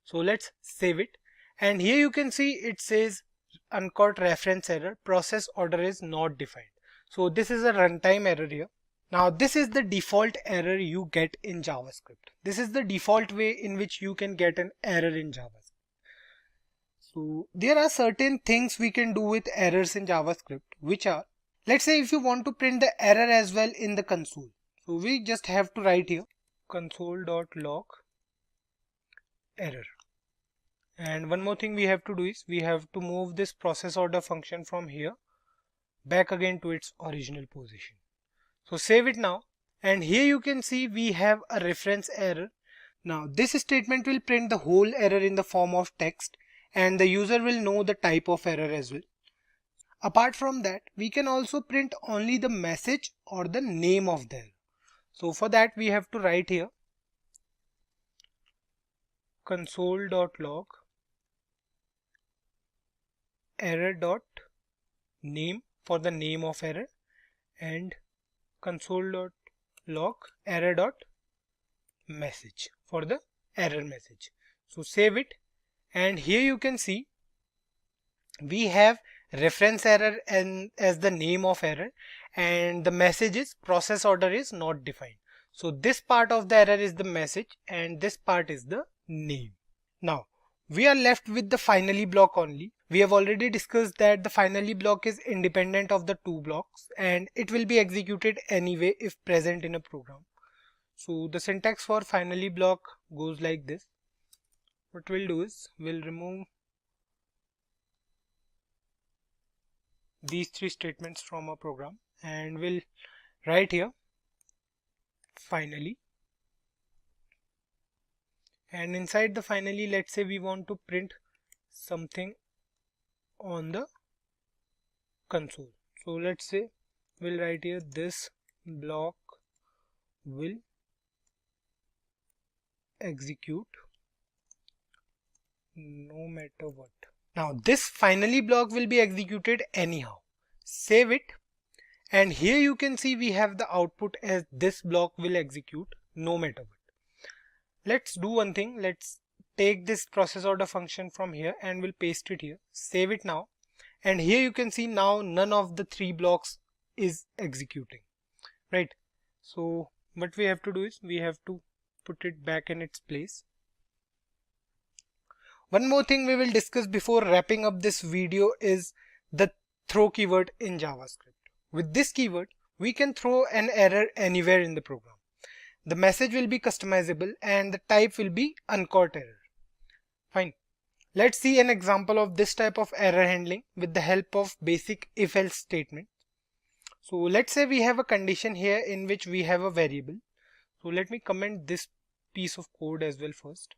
So let's save it, and here you can see it says uncaught reference error, process order is not defined. So this is a runtime error here. Now this is the default error you get in JavaScript. This is the default way in which you can get an error in JavaScript. So there are certain things we can do with errors in JavaScript, which are, let's say if you want to print the error as well in the console. So we just have to write here console.log error. And one more thing we have to do is we have to move this process order function from here back again to its original position. So save it now, and here you can see we have a reference error. Now this statement will print the whole error in the form of text, and the user will know the type of error as well. Apart from that, we can also print only the message or the name of the error. So for that we have to write here console.log error.name for the name of error, and console.log error.message for the error message. So save it, and here you can see we have reference error and as the name of error, and the message is process order is not defined. So this part of the error is the message and this part is the name. Now we are left with the finally block only. We have already discussed that the finally block is independent of the two blocks and it will be executed anyway if present in a program. So the syntax for finally block goes like this. What we'll do is we'll remove these three statements from our program and we'll write here finally, and inside the finally, let's say we want to print something on the console. So let's say we'll write here this block will execute no matter what. Now this finally block will be executed anyhow. Save it, and here you can see we have the output as this block will execute no matter what. Let's do one thing. Let's take this process order function from here and we'll paste it here. Save it now, and here you can see now none of the three blocks is executing, right? So what we have to do is we have to put it back in its place. One more thing we will discuss before wrapping up this video is the throw keyword in JavaScript. With this keyword, we can throw an error anywhere in the program. The message will be customizable and the type will be uncaught error. Fine. Let's see an example of this type of error handling with the help of basic if-else statement. So let's say we have a condition here in which we have a variable. So let me comment this piece of code as well first.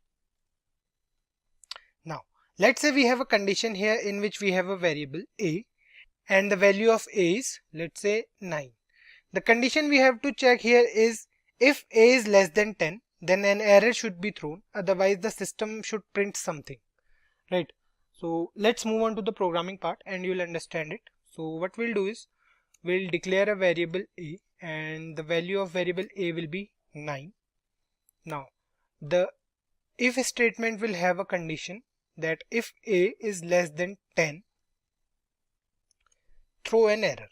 Now let's say we have a condition here in which we have a variable a and the value of a is, let's say, 9. The condition we have to check here is if a is less than 10, then an error should be thrown, otherwise the system should print something, right? So let's move on to the programming part and you'll understand it. So what we'll do is we'll declare a variable a and the value of variable a will be 9. Now the if statement will have a condition that if a is less than 10, throw an error.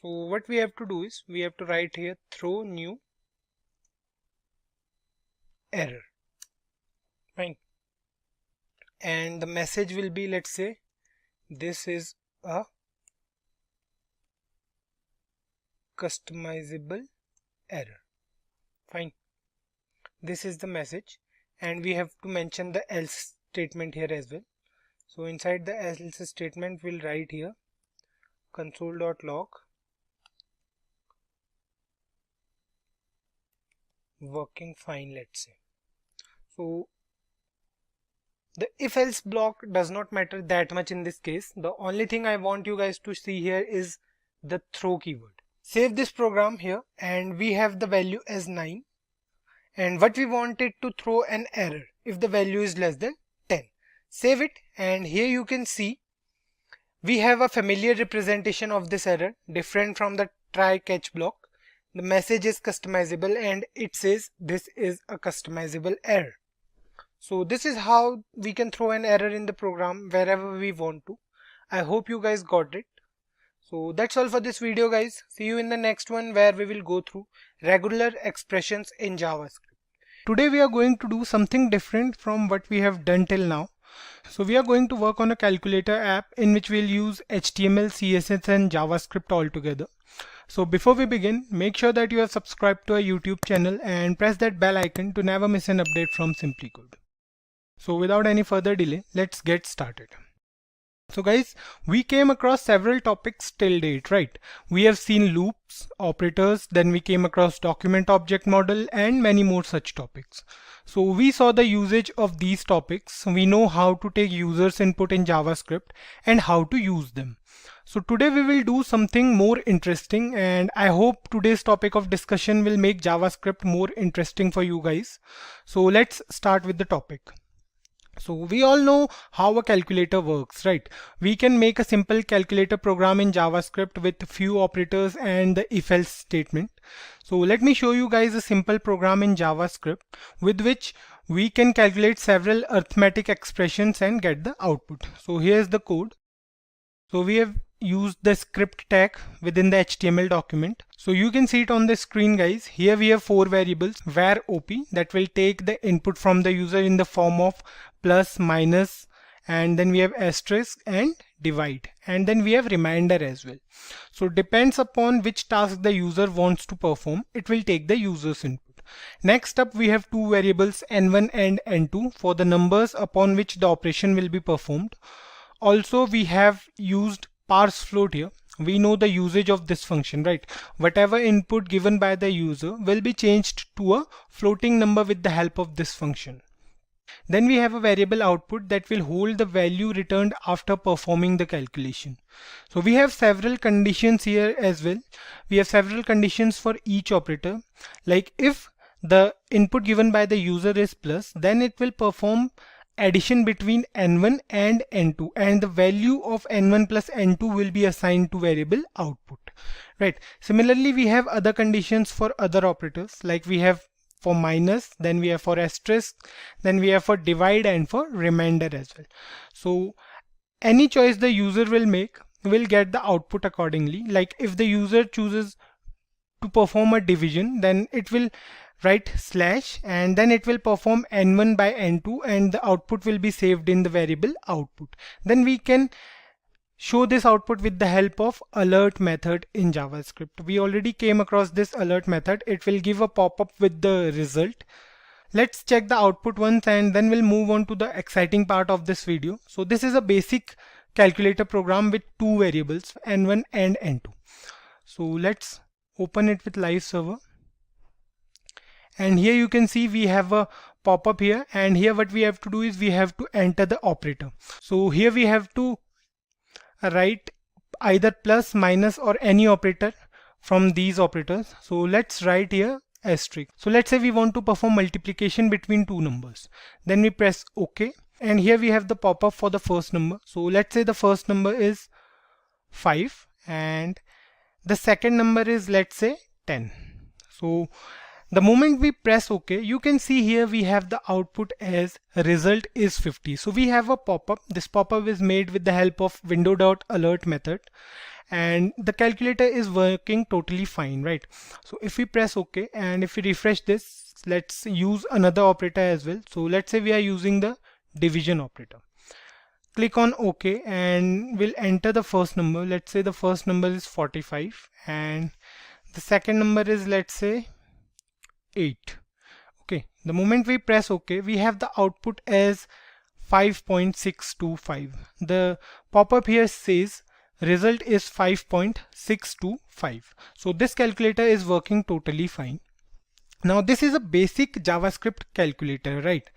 So what we have to do is we have to write here throw new error, fine, and the message will be, let's say, this is a customizable error, fine. This is the message, and we have to mention the else statement here as well. So inside the else statement we'll write here console.log working fine, let's say. So the if else block does not matter that much in this case. The only thing I want you guys to see here is the throw keyword. Save this program here and we have the value as 9, and what we wanted to throw an error if the value is less than 10. Save it, and here you can see we have a familiar representation of this error different from the try catch block. The message is customizable and it says this is a customizable error. So this is how we can throw an error in the program wherever we want to. I hope you guys got it. So that's all for this video, guys. See you in the next one where we will go through regular expressions in JavaScript. Today we are going to do something different from what we have done till now. So we are going to work on a calculator app in which we'll use HTML, CSS and JavaScript all together. So before we begin, make sure that you have subscribed to our YouTube channel and press that bell icon to never miss an update from Simplicode. So without any further delay, let's get started. So guys, we came across several topics till date, right? We have seen loops, operators, then we came across document object model and many more such topics. So we saw the usage of these topics. We know how to take users input in JavaScript and how to use them. So today we will do something more interesting, and I hope today's topic of discussion will make JavaScript more interesting for you guys. So let's start with the topic. So we all know how a calculator works, right? We can make a simple calculator program in JavaScript with few operators and the if-else statement. So let me show you guys a simple program in JavaScript with which we can calculate several arithmetic expressions and get the output. So here's the code. So we have used the script tag within the HTML document. So you can see it on the screen, guys. Here we have 4 variables: var op, that will take the input from the user in the form of plus, minus, and then we have asterisk and divide, and then we have reminder as well. So depends upon which task the user wants to perform, it will take the user's input. Next up, we have 2 variables n1 and n2 for the numbers upon which the operation will be performed. Also, we have used parse float here. We know the usage of this function, right? Whatever input given by the user will be changed to a floating number with the help of this function. Then we have a variable output that will hold the value returned after performing the calculation. So we have several conditions here as well. We have several conditions for each operator. Like if the input given by the user is plus, then it will perform addition between n1 and n2, and the value of n1 plus n2 will be assigned to variable output, right? Similarly, we have other conditions for other operators, like we have for minus, then we have for asterisk, then we have for divide and for remainder as well. So any choice the user will make will get the output accordingly. Like if the user chooses to perform a division, then it will write slash and then it will perform n1 by n2 and the output will be saved in the variable output. Then we can show this output with the help of alert method in JavaScript. We already came across this alert method. It will give a pop-up with the result. Let's check the output once and then we'll move on to the exciting part of this video. So this is a basic calculator program with 2 variables, n1 and n2. So let's open it with live server. And here you can see we have a pop-up here, and here what we have to do is we have to enter the operator. So here we have to write either plus, minus or any operator from these operators. So let's write here asterisk. So let's say we want to perform multiplication between 2 numbers. Then we press OK, and here we have the pop-up for the first number. So let's say the first number is 5 and the second number is, let's say, 10. So the moment we press OK, you can see here we have the output as result is 50. So we have a pop-up. This pop-up is made with the help of window.alert method, and the calculator is working totally fine, right? So if we press OK and if we refresh this, let's use another operator as well. So let's say we are using the division operator. Click on OK and we'll enter the first number. Let's say the first number is 45 and the second number is, let's say, 8. Okay, the moment we press OK, we have the output as 5.625. The pop-up here says result is 5.625. So this calculator is working totally fine. Now this is a basic JavaScript calculator, right?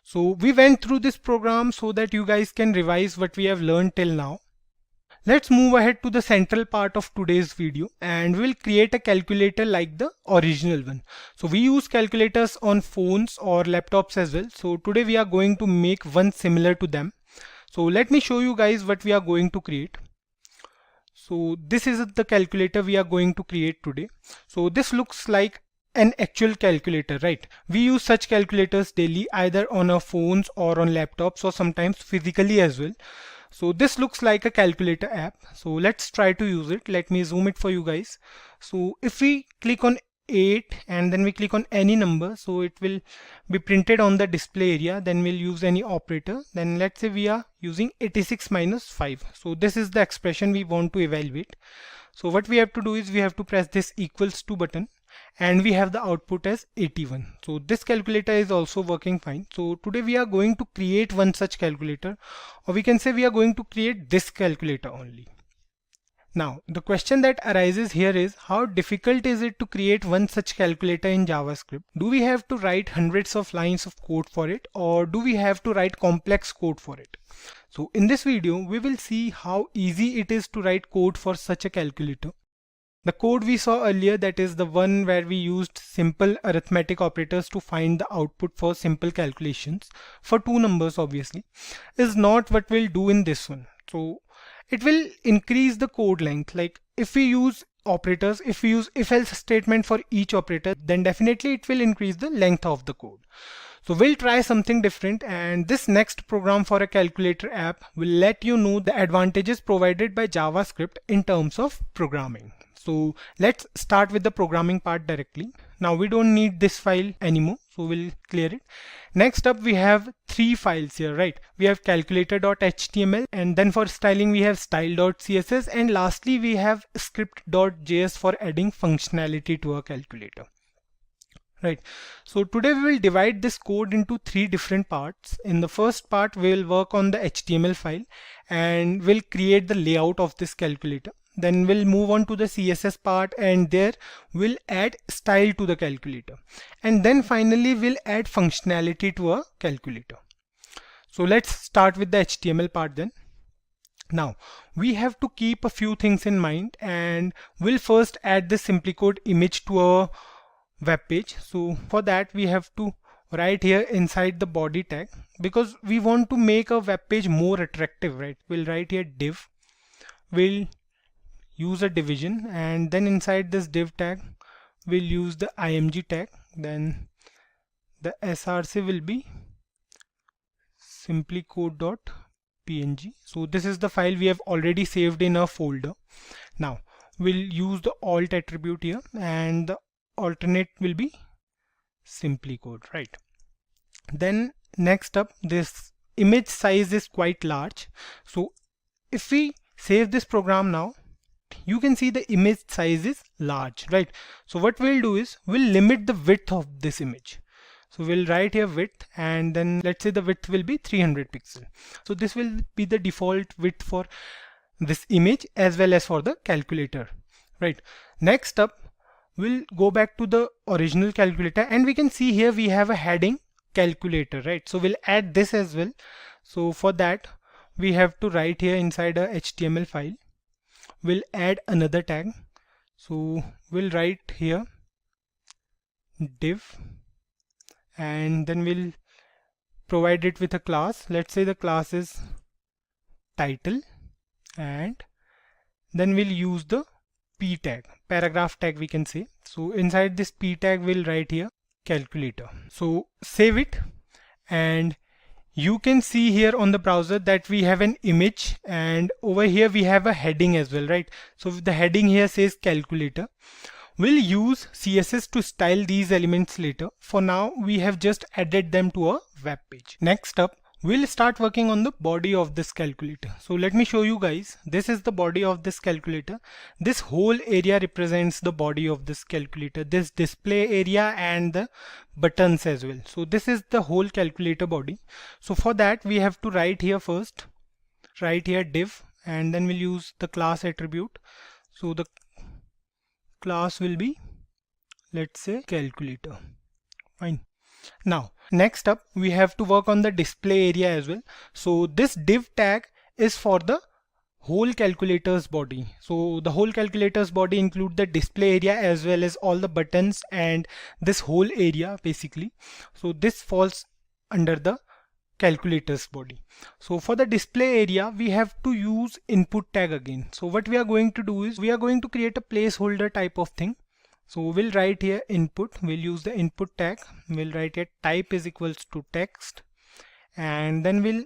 So we went through this program so that you guys can revise what we have learned till now. Let's move ahead to the central part of today's video, and we'll create a calculator like the original one. So we use calculators on phones or laptops as well. So today we are going to make one similar to them. So let me show you guys what we are going to create. So this is the calculator we are going to create today. So this looks like an actual calculator, right? We use such calculators daily, either on our phones or on laptops or sometimes physically as well. So this looks like a calculator app. So let's try to use it. Let me zoom it for you guys. So if we click on 8 and then we click on any number, so it will be printed on the display area. Then we'll use any operator. Then let's say we are using 86 minus 5. So this is the expression we want to evaluate. So what we have to do is we have to press this equals to button, and we have the output as 81. So this calculator is also working fine. So today we are going to create one such calculator, or we can say we are going to create this calculator only. Now the question that arises here is, how difficult is it to create one such calculator in JavaScript? Do we have to write hundreds of lines of code for it, or do we have to write complex code for it? So in this video we will see how easy it is to write code for such a calculator. The code we saw earlier, that is the one where we used simple arithmetic operators to find the output for simple calculations for 2 numbers obviously, is not what we'll do in this one. So it will increase the code length. Like if we use operators, if we use if-else statement for each operator, then definitely it will increase the length of the code. So we'll try something different, and this next program for a calculator app will let you know the advantages provided by JavaScript in terms of programming. So let's start with the programming part directly. Now we don't need this file anymore, so we'll clear it. Next up, we have three files here, right? We have calculator.html, and then for styling we have style.css, and lastly we have script.js for adding functionality to a calculator. Right. So today we will divide this code into three different parts. In the first part, we will work on the HTML file and we'll create the layout of this calculator. Then we'll move on to the CSS part, and there we'll add style to the calculator. And then finally we'll add functionality to a calculator. So let's start with the HTML part then. Now we have to keep a few things in mind, and we'll first add the Simplicode image to our web page. So for that we have to write here inside the body tag, because we want to make a web page more attractive, right? We'll write here div, we'll use a division, and then inside this div tag we'll use the img tag. Then the src will be simplicode.png. so this is the file we have already saved in our folder. Now we'll use the alt attribute here, and the alternate will be Simplicode, right? Then next up, this image size is quite large, so if we save this program now, you can see the image size is large, right? So what we'll do is we'll limit the width of this image. So we'll write here width, and then let's say the width will be 300 pixels. So this will be the default width for this image as well as for the calculator, right? Next up, we'll go back to the original calculator, and we can see here we have a heading calculator, right? So we'll add this as well. So for that we have to write here inside a HTML file, we'll add another tag. So we'll write here div, and then we'll provide it with a class. Let's say the class is title, and then we'll use the p tag, paragraph tag we can say. So inside this p tag we'll write here calculator. So save it, and you can see here on the browser that we have an image, and over here we have a heading as well, right? So the heading here says calculator. We'll use CSS to style these elements later. For now we have just added them to a web page. Next up, we'll start working on the body of this calculator. So let me show you guys. This is the body of this calculator. This whole area represents the body of this calculator, this display area and the buttons as well. So this is the whole calculator body. So for that we have to write here first, write here div, and then we'll use the class attribute. So the class will be, let's say, calculator. Fine. Now next up, we have to work on the display area as well. So this div tag is for the whole calculator's body. So the whole calculator's body include the display area as well as all the buttons and this whole area basically. So this falls under the calculator's body. So for the display area we have to use input tag again. So what we are going to do is we are going to create a placeholder type of thing. So we'll write here input, we'll use the input tag, we'll write here type is equals to text, and then we'll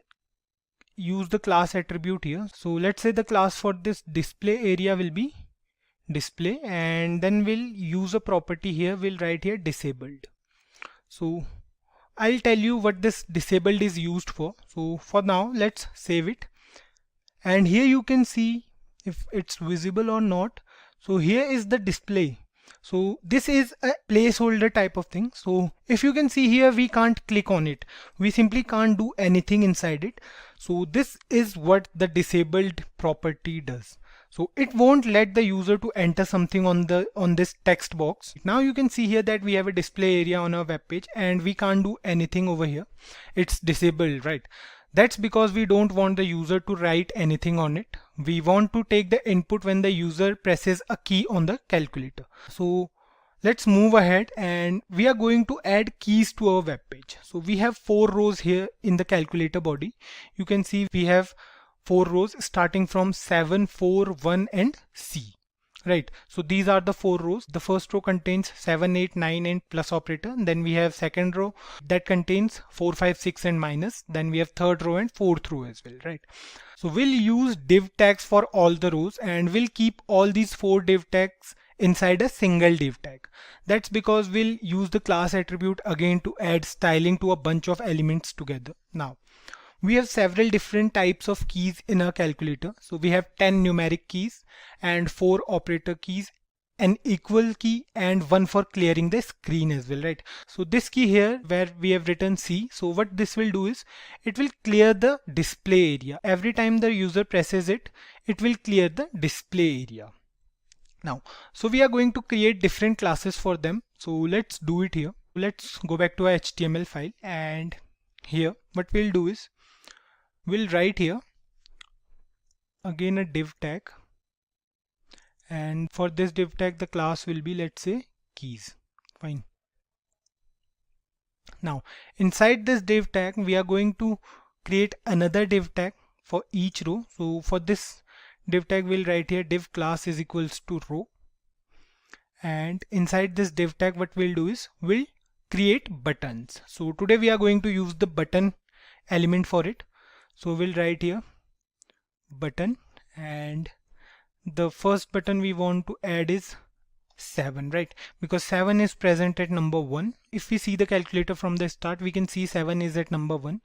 use the class attribute here. So let's say the class for this display area will be display, and then we'll use a property here, we'll write here disabled. So I'll tell you what this disabled is used for. So for now let's save it, and here you can see if it's visible or not. So here is the display. So this is a placeholder type of thing. So if you can see here, we can't click on it, we simply can't do anything inside it. So this is what the disabled property does. So it won't let the user to enter something on this text box. Now you can see here that we have a display area on our web page and we can't do anything over here. It's disabled, right? That's because we don't want the user to write anything on it. We want to take the input when the user presses a key on the calculator. So let's move ahead, and we are going to add keys to our web page. So we have 4 rows here in the calculator body. You can see we have 4 rows starting from 7, 4, 1 and C. right? So these are the 4 rows. The first row contains 7, 8, 9 and plus operator. Then we have second row that contains 4, 5, 6 and minus. Then we have third row and fourth row as well, right? So we'll use div tags for all the rows, and we'll keep all these 4 div tags inside a single div tag. That's because we'll use the class attribute again to add styling to a bunch of elements together. Now, we have several different types of keys in our calculator. So we have 10 numeric keys and 4 operator keys, an equal key and one for clearing the screen as well, right? So this key here where we have written C, so what this will do is it will clear the display area. Every time the user presses it, it will clear the display area. Now, so we are going to create different classes for them. So let's do it here. Let's go back to our HTML file, and here what we'll do is we'll write here again a div tag, and for this div tag the class will be, let's say, keys. Fine. Now inside this div tag we are going to create another div tag for each row. So for this div tag we'll write here div class is equals to row, and inside this div tag what we'll do is we'll create buttons. So today we are going to use the button element for it. So we'll write here button, and the first button we want to add is 7, right? Because 7 is present at number 1. If we see the calculator from the start, we can see 7 is at number 1.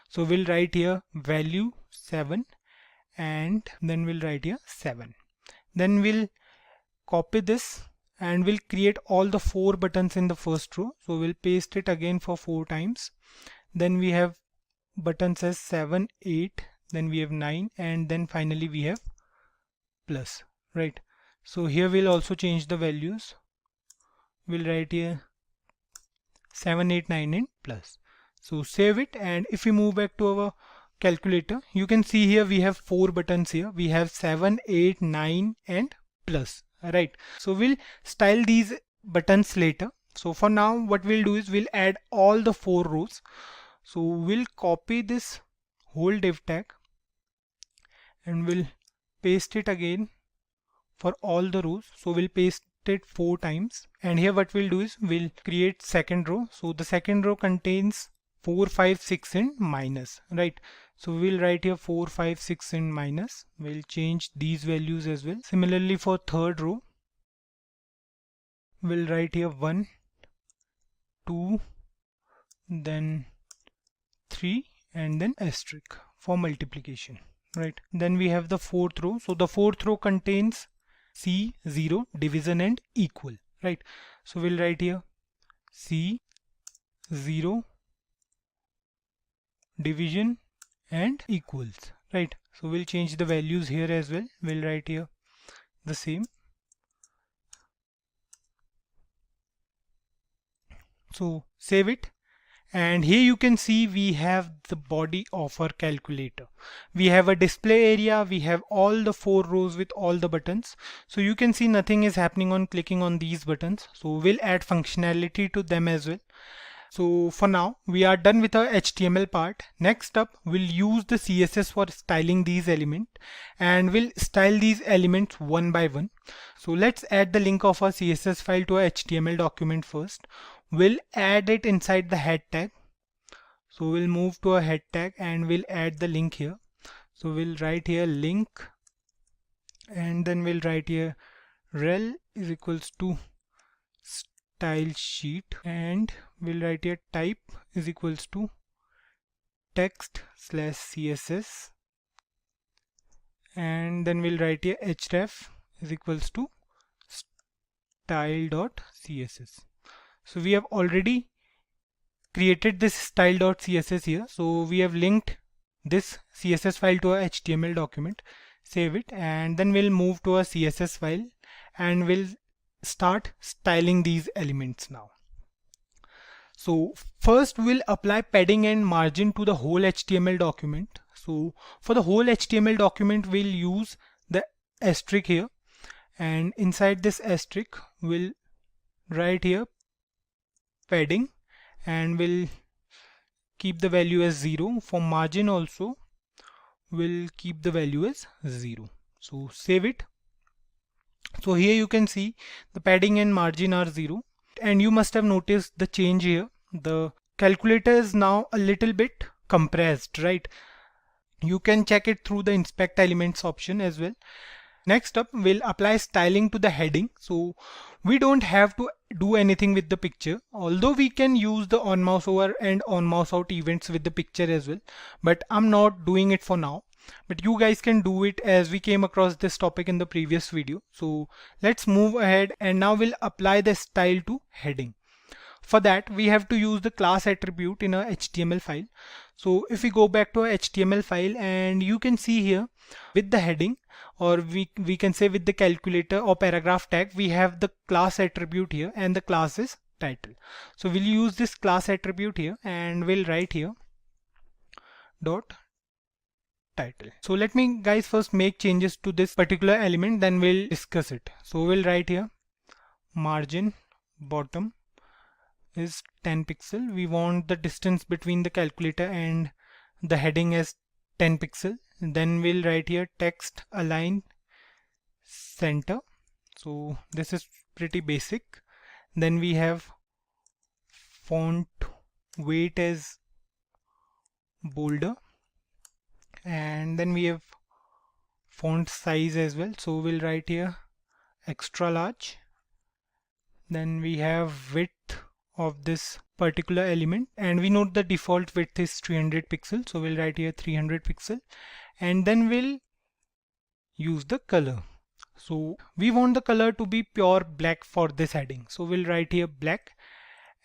So we'll write here value 7, and then we'll write here 7. Then we'll copy this and we'll create all the 4 buttons in the first row. So we'll paste it again for 4 times. Then we have buttons as 7, 8, then we have 9, and then finally we have plus, right? So here we'll also change the values. We'll write here 7, 8, 9 and plus. So save it, and if we move back to our calculator, you can see here we have 4 buttons here. We have 7, 8, 9 and plus, right? So we'll style these buttons later. So for now what we'll do is we'll add all the 4 rows. So we'll copy this whole div tag and we'll paste it again for all the rows. So we'll paste it 4 times, and here what we'll do is we'll create second row. So the second row contains 4, 5, 6 and minus, right? So we'll write here 4, 5, 6 and minus. We'll change these values as well. Similarly for third row, we'll write here 1, 2, then 3 and then asterisk for multiplication, right? Then we have the fourth row. So the fourth row contains C, 0, division and equal, right? So we'll write here C, 0, division and equals, right? So we'll change the values here as well. We'll write here the same. So save it, and here you can see we have the body of our calculator. We have a display area, we have all the 4 rows with all the buttons. So you can see nothing is happening on clicking on these buttons. So we'll add functionality to them as well. So for now we are done with our HTML part. Next up we'll use the CSS for styling these elements, and we'll style these elements one by one. So let's add the link of our CSS file to our HTML document first. We'll add it inside the head tag. So we'll move to a head tag and we'll add the link here. So we'll write here link, and then we'll write here rel is equals to style sheet, and we'll write here type is equals to text / CSS, and then we'll write here href is equals to style.css. So we have already created this style.css here. So we have linked this CSS file to our HTML document. Save it, and then we'll move to our CSS file and we'll start styling these elements now. So first we'll apply padding and margin to the whole HTML document. So for the whole HTML document we'll use the asterisk here, and inside this asterisk we'll write here padding, and we'll keep the value as 0. For margin also we'll keep the value as 0. So save it, So here you can see the padding and margin are 0, and you must have noticed the change here. The calculator is now a little bit compressed, right? You can check it through the inspect elements option as well. Next up, we'll apply styling to the heading. So we don't have to do anything with the picture, although we can use the on mouse over and on mouse out events with the picture as well, but I'm not doing it for now. But you guys can do it, as we came across this topic in the previous video. So let's move ahead, and now we'll apply the style to heading. For that, we have to use the class attribute in a HTML file. So if we go back to a HTML file, and you can see here with the heading, or we can say with the calculator or paragraph tag, we have the class attribute here, and the class is title. So we'll use this class attribute here, and we'll write here dot title. So let me guys first make changes to this particular element, then we'll discuss it. So we'll write here margin bottom is 10 pixel. We want the distance between the calculator and the heading as 10 pixel. And then we'll write here text align center. So this is pretty basic. Then we have font weight as bolder, and then we have font size as well. So we'll write here extra large. Then we have width of this particular element, and we know the default width is 300 pixels, so we'll write here 300 pixel, and then we'll use the color. So we want the color to be pure black for this heading, so we'll write here black,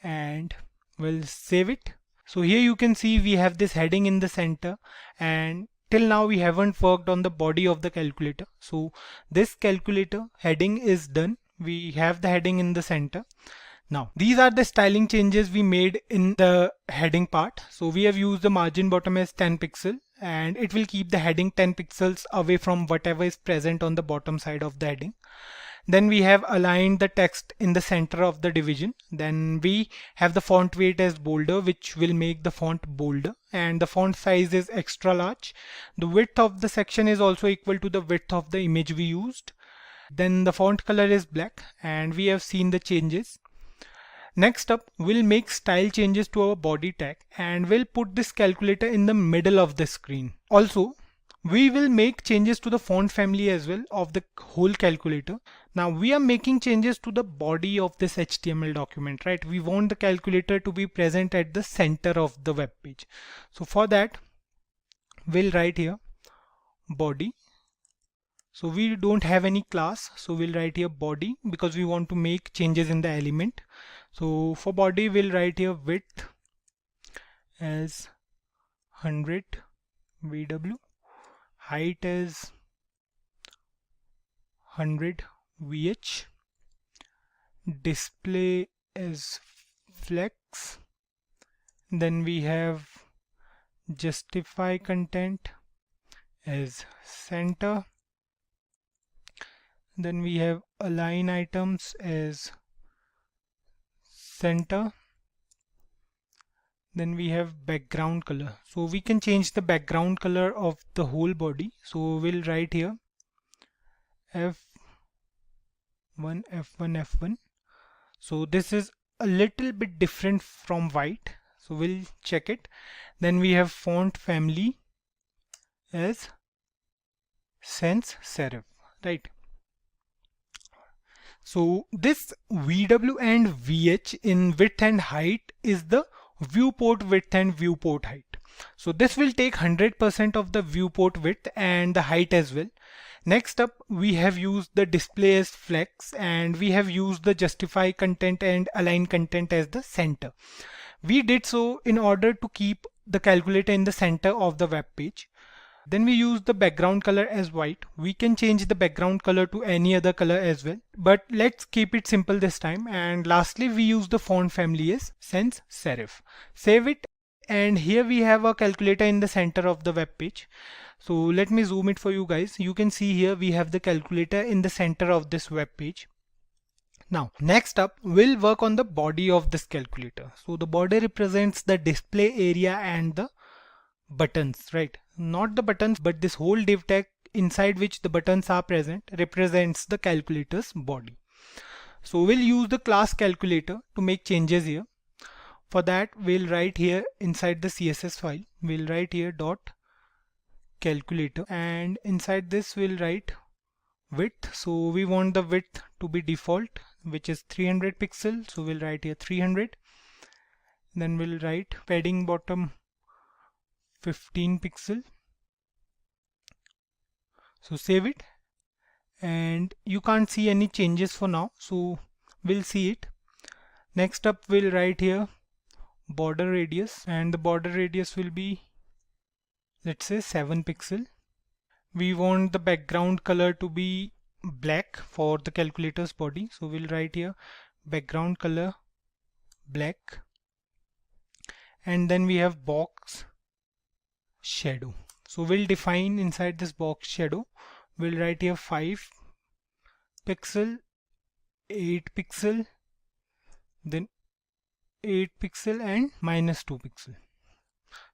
and we'll save it. So here you can see we have this heading in the center, and till now we haven't worked on the body of the calculator. So this calculator heading is done. We have the heading in the center. Now these are the styling changes we made in the heading part. So we have used the margin bottom as 10 pixel, and it will keep the heading 10 pixels away from whatever is present on the bottom side of the heading. Then we have aligned the text in the center of the division. Then we have the font weight as bolder, which will make the font bolder, and the font size is extra large. The width of the section is also equal to the width of the image we used. Then the font color is black, and we have seen the changes. Next up, we'll make style changes to our body tag, and we'll put this calculator in the middle of the screen. Also, we will make changes to the font family as well of the whole calculator. Now we are making changes to the body of this HTML document, right? We want the calculator to be present at the center of the web page. So for that, we'll write here body. So we don't have any class, so we'll write here body because we want to make changes in the element. So for body, we'll write here width as 100 VW, height as 100 VH, display as flex. Then we have justify content as center. Then we have align items as center. Then we have background color. So we can change the background color of the whole body. So we'll write here F1, F1, F1. So this is a little bit different from white. So we'll check it. Then we have font family as sans serif, right? So this VW and VH in width and height is the viewport width and viewport height. So this will take 100% of the viewport width and the height as well. Next up, we have used the display as flex, and we have used the justify content and align content as the center. We did so in order to keep the calculator in the center of the web page. Then we use the background color as white. We can change the background color to any other color as well, but let's keep it simple this time. And lastly, we use the font family as sans serif. Save it, and here we have a calculator in the center of the web page. So let me zoom it for you guys. You can see here we have the calculator in the center of this web page. Now next up, we'll work on the body of this calculator. So the body represents the display area and the buttons, right? Not the buttons, but this whole div tag inside which the buttons are present represents the calculator's body. So we'll use the class calculator to make changes here. For that, we'll write here inside the CSS file, we'll write here dot calculator, and inside this we'll write width. So we want the width to be default, which is 300 pixels. So we'll write here 300. Then we'll write padding bottom 15 pixel. So save it, and you can't see any changes for now, so we'll see it. Next up, we'll write here border radius, and the border radius will be, let's say, 7 pixel. We want the background color to be black for the calculator's body, so we'll write here background color black. And then we have box shadow. So we'll define inside this box shadow, we'll write here 5 pixel, 8 pixel, then 8 pixel and -2 pixel.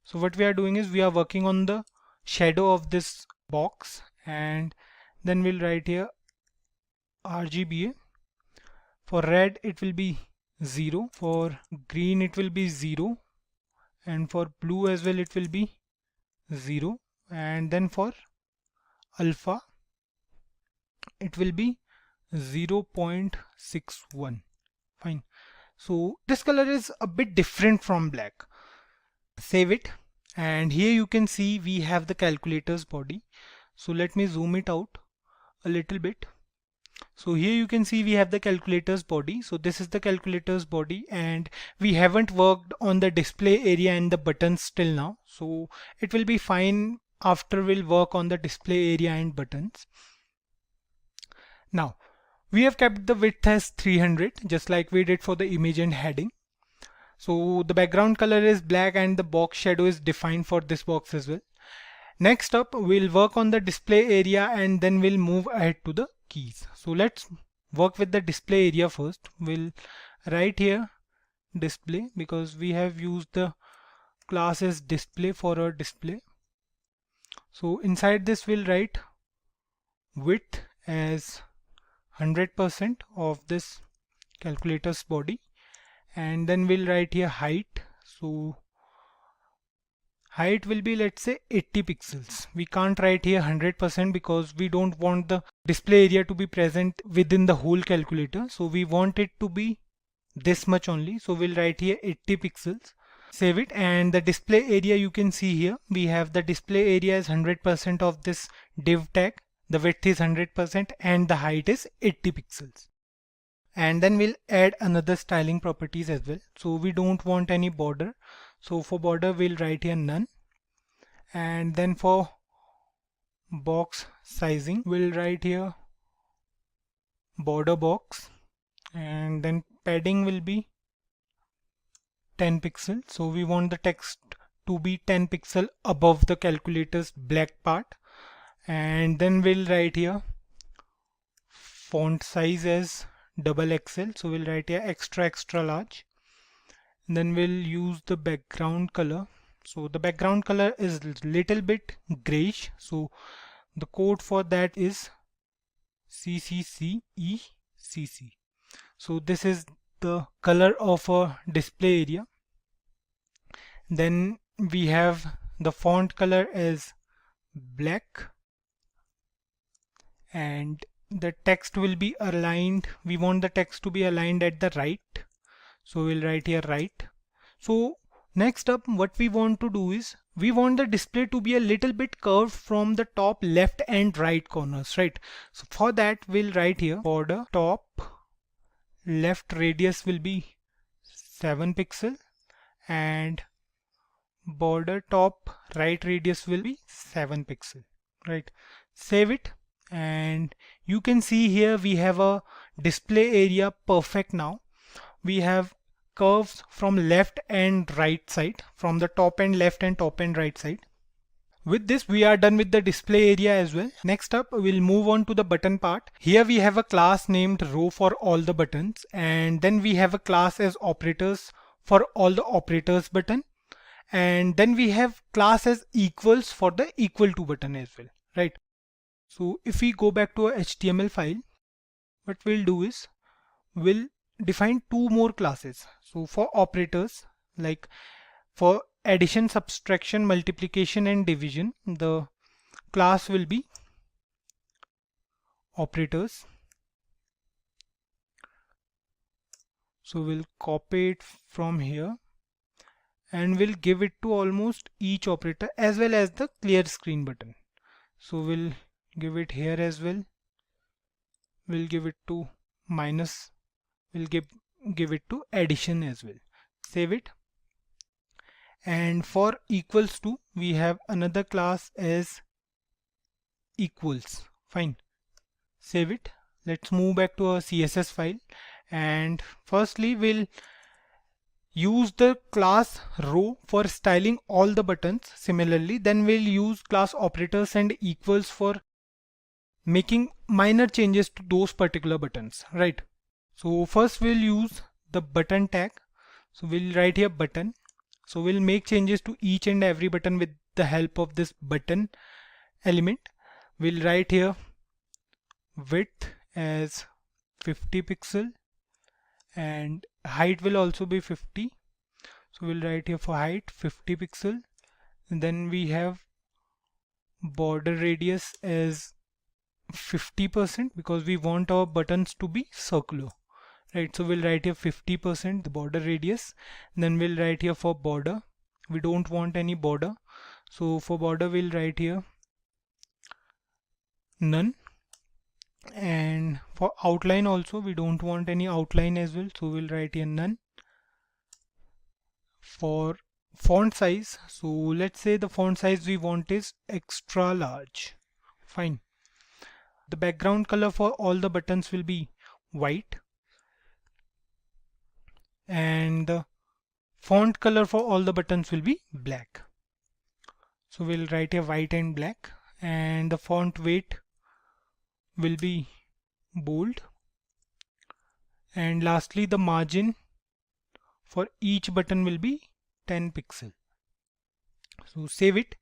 So what we are doing is we are working on the shadow of this box, and then we'll write here RGBA. For red it will be 0, for green it will be 0, and for blue as well it will be 0, and then for alpha it will be 0.61. Fine. So this color is a bit different from black. Save it, and here you can see we have the calculator's body. So let me zoom it out a little bit. So here you can see we have the calculator's body. So this is the calculator's body, and we haven't worked on the display area and the buttons till now. So it will be fine after we'll work on the display area and buttons. Now we have kept the width as 300, just like we did for the image and heading. So the background color is black and the box shadow is defined for this box as well. Next up, we'll work on the display area and then we'll move ahead to the keys. So let's work with the display area first. We'll write here display because we have used the class as display for our display. So inside this we'll write width as 100% of this calculator's body, and then we'll write here height. So height will be, let's say, 80 pixels. We can't write here 100% because we don't want the display area to be present within the whole calculator. So we want it to be this much only. So we'll write here 80 pixels. Save it, and the display area you can see here. We have the display area is 100% of this div tag. The width is 100% and the height is 80 pixels. And then we'll add another styling properties as well. So we don't want any border. So for border we'll write here none. And then for box sizing we'll write here border box, and then padding will be 10 pixel. So we want the text to be 10 pixel above the calculator's black part. And then we'll write here font size as XXL. So we'll write here extra large. And then we'll use the background color. So the background color is little bit grayish. So the code for that is CCCECC. So this is the color of a display area. Then we have the font color as black, and the text will be aligned. We want the text to be aligned at the right. So we'll write here right. So next up, what we want to do is we want the display to be a little bit curved from the top left and right corners, right? So for that we'll write here border top left radius will be 7 pixel and border top right radius will be 7 pixel, right? Save it, and you can see here we have a display area perfect now. We have curves from left and right side, from the top and left and top and right side. With this we are done with the display area as well. Next up we'll move on to the button part. Here we have a class named row for all the buttons, and then we have a class as operators for all the operators button, and then we have class as equals for the equal to button as well, right? So if we go back to our HTML file, what we'll do is we'll define two more classes. So for operators, like for addition, subtraction, multiplication and division, the class will be operators. So we'll copy it from here and we'll give it to almost each operator as well as the clear screen button. So we'll give it here as well. We'll give it to minus. We'll give it to addition as well. Save it. And for equals to, we have another class as equals. Fine. Save it. Let's move back to our CSS file. And firstly, we'll use the class row for styling all the buttons. Similarly, then we'll use class operators and equals for making minor changes to those particular buttons, right? So first we'll use the button tag. So we'll write here button. So we'll make changes to each and every button with the help of this button element. We'll write here width as 50 pixel and height will also be 50. So we'll write here for height 50 pixel, and then we have border radius as 50% because we want our buttons to be circular, right? So we'll write here 50% the border radius. Then we'll write here for border, we don't want any border, so for border we'll write here none. And for outline also we don't want any outline as well, so we'll write here none. For font size, so let's say the font size we want is extra large. Fine. The background color for all the buttons will be white, and the font color for all the buttons will be black. So we'll write here white and black, and the font weight will be bold, and lastly the margin for each button will be 10 pixel. So save it,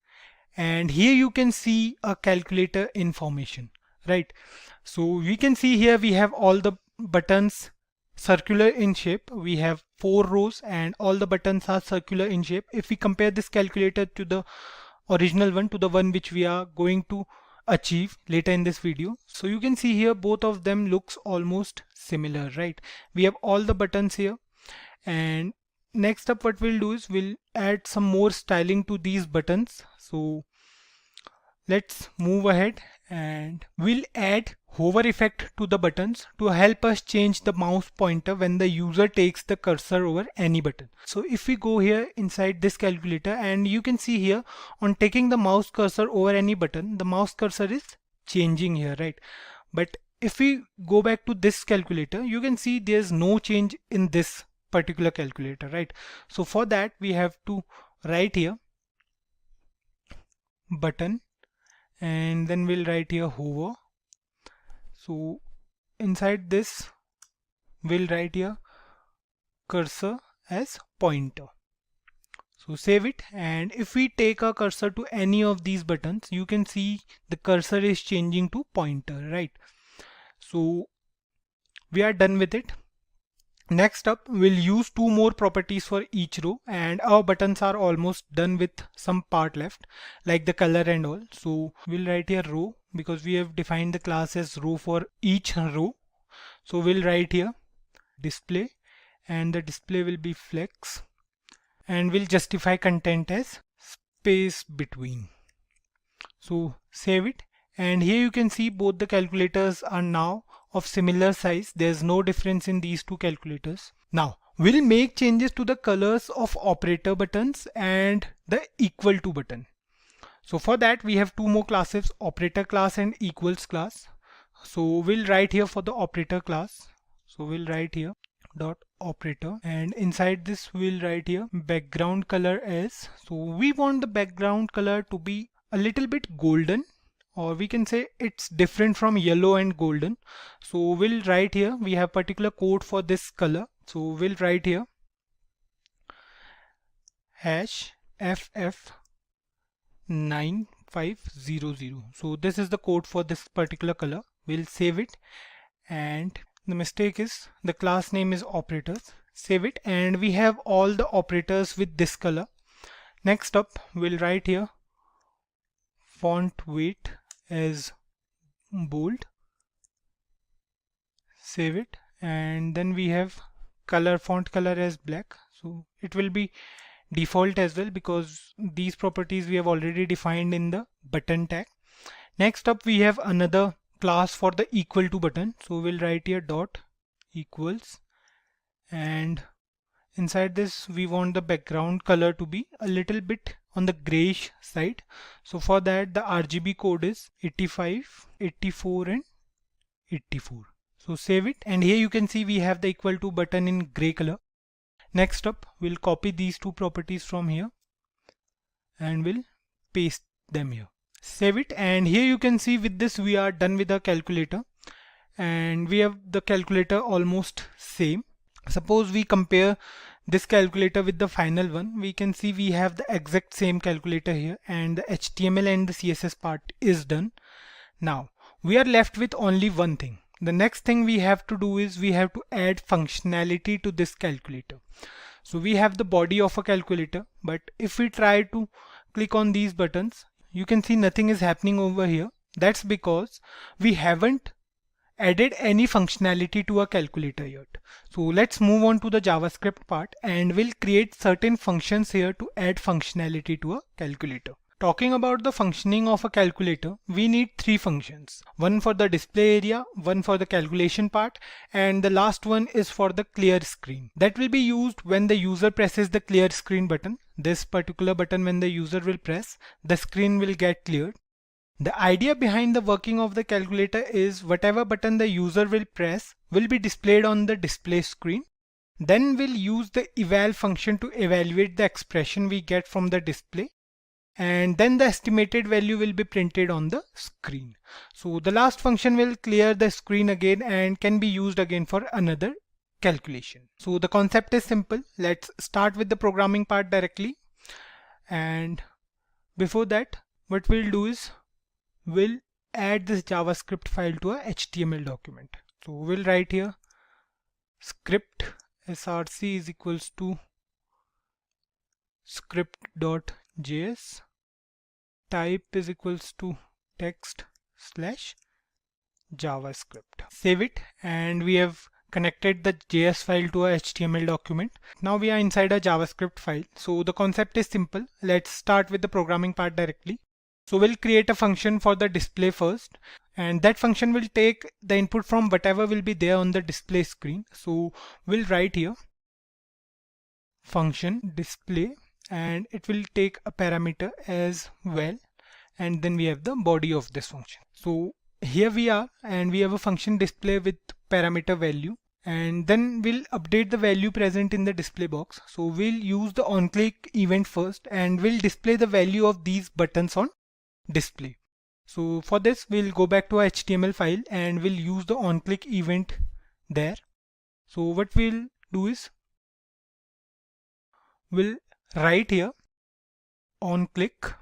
and here you can see a calculator information, right? So we can see here we have all the buttons circular in shape. We have 4 rows and all the buttons are circular in shape. If we compare this calculator to the original one, to the one which we are going to achieve later in this video, so you can see here both of them looks almost similar, right? We have all the buttons here, and next up what we'll do is we'll add some more styling to these buttons. So let's move ahead and we'll add hover effect to the buttons to help us change the mouse pointer when the user takes the cursor over any button. So if we go here inside this calculator, and you can see here on taking the mouse cursor over any button, the mouse cursor is changing here, right? But if we go back to this calculator, you can see there's no change in this particular calculator, right? So for that we have to write here button, and then we'll write here hover. So inside this we'll write here cursor as pointer. So save it, and if we take our cursor to any of these buttons, you can see the cursor is changing to pointer, right? So we are done with it. Next up, we'll use 2 more properties for each row, and our buttons are almost done with some part left, like the color and all. So we'll write here row because we have defined the class as row for each row. So we'll write here display, and the display will be flex, and we'll justify content as space between. So save it, and here you can see both the calculators are now of similar size. There's no difference in these two calculators. Now we'll make changes to the colors of operator buttons and the equal to button. So for that we have 2 more classes, operator class and equals class. So we'll write here for the operator class. So we'll write here dot operator, and inside this we'll write here background color as, so we want the background color to be a little bit golden, or we can say it's different from yellow and golden. So we'll write here, we have particular code for this color. So we'll write here hash ff9 500. So this is the code for this particular color. We'll save it, and the mistake is the class name is operators. Save it, and we have all the operators with this color. Next up, we'll write here font weight as bold. Save it, and then we have font color as black. So it will be default as well because these properties we have already defined in the button tag. Next up, we have another class for the equal to button. So we'll write here dot equals, and inside this we want the background color to be a little bit on the grayish side. So for that, the RGB code is 85, 84 and 84. So save it, and here you can see we have the equal to button in gray color. Next up, we'll copy these two properties from here and we'll paste them here. Save it, and here you can see with this we are done with the calculator, and we have the calculator almost same. Suppose we compare this calculator with the final one, we can see we have the exact same calculator here, and the HTML and the CSS part is done. Now we are left with only one thing. The next thing we have to do is we have to add functionality to this calculator. So we have the body of a calculator, but if we try to click on these buttons, you can see nothing is happening over here. That's because we haven't added any functionality to a calculator yet. So let's move on to the JavaScript part, and we'll create certain functions here to add functionality to a calculator. Talking about the functioning of a calculator, we need three functions. One for the display area, one for the calculation part, and the last one is for the clear screen. That will be used when the user presses the clear screen button. This particular button, when the user will press, the screen will get cleared. The idea behind the working of the calculator is whatever button the user will press will be displayed on the display screen. Then we'll use the eval function to evaluate the expression we get from the display, and then the estimated value will be printed on the screen. So the last function will clear the screen again and can be used again for another calculation. So the concept is simple. Let's start with the programming part directly, and before that what we'll do is we'll add this JavaScript file to a HTML document. So we'll write here script src is equals to script.js, type is equals to text / JavaScript. Save it, and we have connected the JS file to a HTML document. Now we are inside a JavaScript file. So the concept is simple. Let's start with the programming part directly. So we'll create a function for the display first, and that function will take the input from whatever will be there on the display screen. So we'll write here function display, and it will take a parameter as well, and then we have the body of this function. So here we are, and we have a function display with parameter value, and then we'll update the value present in the display box. So we'll use the onClick event first, and we'll display the value of these buttons on display. So for this we'll go back to our HTML file and we'll use the onClick event there. So what we'll do is we'll write here onClick,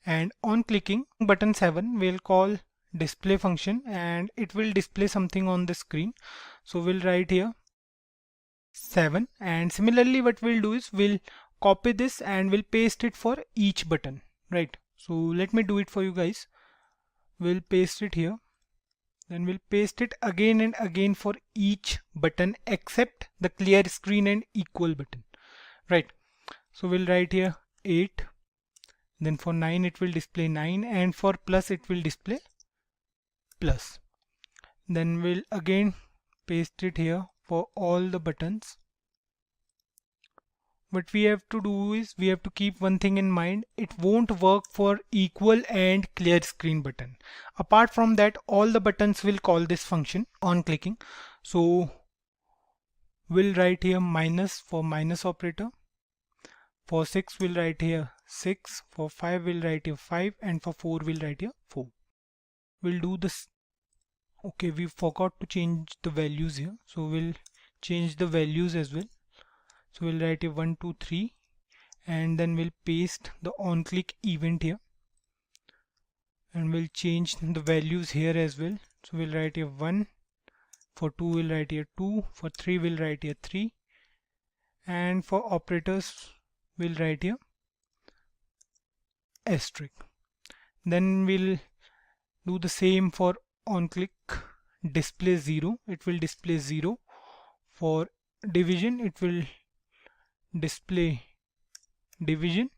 and on clicking button 7 we'll call display function, and it will display something on the screen. So we'll write here 7, and similarly what we'll do is we'll copy this and we'll paste it for each button, right? So let me do it for you guys. We'll paste it here, then we'll paste it again and again for each button except the clear screen and equal button, right? So we'll write here 8, then for 9 it will display 9, and for plus it will display plus. Then we'll again paste it here for all the buttons. What we have to do is we have to keep one thing in mind: it won't work for equal and clear screen button. Apart from that, all the buttons will call this function on clicking. So we'll write here minus for minus operator. For 6 we'll write here 6, for 5 we'll write here 5, and for 4 we'll write here 4. We'll do this. Okay, we forgot to change the values here, so we'll change the values as well. So we'll write here 1, 2, 3, and then we'll paste the on click event here, and we'll change the values here as well. So we'll write here 1, for 2 we'll write here 2, for 3 we'll write here 3, and for operators we'll write here asterisk. Then we'll do the same for on click display 0, it will display 0. For division it will display division.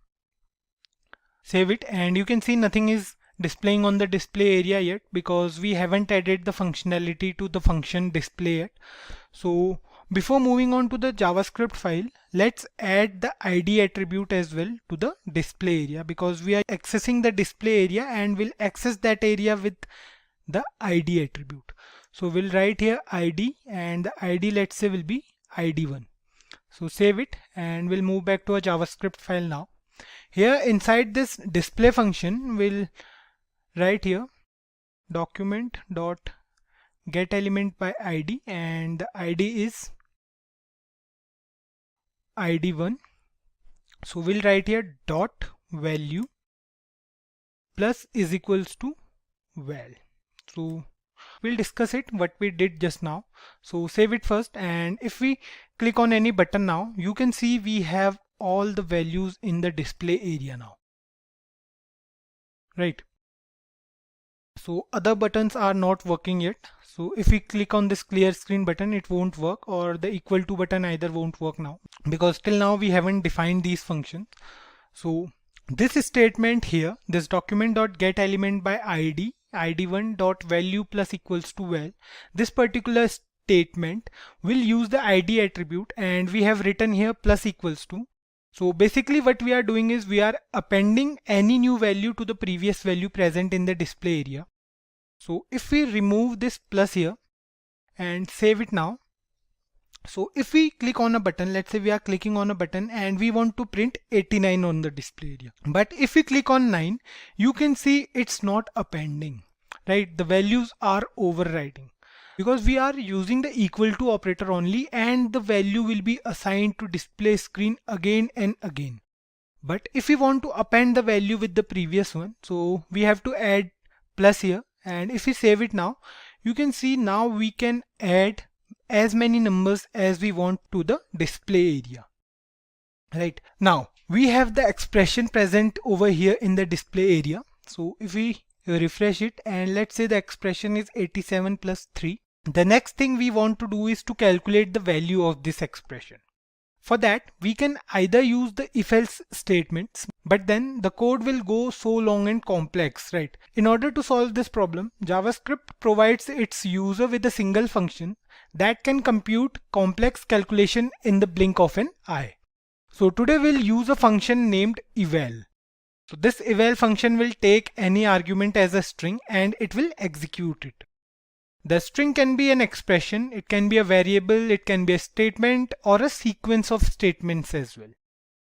Save it, and you can see nothing is displaying on the display area yet because we haven't added the functionality to the function display yet. So before moving on to the JavaScript file, let's add the ID attribute as well to the display area, because we are accessing the display area and we'll access that area with the ID attribute. So we'll write here ID, and the ID, let's say, will be ID1. So save it, and we'll move back to our JavaScript file now. Here inside this display function, we'll write here document dot GetElementById, and the ID is ID1. So we'll write here dot value plus is equals to val. So we'll discuss it what we did just now. So save it first, and if we click on any button now, you can see we have all the values in the display area now, right? So other buttons are not working yet. So if we click on this clear screen button, it won't work, or the equal to button either won't work now, because till now we haven't defined these functions. So this statement here, this document.getElementById, ID1 dot value plus equals to val, this particular statement will use the ID attribute, and we have written here plus equals to. So basically what we are doing is we are appending any new value to the previous value present in the display area. So if we remove this plus here and save it now, so if we click on a button, let's say we are clicking on a button and we want to print 89 on the display area, but if we click on 9, you can see it's not appending, right? The values are overwriting because we are using the equal to operator only, and the value will be assigned to display screen again and again. But if we want to append the value with the previous one, so we have to add plus here, and if we save it now, you can see now we can add as many numbers as we want to the display area. Right, now we have the expression present over here in the display area. So if we refresh it, and let's say the expression is 87 plus 3, the next thing we want to do is to calculate the value of this expression. For that, we can either use the if-else statements, but then the code will go so long and complex, right? In order to solve this problem, JavaScript provides its user with a single function that can compute complex calculation in the blink of an eye. So today we'll use a function named eval. So this eval function will take any argument as a string and it will execute it. The string can be an expression, it can be a variable, it can be a statement or a sequence of statements as well.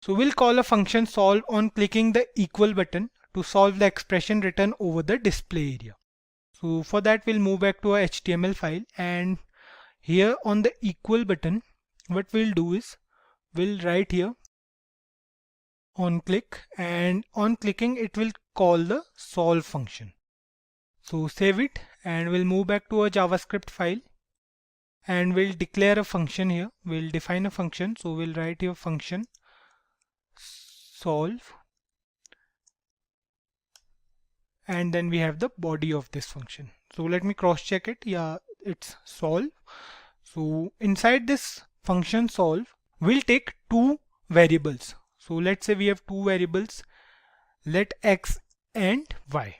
So we'll call a function solve on clicking the equal button to solve the expression written over the display area. So for that we'll move back to our HTML file, and here on the equal button what we'll do is we'll write here on click, and on clicking it will call the solve function. So save it, and we'll move back to our JavaScript file, and we'll declare a function here. We'll define a function. So we'll write here function solve, and then we have the body of this function. So let me cross check it. Yeah, it's solve. So inside this function solve, we'll take two variables. So let's say we have two variables, let x and y.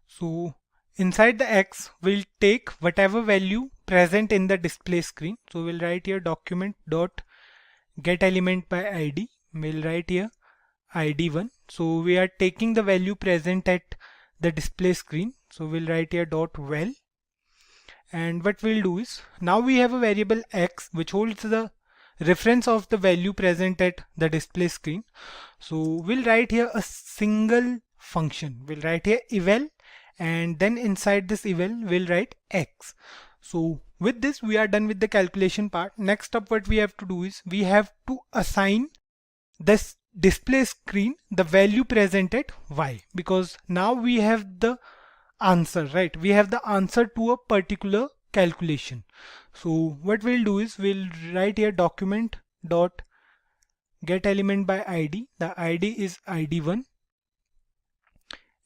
So inside the x, we'll take whatever value present in the display screen. So we'll write here document.getElementById. We'll write here ID1. So we are taking the value present at the display screen. So we'll write here .val. And what we'll do is, now we have a variable x which holds the reference of the value present at the display screen. So we'll write here a single function. We'll write here eval, and then inside this eval we'll write x. So with this we are done with the calculation part. Next up what we have to do is we have to assign this display screen the value present at y, because now we have the answer, right? We have the answer to a particular calculation. So what we'll do is we'll write here document dot get element by id. The id is id1,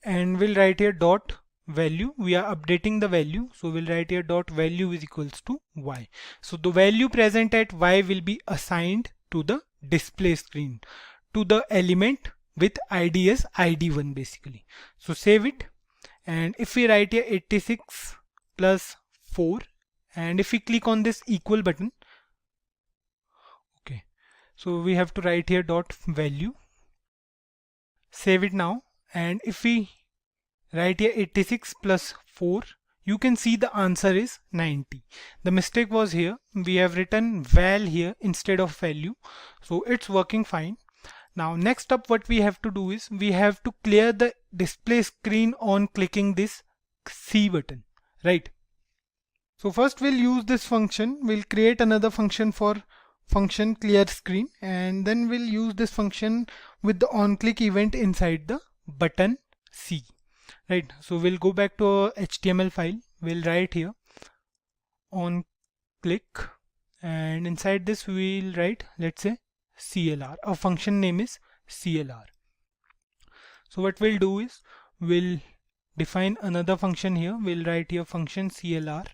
and we'll write here dot value. We are updating the value, so we'll write here dot value is equals to y. So the value present at y will be assigned to the display screen, to the element with id as id1 basically. So save it, and if we write here 86 plus 4, and if we click on this equal button, okay, so we have to write here dot value, save it now, and if we write here 86 plus 4, you can see the answer is 90. The mistake was here, we have written val here instead of value, so it's working fine. Now next up what we have to do is we have to clear the display screen on clicking this C button, right? So first we'll use this function. We'll create another function for function clear screen, and then we'll use this function with the on click event inside the button C, right? So we'll go back to our HTML file. We'll write here on click, and inside this we'll write, let's say, CLR. Our function name is CLR. So what we'll do is we'll define another function here. We'll write here function CLR,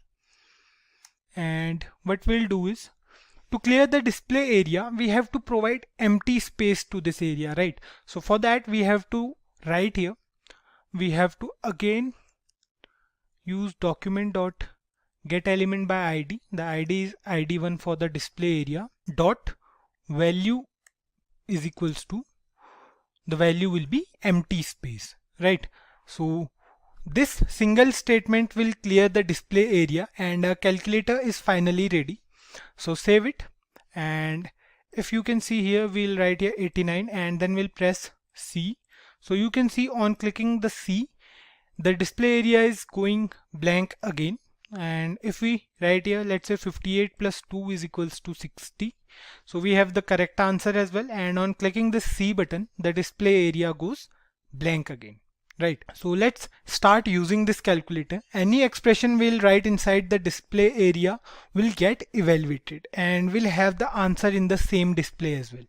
and what we'll do is to clear the display area we have to provide empty space to this area, right? So for that we have to write here, we have to again use document dot get element by id. The id is id1 for the display area. Dot value is equals to, the value will be empty space, right? So this single statement will clear the display area, and our calculator is finally ready. So save it, and if you can see here, we'll write here 89, and then we'll press C. So you can see on clicking the C, the display area is going blank again. And if we write here, let's say 58 plus 2 is equals to 60. So we have the correct answer as well. And on clicking the C button, the display area goes blank again, right? So let's start using this calculator. Any expression we'll write inside the display area will get evaluated, and we'll have the answer in the same display as well.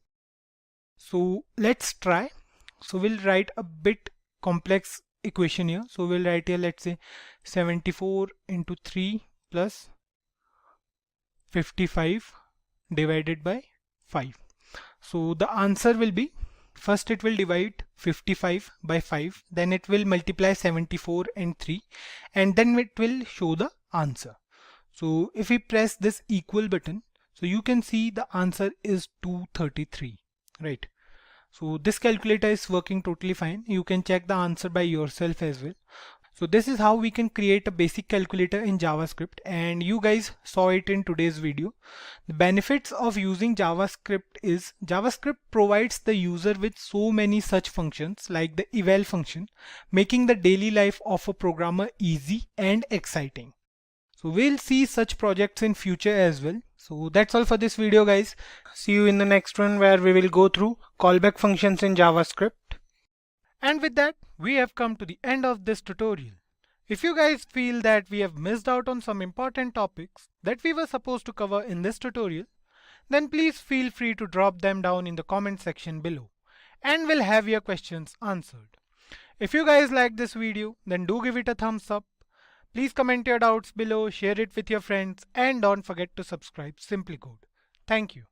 So let's try. So we'll write a bit complex equation here. So we'll write here, let's say 74 into 3 plus 55 divided by 5. So the answer will be, first it will divide 55 by 5, then it will multiply 74 and 3, and then it will show the answer. So if we press this equal button, so you can see the answer is 233, right? So this calculator is working totally fine. You can check the answer by yourself as well. So this is how we can create a basic calculator in JavaScript, and you guys saw it in today's video. The benefits of using JavaScript is JavaScript provides the user with so many such functions like the eval function, making the daily life of a programmer easy and exciting. So we'll see such projects in future as well. So that's all for this video, guys. See you in the next one, where we will go through callback functions in JavaScript. And with that, we have come to the end of this tutorial. If you guys feel that we have missed out on some important topics that we were supposed to cover in this tutorial, then please feel free to drop them down in the comment section below, and we'll have your questions answered. If you guys like this video, then do give it a thumbs up. Please comment your doubts below, share it with your friends, and don't forget to subscribe Simplicode. Thank you.